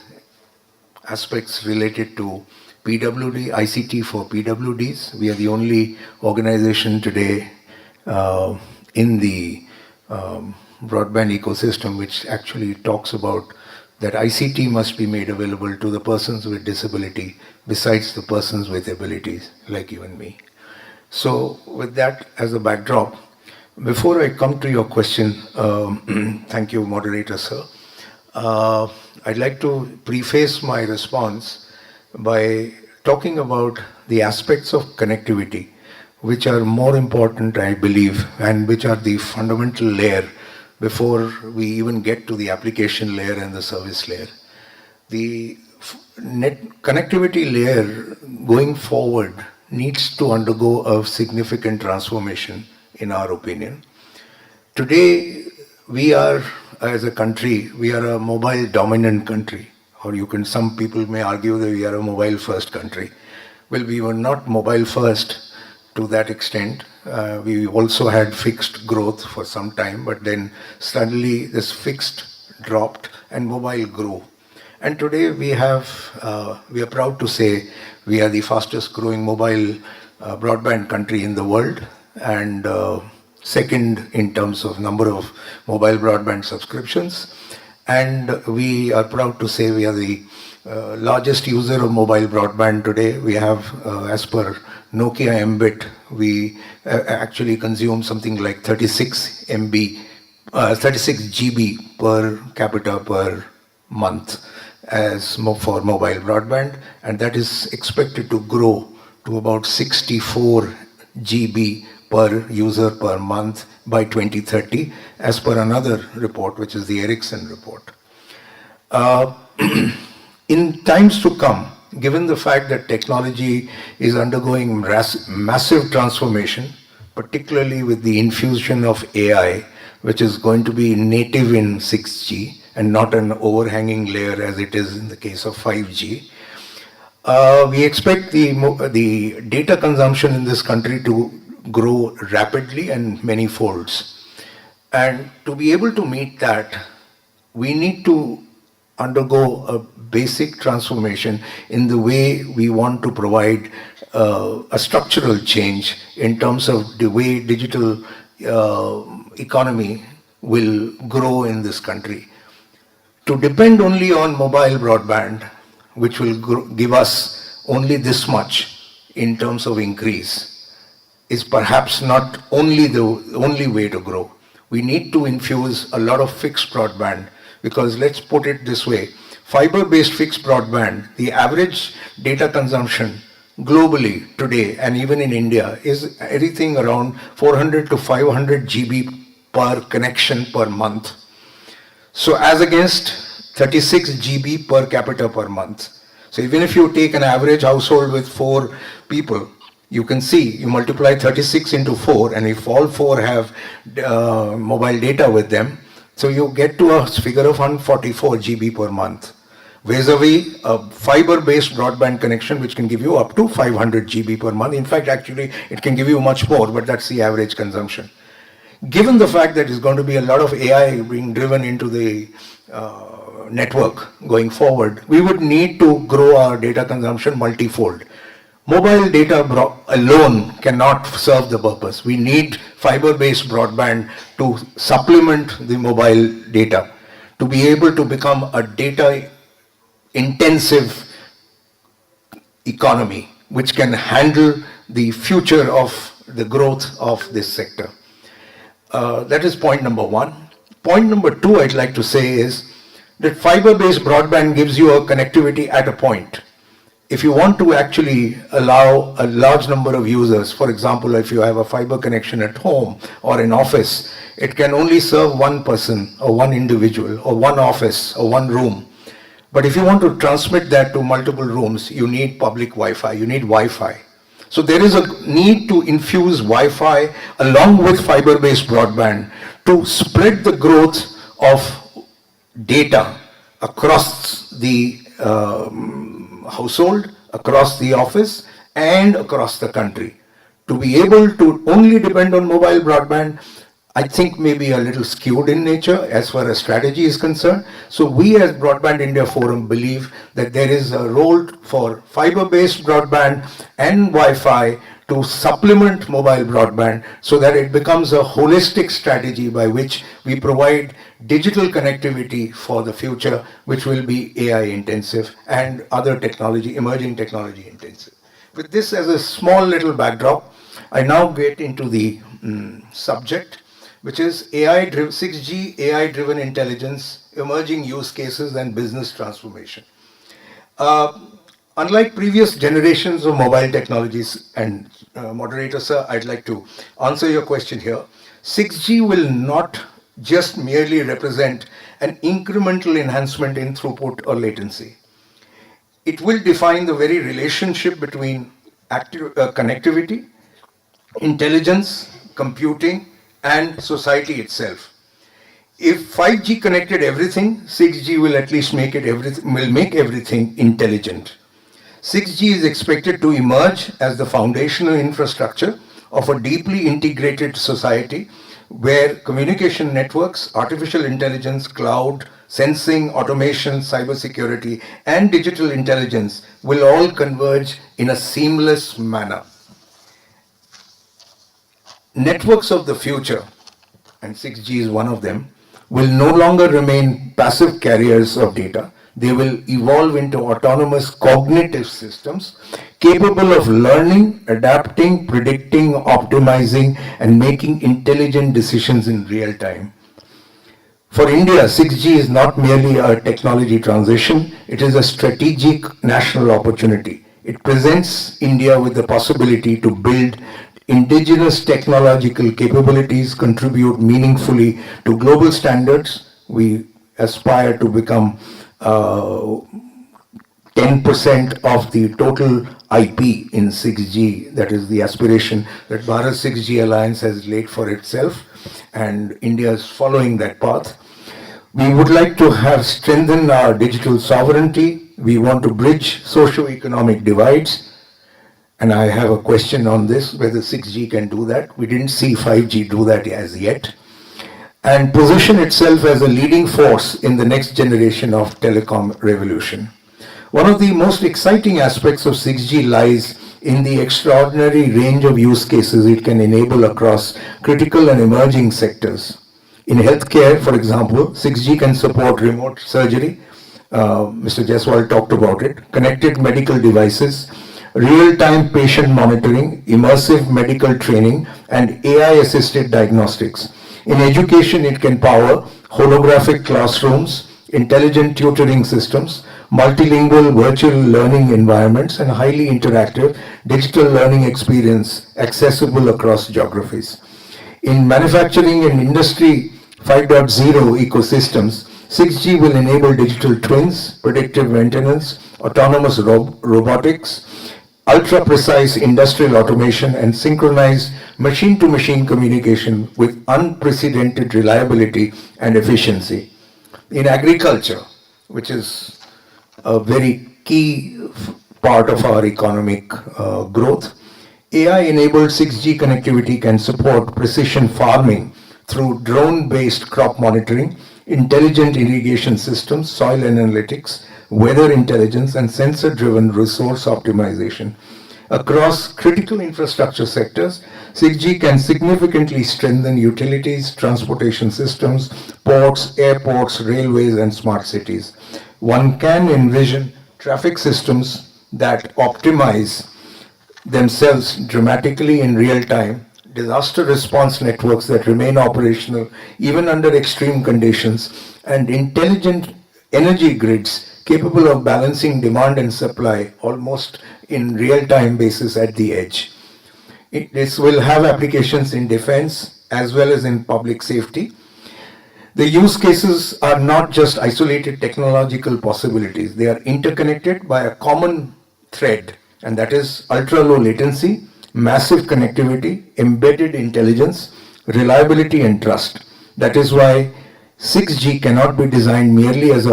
aspects related to PWD, ICT for PWDs. We are the only organization today in the broadband ecosystem which actually talks about that ICT must be made available to the persons with disability besides the persons with abilities like you and me. So with that as a backdrop, before I come to your question, thank you, moderator sir, I'd like to preface my response by talking about the aspects of connectivity which are more important, I believe, and which are the fundamental layer before we even get to the application layer and the service layer. The net connectivity layer going forward needs to undergo a significant transformation, in our opinion. Today, we are, as a country, we are a mobile dominant country, or some people may argue that we are a mobile first country. Well, we were not mobile first to that extent. We also had fixed growth for some time, but then suddenly this fixed dropped and mobile grew. And today we are proud to say we are the fastest growing mobile broadband country in the world, and second in terms of number of mobile broadband subscriptions. And we are proud to say we are the largest user of mobile broadband today. We have, as per Nokia Mbit, we actually consume something like 36 GB per capita per month as for mobile broadband, and that is expected to grow to about 64 GB per user per month by 2030, as per another report, which is the Ericsson report. In times to come, given the fact that technology is undergoing massive transformation, particularly with the infusion of AI, which is going to be native in 6G and not an overhanging layer as it is in the case of 5G, we expect the data consumption in this country to grow rapidly and many folds. And to be able to meet that, we need to undergo a basic transformation in the way we want to provide a structural change in terms of the way digital economy will grow in this country. To depend only on mobile broadband, which will give us only this much in terms of increase, is perhaps not only the only way to grow. We need to infuse a lot of fixed broadband, because let's put it this way, fiber-based fixed broadband, the average data consumption globally today and even in India is anything around 400 to 500 GB per connection per month. So as against 36 GB per capita per month. So even if you take an average household with 4 people, you can see, you multiply 36 into 4, and if all 4 have mobile data with them, so you get to a figure of 144 GB per month. Vis-a-vis a fiber-based broadband connection which can give you up to 500 GB per month. In fact, actually, it can give you much more, but that's the average consumption. Given the fact that there's going to be a lot of AI being driven into the network going forward, we would need to grow our data consumption multifold. Mobile data alone cannot serve the purpose. We need fiber-based broadband to supplement the mobile data, to be able to become a data-intensive economy, which can handle the future of the growth of this sector. That is point number 1. Point number 2 I'd like to say is that fiber-based broadband gives you a connectivity at a point. if you want to actually allow a large number of users, for example, if you have a fiber connection at home or in office, it can only serve one person or one individual or one office or one room. But if you want to transmit that to multiple rooms, you need public Wi-Fi, you need Wi-Fi. So there is a need to infuse Wi-Fi along with fiber-based broadband to spread the growth of data across the household, across the office, and across the country. To be able to only depend on mobile broadband, I think may be a little skewed in nature as far as strategy is concerned. So we as Broadband India Forum believe that there is a role for fiber-based broadband and Wi-Fi to supplement mobile broadband so that it becomes a holistic strategy by which we provide digital connectivity for the future, which will be AI intensive and other technology, emerging technology intensive. With this as a small little backdrop, I now get into the subject, which is 6G AI-driven intelligence, emerging use cases and business transformation. Unlike previous generations of mobile technologies, and moderator sir, I'd like to answer your question here. 6G will not just merely represent an incremental enhancement in throughput or latency. It will define the very relationship between connectivity, intelligence, computing, and society itself. If 5G connected everything, 6G will at least make everything intelligent. 6G is expected to emerge as the foundational infrastructure of a deeply integrated society where communication networks, artificial intelligence, cloud, sensing, automation, cybersecurity, and digital intelligence will all converge in a seamless manner. Networks of the future, and 6G is one of them, will no longer remain passive carriers of data. They will evolve into autonomous cognitive systems capable of learning, adapting, predicting, optimizing, and making intelligent decisions in real time. For India, 6G is not merely a technology transition, it is a strategic national opportunity. It presents India with the possibility to build indigenous technological capabilities, contribute meaningfully to global standards. We aspire to become 10% of the total IP in 6G. That is the aspiration that Bharat 6G Alliance has laid for itself, and India is following that path. We would like to have strengthened our digital sovereignty. We want to bridge socio-economic divides. And I have a question on this, whether 6G can do that. We didn't see 5G do that as yet. And position itself as a leading force in the next generation of telecom revolution. One of the most exciting aspects of 6G lies in the extraordinary range of use cases it can enable across critical and emerging sectors. In healthcare, for example, 6G can support remote surgery. Mr. Jaiswal talked about it. Connected medical devices, real-time patient monitoring, immersive medical training, and AI-assisted diagnostics. In education, it can power holographic classrooms, intelligent tutoring systems, multilingual virtual learning environments, and highly interactive digital learning experience accessible across geographies. In manufacturing and industry 5.0 ecosystems, 6G will enable digital twins, predictive maintenance, autonomous robotics, ultra-precise industrial automation, and synchronized machine-to-machine communication with unprecedented reliability and efficiency. In agriculture, which is a very key part of our economic growth, AI-enabled 6G connectivity can support precision farming through drone-based crop monitoring, intelligent irrigation systems, soil analytics, weather intelligence, and sensor-driven resource optimization. Across critical infrastructure sectors, 6G can significantly strengthen utilities, transportation systems, ports, airports, railways, and smart cities. One can envision traffic systems that optimize themselves dramatically in real time, disaster response networks that remain operational even under extreme conditions, and intelligent energy grids capable of balancing demand and supply almost in real-time basis at the edge. This will have applications in defense as well as in public safety. The use cases are not just isolated technological possibilities. They are interconnected by a common thread, and that is ultra-low latency, massive connectivity, embedded intelligence, reliability and trust. That is why 6G cannot be designed merely as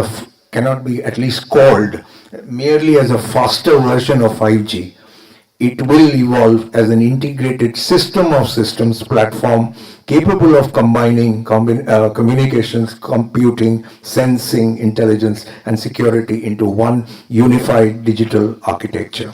cannot be at least called merely as a faster version of 5G. It will evolve as an integrated system of systems platform capable of combining communications, computing, sensing, intelligence, and security into one unified digital architecture.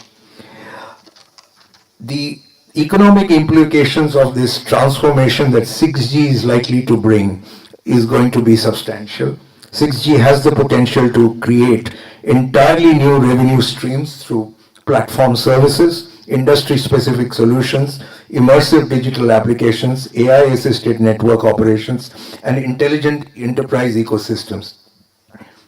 The economic implications of this transformation that 6G is likely to bring is going to be substantial. 6G has the potential to create entirely new revenue streams through platform services, industry-specific solutions, immersive digital applications, AI-assisted network operations, and intelligent enterprise ecosystems.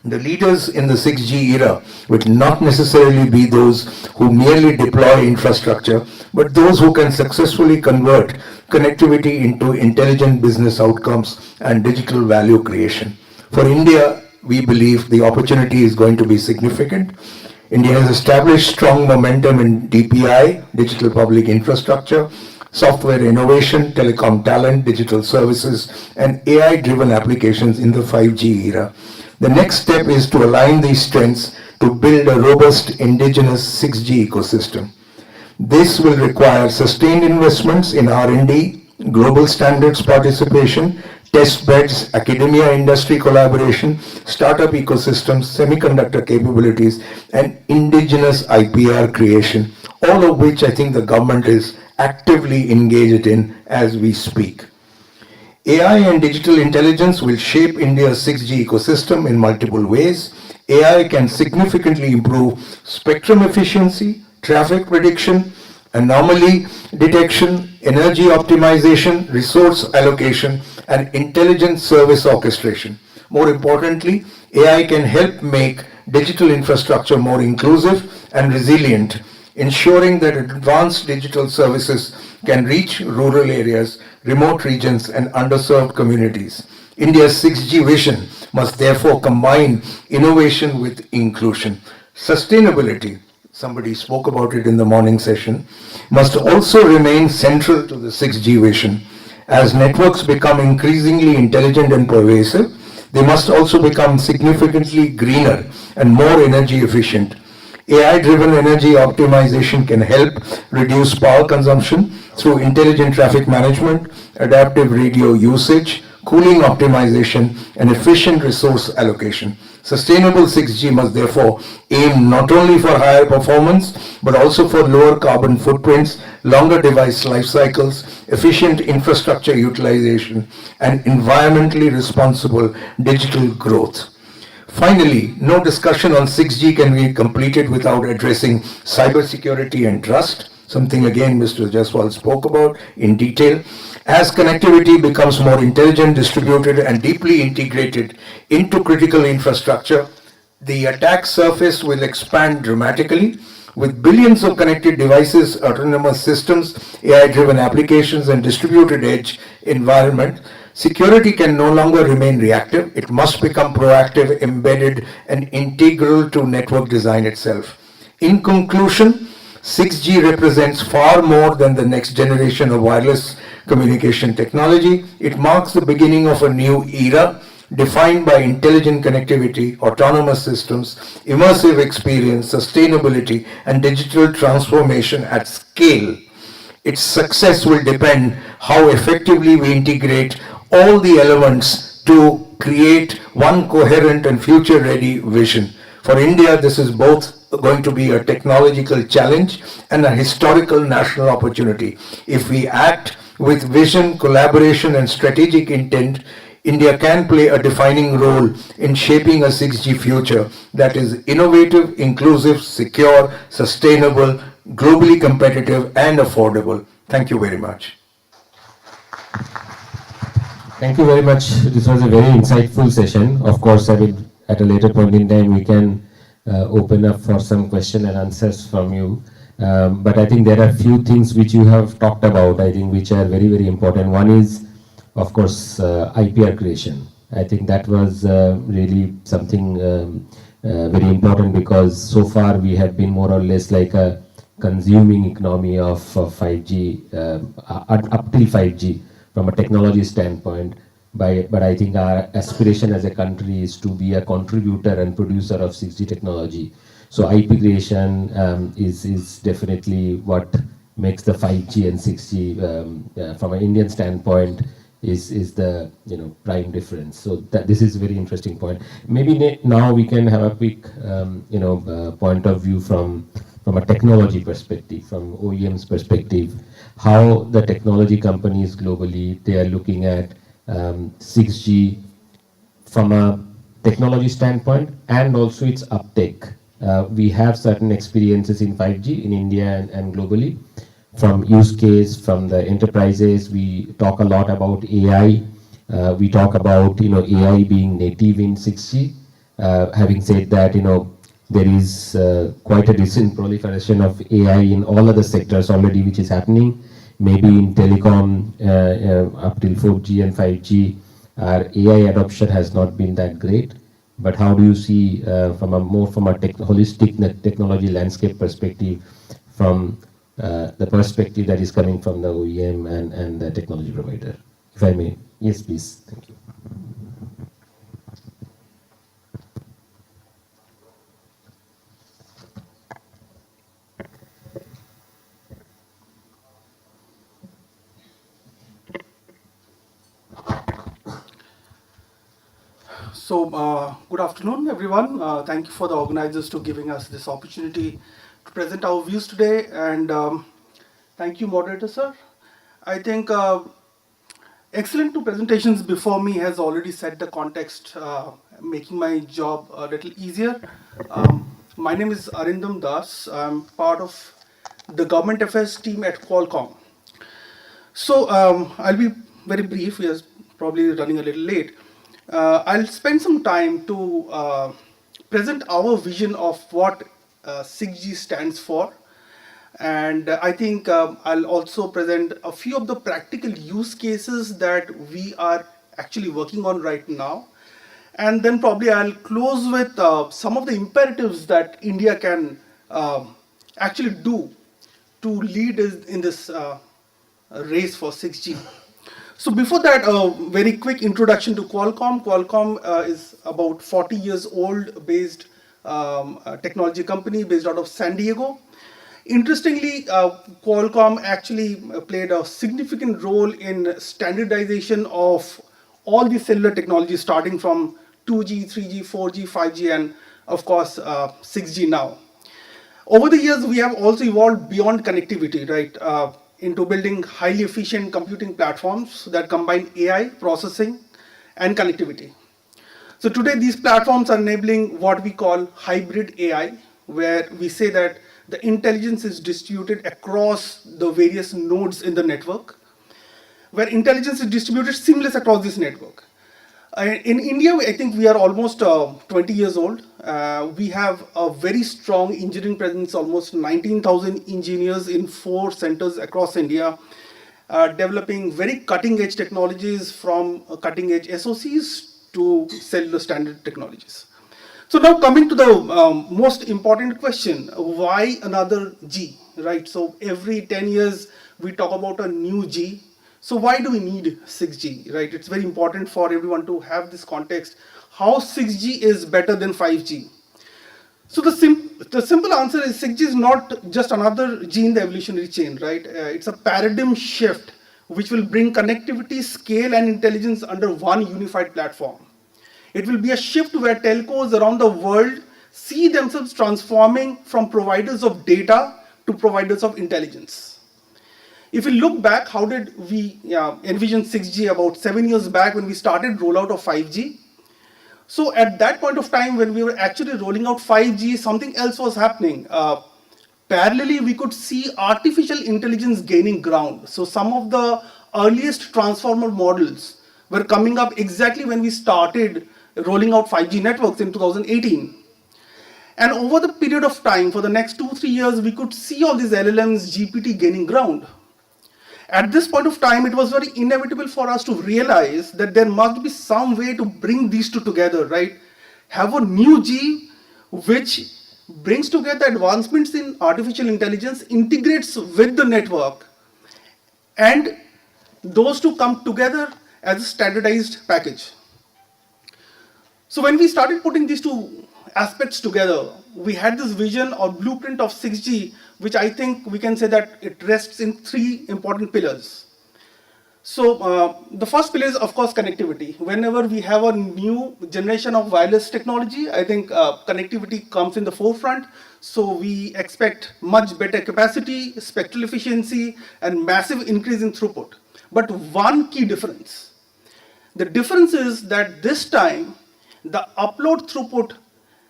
The leaders in the 6G era would not necessarily be those who merely deploy infrastructure, but those who can successfully convert connectivity into intelligent business outcomes and digital value creation. For India, we believe the opportunity is going to be significant. India has established strong momentum in DPI, digital public infrastructure, software innovation, telecom talent, digital services, and AI-driven applications in the 5G era. The next step is to align these strengths to build a robust indigenous 6G ecosystem. This will require sustained investments in R&D, global standards participation, test beds, academia industry collaboration, startup ecosystems, semiconductor capabilities, and indigenous IPR creation, all of which I think the government is actively engaged in as we speak. AI and digital intelligence will shape India's 6G ecosystem in multiple ways. AI can significantly improve spectrum efficiency, traffic prediction, anomaly detection, energy optimization, resource allocation, and intelligent service orchestration. More importantly, AI can help make digital infrastructure more inclusive and resilient, ensuring that advanced digital services can reach rural areas, remote regions, and underserved communities. India's 6G vision must therefore combine innovation with inclusion. Sustainability, somebody spoke about it in the morning session, must also remain central to the 6G vision. As networks become increasingly intelligent and pervasive, they must also become significantly greener and more energy efficient. AI-driven energy optimization can help reduce power consumption through intelligent traffic management, adaptive radio usage, cooling optimization, and efficient resource allocation. Sustainable 6G must therefore aim not only for higher performance, but also for lower carbon footprints, longer device life cycles, efficient infrastructure utilization, and environmentally responsible digital growth. Finally, no discussion on 6G can be completed without addressing cybersecurity and trust, something again Mr. Jaiswal spoke about in detail. As connectivity becomes more intelligent, distributed, and deeply integrated into critical infrastructure, the attack surface will expand dramatically. With billions of connected devices, autonomous systems, AI-driven applications, and distributed edge environment, security can no longer remain reactive. It must become proactive, embedded, and integral to network design itself. In conclusion, 6G represents far more than the next generation of wireless communication technology. It marks the beginning of a new era defined by intelligent connectivity, autonomous systems, immersive experience, sustainability, and digital transformation at scale. Its success will depend how effectively we integrate all the elements to create one coherent and future-ready vision. For India, this is both going to be a technological challenge and a historical national opportunity. If we act with vision, collaboration, and strategic intent, India can play a defining role in shaping a 6G future that is innovative, inclusive, secure, sustainable, globally competitive, and affordable. Thank you very much. Thank you very much. This was a very insightful session. Of course, at a later point in time, we can open up for some question and answers from you. But I think there are few things which you have talked about, I think, which are very, very important. One is, of course, IPR creation. I think that was really something very important, because so far we have been more or less like a consuming economy of 5G, up till 5G from a technology standpoint. But I think our aspiration as a country is to be a contributor and producer of 6G technology. So IP creation is definitely what makes the 5G and 6G from an Indian standpoint is the prime difference. So this is a very interesting point. Maybe now we can have a quick point of view from a technology perspective, from OEM's perspective, how the technology companies globally, they are looking at 6G from a technology standpoint and also its uptake. We have certain experiences in 5G in India and globally. From use case, from the enterprises, we talk a lot about AI. We talk about AI being native in 6G. Having said that, there is quite a decent proliferation of AI in all other sectors already, which is happening. Maybe in telecom up till 4G and 5G, our AI adoption has not been that great. But how do you see from a holistic technology landscape perspective, from the perspective that is coming from the OEM and the technology provider? If I may. Yes, please. Thank you. So, good afternoon, everyone. Thank you for the organizers to giving us this opportunity to present our views today. And thank you, moderator, sir. I think excellent two presentations before me has already set the context, making my job a little easier. My name is Arindam Das. I'm part of the government affairs team at Qualcomm. So I'll be very brief. We are probably running a little late. I'll spend some time to present our vision of what 6G stands for. And I think I'll also present a few of the practical use cases that we are actually working on right now. And then probably I'll close with some of the imperatives that India can actually do to lead in this race for 6G. So before that, a very quick introduction to Qualcomm. Qualcomm is about 40 years old, based technology company based out of San Diego. Interestingly, Qualcomm actually played a significant role in standardization of all the cellular technology, starting from 2G, 3G, 4G, 5G, and of course 6G now. Over the years, we have also evolved beyond connectivity, right? Into building highly efficient computing platforms that combine AI, processing, and connectivity. So today, these platforms are enabling what we call hybrid AI, where we say that the intelligence is distributed across the various nodes in the network, where intelligence is distributed seamless across this network. In India, I think we are almost 20 years old. We have a very strong engineering presence, almost 19,000 engineers in 4 centers across India, developing very cutting-edge technologies, from cutting-edge SoCs to cellular standard technologies. So now coming to the most important question, why another G, right? So every 10 years, we talk about a new G. So why do we need 6G, right? It's very important for everyone to have this context, how 6G is better than 5G. So the simple answer is 6G is not just another G in the evolutionary chain, right? It's a paradigm shift which will bring connectivity, scale, and intelligence under one unified platform. It will be a shift where telcos around the world see themselves transforming from providers of data to providers of intelligence. If we look back, how did we envision 6G about 7 years back when we started rollout of 5G? So at that point of time, when we were actually rolling out 5G, something else was happening. Parallelly, we could see artificial intelligence gaining ground. So some of the earliest transformer models were coming up exactly when we started rolling out 5G networks in 2018. And over the period of time, for the next 2-3 years, we could see all these LLMs, GPT gaining ground. At this point of time, it was very inevitable for us to realize that there must be some way to bring these two together, right? Have a new G which brings together advancements in artificial intelligence, integrates with the network, and those two come together as a standardized package. So when we started putting these two aspects together, we had this vision or blueprint of 6G, which I think we can say that it rests in 3 important pillars. So the first pillar is, of course, connectivity. Whenever we have a new generation of wireless technology, I think connectivity comes in the forefront. So we expect much better capacity, spectral efficiency, and massive increase in throughput. But one key difference. The difference is that this time, the upload throughput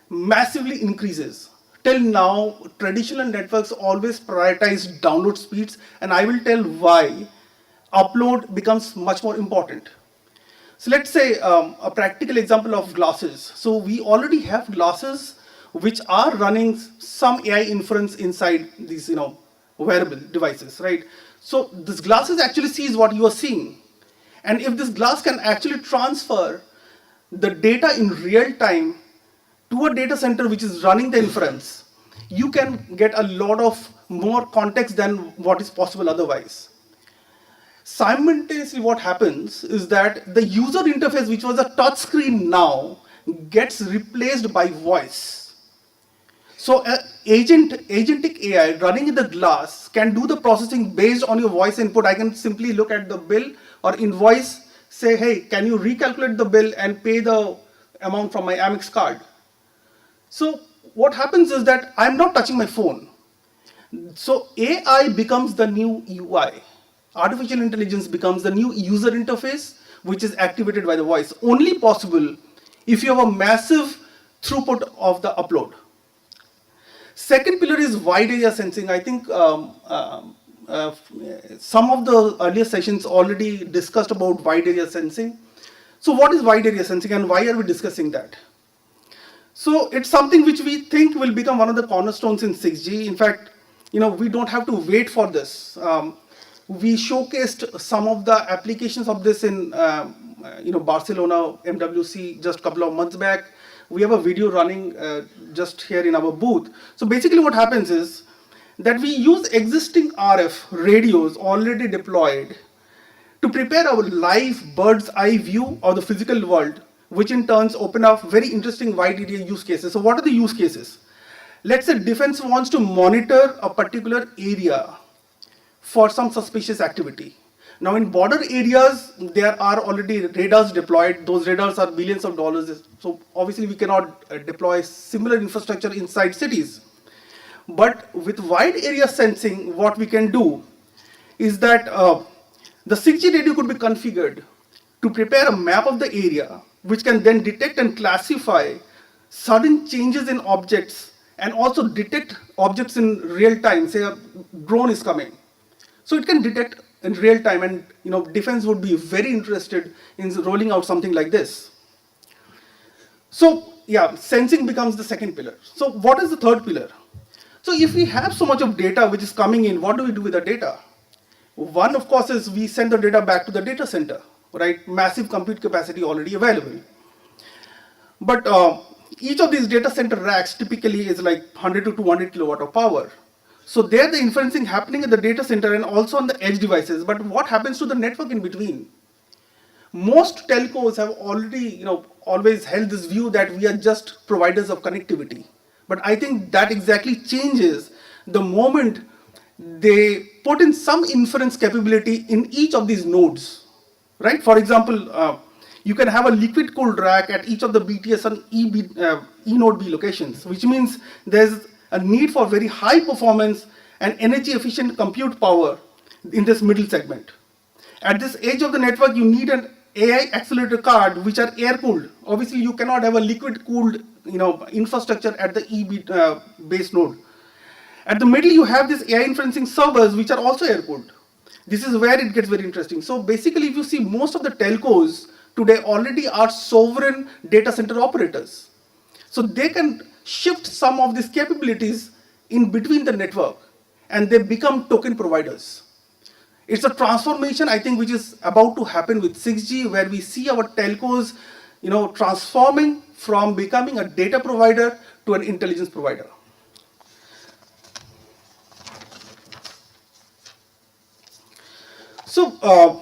massively increases. Till now, traditional networks always prioritize download speeds, and I will tell why upload becomes much more important. So let's say a practical example of glasses. So we already have glasses which are running some AI inference inside these, wearable devices, right? So this glasses actually sees what you are seeing. And if this glass can actually transfer the data in real time to a data center which is running the inference, you can get a lot of more context than what is possible otherwise. Simultaneously, what happens is that the user interface, which was a touch screen now, gets replaced by voice. So agentic AI running in the glass can do the processing based on your voice input. I can simply look at the bill or invoice, say, hey, can you recalculate the bill and pay the amount from my Amex card? So what happens is that I'm not touching my phone. So AI becomes the new UI. Artificial intelligence becomes the new user interface, which is activated by the voice. Only possible if you have a massive throughput of the upload. Second pillar is wide area sensing. I think some of the earlier sessions already discussed about wide area sensing. So what is wide area sensing and why are we discussing that? So it's something which we think will become one of the cornerstones in 6G. In fact, we don't have to wait for this. We showcased some of the applications of this in Barcelona MWC just a couple of months back. We have a video running just here in our booth. So basically what happens is that we use existing RF radios already deployed to prepare our live bird's eye view of the physical world, which in turn open up very interesting wide area use cases. So what are the use cases? Let's say defense wants to monitor a particular area for some suspicious activity. Now in border areas, there are already radars deployed. Those radars are billions of dollars. So obviously we cannot deploy similar infrastructure inside cities. But with wide area sensing, what we can do is that the 6G radio could be configured to prepare a map of the area, which can then detect and classify sudden changes in objects and also detect objects in real time. Say a drone is coming. So it can detect in real time, and defense would be very interested in rolling out something like this. So yeah, sensing becomes the second pillar. So what is the third pillar? So if we have so much of data which is coming in, what do we do with the data? One, of course, is we send the data back to the data center, right? Massive compute capacity already available. But each of these data center racks typically is like 100 to 200 kilowatt of power. So there the inferencing happening at the data center and also on the edge devices. But what happens to the network in between? Most telcos have already, always held this view that we are just providers of connectivity. But I think that exactly changes the moment they put in some inference capability in each of these nodes, right? For example, you can have a liquid cooled rack at each of the BTS and E node B locations, which means there's a need for very high performance and energy efficient compute power in this middle segment. At this edge of the network, you need an AI accelerator card which are air cooled. Obviously, you cannot have a liquid cooled infrastructure at the base node. At the middle, you have these AI inferencing servers which are also air cooled. This is where it gets very interesting. So basically, if you see, most of the telcos today already are sovereign data center operators. So they can shift some of these capabilities in between the network, and they become token providers. It's a transformation, I think, which is about to happen with 6G, where we see our telcos, transforming from becoming a data provider to an intelligence provider. So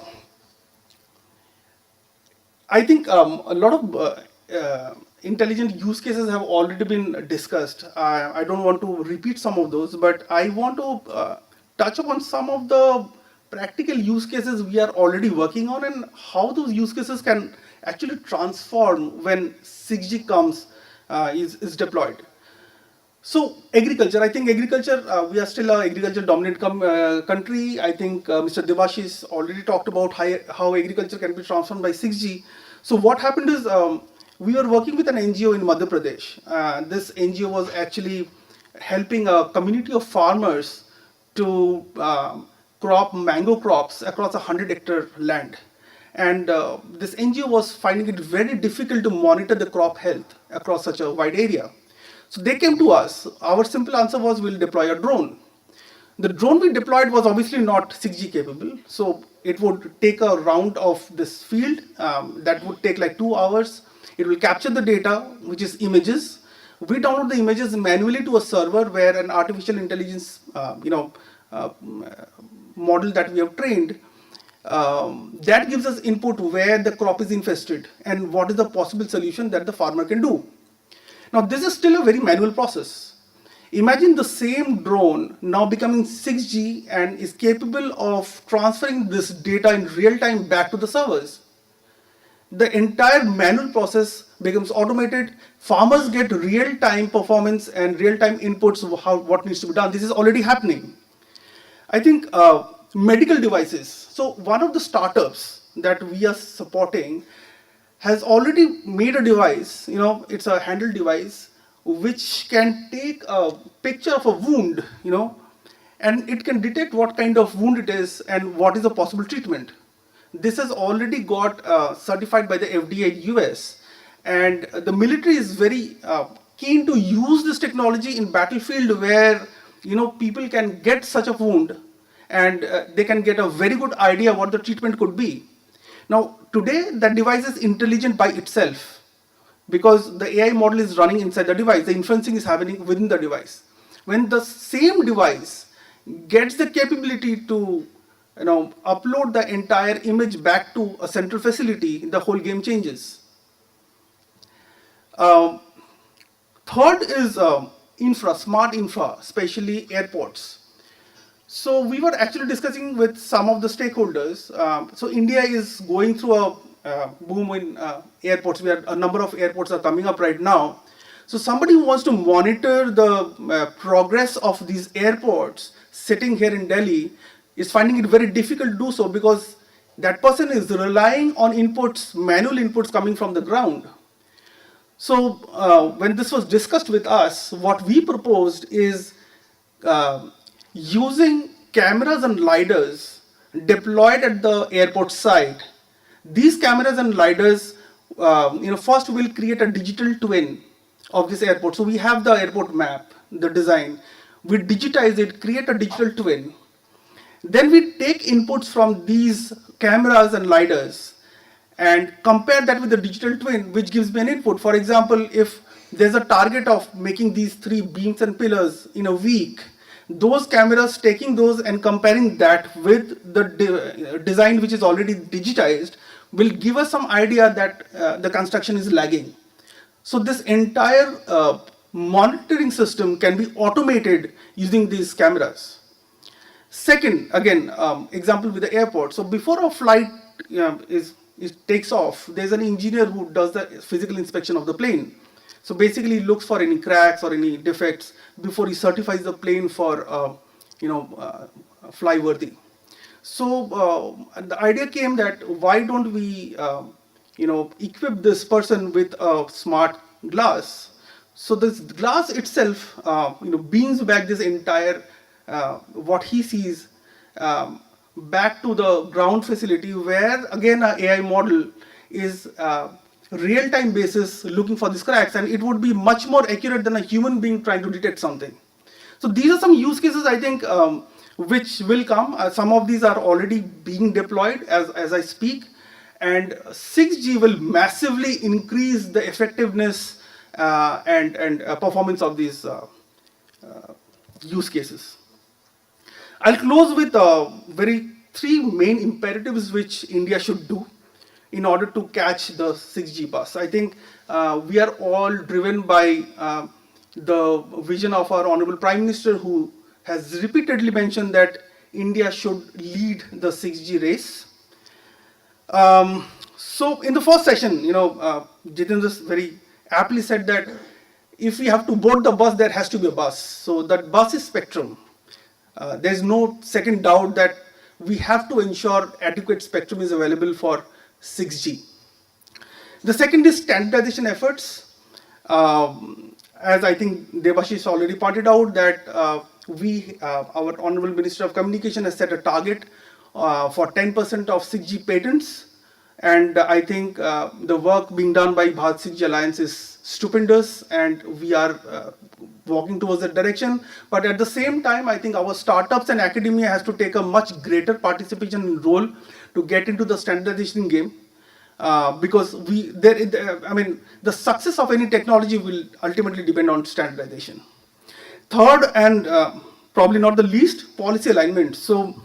I think a lot of intelligent use cases have already been discussed. I don't want to repeat some of those, but I want to touch upon some of the practical use cases we are already working on and how those use cases can actually transform when 6G comes, is deployed. So agriculture, I think agriculture, we are still an agriculture dominant country. I think Mr. Debashish already talked about how agriculture can be transformed by 6G. So what happened is we were working with an NGO in Madhya Pradesh. This NGO was actually helping a community of farmers to crop mango crops across 100-hectare land. And this NGO was finding it very difficult to monitor the crop health across such a wide area. So they came to us. Our simple answer was, we'll deploy a drone. The drone we deployed was obviously not 6G capable. So it would take a round of this field that would take like 2 hours. It will capture the data, which is images. We download the images manually to a server where an artificial intelligence model that we have trained, that gives us input where the crop is infested and what is the possible solution that the farmer can do. Now, this is still a very manual process. Imagine the same drone now becoming 6G and is capable of transferring this data in real time back to the servers. The entire manual process becomes automated. Farmers get real time performance and real time inputs of what needs to be done. This is already happening. I think medical devices. So one of the startups that we are supporting has already made a device, it's a handheld device, which can take a picture of a wound, and it can detect what kind of wound it is and what is the possible treatment. This has already got certified by the FDA US, and the military is very keen to use this technology in battlefield where, people can get such a wound and they can get a very good idea what the treatment could be. Now, today, that device is intelligent by itself because the AI model is running inside the device. The inferencing is happening within the device. When the same device gets the capability to upload the entire image back to a central facility, the whole game changes. Third is smart infra, especially airports. So we were actually discussing with some of the stakeholders. So India is going through a boom in airports. A number of airports are coming up right now. So somebody who wants to monitor the progress of these airports sitting here in Delhi is finding it very difficult to do so because that person is relying on inputs, manual inputs coming from the ground. So when this was discussed with us, what we proposed is using cameras and lidars deployed at the airport site. These cameras and lidars, first will create a digital twin of this airport. So we have the airport map, the design. We digitize it, create a digital twin. Then we take inputs from these cameras and lidars and compare that with the digital twin, which gives me an input. For example, if there's a target of making these 3 beams and pillars in a week, those cameras taking those and comparing that with the design which is already digitized will give us some idea that the construction is lagging. So this entire monitoring system can be automated using these cameras. Second, again, example with the airport. So before a flight takes off, there's an engineer who does the physical inspection of the plane. So basically, he looks for any cracks or any defects before he certifies the plane for, fly worthy. So the idea came that why don't we, equip this person with a smart glass. So this glass itself, beams back this entire what he sees back to the ground facility, where again an AI model is real-time basis looking for these cracks, and it would be much more accurate than a human being trying to detect something. So these are some use cases, I think, which will come. Some of these are already being deployed as I speak, and 6G will massively increase the effectiveness and performance of these use cases. I'll close with three main imperatives which India should do in order to catch the 6G bus. I think we are all driven by the vision of our Honorable Prime Minister, who has repeatedly mentioned that India should lead the 6G race. So in the first session, Jitendra very aptly said that if we have to board the bus, there has to be a bus. So that bus is spectrum. There's no second doubt that we have to ensure adequate spectrum is available for 6G. The second is standardization efforts. As I think Debashish already pointed out, that our Honorable Minister of Communication has set a target for 10% of 6G patents. And I think the work being done by Bharat 6G Alliance is stupendous, and we are walking towards that direction. But at the same time, I think our startups and academia has to take a much greater participation role to get into the standardization game. Because the success of any technology will ultimately depend on standardization. Third, and probably not the least, policy alignment. So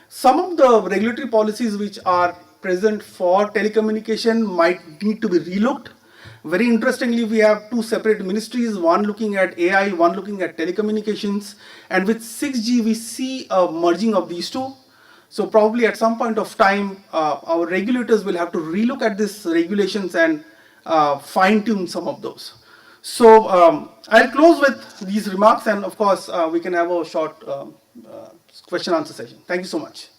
some of the regulatory policies which are present for telecommunication might need to be relooked. Very interestingly, we have two separate ministries, one looking at AI, one looking at telecommunications. And with 6G, we see a merging of these two. So probably at some point of time, our regulators will have to relook at these regulations and fine-tune some of those. So I'll close with these remarks, and of course, we can have a short question-answer session. Thank you so much.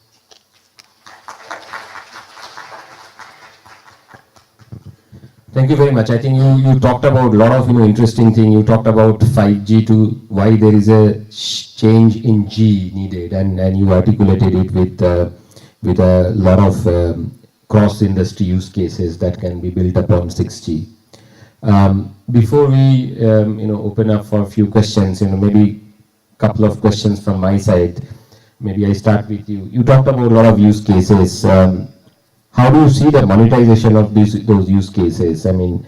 Thank you very much. I think you talked about a lot of interesting things. You talked about 5G to why there is a change in G needed, and you articulated it with a lot of cross-industry use cases that can be built upon 6G. Before we open up for a few questions, maybe a couple of questions from my side. Maybe I start with you. You talked about a lot of use cases. How do you see the monetization of those use cases? I mean,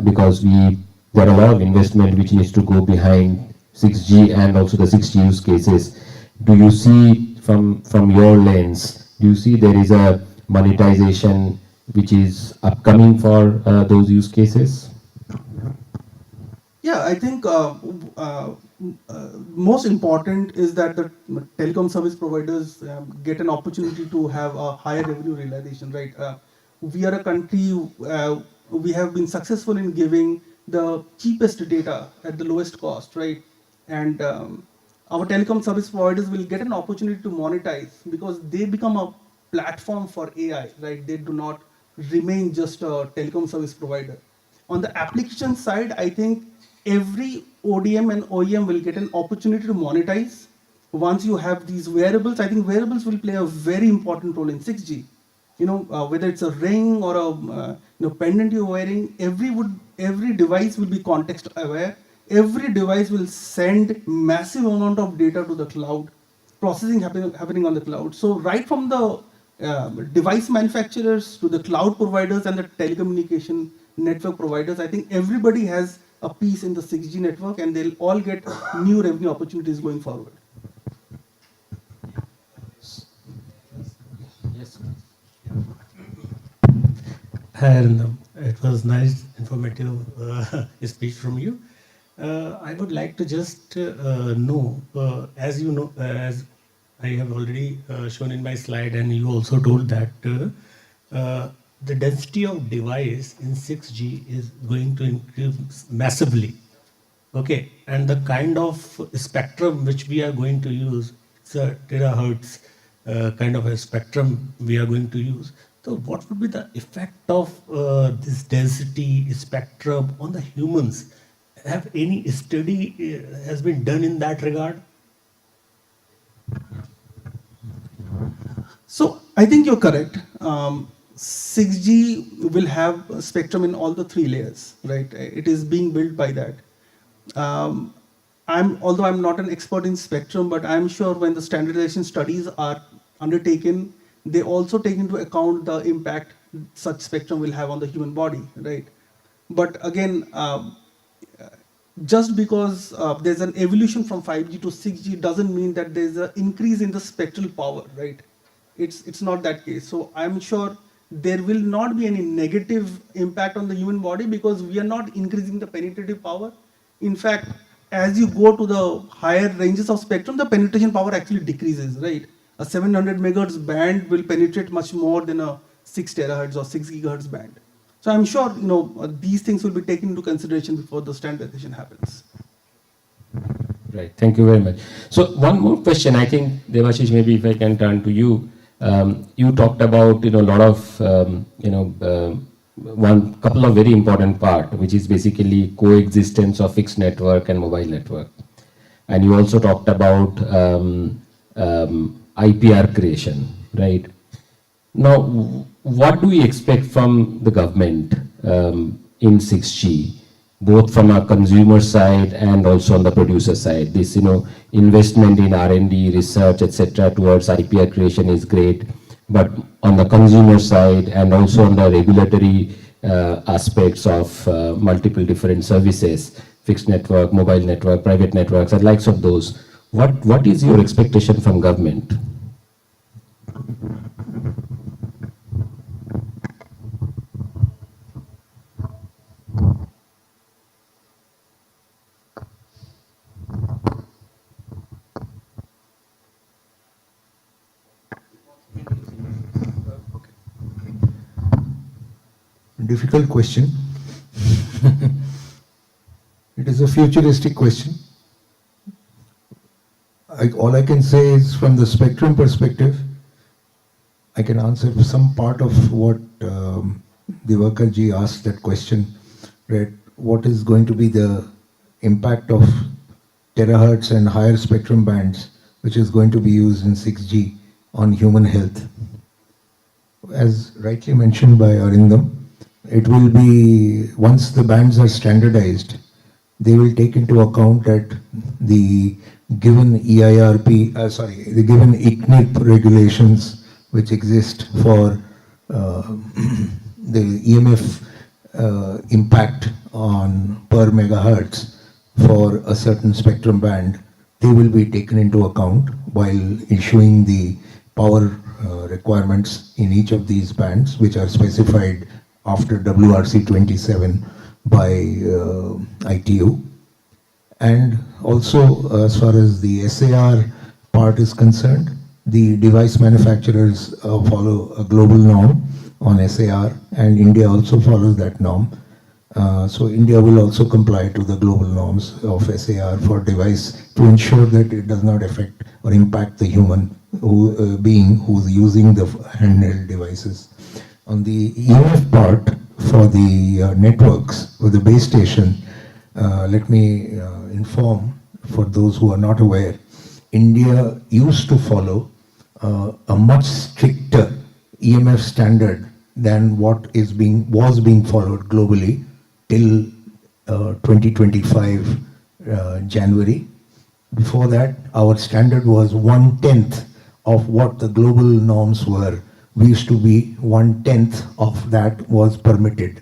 because there are a lot of investment which needs to go behind 6G and also the 6G use cases. Do you see from your lens, do you see there is a monetization which is upcoming for those use cases? Yeah, I think most important is that the telecom service providers get an opportunity to have a higher revenue realization, right? We are a country, we have been successful in giving the cheapest data at the lowest cost, right? And our telecom service providers will get an opportunity to monetize because they become a platform for AI, right? They do not remain just a telecom service provider. On the application side, I think every ODM and OEM will get an opportunity to monetize. Once you have these wearables, I think wearables will play a very important role in 6G. Whether it's a ring or a pendant you're wearing, every device will be context aware. Every device will send massive amount of data to the cloud, processing happening on the cloud. So right from the device manufacturers to the cloud providers and the telecommunication network providers, I think everybody has a piece in the 6G network, and they'll all get new revenue opportunities going forward. Yes. And it was nice, informative speech from you. I would like to just know, as you know, as I have already shown in my slide, and you also told that the density of device in 6G is going to increase massively. Okay, and the kind of spectrum which we are going to use, it's a terahertz kind of a spectrum we are going to use. So what would be the effect of this density spectrum on the humans? Have any study has been done in that regard? So I think you're correct. 6G will have spectrum in all the 3 layers, right? It is being built by that. Although I'm not an expert in spectrum, but I'm sure when the standardization studies are undertaken, they also take into account the impact such spectrum will have on the human body, right? But again, just because there's an evolution from 5G to 6G doesn't mean that there's an increase in the spectral power, right? It's not that case. So I'm sure there will not be any negative impact on the human body because we are not increasing the penetrative power. In fact, as you go to the higher ranges of spectrum, the penetration power actually decreases, right? A 700 megahertz band will penetrate much more than a 6 terahertz or 6 gigahertz band. So I'm sure these things will be taken into consideration before the standardization happens. Right. Thank you very much. So one more question. I think Devashish, maybe if I can turn to you. You talked about a lot of one couple of very important part, which is basically coexistence of fixed network and mobile network, and you also talked about IPR creation, right? Now, what do we expect from the government in 6G, both from a consumer side and also on the producer side? This, investment in R&D, research, etc., towards IPR creation is great, but on the consumer side and also on the regulatory aspects of multiple different services, fixed network, mobile network, private networks, and likes of those, what is your expectation from government? Difficult question. It is a futuristic question. All I can say is from the spectrum perspective, I can answer some part of what Devakar ji asked that question, right? What is going to be the impact of terahertz and higher spectrum bands, which is going to be used in 6G on human health? As rightly mentioned by Arindam, it will be, once the bands are standardized, they will take into account that the given the given ICNIP regulations which exist for the EMF impact on per megahertz for a certain spectrum band, they will be taken into account while issuing the power requirements in each of these bands, which are specified after WRC 27 by ITU. And also, as far as the SAR part is concerned, the device manufacturers follow a global norm on SAR, and India also follows that norm. So India will also comply to the global norms of SAR for device to ensure that it does not affect or impact the human being who's using the handheld devices. On the EMF part for the networks, for the base station, let me inform for those who are not aware, India used to follow a much stricter EMF standard than what was being followed globally till 2025 January. Before that, our standard was 1/10 of what the global norms were. We used to be 1/10 of that was permitted.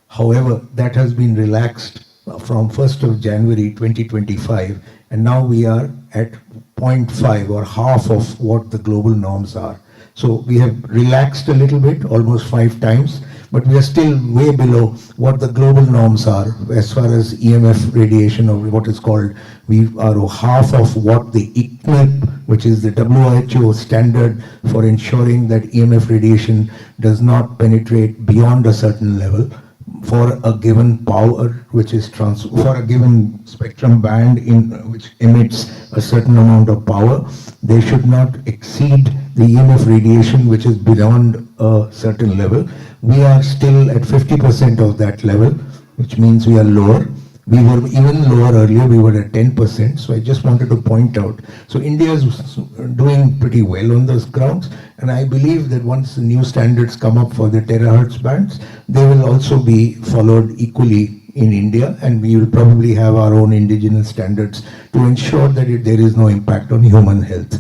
However, that has been relaxed from 1st of January 2025, and now we are at 0.5 or half of what the global norms are. So we have relaxed a little bit, almost 5 times, but we are still way below what the global norms are as far as EMF radiation, or what is called, we are half of what the ICNIP, which is the WHO standard for ensuring that EMF radiation does not penetrate beyond a certain level for a given power, which is for a given spectrum band which emits a certain amount of power. They should not exceed the EMF radiation which is beyond a certain level. We are still at 50% of that level, which means we are lower. We were even lower earlier, we were at 10%. So I just wanted to point out. So India is doing pretty well on those grounds. And I believe that once the new standards come up for the terahertz bands, they will also be followed equally in India. And we will probably have our own indigenous standards to ensure that there is no impact on human health.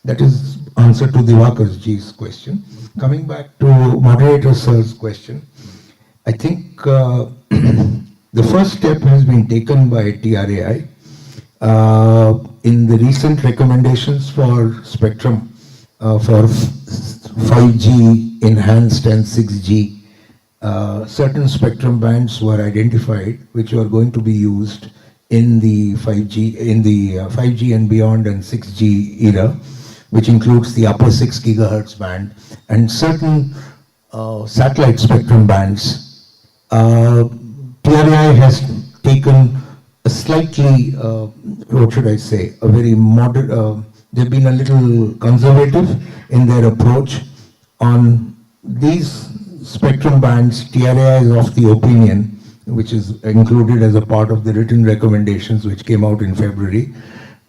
That is answer to Divakar's question. Coming back to moderator sir's question, I think the first step has been taken by TRAI in the recent recommendations for spectrum for 5G enhanced and 6G. Certain spectrum bands were identified which were going to be used in the 5G and beyond and 6G era, which includes the upper 6 gigahertz band and certain satellite spectrum bands. TRAI has taken a slightly, what should I say, a very moderate, they've been a little conservative in their approach on these spectrum bands. TRAI is of the opinion, which is included as a part of the written recommendations which came out in February,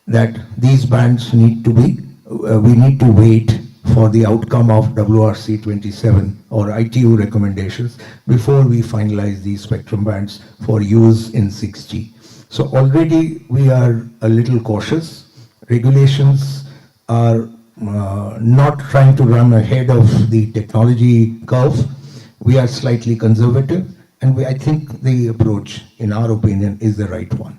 that these bands need to be, we need to wait for the outcome of WRC 27 or ITU recommendations before we finalize these spectrum bands for use in 6G. So already we are a little cautious. Regulations are not trying to run ahead of the technology curve. We are slightly conservative, and I think the approach, in our opinion, is the right one.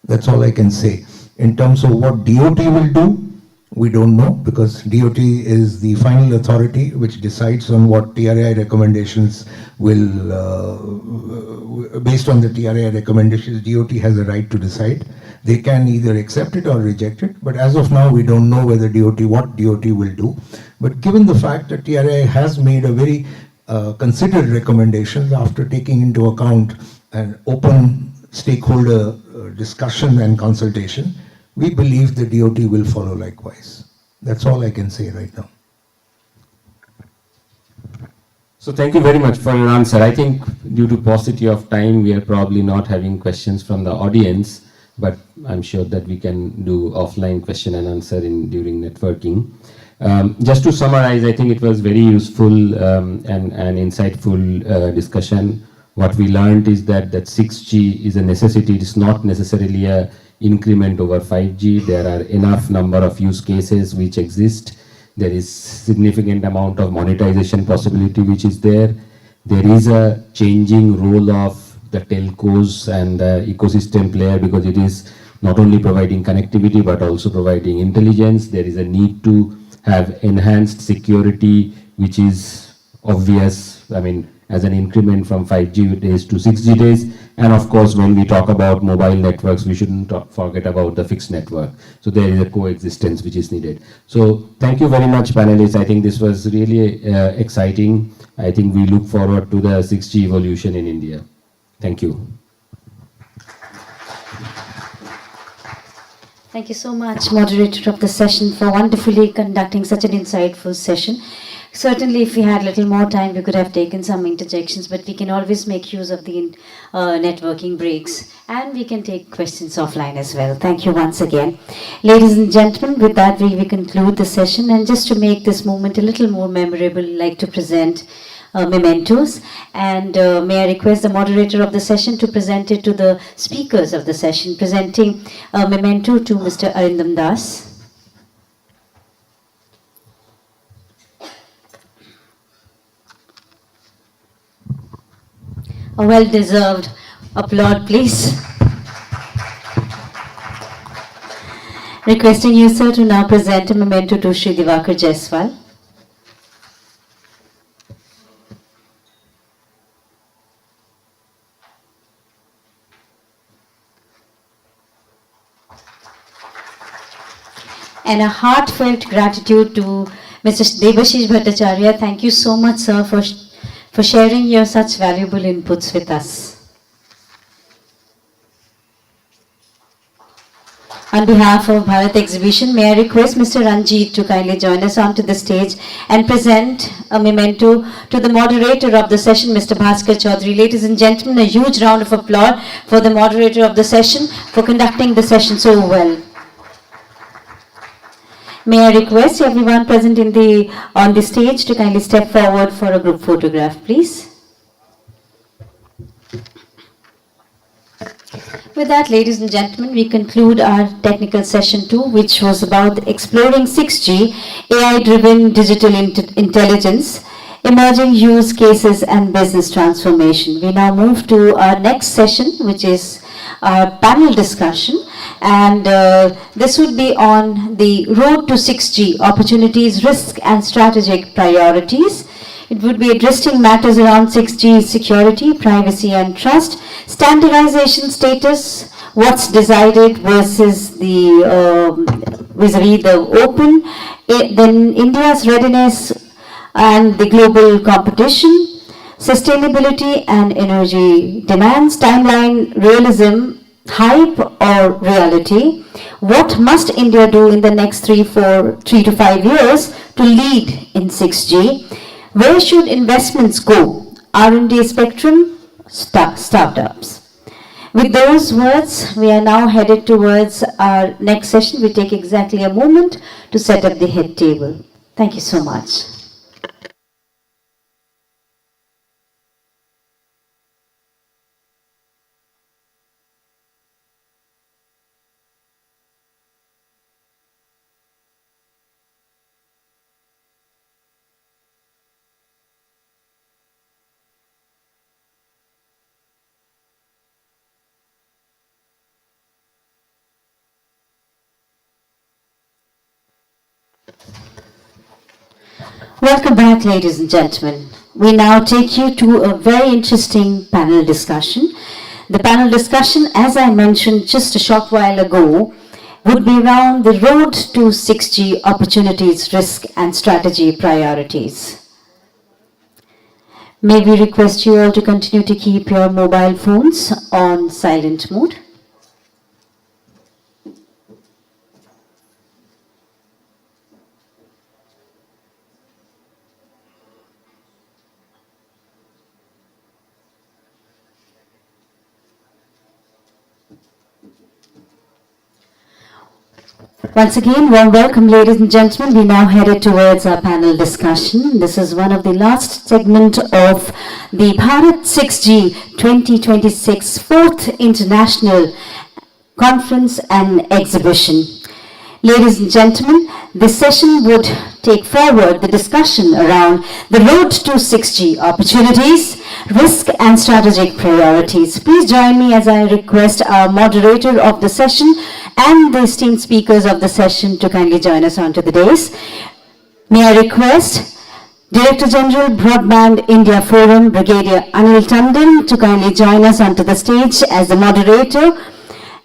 That's all I can say. In terms of what DOT will do, we don't know, because DOT is the final authority which decides on what TRAI recommendations will, based on the TRAI recommendations, DOT has a right to decide. They can either accept it or reject it, but as of now we don't know whether what DOT will do. But given the fact that TRAI has made a very considered recommendation after taking into account an open stakeholder discussion and consultation, we believe the DOT will follow likewise. That's all I can say right now. So thank you very much for your answer. I think due to paucity of time, we are probably not having questions from the audience, but I'm sure that we can do offline question and answer during networking. Just to summarize, I think it was very useful and insightful discussion. What we learned is that 6G is a necessity. It is not necessarily a increment over 5G. There are enough number of use cases which exist. There is significant amount of monetization possibility which is there. There is a changing role of the telcos and the ecosystem player, because it is not only providing connectivity but also providing intelligence. There is a need to have enhanced security, which is obvious, I mean, as an increment from 5G days to 6G days. And of course, when we talk about mobile networks, we shouldn't forget about the fixed network. So there is a coexistence which is needed. So thank you very much, panelists. I think this was really exciting. I think we look forward to the 6G evolution in India. Thank you. Thank you so much, moderator of the session, for wonderfully conducting such an insightful session. Certainly, if we had a little more time, we could have taken some interjections, but we can always make use of the networking breaks, and we can take questions offline as well. Thank you once again. Ladies and gentlemen, with that, we conclude the session, and just to make this moment a little more memorable, I'd like to present mementos, and may I request the moderator of the session to present it to the speakers of the session, presenting a memento to Mr. Arindam Das. A well-deserved applaud, please. Requesting you, sir, to now present a memento to Shri Divakar Jaiswal. And a heartfelt gratitude to Mr. Debashish Bhattacharya. Thank you so much, sir, for sharing your such valuable inputs with us. On behalf of Bharat Exhibition, may I request Mr. Ranjit to kindly join us onto the stage and present a memento to the moderator of the session, Mr. Bhaskar Chaudhary. Ladies and gentlemen, a huge round of applause for the moderator of the session for conducting the session so well. May I request everyone present on the stage to kindly step forward for a group photograph, please. With that, ladies and gentlemen, we conclude our technical session 2, which was about exploring 6G, AI-driven digital intelligence, emerging use cases and business transformation. We now move to our next session, which is our panel discussion, and this would be on the road to 6G, opportunities, risks and strategic priorities. It would be addressing matters around 6G security, privacy and trust, standardization status, what's decided versus the vis-a-vis the open, then India's readiness and the global competition, sustainability and energy demands, timeline, realism, hype or reality. What must India do in the next 3 to 5 years to lead in 6G? Where should investments go? R&D spectrum, startups. With those words, we are now headed towards our next session. We take exactly a moment to set up the head table. Thank you so much. Welcome back, ladies and gentlemen. We now take you to a very interesting panel discussion. The panel discussion, as I mentioned just a short while ago, would be around the road to 6G, opportunities, risk and strategy priorities. May we request you all to continue to keep your mobile phones on silent mode. Once again, warm welcome, ladies and gentlemen. We now headed towards our panel discussion. This is one of the last segment of the Bharat 6G 2026 4th International Conference and Exhibition. Ladies and gentlemen, this session would take forward the discussion around the road to 6G, opportunities, risk and strategic priorities. Please join me as I request our moderator of the session and the esteemed speakers of the session to kindly join us onto the dais. May I request Director General Broadband India Forum, Brigadier Anil Tandon, to kindly join us onto the stage as the moderator.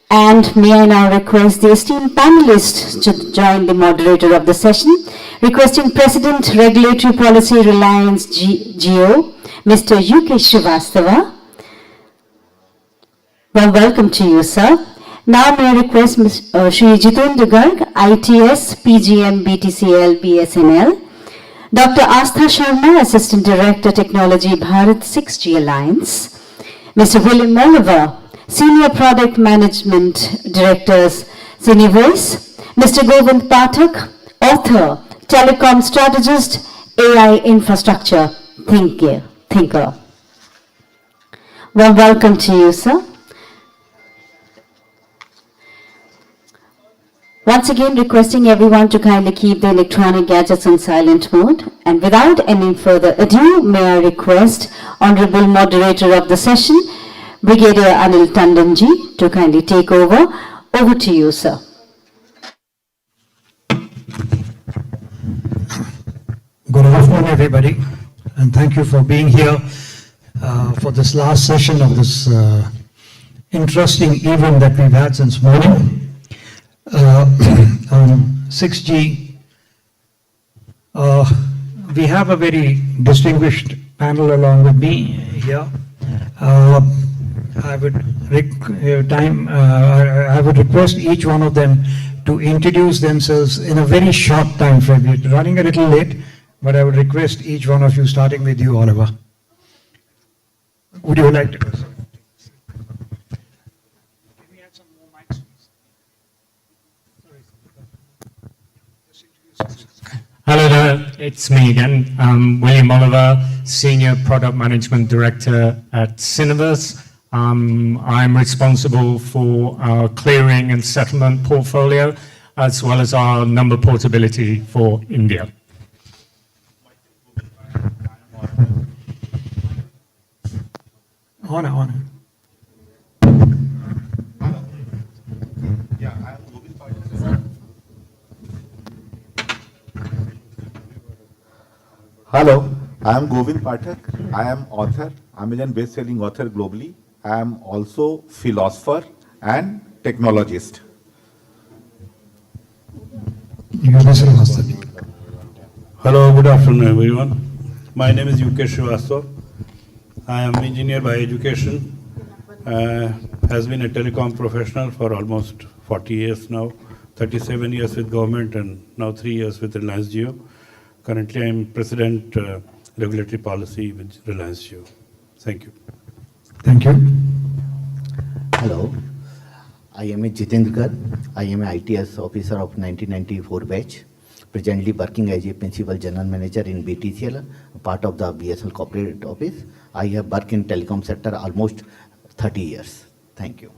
And may I now request the esteemed panelists to join the moderator of the session, requesting President Regulatory Policy Reliance Geo, Mr. UK Srivastava. Well, welcome to you, sir. Now may I request Shri Jitendra Garg, ITS, PGM, BTCL, BSNL. Dr. Astha Sharma, Assistant Director, Technology, Bharat 6G Alliance. Mr. William Oliver, Senior Product Management Directors, Cinevoice. Mr. Govind Pathak, Author, Telecom Strategist, AI Infrastructure Thinker. Well, welcome to you, sir. Once again, requesting everyone to kindly keep the electronic gadgets on silent mode. And without any further ado, may I request Honorable Moderator of the session, Brigadier Anil Tandon to kindly take over. Over to you, sir. Good afternoon, everybody, and thank you for being here for this last session of this interesting event that we've had since morning. 6G, we have a very distinguished panel along with me here. I I would request each one of them to introduce themselves in a very short time frame. We're running a little late, but I would request each one of you, starting with you, Oliver. Would you like to go? Hello there, it's me again. I'm William Oliver, Senior Product Management Director at Cineverse. I'm responsible for our clearing and settlement portfolio, as well as our number portability for India. Honor. Hello, I am Govind Pathak. I am author, Amazon best-selling author globally. I am also philosopher and technologist. Hello, good afternoon everyone. My name is UK Srivastav. I am engineer by education. Has been a telecom professional for almost 40 years now. 37 years with government and now 3 years with Reliance Jio. Currently, I am President Regulatory Policy with Reliance Jio. Thank you. Thank you. Hello, I am Jitendra Gar. I am an ITS officer of 1994 batch, presently working as a Principal General Manager in BTCL, part of the BSL Corporate Office. I have worked in telecom sector almost 30 years. Thank you.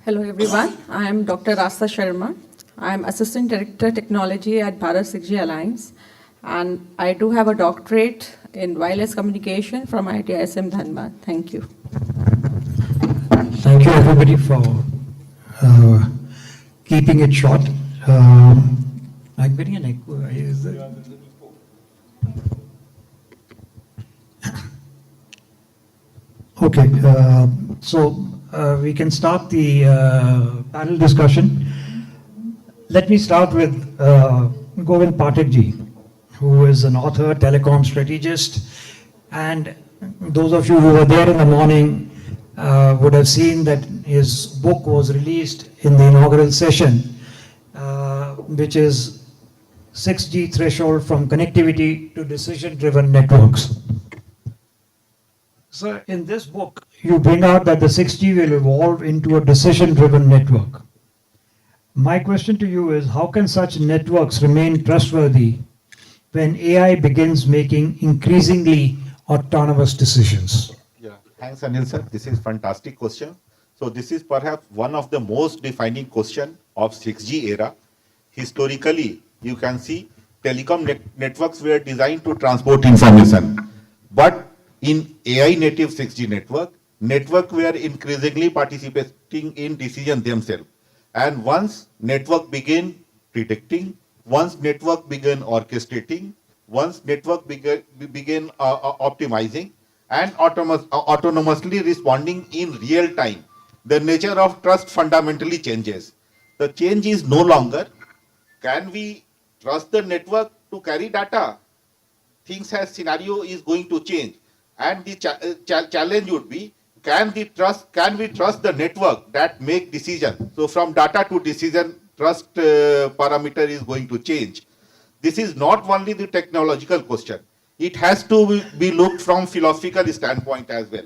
Hello everyone, I am Dr. Rasta Sharma. I am Assistant Director Technology at Bharat 6G Alliance, and I do have a doctorate in wireless communication from IIT-ISM Dhanbad. Thank you. Thank you everybody for keeping it short. I'm getting an echo. Is it? Okay, so we can start the panel discussion. Let me start with Govind Pathak ji, who is an author, telecom strategist, and those of you who were there in the morning would have seen that his book was released in the inaugural session, which is 6G Threshold from Connectivity to Decision-Driven Networks. So in this book, you bring out that the 6G will evolve into a decision-driven network. My question to you is, how can such networks remain trustworthy when AI begins making increasingly autonomous decisions? Yeah, thanks Anil sir. This is fantastic question. So this is perhaps one of the most defining question of 6G era. Historically, you can see telecom networks were designed to transport information. But in AI native 6G network were increasingly participating in decision themselves. And once network begin predicting, once network begin orchestrating, once network begin optimizing and autonomously responding in real time, the nature of trust fundamentally changes. The change is no longer, can we trust the network to carry data? Things as scenario is going to change. And the challenge would be, can we trust the network that make decision? So from data to decision, trust parameter is going to change. This is not only the technological question. It has to be looked from philosophical standpoint as well.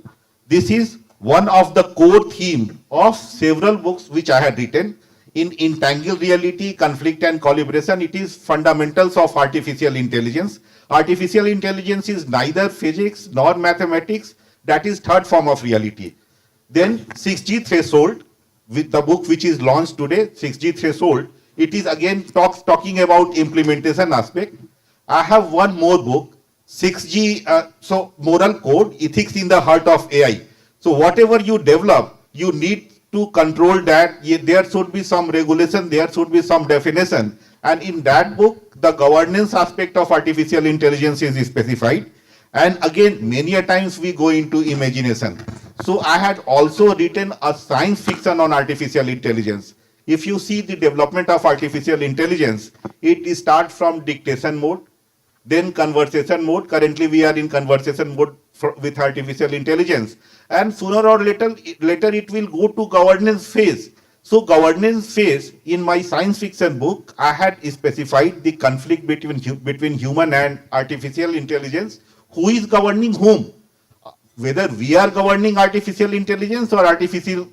This is one of the core themes of several books which I had written. In Entangled Reality, Conflict and Collaboration, it is fundamentals of artificial intelligence. Artificial intelligence is neither physics nor mathematics. That is third form of reality. Then 6G Threshold, with the book which is launched today, 6G Threshold, it is again talking about implementation aspect. I have one more book, 6G, so moral code, ethics in the heart of AI. So whatever you develop, you need to control that. There should be some regulation, there should be some definition. And in that book, the governance aspect of artificial intelligence is specified. And again, many a times we go into imagination. So I had also written a science fiction on artificial intelligence. If you see the development of artificial intelligence, it starts from dictation mode. then conversation mode. Currently, we are in conversation mode with artificial intelligence. And sooner or later it will go to governance phase. So governance phase, in my science fiction book, I had specified the conflict between human and artificial intelligence. Who is governing whom? Whether we are governing artificial intelligence or artificial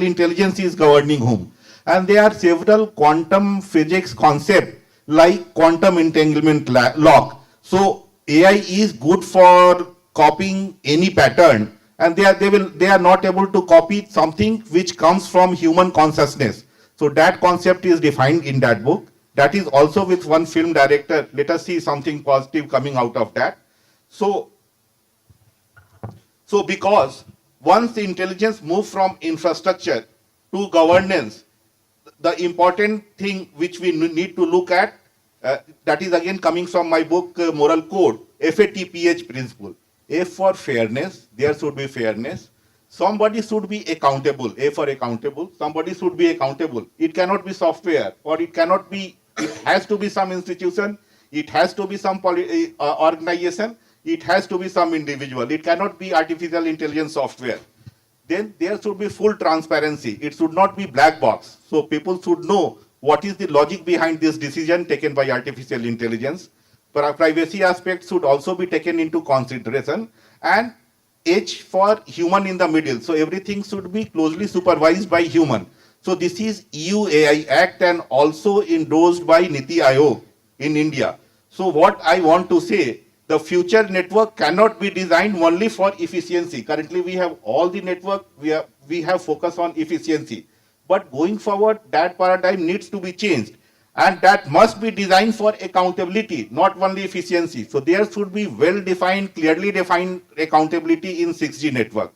intelligence is governing whom. And there are several quantum physics concepts like quantum entanglement lock. So AI is good for copying any pattern, and they are not able to copy something which comes from human consciousness. So that concept is defined in that book. That is also with one film director. Let us see something positive coming out of that. So because once the intelligence moves from infrastructure to governance, the important thing which we need to look at, that is again coming from my book, Moral Code, FATPH principle. F for fairness, there should be fairness. Somebody should be accountable, A for accountable. Somebody should be accountable. It cannot be software, or it cannot be, it has to be some institution, it has to be some organization, it has to be some individual. It cannot be artificial intelligence software. Then there should be full transparency. It should not be black box. So people should know what is the logic behind this decision taken by artificial intelligence. Privacy aspects should also be taken into consideration, and H for human in the middle. So everything should be closely supervised by human. So this is EU AI Act and also endorsed by Niti Aayog in India. So what I want to say, the future network cannot be designed only for efficiency. Currently we have all the network, we have focus on efficiency. But going forward, that paradigm needs to be changed. And that must be designed for accountability, not only efficiency. So there should be well-defined, clearly defined accountability in 6G network.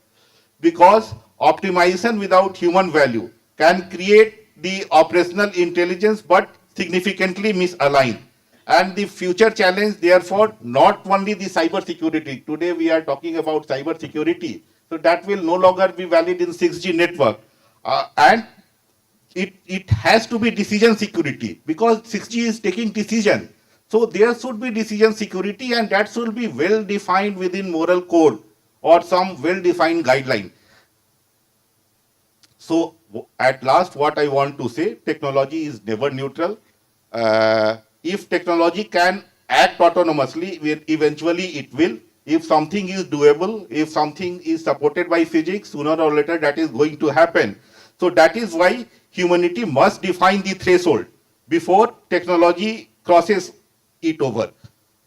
Because optimization without human value can create the operational intelligence but significantly misaligned. And the future challenge, therefore, not only the cybersecurity. Today we are talking about cybersecurity. So that will no longer be valid in 6G network. And it has to be decision security, because 6G is taking decision. So there should be decision security, and that should be well defined within moral code or some well defined guideline. So at last, what I want to say, technology is never neutral. If technology can act autonomously, eventually it will. If something is doable, if something is supported by physics, sooner or later that is going to happen. So that is why humanity must define the threshold before technology crosses it over.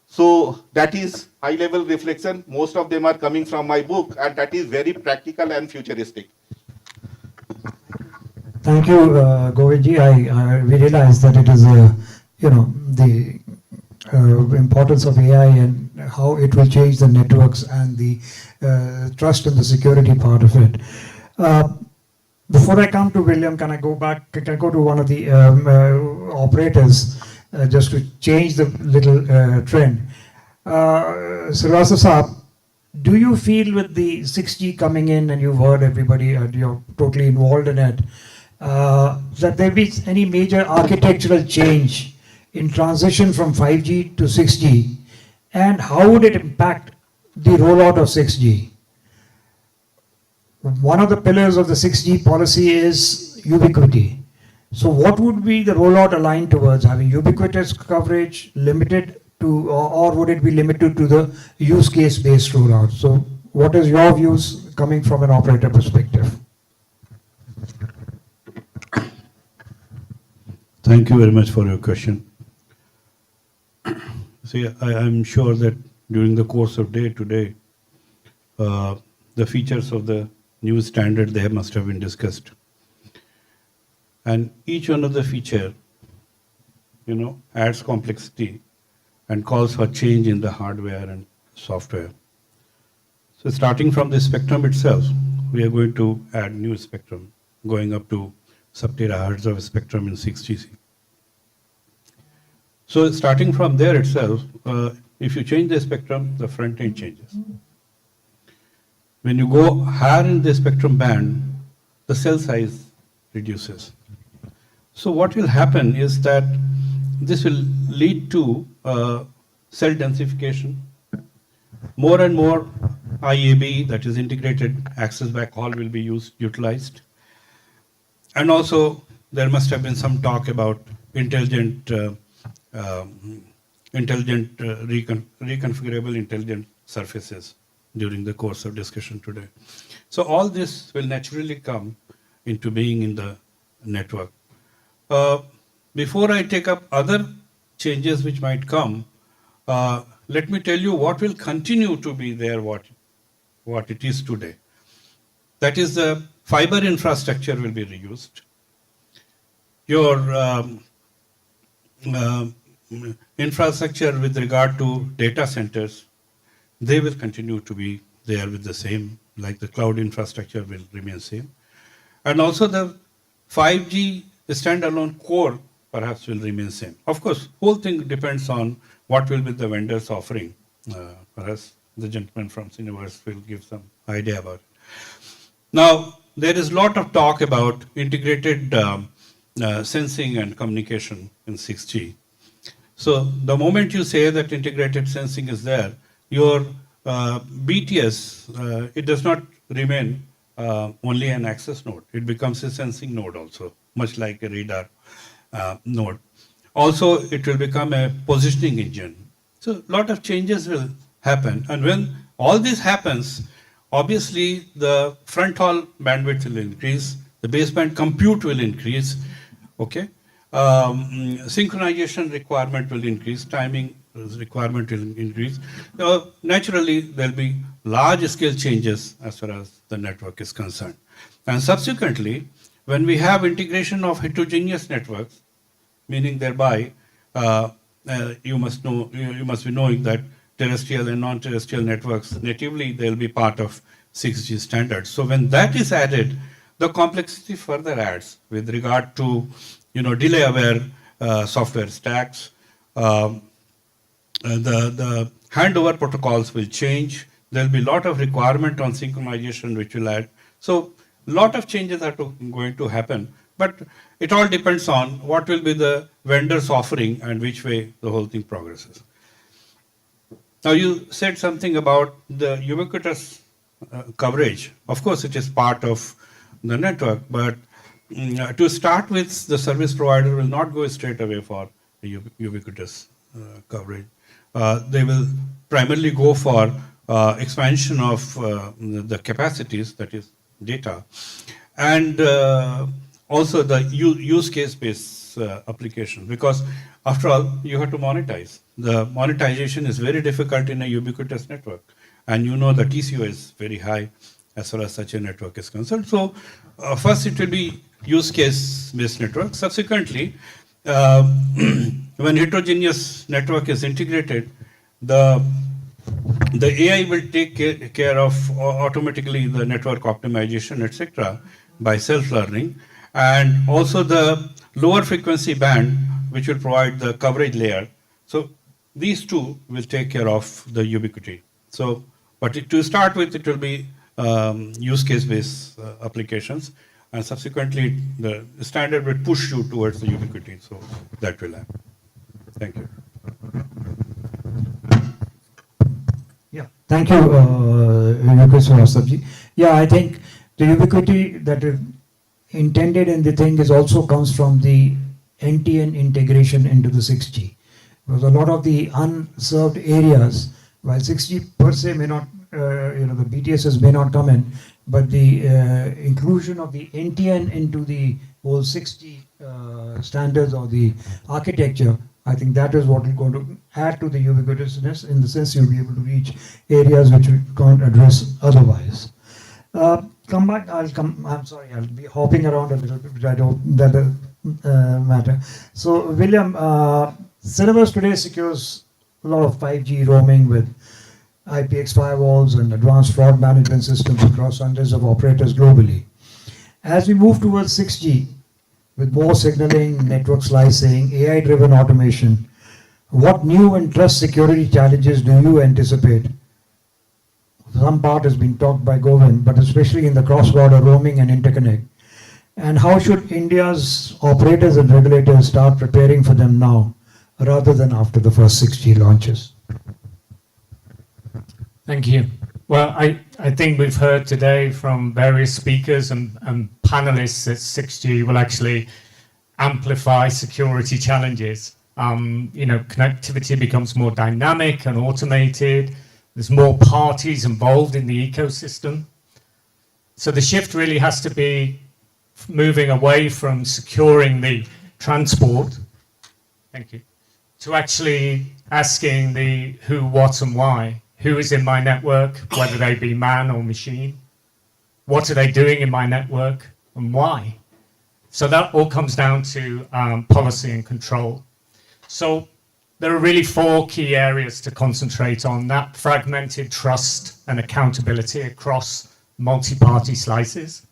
So that is high-level reflection. Most of them are coming from my book, and that is very practical and futuristic. Thank you, Govindji. We realize that it is, the importance of AI and how it will change the networks and the trust and the security part of it. Before I come to William, can I go to one of the operators just to change the little trend? Srivastava Saab, do you feel with the 6G coming in, and you've heard everybody and you're totally involved in it, that there be any major architectural change in transition from 5G to 6G, and how would it impact the rollout of 6G? One of the pillars of the 6G policy is ubiquity. So what would be the rollout aligned towards having ubiquitous coverage, limited to, or would it be limited to the use case based rollout? So what is your views coming from an operator perspective? Thank you very much for your question. See, I'm sure that during the course of day today, the features of the new standard there must have been discussed. And each one of the feature, adds complexity and calls for change in the hardware and software. So starting from the spectrum itself, we are going to add new spectrum, going up to sub-terahertz of spectrum in 6G. So starting from there itself, if you change the spectrum, the front end changes. When you go higher in the spectrum band, the cell size reduces. So what will happen is that this will lead to cell densification. More and more IAB, that is integrated access backhaul, will be utilized. And also, there must have been some talk about reconfigurable intelligent surfaces during the course of discussion today. So all this will naturally come into being in the network. Before I take up other changes which might come, let me tell you what will continue to be there, what it is today. That is, the fiber infrastructure will be reused. Your infrastructure with regard to data centers, they will continue to be there with the same, like the cloud infrastructure will remain same. And also the 5G standalone core perhaps will remain same. Of course, whole thing depends on what will be the vendors offering. Perhaps the gentleman from Cineverse will give some idea about it. Now, there is a lot of talk about integrated sensing and communication in 6G. So the moment you say that integrated sensing is there, your BTS, it does not remain only an access node. It becomes a sensing node also, much like a radar node. Also, it will become a positioning engine. So a lot of changes will happen. And when all this happens, obviously the front haul bandwidth will increase, the baseband compute will increase, okay? Synchronization requirement will increase, timing requirement will increase. Naturally, there will be large scale changes as far as the network is concerned. And subsequently, when we have integration of heterogeneous networks, meaning thereby you must be knowing that terrestrial and non-terrestrial networks natively they'll be part of 6G standards. So when that is added, the complexity further adds with regard to delay-aware software stacks. The handover protocols will change. There'll be a lot of requirement on synchronization which will add. So a lot of changes are going to happen, but it all depends on what will be the vendors offering and which way the whole thing progresses. Now you said something about the ubiquitous coverage. Of course, it is part of the network, but to start with, the service provider will not go straight away for the ubiquitous coverage. They will primarily go for expansion of the capacities, that is data, and also the use case-based application, because after all, you have to monetize. The monetization is very difficult in a ubiquitous network, and you know the TCO is very high as far as such a network is concerned. So first it will be use case-based network. Subsequently, when heterogeneous network is integrated, the AI will take care of automatically the network optimization, etc., by self-learning, and also the lower frequency band, which will provide the coverage layer. So these two will take care of the ubiquity. So, but to start with, it will be use case-based applications, and subsequently the standard will push you towards the ubiquity. So that will happen. Thank you. Yeah, thank you, Yukesh. Yeah, I think the ubiquity that is intended in the thing is also comes from the end-to-end integration into the 6G. Because a lot of the unserved areas, while 6G per se may not, the BTSs may not come in, but the inclusion of the end-to-end into the whole 6G standards or the architecture, I think that is what is going to add to the ubiquitousness, in the sense you'll be able to reach areas which we can't address otherwise. Come back, I'm sorry, I'll be hopping around a little bit, but I don't, that doesn't matter. So, William, Cineverse today secures a lot of 5G roaming with IPX firewalls and advanced fraud management systems across hundreds of operators globally. As we move towards 6G, with more signaling, network slicing, AI-driven automation, what new and trust security challenges do you anticipate? Some part has been talked by Govind, but especially in the cross-border roaming and interconnect. And how should India's operators and regulators start preparing for them now, rather than after the first 6G launches? Thank you. Well, I think we've heard today from various speakers and panelists that 6G will actually amplify security challenges. Connectivity becomes more dynamic and automated. There's more parties involved in the ecosystem. So the shift really has to be moving away from securing the transport, thank you, to actually asking the who, what, and why. Who is in my network, whether they be man or machine? What are they doing in my network, and why? So that all comes down to policy and control. So there are really 4 key areas to concentrate on: that fragmented trust and accountability across multi-party slices,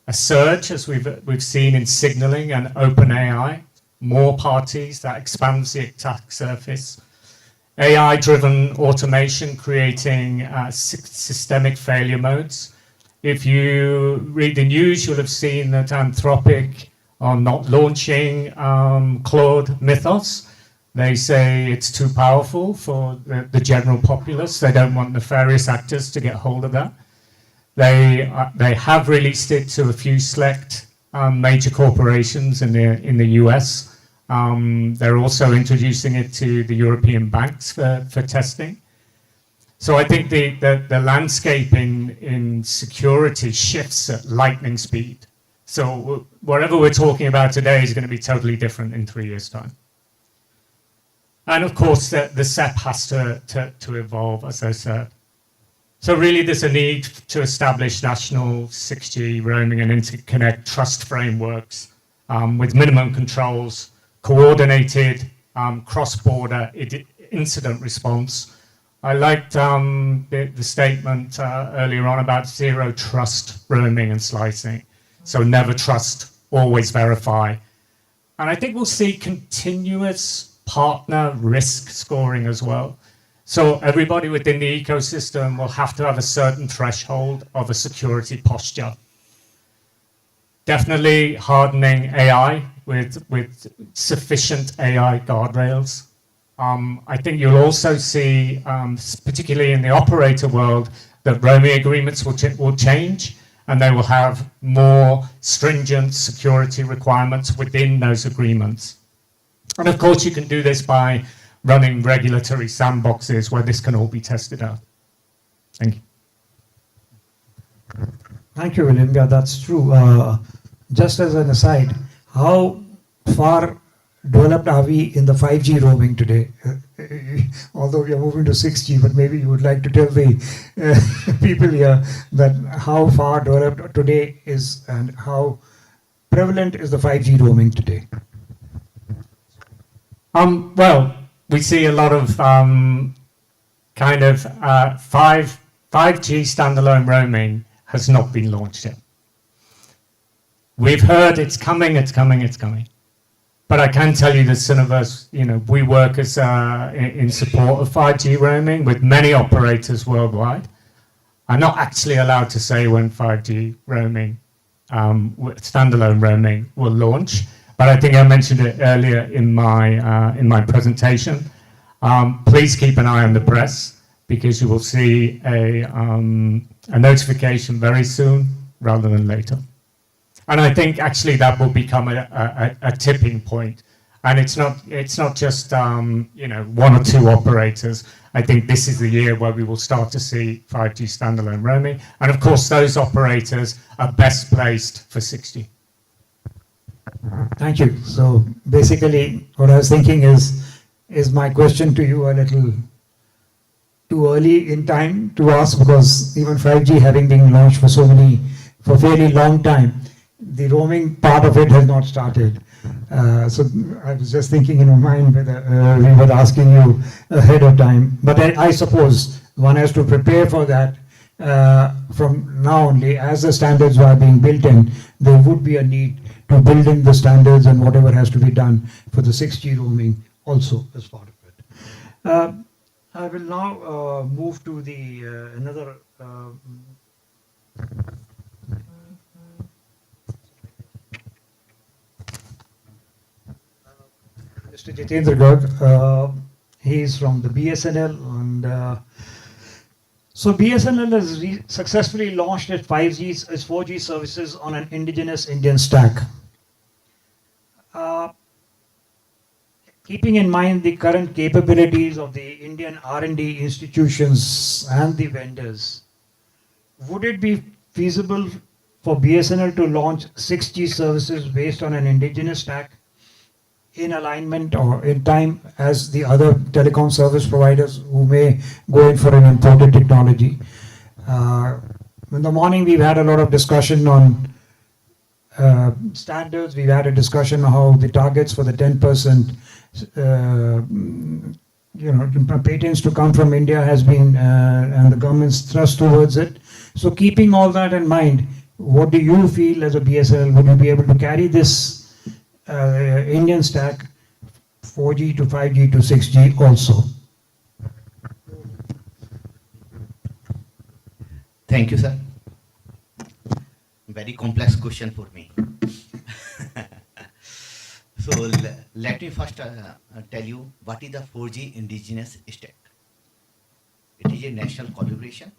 a surge, as we've seen in signaling and open AI, more parties, that expands the attack surface, AI-driven automation creating systemic failure modes. If you read the news, you'll have seen that Anthropic are not launching Claude Mythos. They say it's too powerful for the general populace. They don't want nefarious actors to get hold of that. They have released it to a few select major corporations in the US. They're also introducing it to the European banks for testing. So I think the landscape in security shifts at lightning speed. So whatever we're talking about today is going to be totally different in 3 years' time. And of course, the SEP has to evolve, as I said. So really, there's a need to establish national 6G roaming and interconnect trust frameworks with minimum controls, coordinated cross-border incident response. I liked the statement earlier on about zero trust roaming and slicing. So never trust, always verify. And I think we'll see continuous partner risk scoring as well. So everybody within the ecosystem will have to have a certain threshold of a security posture. Definitely hardening AI with sufficient AI guardrails. I think you'll also see, particularly in the operator world, that roaming agreements will change, and they will have more stringent security requirements within those agreements. And of course, you can do this by running regulatory sandboxes where this can all be tested out. Thank you. Thank you, William. Yeah, that's true. Just as an aside, how far developed are we in the 5G roaming today? Although we are moving to 6G, but maybe you would like to tell the people here that how far developed today is and how prevalent is the 5G roaming today? Well, we see a lot of 5G standalone roaming has not been launched yet. We've heard it's coming, it's coming, it's coming. But I can tell you that Cineverse, we work as in support of 5G roaming with many operators worldwide. I'm not actually allowed to say when 5G roaming, standalone roaming will launch, but I think I mentioned it earlier in my presentation. Please keep an eye on the press because you will see a notification very soon rather than later. And I think actually that will become a tipping point. And it's not just 1 or 2 operators. I think this is the year where we will start to see 5G standalone roaming. And of course, those operators are best placed for 6G. Thank you. So basically, what I was thinking is my question to you a little too early in time to ask, because even 5G having been launched for fairly long time, the roaming part of it has not started. So I was just thinking in my mind whether we were asking you ahead of time. But I suppose one has to prepare for that from now only. As the standards are being built in, there would be a need to build in the standards and whatever has to be done for the 6G roaming also as part of it. I will now move to the another Mr. Jitendra Garg. He is from the BSNL, and So BSNL has successfully launched its 4G services on an indigenous Indian stack. Keeping in mind the current capabilities of the Indian R&D institutions and the vendors, would it be feasible for BSNL to launch 6G services based on an indigenous stack in alignment or in time as the other telecom service providers who may go in for an imported technology? In the morning, we've had a lot of discussion on standards. We've had a discussion on how the targets for the 10% patents to come from India has been, and the government's thrust towards it. So keeping all that in mind, what do you feel as a BSNL? Would you be able to carry this Indian stack 4G to 5G to 6G also? Thank you, sir. Very complex question for me. So let me first tell you what is the 4G indigenous stack. It is a national collaboration.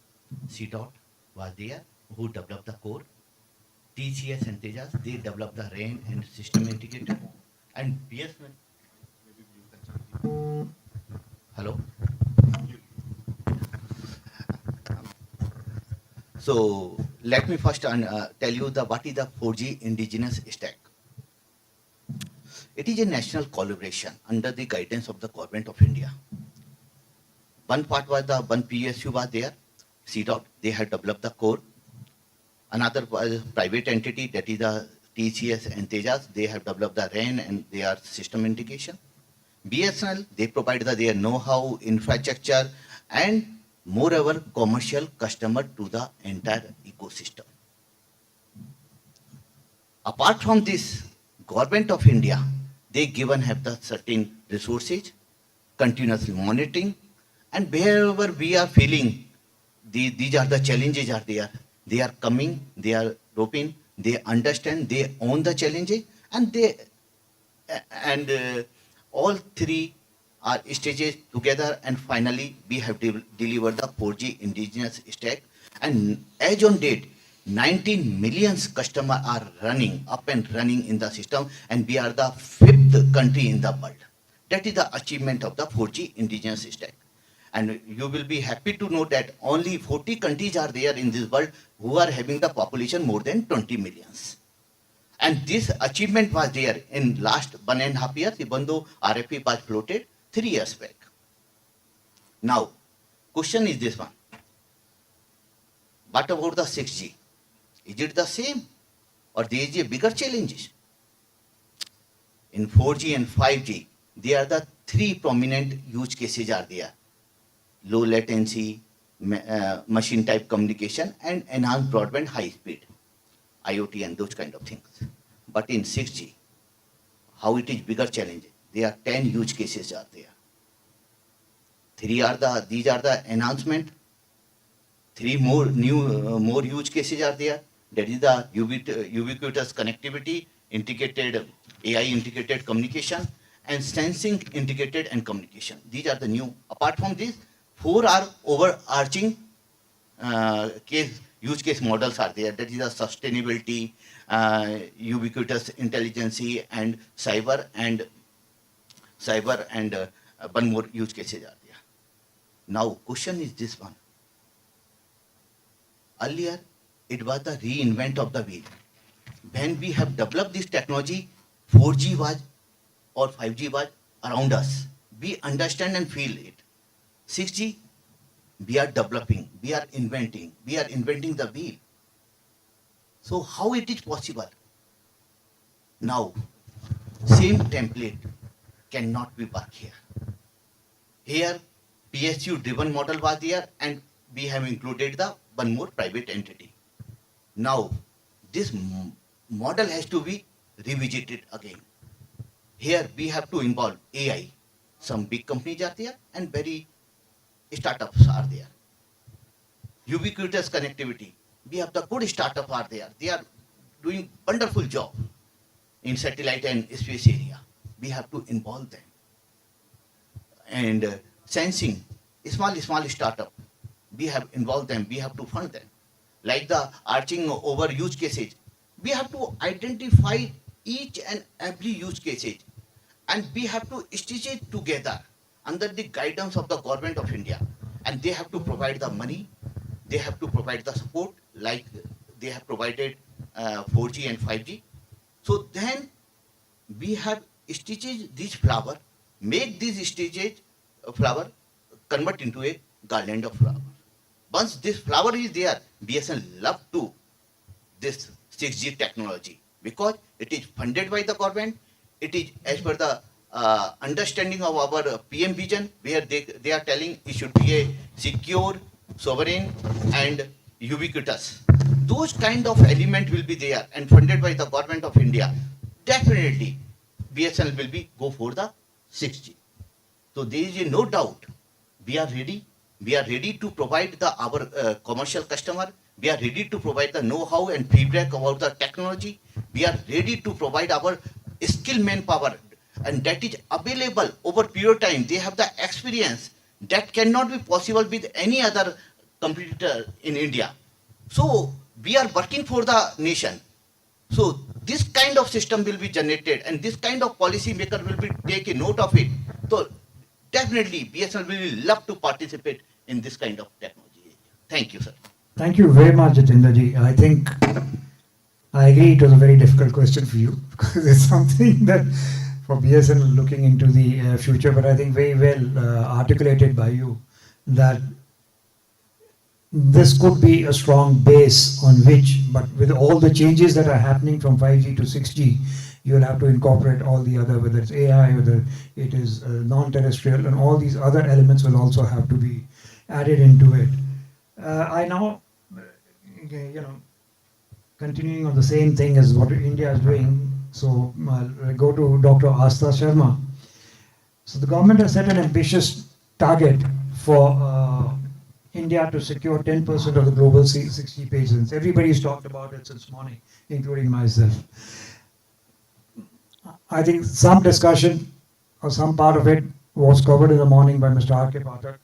CDOT was there, who developed the core. TCS and Tejas, they developed the RAN and system integrator. And BSNL. Hello? So let me first tell you what is the 4G indigenous stack. It is a national collaboration under the guidance of the government of India. One part was the one PSU was there, CDOT, they had developed the core. Another was a private entity, that is the TCS and Tejas, they have developed the RAN and their system integration. BSNL, they provide their know-how, infrastructure, and moreover, commercial customer to the entire ecosystem. Apart from this, Government of India, they have the certain resources, continuously monitoring, and wherever we are feeling these are the challenges are there, they are coming, they are roping, they understand, they own the challenges, and all three are stages together, and finally we have delivered the 4G indigenous stack. And as on date, 19 million customers are up and running in the system, and we are the 5th country in the world. That is the achievement of the 4G indigenous stack. And you will be happy to know that only 40 countries are there in this world who are having the population more than 20 millions. And this achievement was there in last 1.5 years, even though RFP was floated 3 years back. Now, question is this one. What about the 6G? Is it the same, or there is a bigger challenge? In 4G and 5G, there are the 3 prominent use cases are there. Low latency, machine type communication, and enhanced broadband high speed, IoT and those kind of things. But in 6G, how it is bigger challenge? There are 10 use cases are there. These are the enhancement. 3 more more use cases are there. That is the ubiquitous connectivity, integrated AI integrated communication, and sensing integrated and communication. These are the new. Apart from this, 4 are overarching use case models are there. That is the sustainability, ubiquitous intelligence, and cyber, and one more use cases are there. Now, question is this one. Earlier, it was the reinvent of the wheel. When we have developed this technology, 4G was or 5G was around us. We understand and feel it. 6G, we are developing, we are inventing the wheel. So how it is possible? Now, same template cannot be worked here. Here, PSU driven model was there, and we have included the one more private entity. Now, this model has to be revisited again. Here, we have to involve AI. Some big companies are there, and very startups are there. Ubiquitous connectivity. We have the good startups are there. They are doing wonderful job in satellite and space area. We have to involve them. And sensing, small startup. we have involved them, we have to fund them. Like the arching over use cases, we have to identify each and every use cases, and we have to stitch it together under the guidance of the government of India. And they have to provide the money, they have to provide the support, like they have provided 4G and 5G. So then we have stitched this flower, make these stitches flower convert into a garland of flower. Once this flower is there, BSNL love to this 6G technology because it is funded by the government. It is as per the understanding of our PM vision, where they are telling it should be a secure, sovereign, and ubiquitous. Those kind of element will be there and funded by the government of India. Definitely, BSNL will be go for the 6G. So there is no doubt. We are ready. We are ready to provide our commercial customer. We are ready to provide the know-how and feedback about the technology. We are ready to provide our skill manpower, and that is available over period of time. They have the experience that cannot be possible with any other competitor in India. So we are working for the nation. So this kind of system will be generated, and this kind of policy maker will be take a note of it. So definitely BSNL will love to participate in this kind of technology. Thank you, sir. Thank you very much, Jitendraji. I think I agree it was a very difficult question for you because it's something that for BSNL looking into the future, but I think very well articulated by you that this could be a strong base on which, but with all the changes that are happening from 5G to 6G, you'll have to incorporate all the other, whether it's AI, whether it is non-terrestrial, and all these other elements will also have to be added into it. I now, continuing on the same thing as what India is doing, so I'll go to Dr. Asta Sharma. So the government has set an ambitious target for India to secure 10% of the global 6G patients. Everybody's talked about it since morning, including myself. I think some discussion or some part of it was covered in the morning by Mr. R.K. Pathak.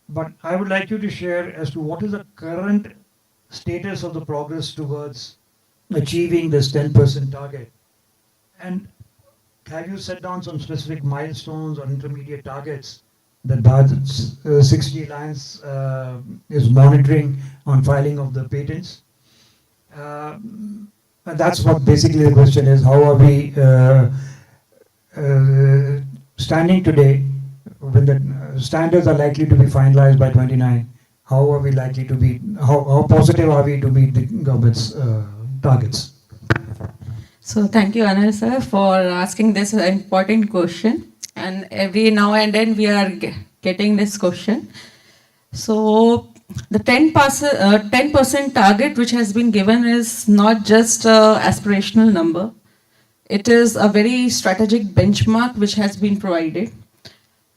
But I would like you to share as to what is the current status of the progress towards achieving this 10% target. And have you set down some specific milestones or intermediate targets that Bharat's 6G Alliance is monitoring on filing of the patents? And that's what basically the question is. How are we standing today when the standards are likely to be finalized by 29? How are we likely to be, how positive are we to meet the government's targets? So thank you, Anil sir, for asking this important question. And every now and then we are getting this question. So the 10% target which has been given is not just an aspirational number. It is a very strategic benchmark which has been provided.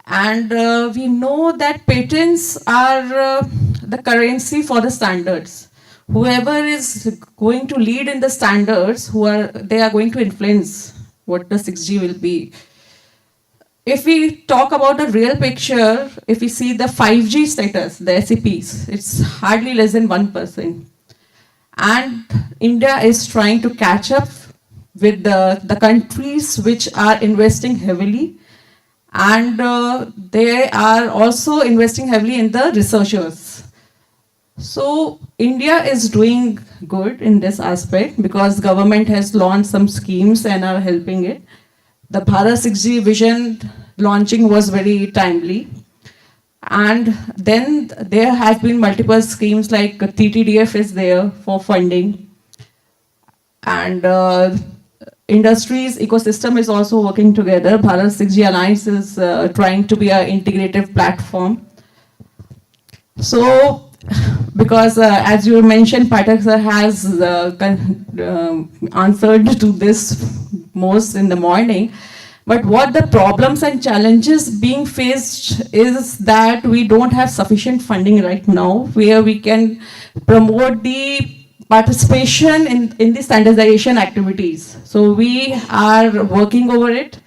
And we know that patents are the currency for the standards. Whoever is going to lead in the standards, they are going to influence what the 6G will be. If we talk about the real picture, if we see the 5G status, the SEPs, it's hardly less than 1%. And India is trying to catch up with the countries which are investing heavily. And they are also investing heavily in the researchers. So India is doing good in this aspect because government has launched some schemes and are helping it. The Bharat 6G vision launching was very timely. And then there have been multiple schemes like TTDF is there for funding. And industries ecosystem is also working together. Bharat 6G Alliance is trying to be an integrative platform. So, because as you mentioned, Pathak sir has answered to this most in the morning. But what the problems and challenges being faced is that we don't have sufficient funding right now where we can promote the participation in the standardization activities. So we are working over it.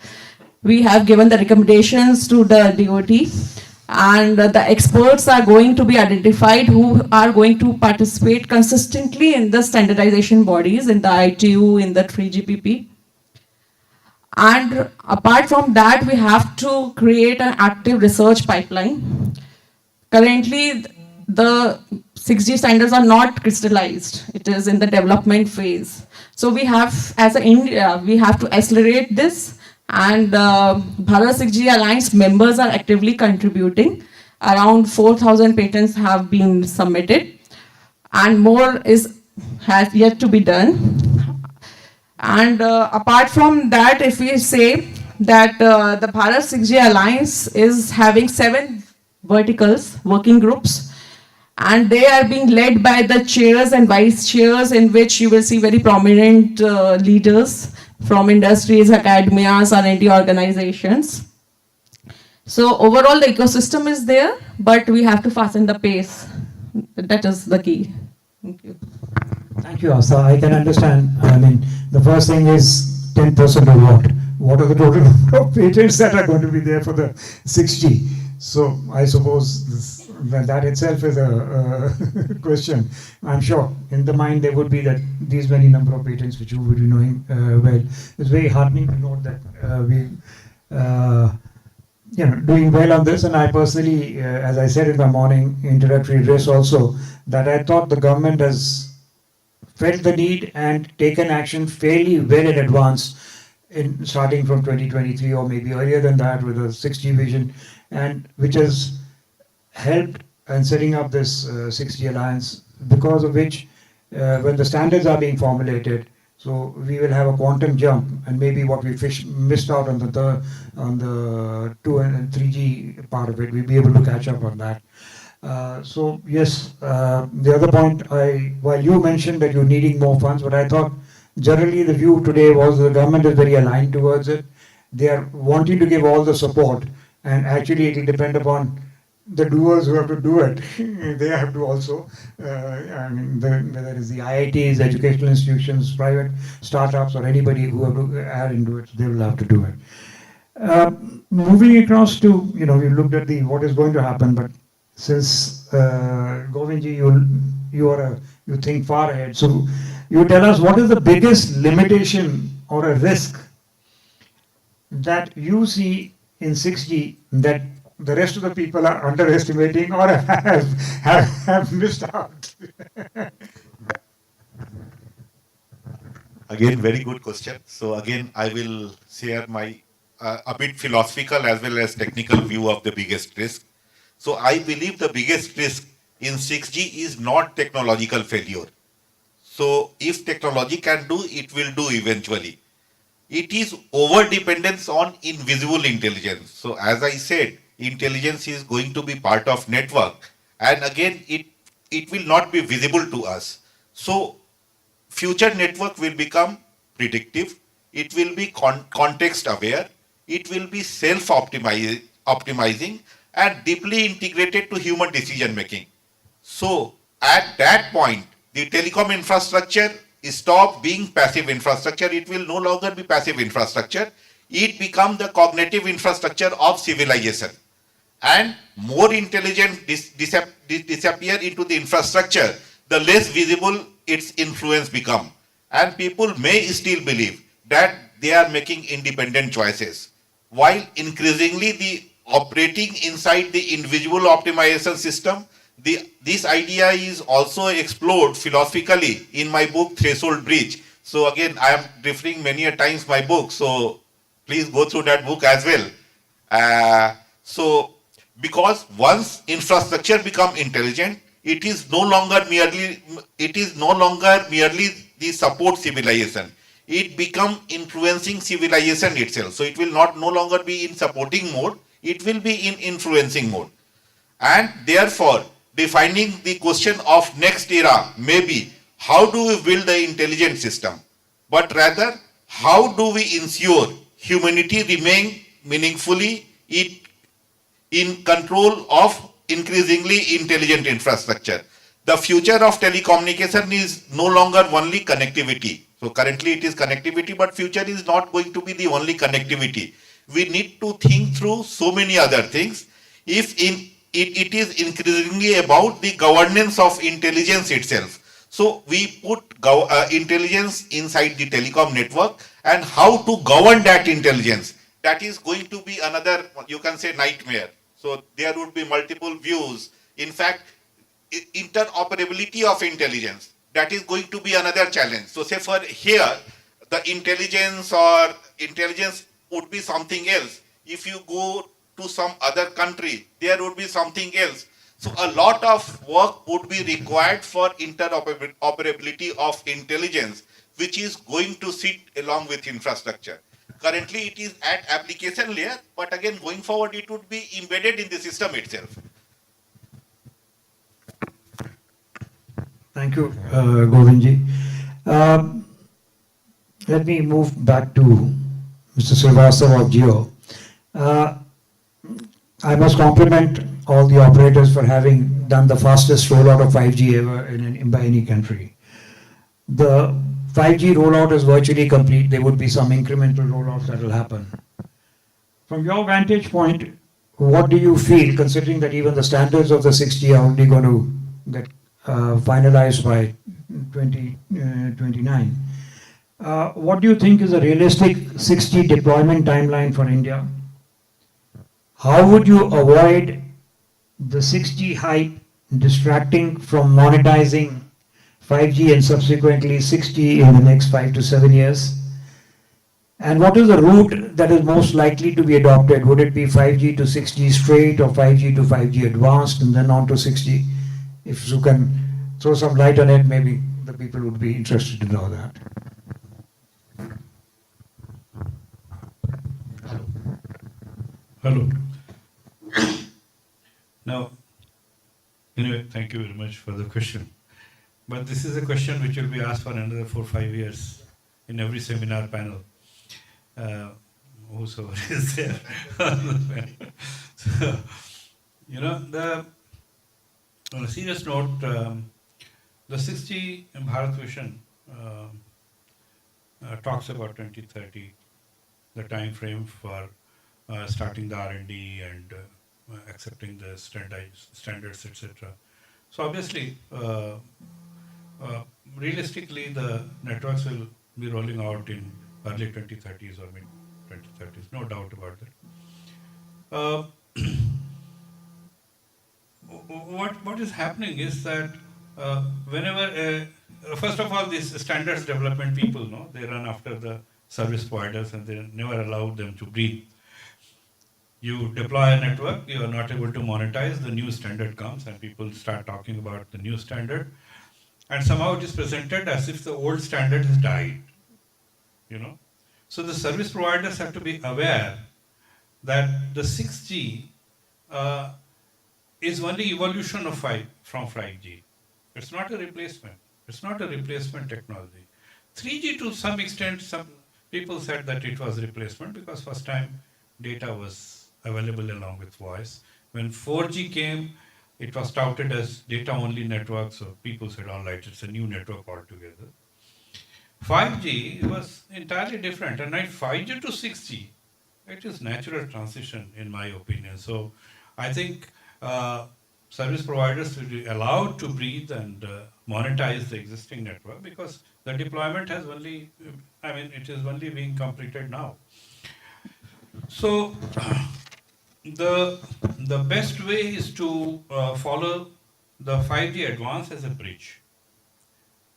We have given the recommendations to the DOT And the experts are going to be identified who are going to participate consistently in the standardization bodies, in the ITU, in the 3GPP. And apart from that, we have to create an active research pipeline. Currently, the 6G standards are not crystallized. It is in the development phase. So we have, as an India, we have to accelerate this, and Bharat 6G Alliance members are actively contributing. Around 4,000 patents have been submitted, and more has yet to be done. And apart from that, if we say that the Bharat 6G Alliance is having 7 verticals, working groups, and they are being led by the chairs and vice chairs, in which you will see very prominent leaders from industries, academias, R&D organizations. So overall, the ecosystem is there, but we have to fasten the pace. That is the key. Thank you. Thank you, Asa. I can understand. I mean, the first thing is 10% of what? What are the total number of patents that are going to be there for the 6G? So I suppose that itself is a question. I'm sure in the mind there would be that these many number of patents which you would be knowing well. It's very heartening to note that we doing well on this. And I personally, as I said in my morning introductory address also, that I thought the government has felt the need and taken action fairly well in advance, in starting from 2023 or maybe earlier than that, with a 6G vision, and which has helped in setting up this 6G alliance, because of which when the standards are being formulated, so we will have a quantum jump, and maybe what we missed out on the 2 and 3G part of it, we'll be able to catch up on that. So yes, the other point, while you mentioned that you're needing more funds, but I thought generally the view today was the government is very aligned towards it. They are wanting to give all the support, and actually it will depend upon the doers who have to do it. They have to also, I mean, whether it's the IITs, educational institutions, private startups, or anybody who have to add into it, they will have to do it. Moving across to, we looked at what is going to happen, but since Govindji, you think far ahead, so you tell us what is the biggest limitation or a risk that you see in 6G that the rest of the people are underestimating or have missed out? Again, very good question. So again, I will share my a bit philosophical as well as technical view of the biggest risk. So I believe the biggest risk in 6G is not technological failure. So if technology can do, it will do eventually. It is over dependence on invisible intelligence. So as I said, intelligence is going to be part of network, and again it will not be visible to us. So future network will become predictive, it will be context aware, it will be self-optimizing and deeply integrated to human decision making. So at that point, the telecom infrastructure stop being passive infrastructure. It will no longer be passive infrastructure. It becomes the cognitive infrastructure of civilization. And more intelligence disappear into the infrastructure, the less visible its influence become. And people may still believe that they are making independent choices, while increasingly the operating inside the individual optimization system. This idea is also explored philosophically in my book Threshold Bridge. So again, I am referring many a times my book, so please go through that book as well. So because once infrastructure become intelligent, it is no longer merely the support civilization. It become influencing civilization itself. So it will no longer be in supporting mode, it will be in influencing mode. And therefore, defining the question of next era may be how do we build the intelligent system, but rather how do we ensure humanity remain meaningfully in control of increasingly intelligent infrastructure. The future of telecommunication is no longer only connectivity. So currently it is connectivity, but future is not going to be the only connectivity. We need to think through so many other things. it is increasingly about the governance of intelligence itself. So we put intelligence inside the telecom network and how to govern that intelligence. That is going to be another, you can say, nightmare. So there would be multiple views. In fact, interoperability of intelligence, that is going to be another challenge. So say for here, the intelligence would be something else. If you go to some other country, there would be something else. So a lot of work would be required for interoperability of intelligence, which is going to sit along with infrastructure. Currently, it is at application layer, but again, going forward, it would be embedded in the system itself. Thank you, Govindji. Let me move back to Mr. Srivastava of Jio. I must compliment all the operators for having done the fastest rollout of 5G ever by any country. The 5G rollout is virtually complete. There would be some incremental rollouts that will happen. From your vantage point, what do you feel, considering that even the standards of the 6G are only going to get finalized by 2029? What do you think is a realistic 6G deployment timeline for India? How would you avoid the 6G hype distracting from monetizing 5G and subsequently 6G in the next 5 to 7 years? And what is the route that is most likely to be adopted? Would it be 5G to 6G straight or 5G to 5G advanced and then on to 6G? If you can throw some light on it, maybe the people would be interested to know that. Hello. Now, anyway, thank you very much for the question. But this is a question which will be asked for another 4 or 5 years in every seminar panel. Whosoever is there. So, on a serious note, the 6G Bharat vision talks about 2030, the time frame for starting the R&D and accepting the standards, etc. So obviously, realistically, the networks will be rolling out in early 2030s or mid 2030s, no doubt about that. What is happening is that whenever, first of all, these standards development people, they run after the service providers and they never allow them to breathe. You deploy a network, you are not able to monetize, the new standard comes and people start talking about the new standard, and somehow it is presented as if the old standard has died. So the service providers have to be aware that the 6G is only evolution of from 5G. It's not a replacement. It's not a replacement technology. 3G to some extent, some people said that it was a replacement because first time data was available along with voice. When 4G came, it was touted as data-only network, so people said, all right, it's a new network altogether. 5G was entirely different, and 5G to 6G, it is natural transition in my opinion. So I think service providers will be allowed to breathe and monetize the existing network because the deployment has only, it is only being completed now. So the best way is to follow the 5G advance as a bridge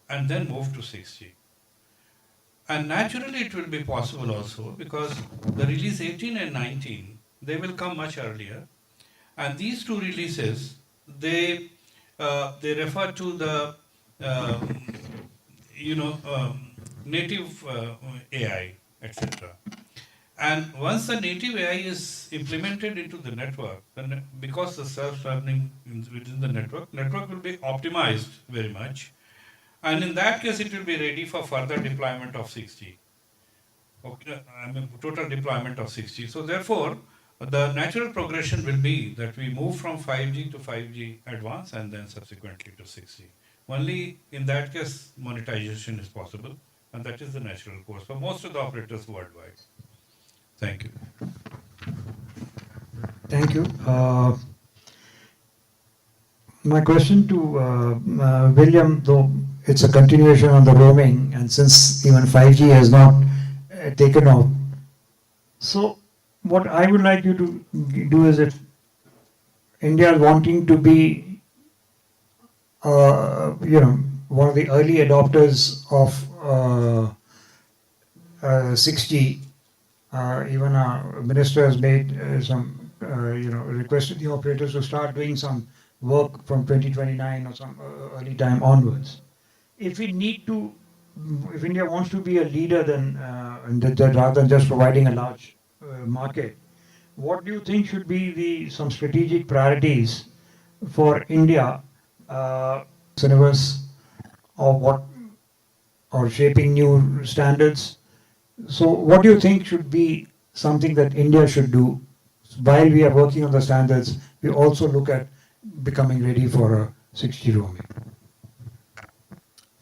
and then move to 6G. And naturally it will be possible also because the release 18 and 19, they will come much earlier. And these two releases, they refer to the native AI, etc. And once the native AI is implemented into the network, then because the self-learning within the network will be optimized very much. And in that case, it will be ready for further deployment of 6G. Okay, total deployment of 6G. So therefore, the natural progression will be that we move from 5G to 5G advanced and then subsequently to 6G. Only in that case, monetization is possible, and that is the natural course for most of the operators worldwide. Thank you. Thank you. My question to William, though it's a continuation on the roaming, and since even 5G has not taken off, so what I would like you to do is, if India is wanting to be, one of the early adopters of 6G, even our minister has made requested the operators to start doing some work from 2029 or some early time onwards. If we need to, if India wants to be a leader, then rather than just providing a large market, what do you think should be some strategic priorities for India, syllabus, or shaping new standards? So what do you think should be something that India should do while we are working on the standards? We also look at becoming ready for a 6G roaming.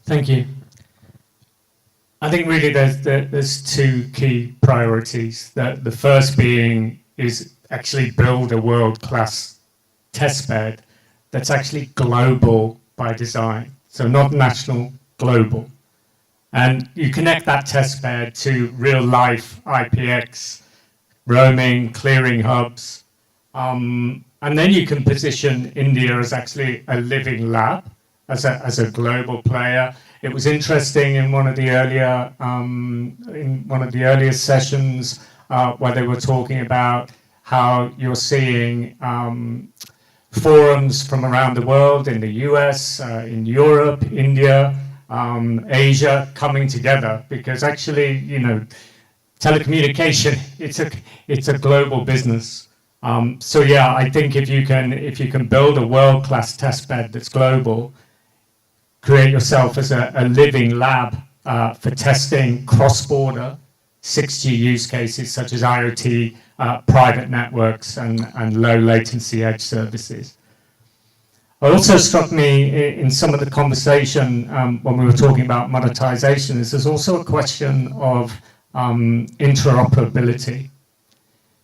Thank you. I think really there's two key priorities. The first being is actually build a world-class testbed that's actually global by design. So not national, global. And you connect that testbed to real-life IPX, roaming, clearing hubs, and then you can position India as actually a living lab, as a global player. It was interesting in one of the earlier sessions where they were talking about how you're seeing forums from around the world, in the US, in Europe, India, Asia, coming together, because actually, telecommunication, it's a global business. So yeah, I think if you can build a world-class testbed that's global, create yourself as a living lab for testing cross-border 6G use cases such as IoT, private networks, and low latency edge services. It also struck me in some of the conversation when we were talking about monetization is there's also a question of interoperability.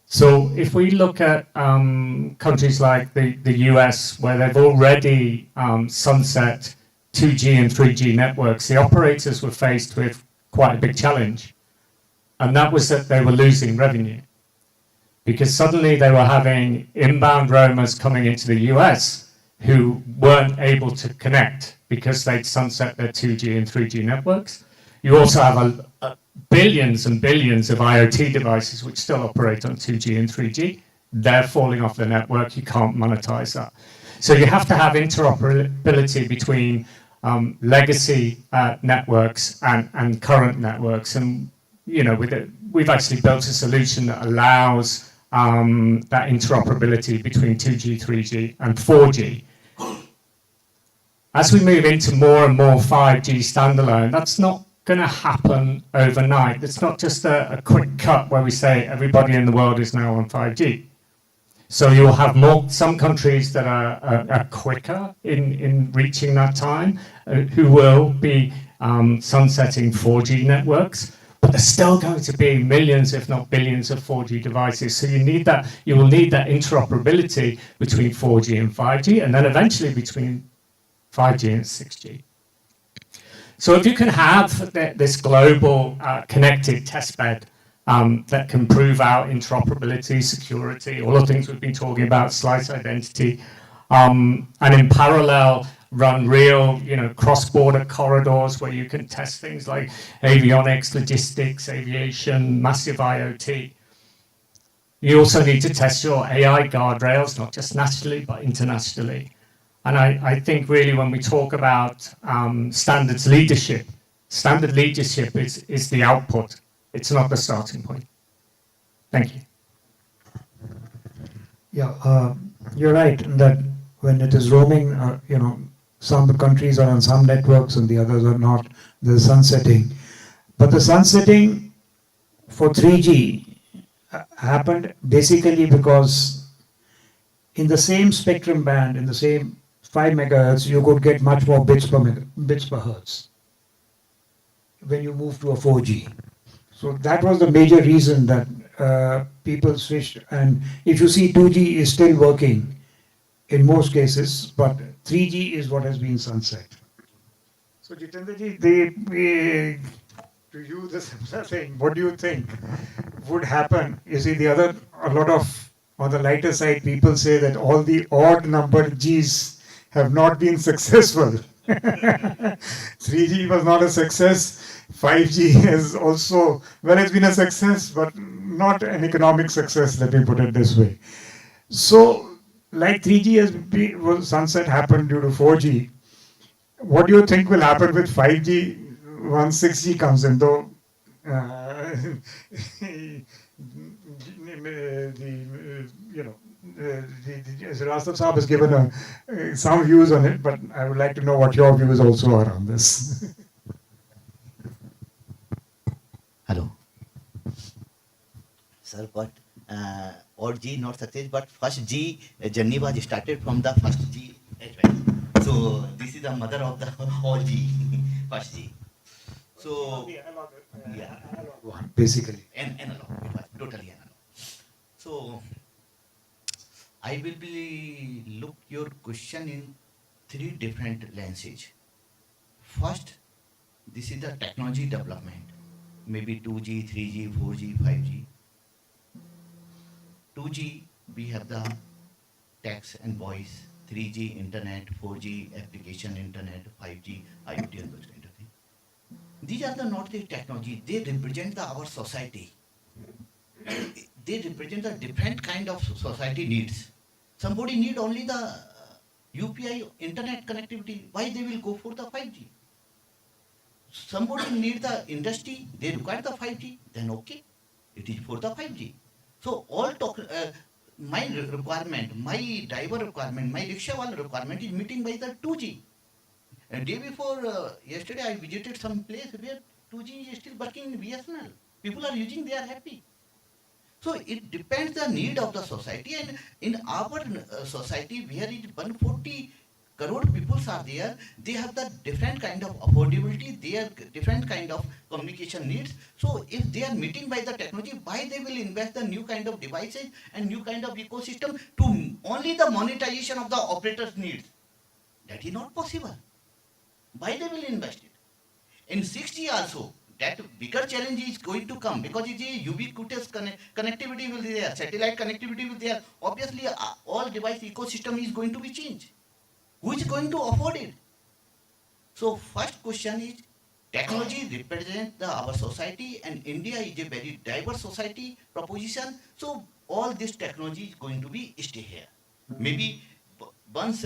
So if we look at countries like the US, where they've already sunset 2G and 3G networks, the operators were faced with quite a big challenge. And that was that they were losing revenue. Because suddenly they were having inbound roamers coming into the US who weren't able to connect because they'd sunset their 2G and 3G networks. You also have billions and billions of IoT devices which still operate on 2G and 3G. They're falling off the network. You can't monetize that. So you have to have interoperability between legacy networks and current networks. And we've actually built a solution that allows that interoperability between 2G, 3G, and 4G. As we move into more and more 5G standalone, that's not going to happen overnight. It's not just a quick cut where we say everybody in the world is now on 5G. So you'll have some countries that are quicker in reaching that time, who will be sunsetting 4G networks. But there's still going to be millions, if not billions, of 4G devices. So you will need that interoperability between 4G and 5G, and then eventually between 5G and 6G. So if you can have this global connected testbed that can prove out interoperability, security, all the things we've been talking about, slice identity, and in parallel, run real, cross-border corridors where you can test things like avionics, logistics, aviation, massive IoT. You also need to test your AI guardrails, not just nationally, but internationally. And I think really when we talk about standards leadership, standard leadership is the output. It's not the starting point. Thank you. Yeah, you're right that when it is roaming, some countries are on some networks and the others are not. There's sunsetting. But the sunsetting for 3G happened basically because in the same spectrum band, in the same 5 megahertz, you could get much more bits per hertz when you move to a 4G. So that was the major reason that people switched, and if you see 2G is still working in most cases, but 3G is what has been sunset. So Jitendraji, to you the similar thing, what do you think would happen? You see, a lot of, on the lighter side, people say that all the odd numbered Gs have not been successful. 3G was not a success. 5G is also, well, it's been a success, but not an economic success, let me put it this way. So, like 3G was sunset happened due to 4G, what do you think will happen with 5G once 6G comes in? Though Rastab Saab has given some views on it, but I would like to know what your views also are on this. Hello. Sir, what odd G not success, but first G journey was started from the first G as well. So this is the mother of the all G, first G. So yeah, basically analog. It was totally analog. So I will be look your question in three different lenses. First, this is the technology development, maybe 2G, 3G, 4G, 5G. 2G, we have the text and voice, 3G, internet, 4G, application, internet, 5G, IoT, and those kind of things. These are not the technology, they represent our society. They represent the different kind of society needs. Somebody need only the UPI internet connectivity, why they will go for the 5G? Somebody need the industry, they require the 5G, then okay, it is for the 5G. So all my requirement, my driver requirement, my rickshaw requirement is meeting by the 2G. And day before, yesterday I visited some place where 2G is still working in BSNL. People are using, they are happy. So it depends the need of the society, and in our society where it 140 crore people are there, they have the different kind of affordability, they have different kind of communication needs. So if they are meeting by the technology, why they will invest the new kind of devices and new kind of ecosystem to only the monetization of the operator's needs? That is not possible. Why they will invest it? In 6G also, that bigger challenge is going to come because it is ubiquitous connectivity will be there, satellite connectivity will be there. Obviously, all device ecosystem is going to be changed. Who is going to afford it? So first question is, technology represents our society, and India is a very diverse society proposition. So all this technology is going to be stay here. Maybe once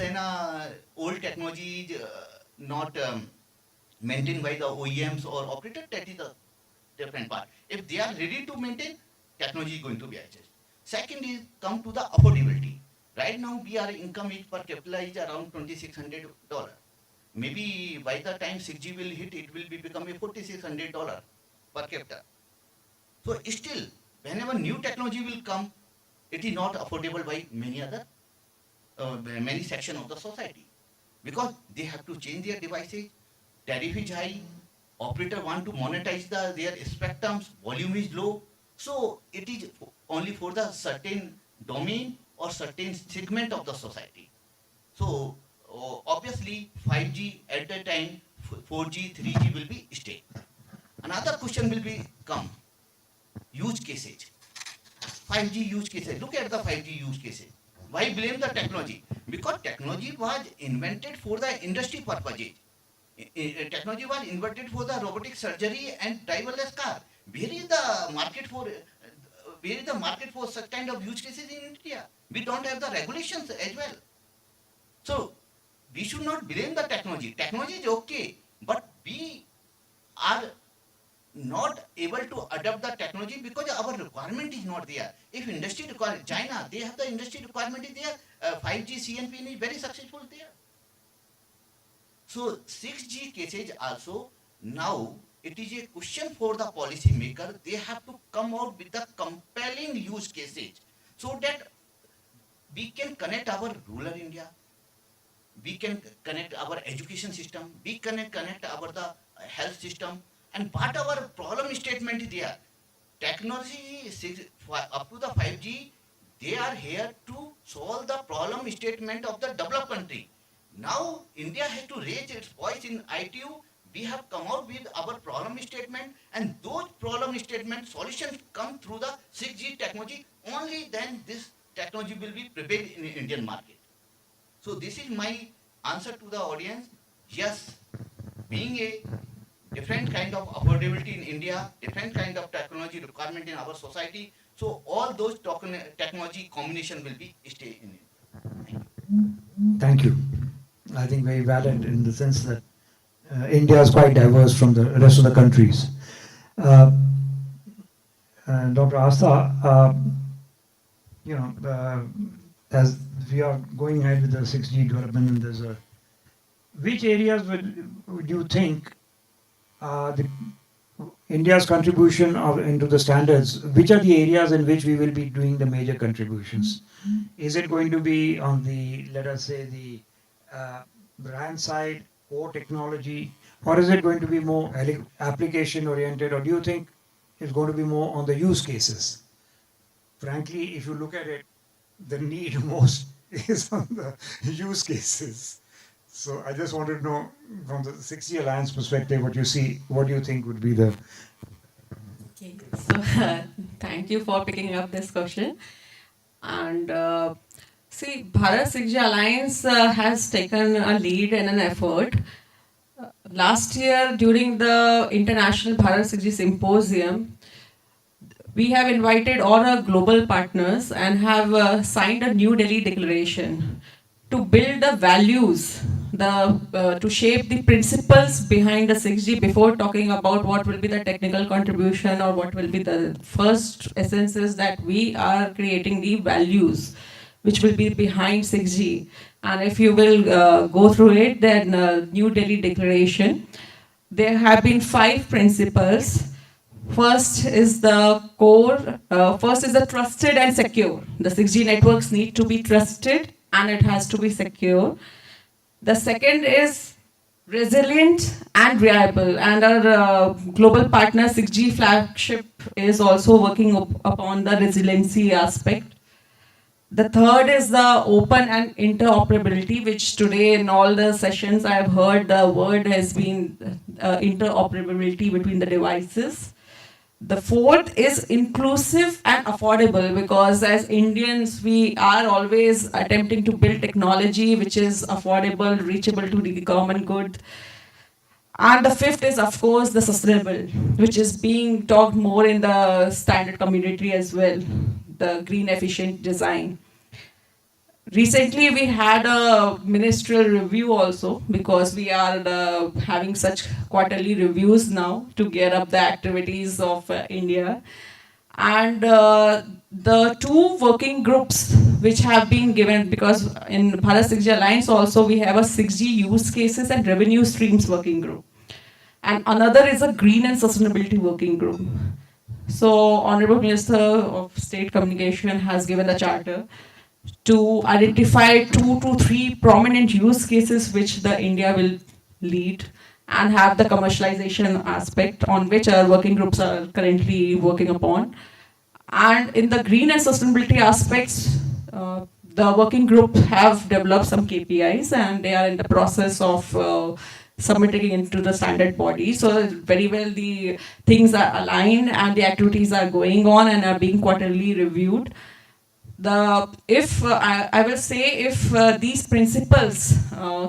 old technology is not maintained by the OEMs or operator, that is a different part. If they are ready to maintain, technology is going to be adjusted. Second is come to the affordability. Right now, our income is per capita is around $2,600. Maybe by the time 6G will hit, it will be become a $4,600 per capita. So still, whenever new technology will come, it is not affordable by many other, many sections of the society, because they have to change their devices. Tariff is high, operator want to monetize their spectrums, volume is low, so it is only for the certain domain or certain segment of the society. So obviously 5G at the time, 4G, 3G will be stay. Another question will be come, use cases. 5G use cases, look at the 5G use cases. Why blame the technology? Because technology was invented for the industry purposes. Technology was invented for the robotic surgery and driverless car. Where is the market for such kind of use cases in India? We don't have the regulations as well. So we should not blame the technology. Technology is okay, but we are not able to adopt the technology because our requirement is not there. If industry requires, China, they have the industry requirement is there. 5G CNP is very successful there. So 6G cases also, now it is a question for the policy maker. They have to come out with the compelling use cases so that we can connect our rural India, we can connect our education system, we can connect our the health system, and what our problem statement is there. technology up to the 5G, they are here to solve the problem statement of the developed country. Now India has to raise its voice in ITU. We have come out with our problem statement, and those problem statement solutions come through the 6G technology. Only then this technology will be prevail in the Indian market. So this is my answer to the audience. Yes, being a different kind of affordability in India, different kind of technology requirement in our society. So all those technology combination will be stay in it. Thank you. I think very valid in the sense that India is quite diverse from the rest of the countries. Dr. Asta, as we are going ahead with the 6G development, and there's which areas would you think India's contribution into the standards, which are the areas in which we will be doing the major contributions? Is it going to be on the, let us say, the brand side, core technology, or is it going to be more application oriented, or do you think it's going to be more on the use cases? Frankly, if you look at it, the need most is on the use cases. So I just wanted to know from the 6G Alliance perspective, what do you think would be the... Okay, so thank you for picking up this question. And see, Bharat 6G Alliance has taken a lead in an effort. Last year, during the International Bharat 6G Symposium, we have invited all our global partners and have signed a New Delhi Declaration to build the values, to shape the principles behind the 6G before talking about what will be the technical contribution or what will be the first essences that we are creating the values which will be behind 6G. And if you will go through it, then New Delhi Declaration, there have been 5 principles. First is the core, first is the trusted and secure. The 6G networks need to be trusted and it has to be secure. The second is resilient and reliable, and our global partner 6G flagship is also working upon the resiliency aspect. The third is the open and interoperability, which today in all the sessions I have heard the word has been interoperability between the devices. The fourth is inclusive and affordable, because as Indians, we are always attempting to build technology which is affordable, reachable to the common good. And the fifth is, of course, the sustainable, which is being talked more in the standard community as well, the green efficient design. Recently, we had a ministerial review also, because we are having such quarterly reviews now to gear up the activities of India. And the 2 working groups which have been given, because in Bharat 6G Alliance also we have a 6G use cases and revenue streams working group. And another is a green and sustainability working group. So Honorable Minister of State Communication has given the charter to identify 2 to 3 prominent use cases which the India will lead and have the commercialization aspect on which our working groups are currently working upon. And in the green and sustainability aspects, the working group have developed some KPIs and they are in the process of submitting into the standard body. So very well the things are aligned and the activities are going on and are being quarterly reviewed. I will say if these principles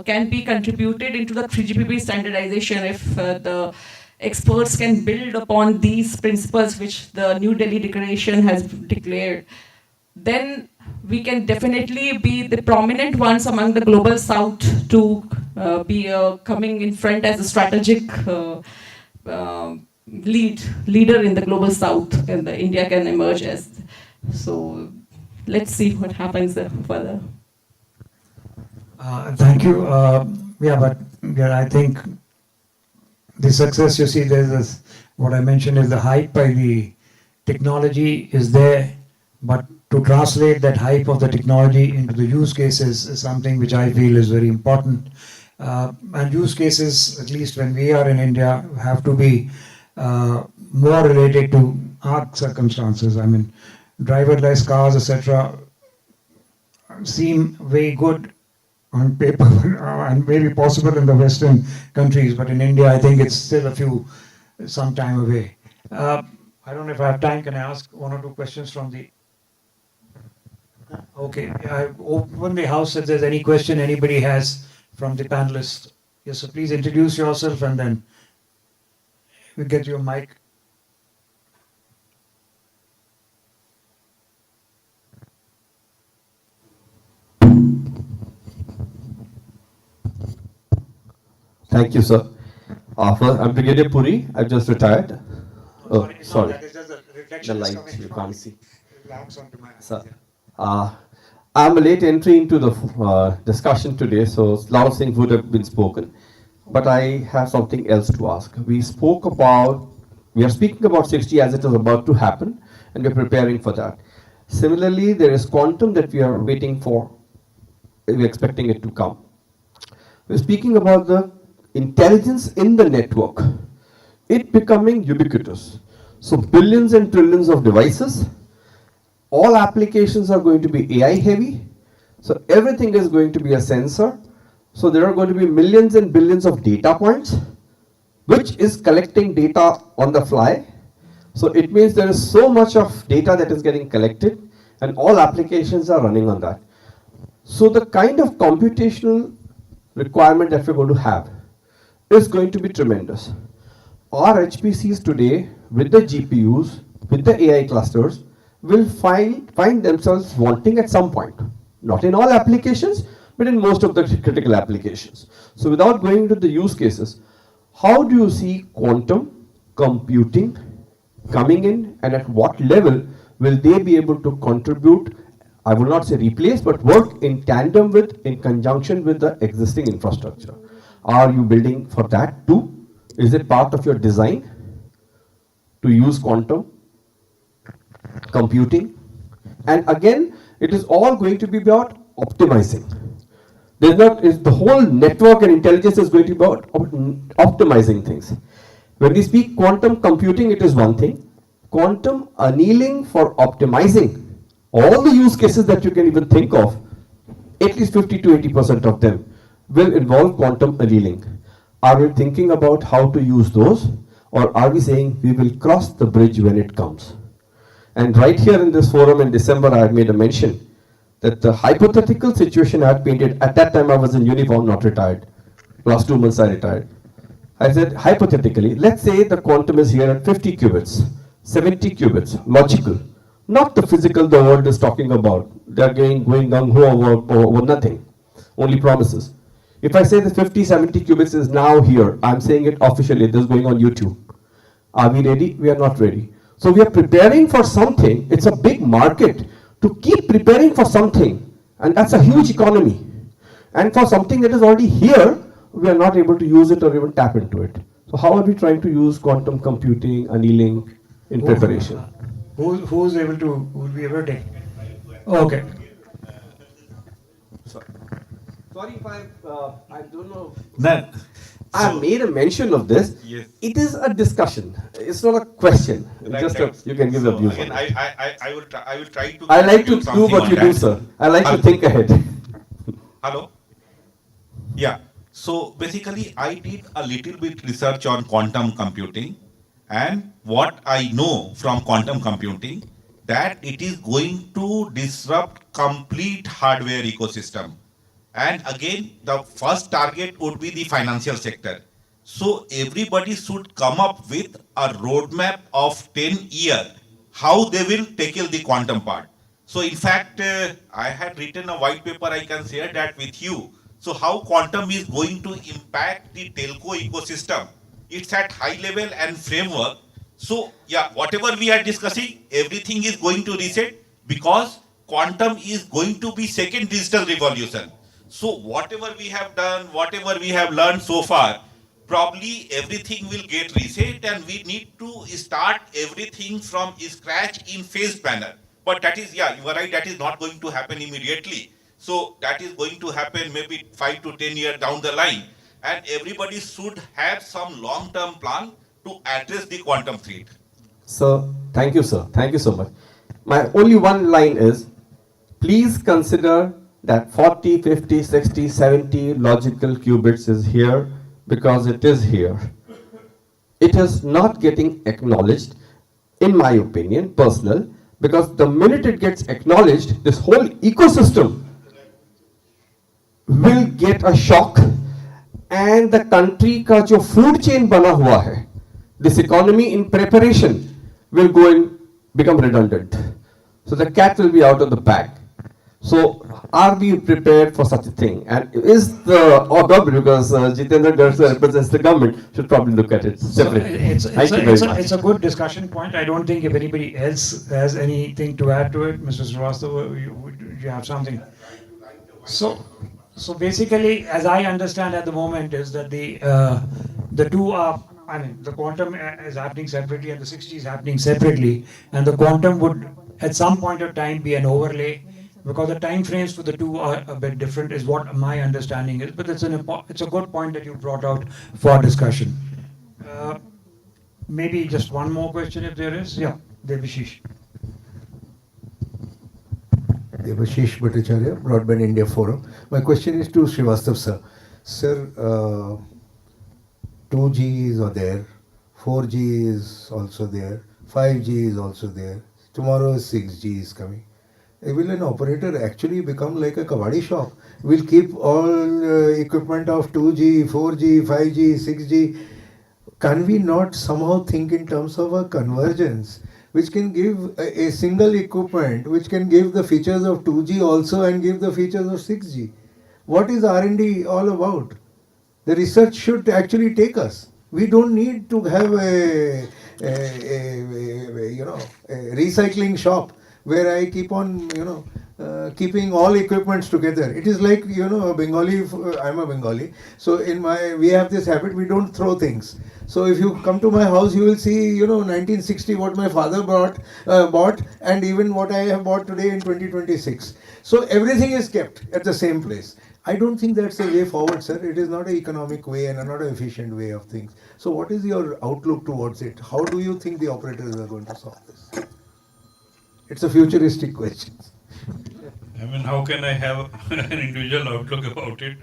can be contributed into the 3GPP standardization, if the experts can build upon these principles which the New Delhi Declaration has declared, then we can definitely be the prominent ones among the global south to be coming in front as a strategic leader in the global south, and the India can emerge as. So let's see what happens further. Thank you. I think the success, you see, there's this, what I mentioned is the hype by the technology is there, but to translate that hype of the technology into the use cases is something which I feel is very important. And use cases, at least when we are in India, have to be more related to our circumstances. I mean, driverless cars, etc., seem very good on paper and maybe possible in the Western countries, but in India, I think it's still some time away. I don't know if I have time. Can I ask one or two questions from the? Okay, I open the house if there's any question anybody has from the panelists. Yes, so please introduce yourself and then we get your mic. Thank you, sir. I'm Brigadier Puri. I've just retired. Oh, sorry. The light you can't see. Sir, I'm a late entry into the discussion today, so a lot of things would have been spoken. But I have something else to ask. We are speaking about 6G as it is about to happen, and we're preparing for that. Similarly, there is quantum that we are waiting for. We're expecting it to come. We're speaking about the intelligence in the network, it becoming ubiquitous. So billions and trillions of devices, all applications are going to be AI heavy. So everything is going to be a sensor. So there are going to be millions and billions of data points, which is collecting data on the fly. So it means there is so much of data that is getting collected and all applications are running on that. So the kind of computational requirement that we're going to have is going to be tremendous. Our HPCs today, with the GPUs, with the AI clusters, will find themselves wanting at some point. Not in all applications, but in most of the critical applications. So without going into the use cases, how do you see quantum computing coming in, and at what level will they be able to contribute, I will not say replace, but work in tandem with, in conjunction with the existing infrastructure? Are you building for that too? Is it part of your design to use quantum computing? And again, it is all going to be about optimizing. The whole network and intelligence is going to be about optimizing things. When we speak quantum computing, it is one thing. Quantum annealing for optimizing all the use cases that you can even think of, at least 50 to 80% of them will involve quantum annealing. Are we thinking about how to use those, or are we saying we will cross the bridge when it comes? And right here in this forum in December, I had made a mention that the hypothetical situation I had painted, at that time I was in uniform, not retired. Last 2 months I retired. I said, hypothetically, let's say the quantum is here at 50 qubits, 70 qubits, logical. Not the physical the world is talking about. They're going gung-ho over nothing, only promises. If I say the 50, 70 qubits is now here, I'm saying it officially, this is going on YouTube. Are we ready? We are not ready. So we are preparing for something. It's a big market to keep preparing for something. And that's a huge economy. And for something that is already here, we are not able to use it or even tap into it. So how are we trying to use quantum computing, annealing in preparation? Who's able to, will be able to take? Okay. Sorry if I don't know. I made a mention of this. Yes. It is a discussion. It's not a question. You can give your views. Again, I will try to. I like to do what you do, sir. I like to think ahead. Hello. Yeah. So basically, I did a little bit research on quantum computing, and what I know from quantum computing that it is going to disrupt complete hardware ecosystem. And again, the first target would be the financial sector. So everybody should come up with a roadmap of 10 years, how they will tackle the quantum part. So in fact, I had written a white paper, I can share that with you. So how quantum is going to impact the telco ecosystem. It's at high level and framework. So yeah, whatever we are discussing, everything is going to reset because quantum is going to be second digital revolution. So whatever we have done, whatever we have learned so far, probably everything will get reset and we need to start everything from scratch in phased manner. But that is, yeah, you are right, that is not going to happen immediately. So that is going to happen maybe 5 to 10 years down the line. And everybody should have some long-term plan to address the quantum threat? Sir, thank you, sir. Thank you so much. My only one line is, please consider that 40, 50, 60, 70 logical qubits is here because it is here. It is not getting acknowledged, in my opinion, personal, because the minute it gets acknowledged, this whole ecosystem will get a shock, and the country का जो food chain बना हुआ है, this economy in preparation will go and become redundant. So the cat will be out of the bag. So are we prepared for such a thing? And is the government, because Jitendra Garsa represents the government, should probably look at it separately. Thank you very much. It's a good discussion point. I don't think if anybody else has anything to add to it, Mr. Srivastava, you have something. So basically, as I understand at the moment, is that the two are, I mean, the quantum is happening separately and the 60 is happening separately, and the quantum would at some point of time be an overlay, because the time frames for the two are a bit different, is what my understanding is. But it's a good point that you brought out for discussion. Maybe just one more question if there is. Yeah, Devashish. Devashish Bhattacharya, Broadband India Forum. My question is to Srivastava sir. Sir, 2G is there, 4G is also there, 5G is also there. Tomorrow 6G is coming. Will an operator actually become like a kabaddi shop? Will keep all equipment of 2G, 4G, 5G, 6G. Can we not somehow think in terms of a convergence, which can give a single equipment, which can give the features of 2G also and give the features of 6G? What is R&D all about? The research should actually take us. We don't need to have a recycling shop where I keep on, keeping all equipments together. It is like, a Bengali, I'm a Bengali. So we have this habit, we don't throw things. So if you come to my house, you will see, 1960, what my father bought, and even what I have bought today in 2026. So everything is kept at the same place. I don't think that's the way forward, sir. It is not an economic way and not an efficient way of things. So what is your outlook towards it? How do you think the operators are going to solve this? It's a futuristic question. I mean, how can I have an individual outlook about it?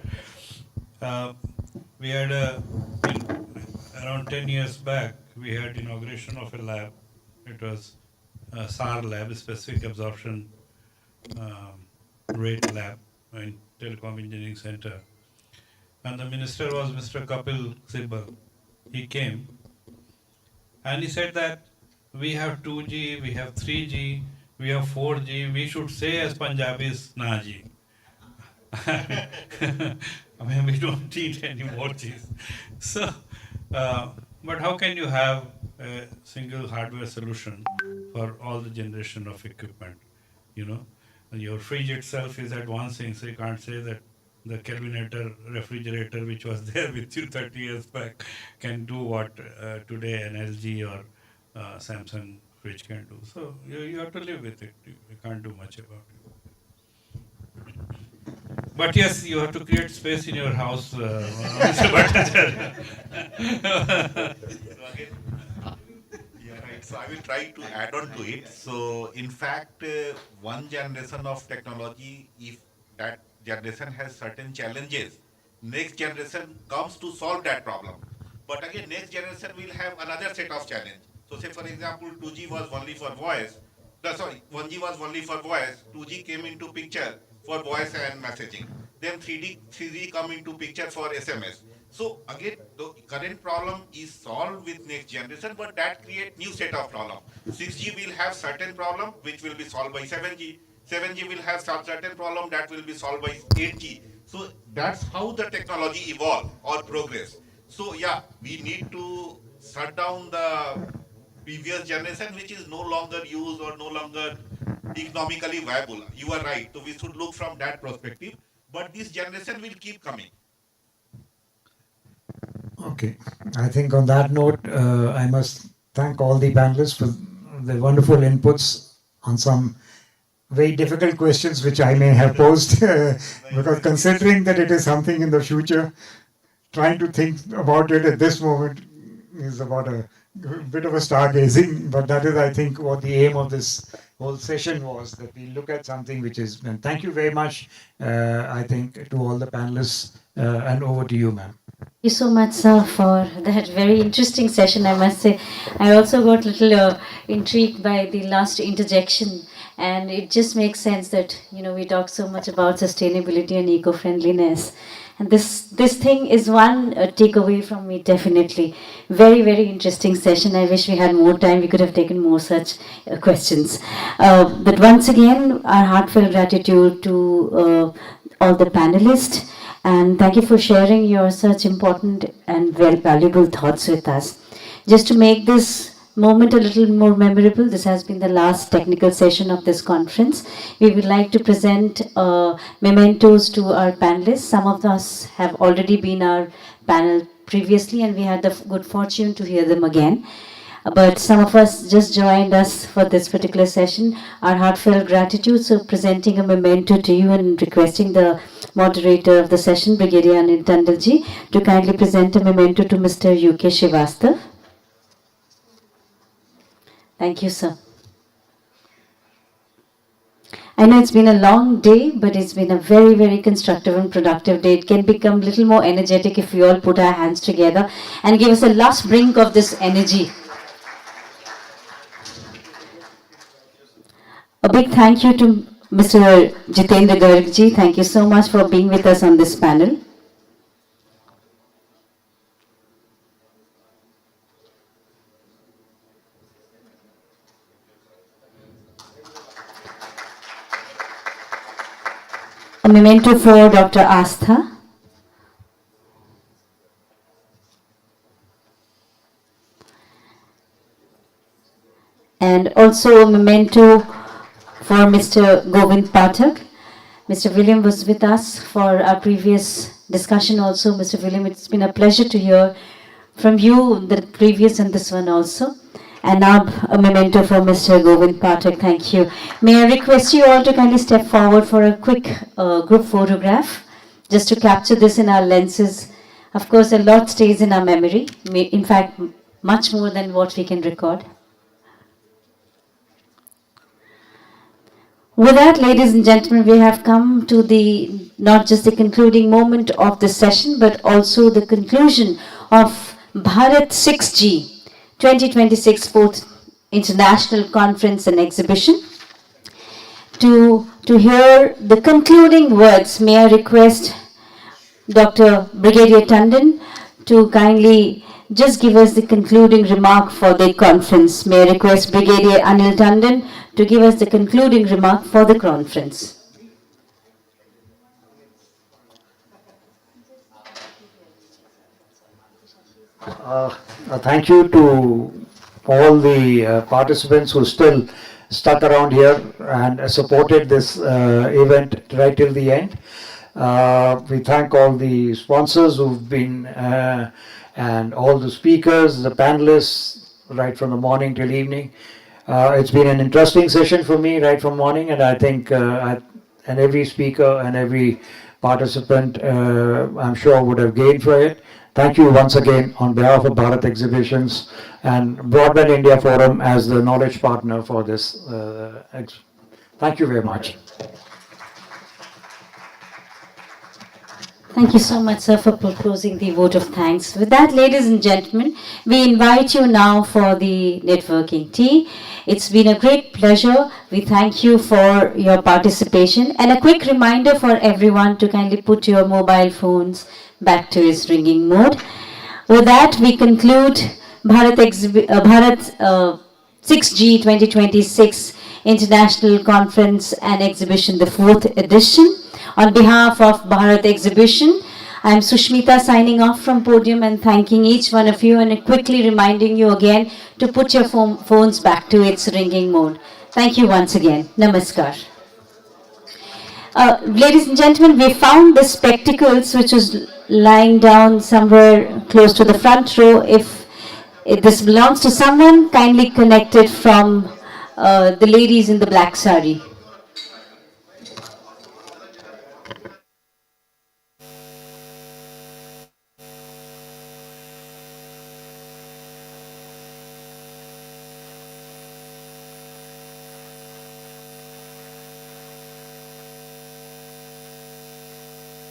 We had around 10 years back, we had inauguration of a lab. It was a SAR lab, Specific Absorption Rate Lab in Telecom Engineering Center. And the minister was Mr. Kapil Sibal. He came and he said that we have 2G, we have 3G, we have 4G, we should say as Punjabis, Naji. I mean, we don't need any more Gs. So, but how can you have a single hardware solution for all the generation of equipment? Your fridge itself is advancing, so you can't say that the Kelvinator refrigerator, which was there with you 30 years back, can do what today an LG or Samsung fridge can do. So you have to live with it. You can't do much about it. But yes, you have to create space in your house, Mr. Bhattacharya. So I will try to add on to it. So in fact, one generation of technology, if that generation has certain challenges, next generation comes to solve that problem. But again, next generation will have another set of challenge. So say for example, 2G was only for voice. 1G was only for voice. 2G came into picture for voice and messaging. Then 3G come into picture for SMS. So again, the current problem is solved with next generation, but that create new set of problem. 6G will have certain problem which will be solved by 7G. 7G will have some certain problem that will be solved by 8G. So that's how the technology evolve or progress. So yeah, we need to shut down the previous generation which is no longer used or no longer economically viable. You are right. So we should look from that perspective. But this generation will keep coming. Okay. I think on that note, I must thank all the panelists for the wonderful inputs on some very difficult questions which I may have posed, because considering that it is something in the future, trying to think about it at this moment is about a bit of a stargazing, but that is, I think, what the aim of this whole session was, that we look at something which is, and thank you very much, I think, to all the panelists, and over to you, ma'am. Thank you so much, sir, for that very interesting session, I must say. I also got a little intrigued by the last interjection, and it just makes sense that, we talk so much about sustainability and eco-friendliness. And this thing is one takeaway from me, definitely. Very, very interesting session. I wish we had more time. We could have taken more such questions. But once again, our heartfelt gratitude to all the panelists. And thank you for sharing your such important and very valuable thoughts with us. Just to make this moment a little more memorable, this has been the last technical session of this conference. We would like to present mementos to our panelists. Some of us have already been our panel previously, and we had the good fortune to hear them again. But some of us just joined us for this particular session. Our heartfelt gratitude. So presenting a memento to you and requesting the moderator of the session, Brigadier Anil Tandalji, to kindly present a memento to Mr. UK Srivastav. Thank you, sir. I know it's been a long day, but it's been a very, very constructive and productive day. It can become a little more energetic if we all put our hands together and give us a last brink of this energy. A big thank you to Mr. Jitendra Gargji. Thank you so much for being with us on this panel. A memento for Dr. Astha. And also a memento for Mr. Govind Pathak. Mr. William was with us for our previous discussion also. Mr. William, it's been a pleasure to hear from you, the previous and this one also. And now a memento for Mr. Govind Pathak. Thank you. May I request you all to kindly step forward for a quick group photograph, just to capture this in our lenses. Of course, a lot stays in our memory. In fact, much more than what we can record. With that, ladies and gentlemen, we have come to the not just the concluding moment of the session, but also the conclusion of Bharat 6G 2026 4th International Conference and Exhibition. To hear the concluding words, may I request Dr. Brigadier Tandon to kindly just give us the concluding remark for the conference. May I request Brigadier Anil Tandon to give us the concluding remark for the conference. Thank you to all the participants who still stuck around here and supported this event right till the end. We thank all the sponsors who've been and all the speakers, the panelists, right from the morning till evening. It's been an interesting session for me right from morning, and I think and every speaker and every participant, I'm sure, would have gained for it. Thank you once again on behalf of Bharat Exhibitions and Broadband India Forum as the knowledge partner for this. Thank you very much. Thank you so much, sir, for proposing the vote of thanks. With that, ladies and gentlemen, we invite you now for the networking tea. It's been a great pleasure. We thank you for your participation. And a quick reminder for everyone to kindly put your mobile phones back to its ringing mode. With that, we conclude Bharat 6G 2026 International Conference and Exhibition, the 4th edition. On behalf of Bharat Exhibition, I am Sushmita signing off from podium and thanking each one of you and quickly reminding you again to put your phones back to its ringing mode. Thank you once again. Namaskar. Ladies and gentlemen, we found the spectacles which was lying down somewhere close to the front row. If this belongs to someone, kindly connect it from the ladies in the black sari.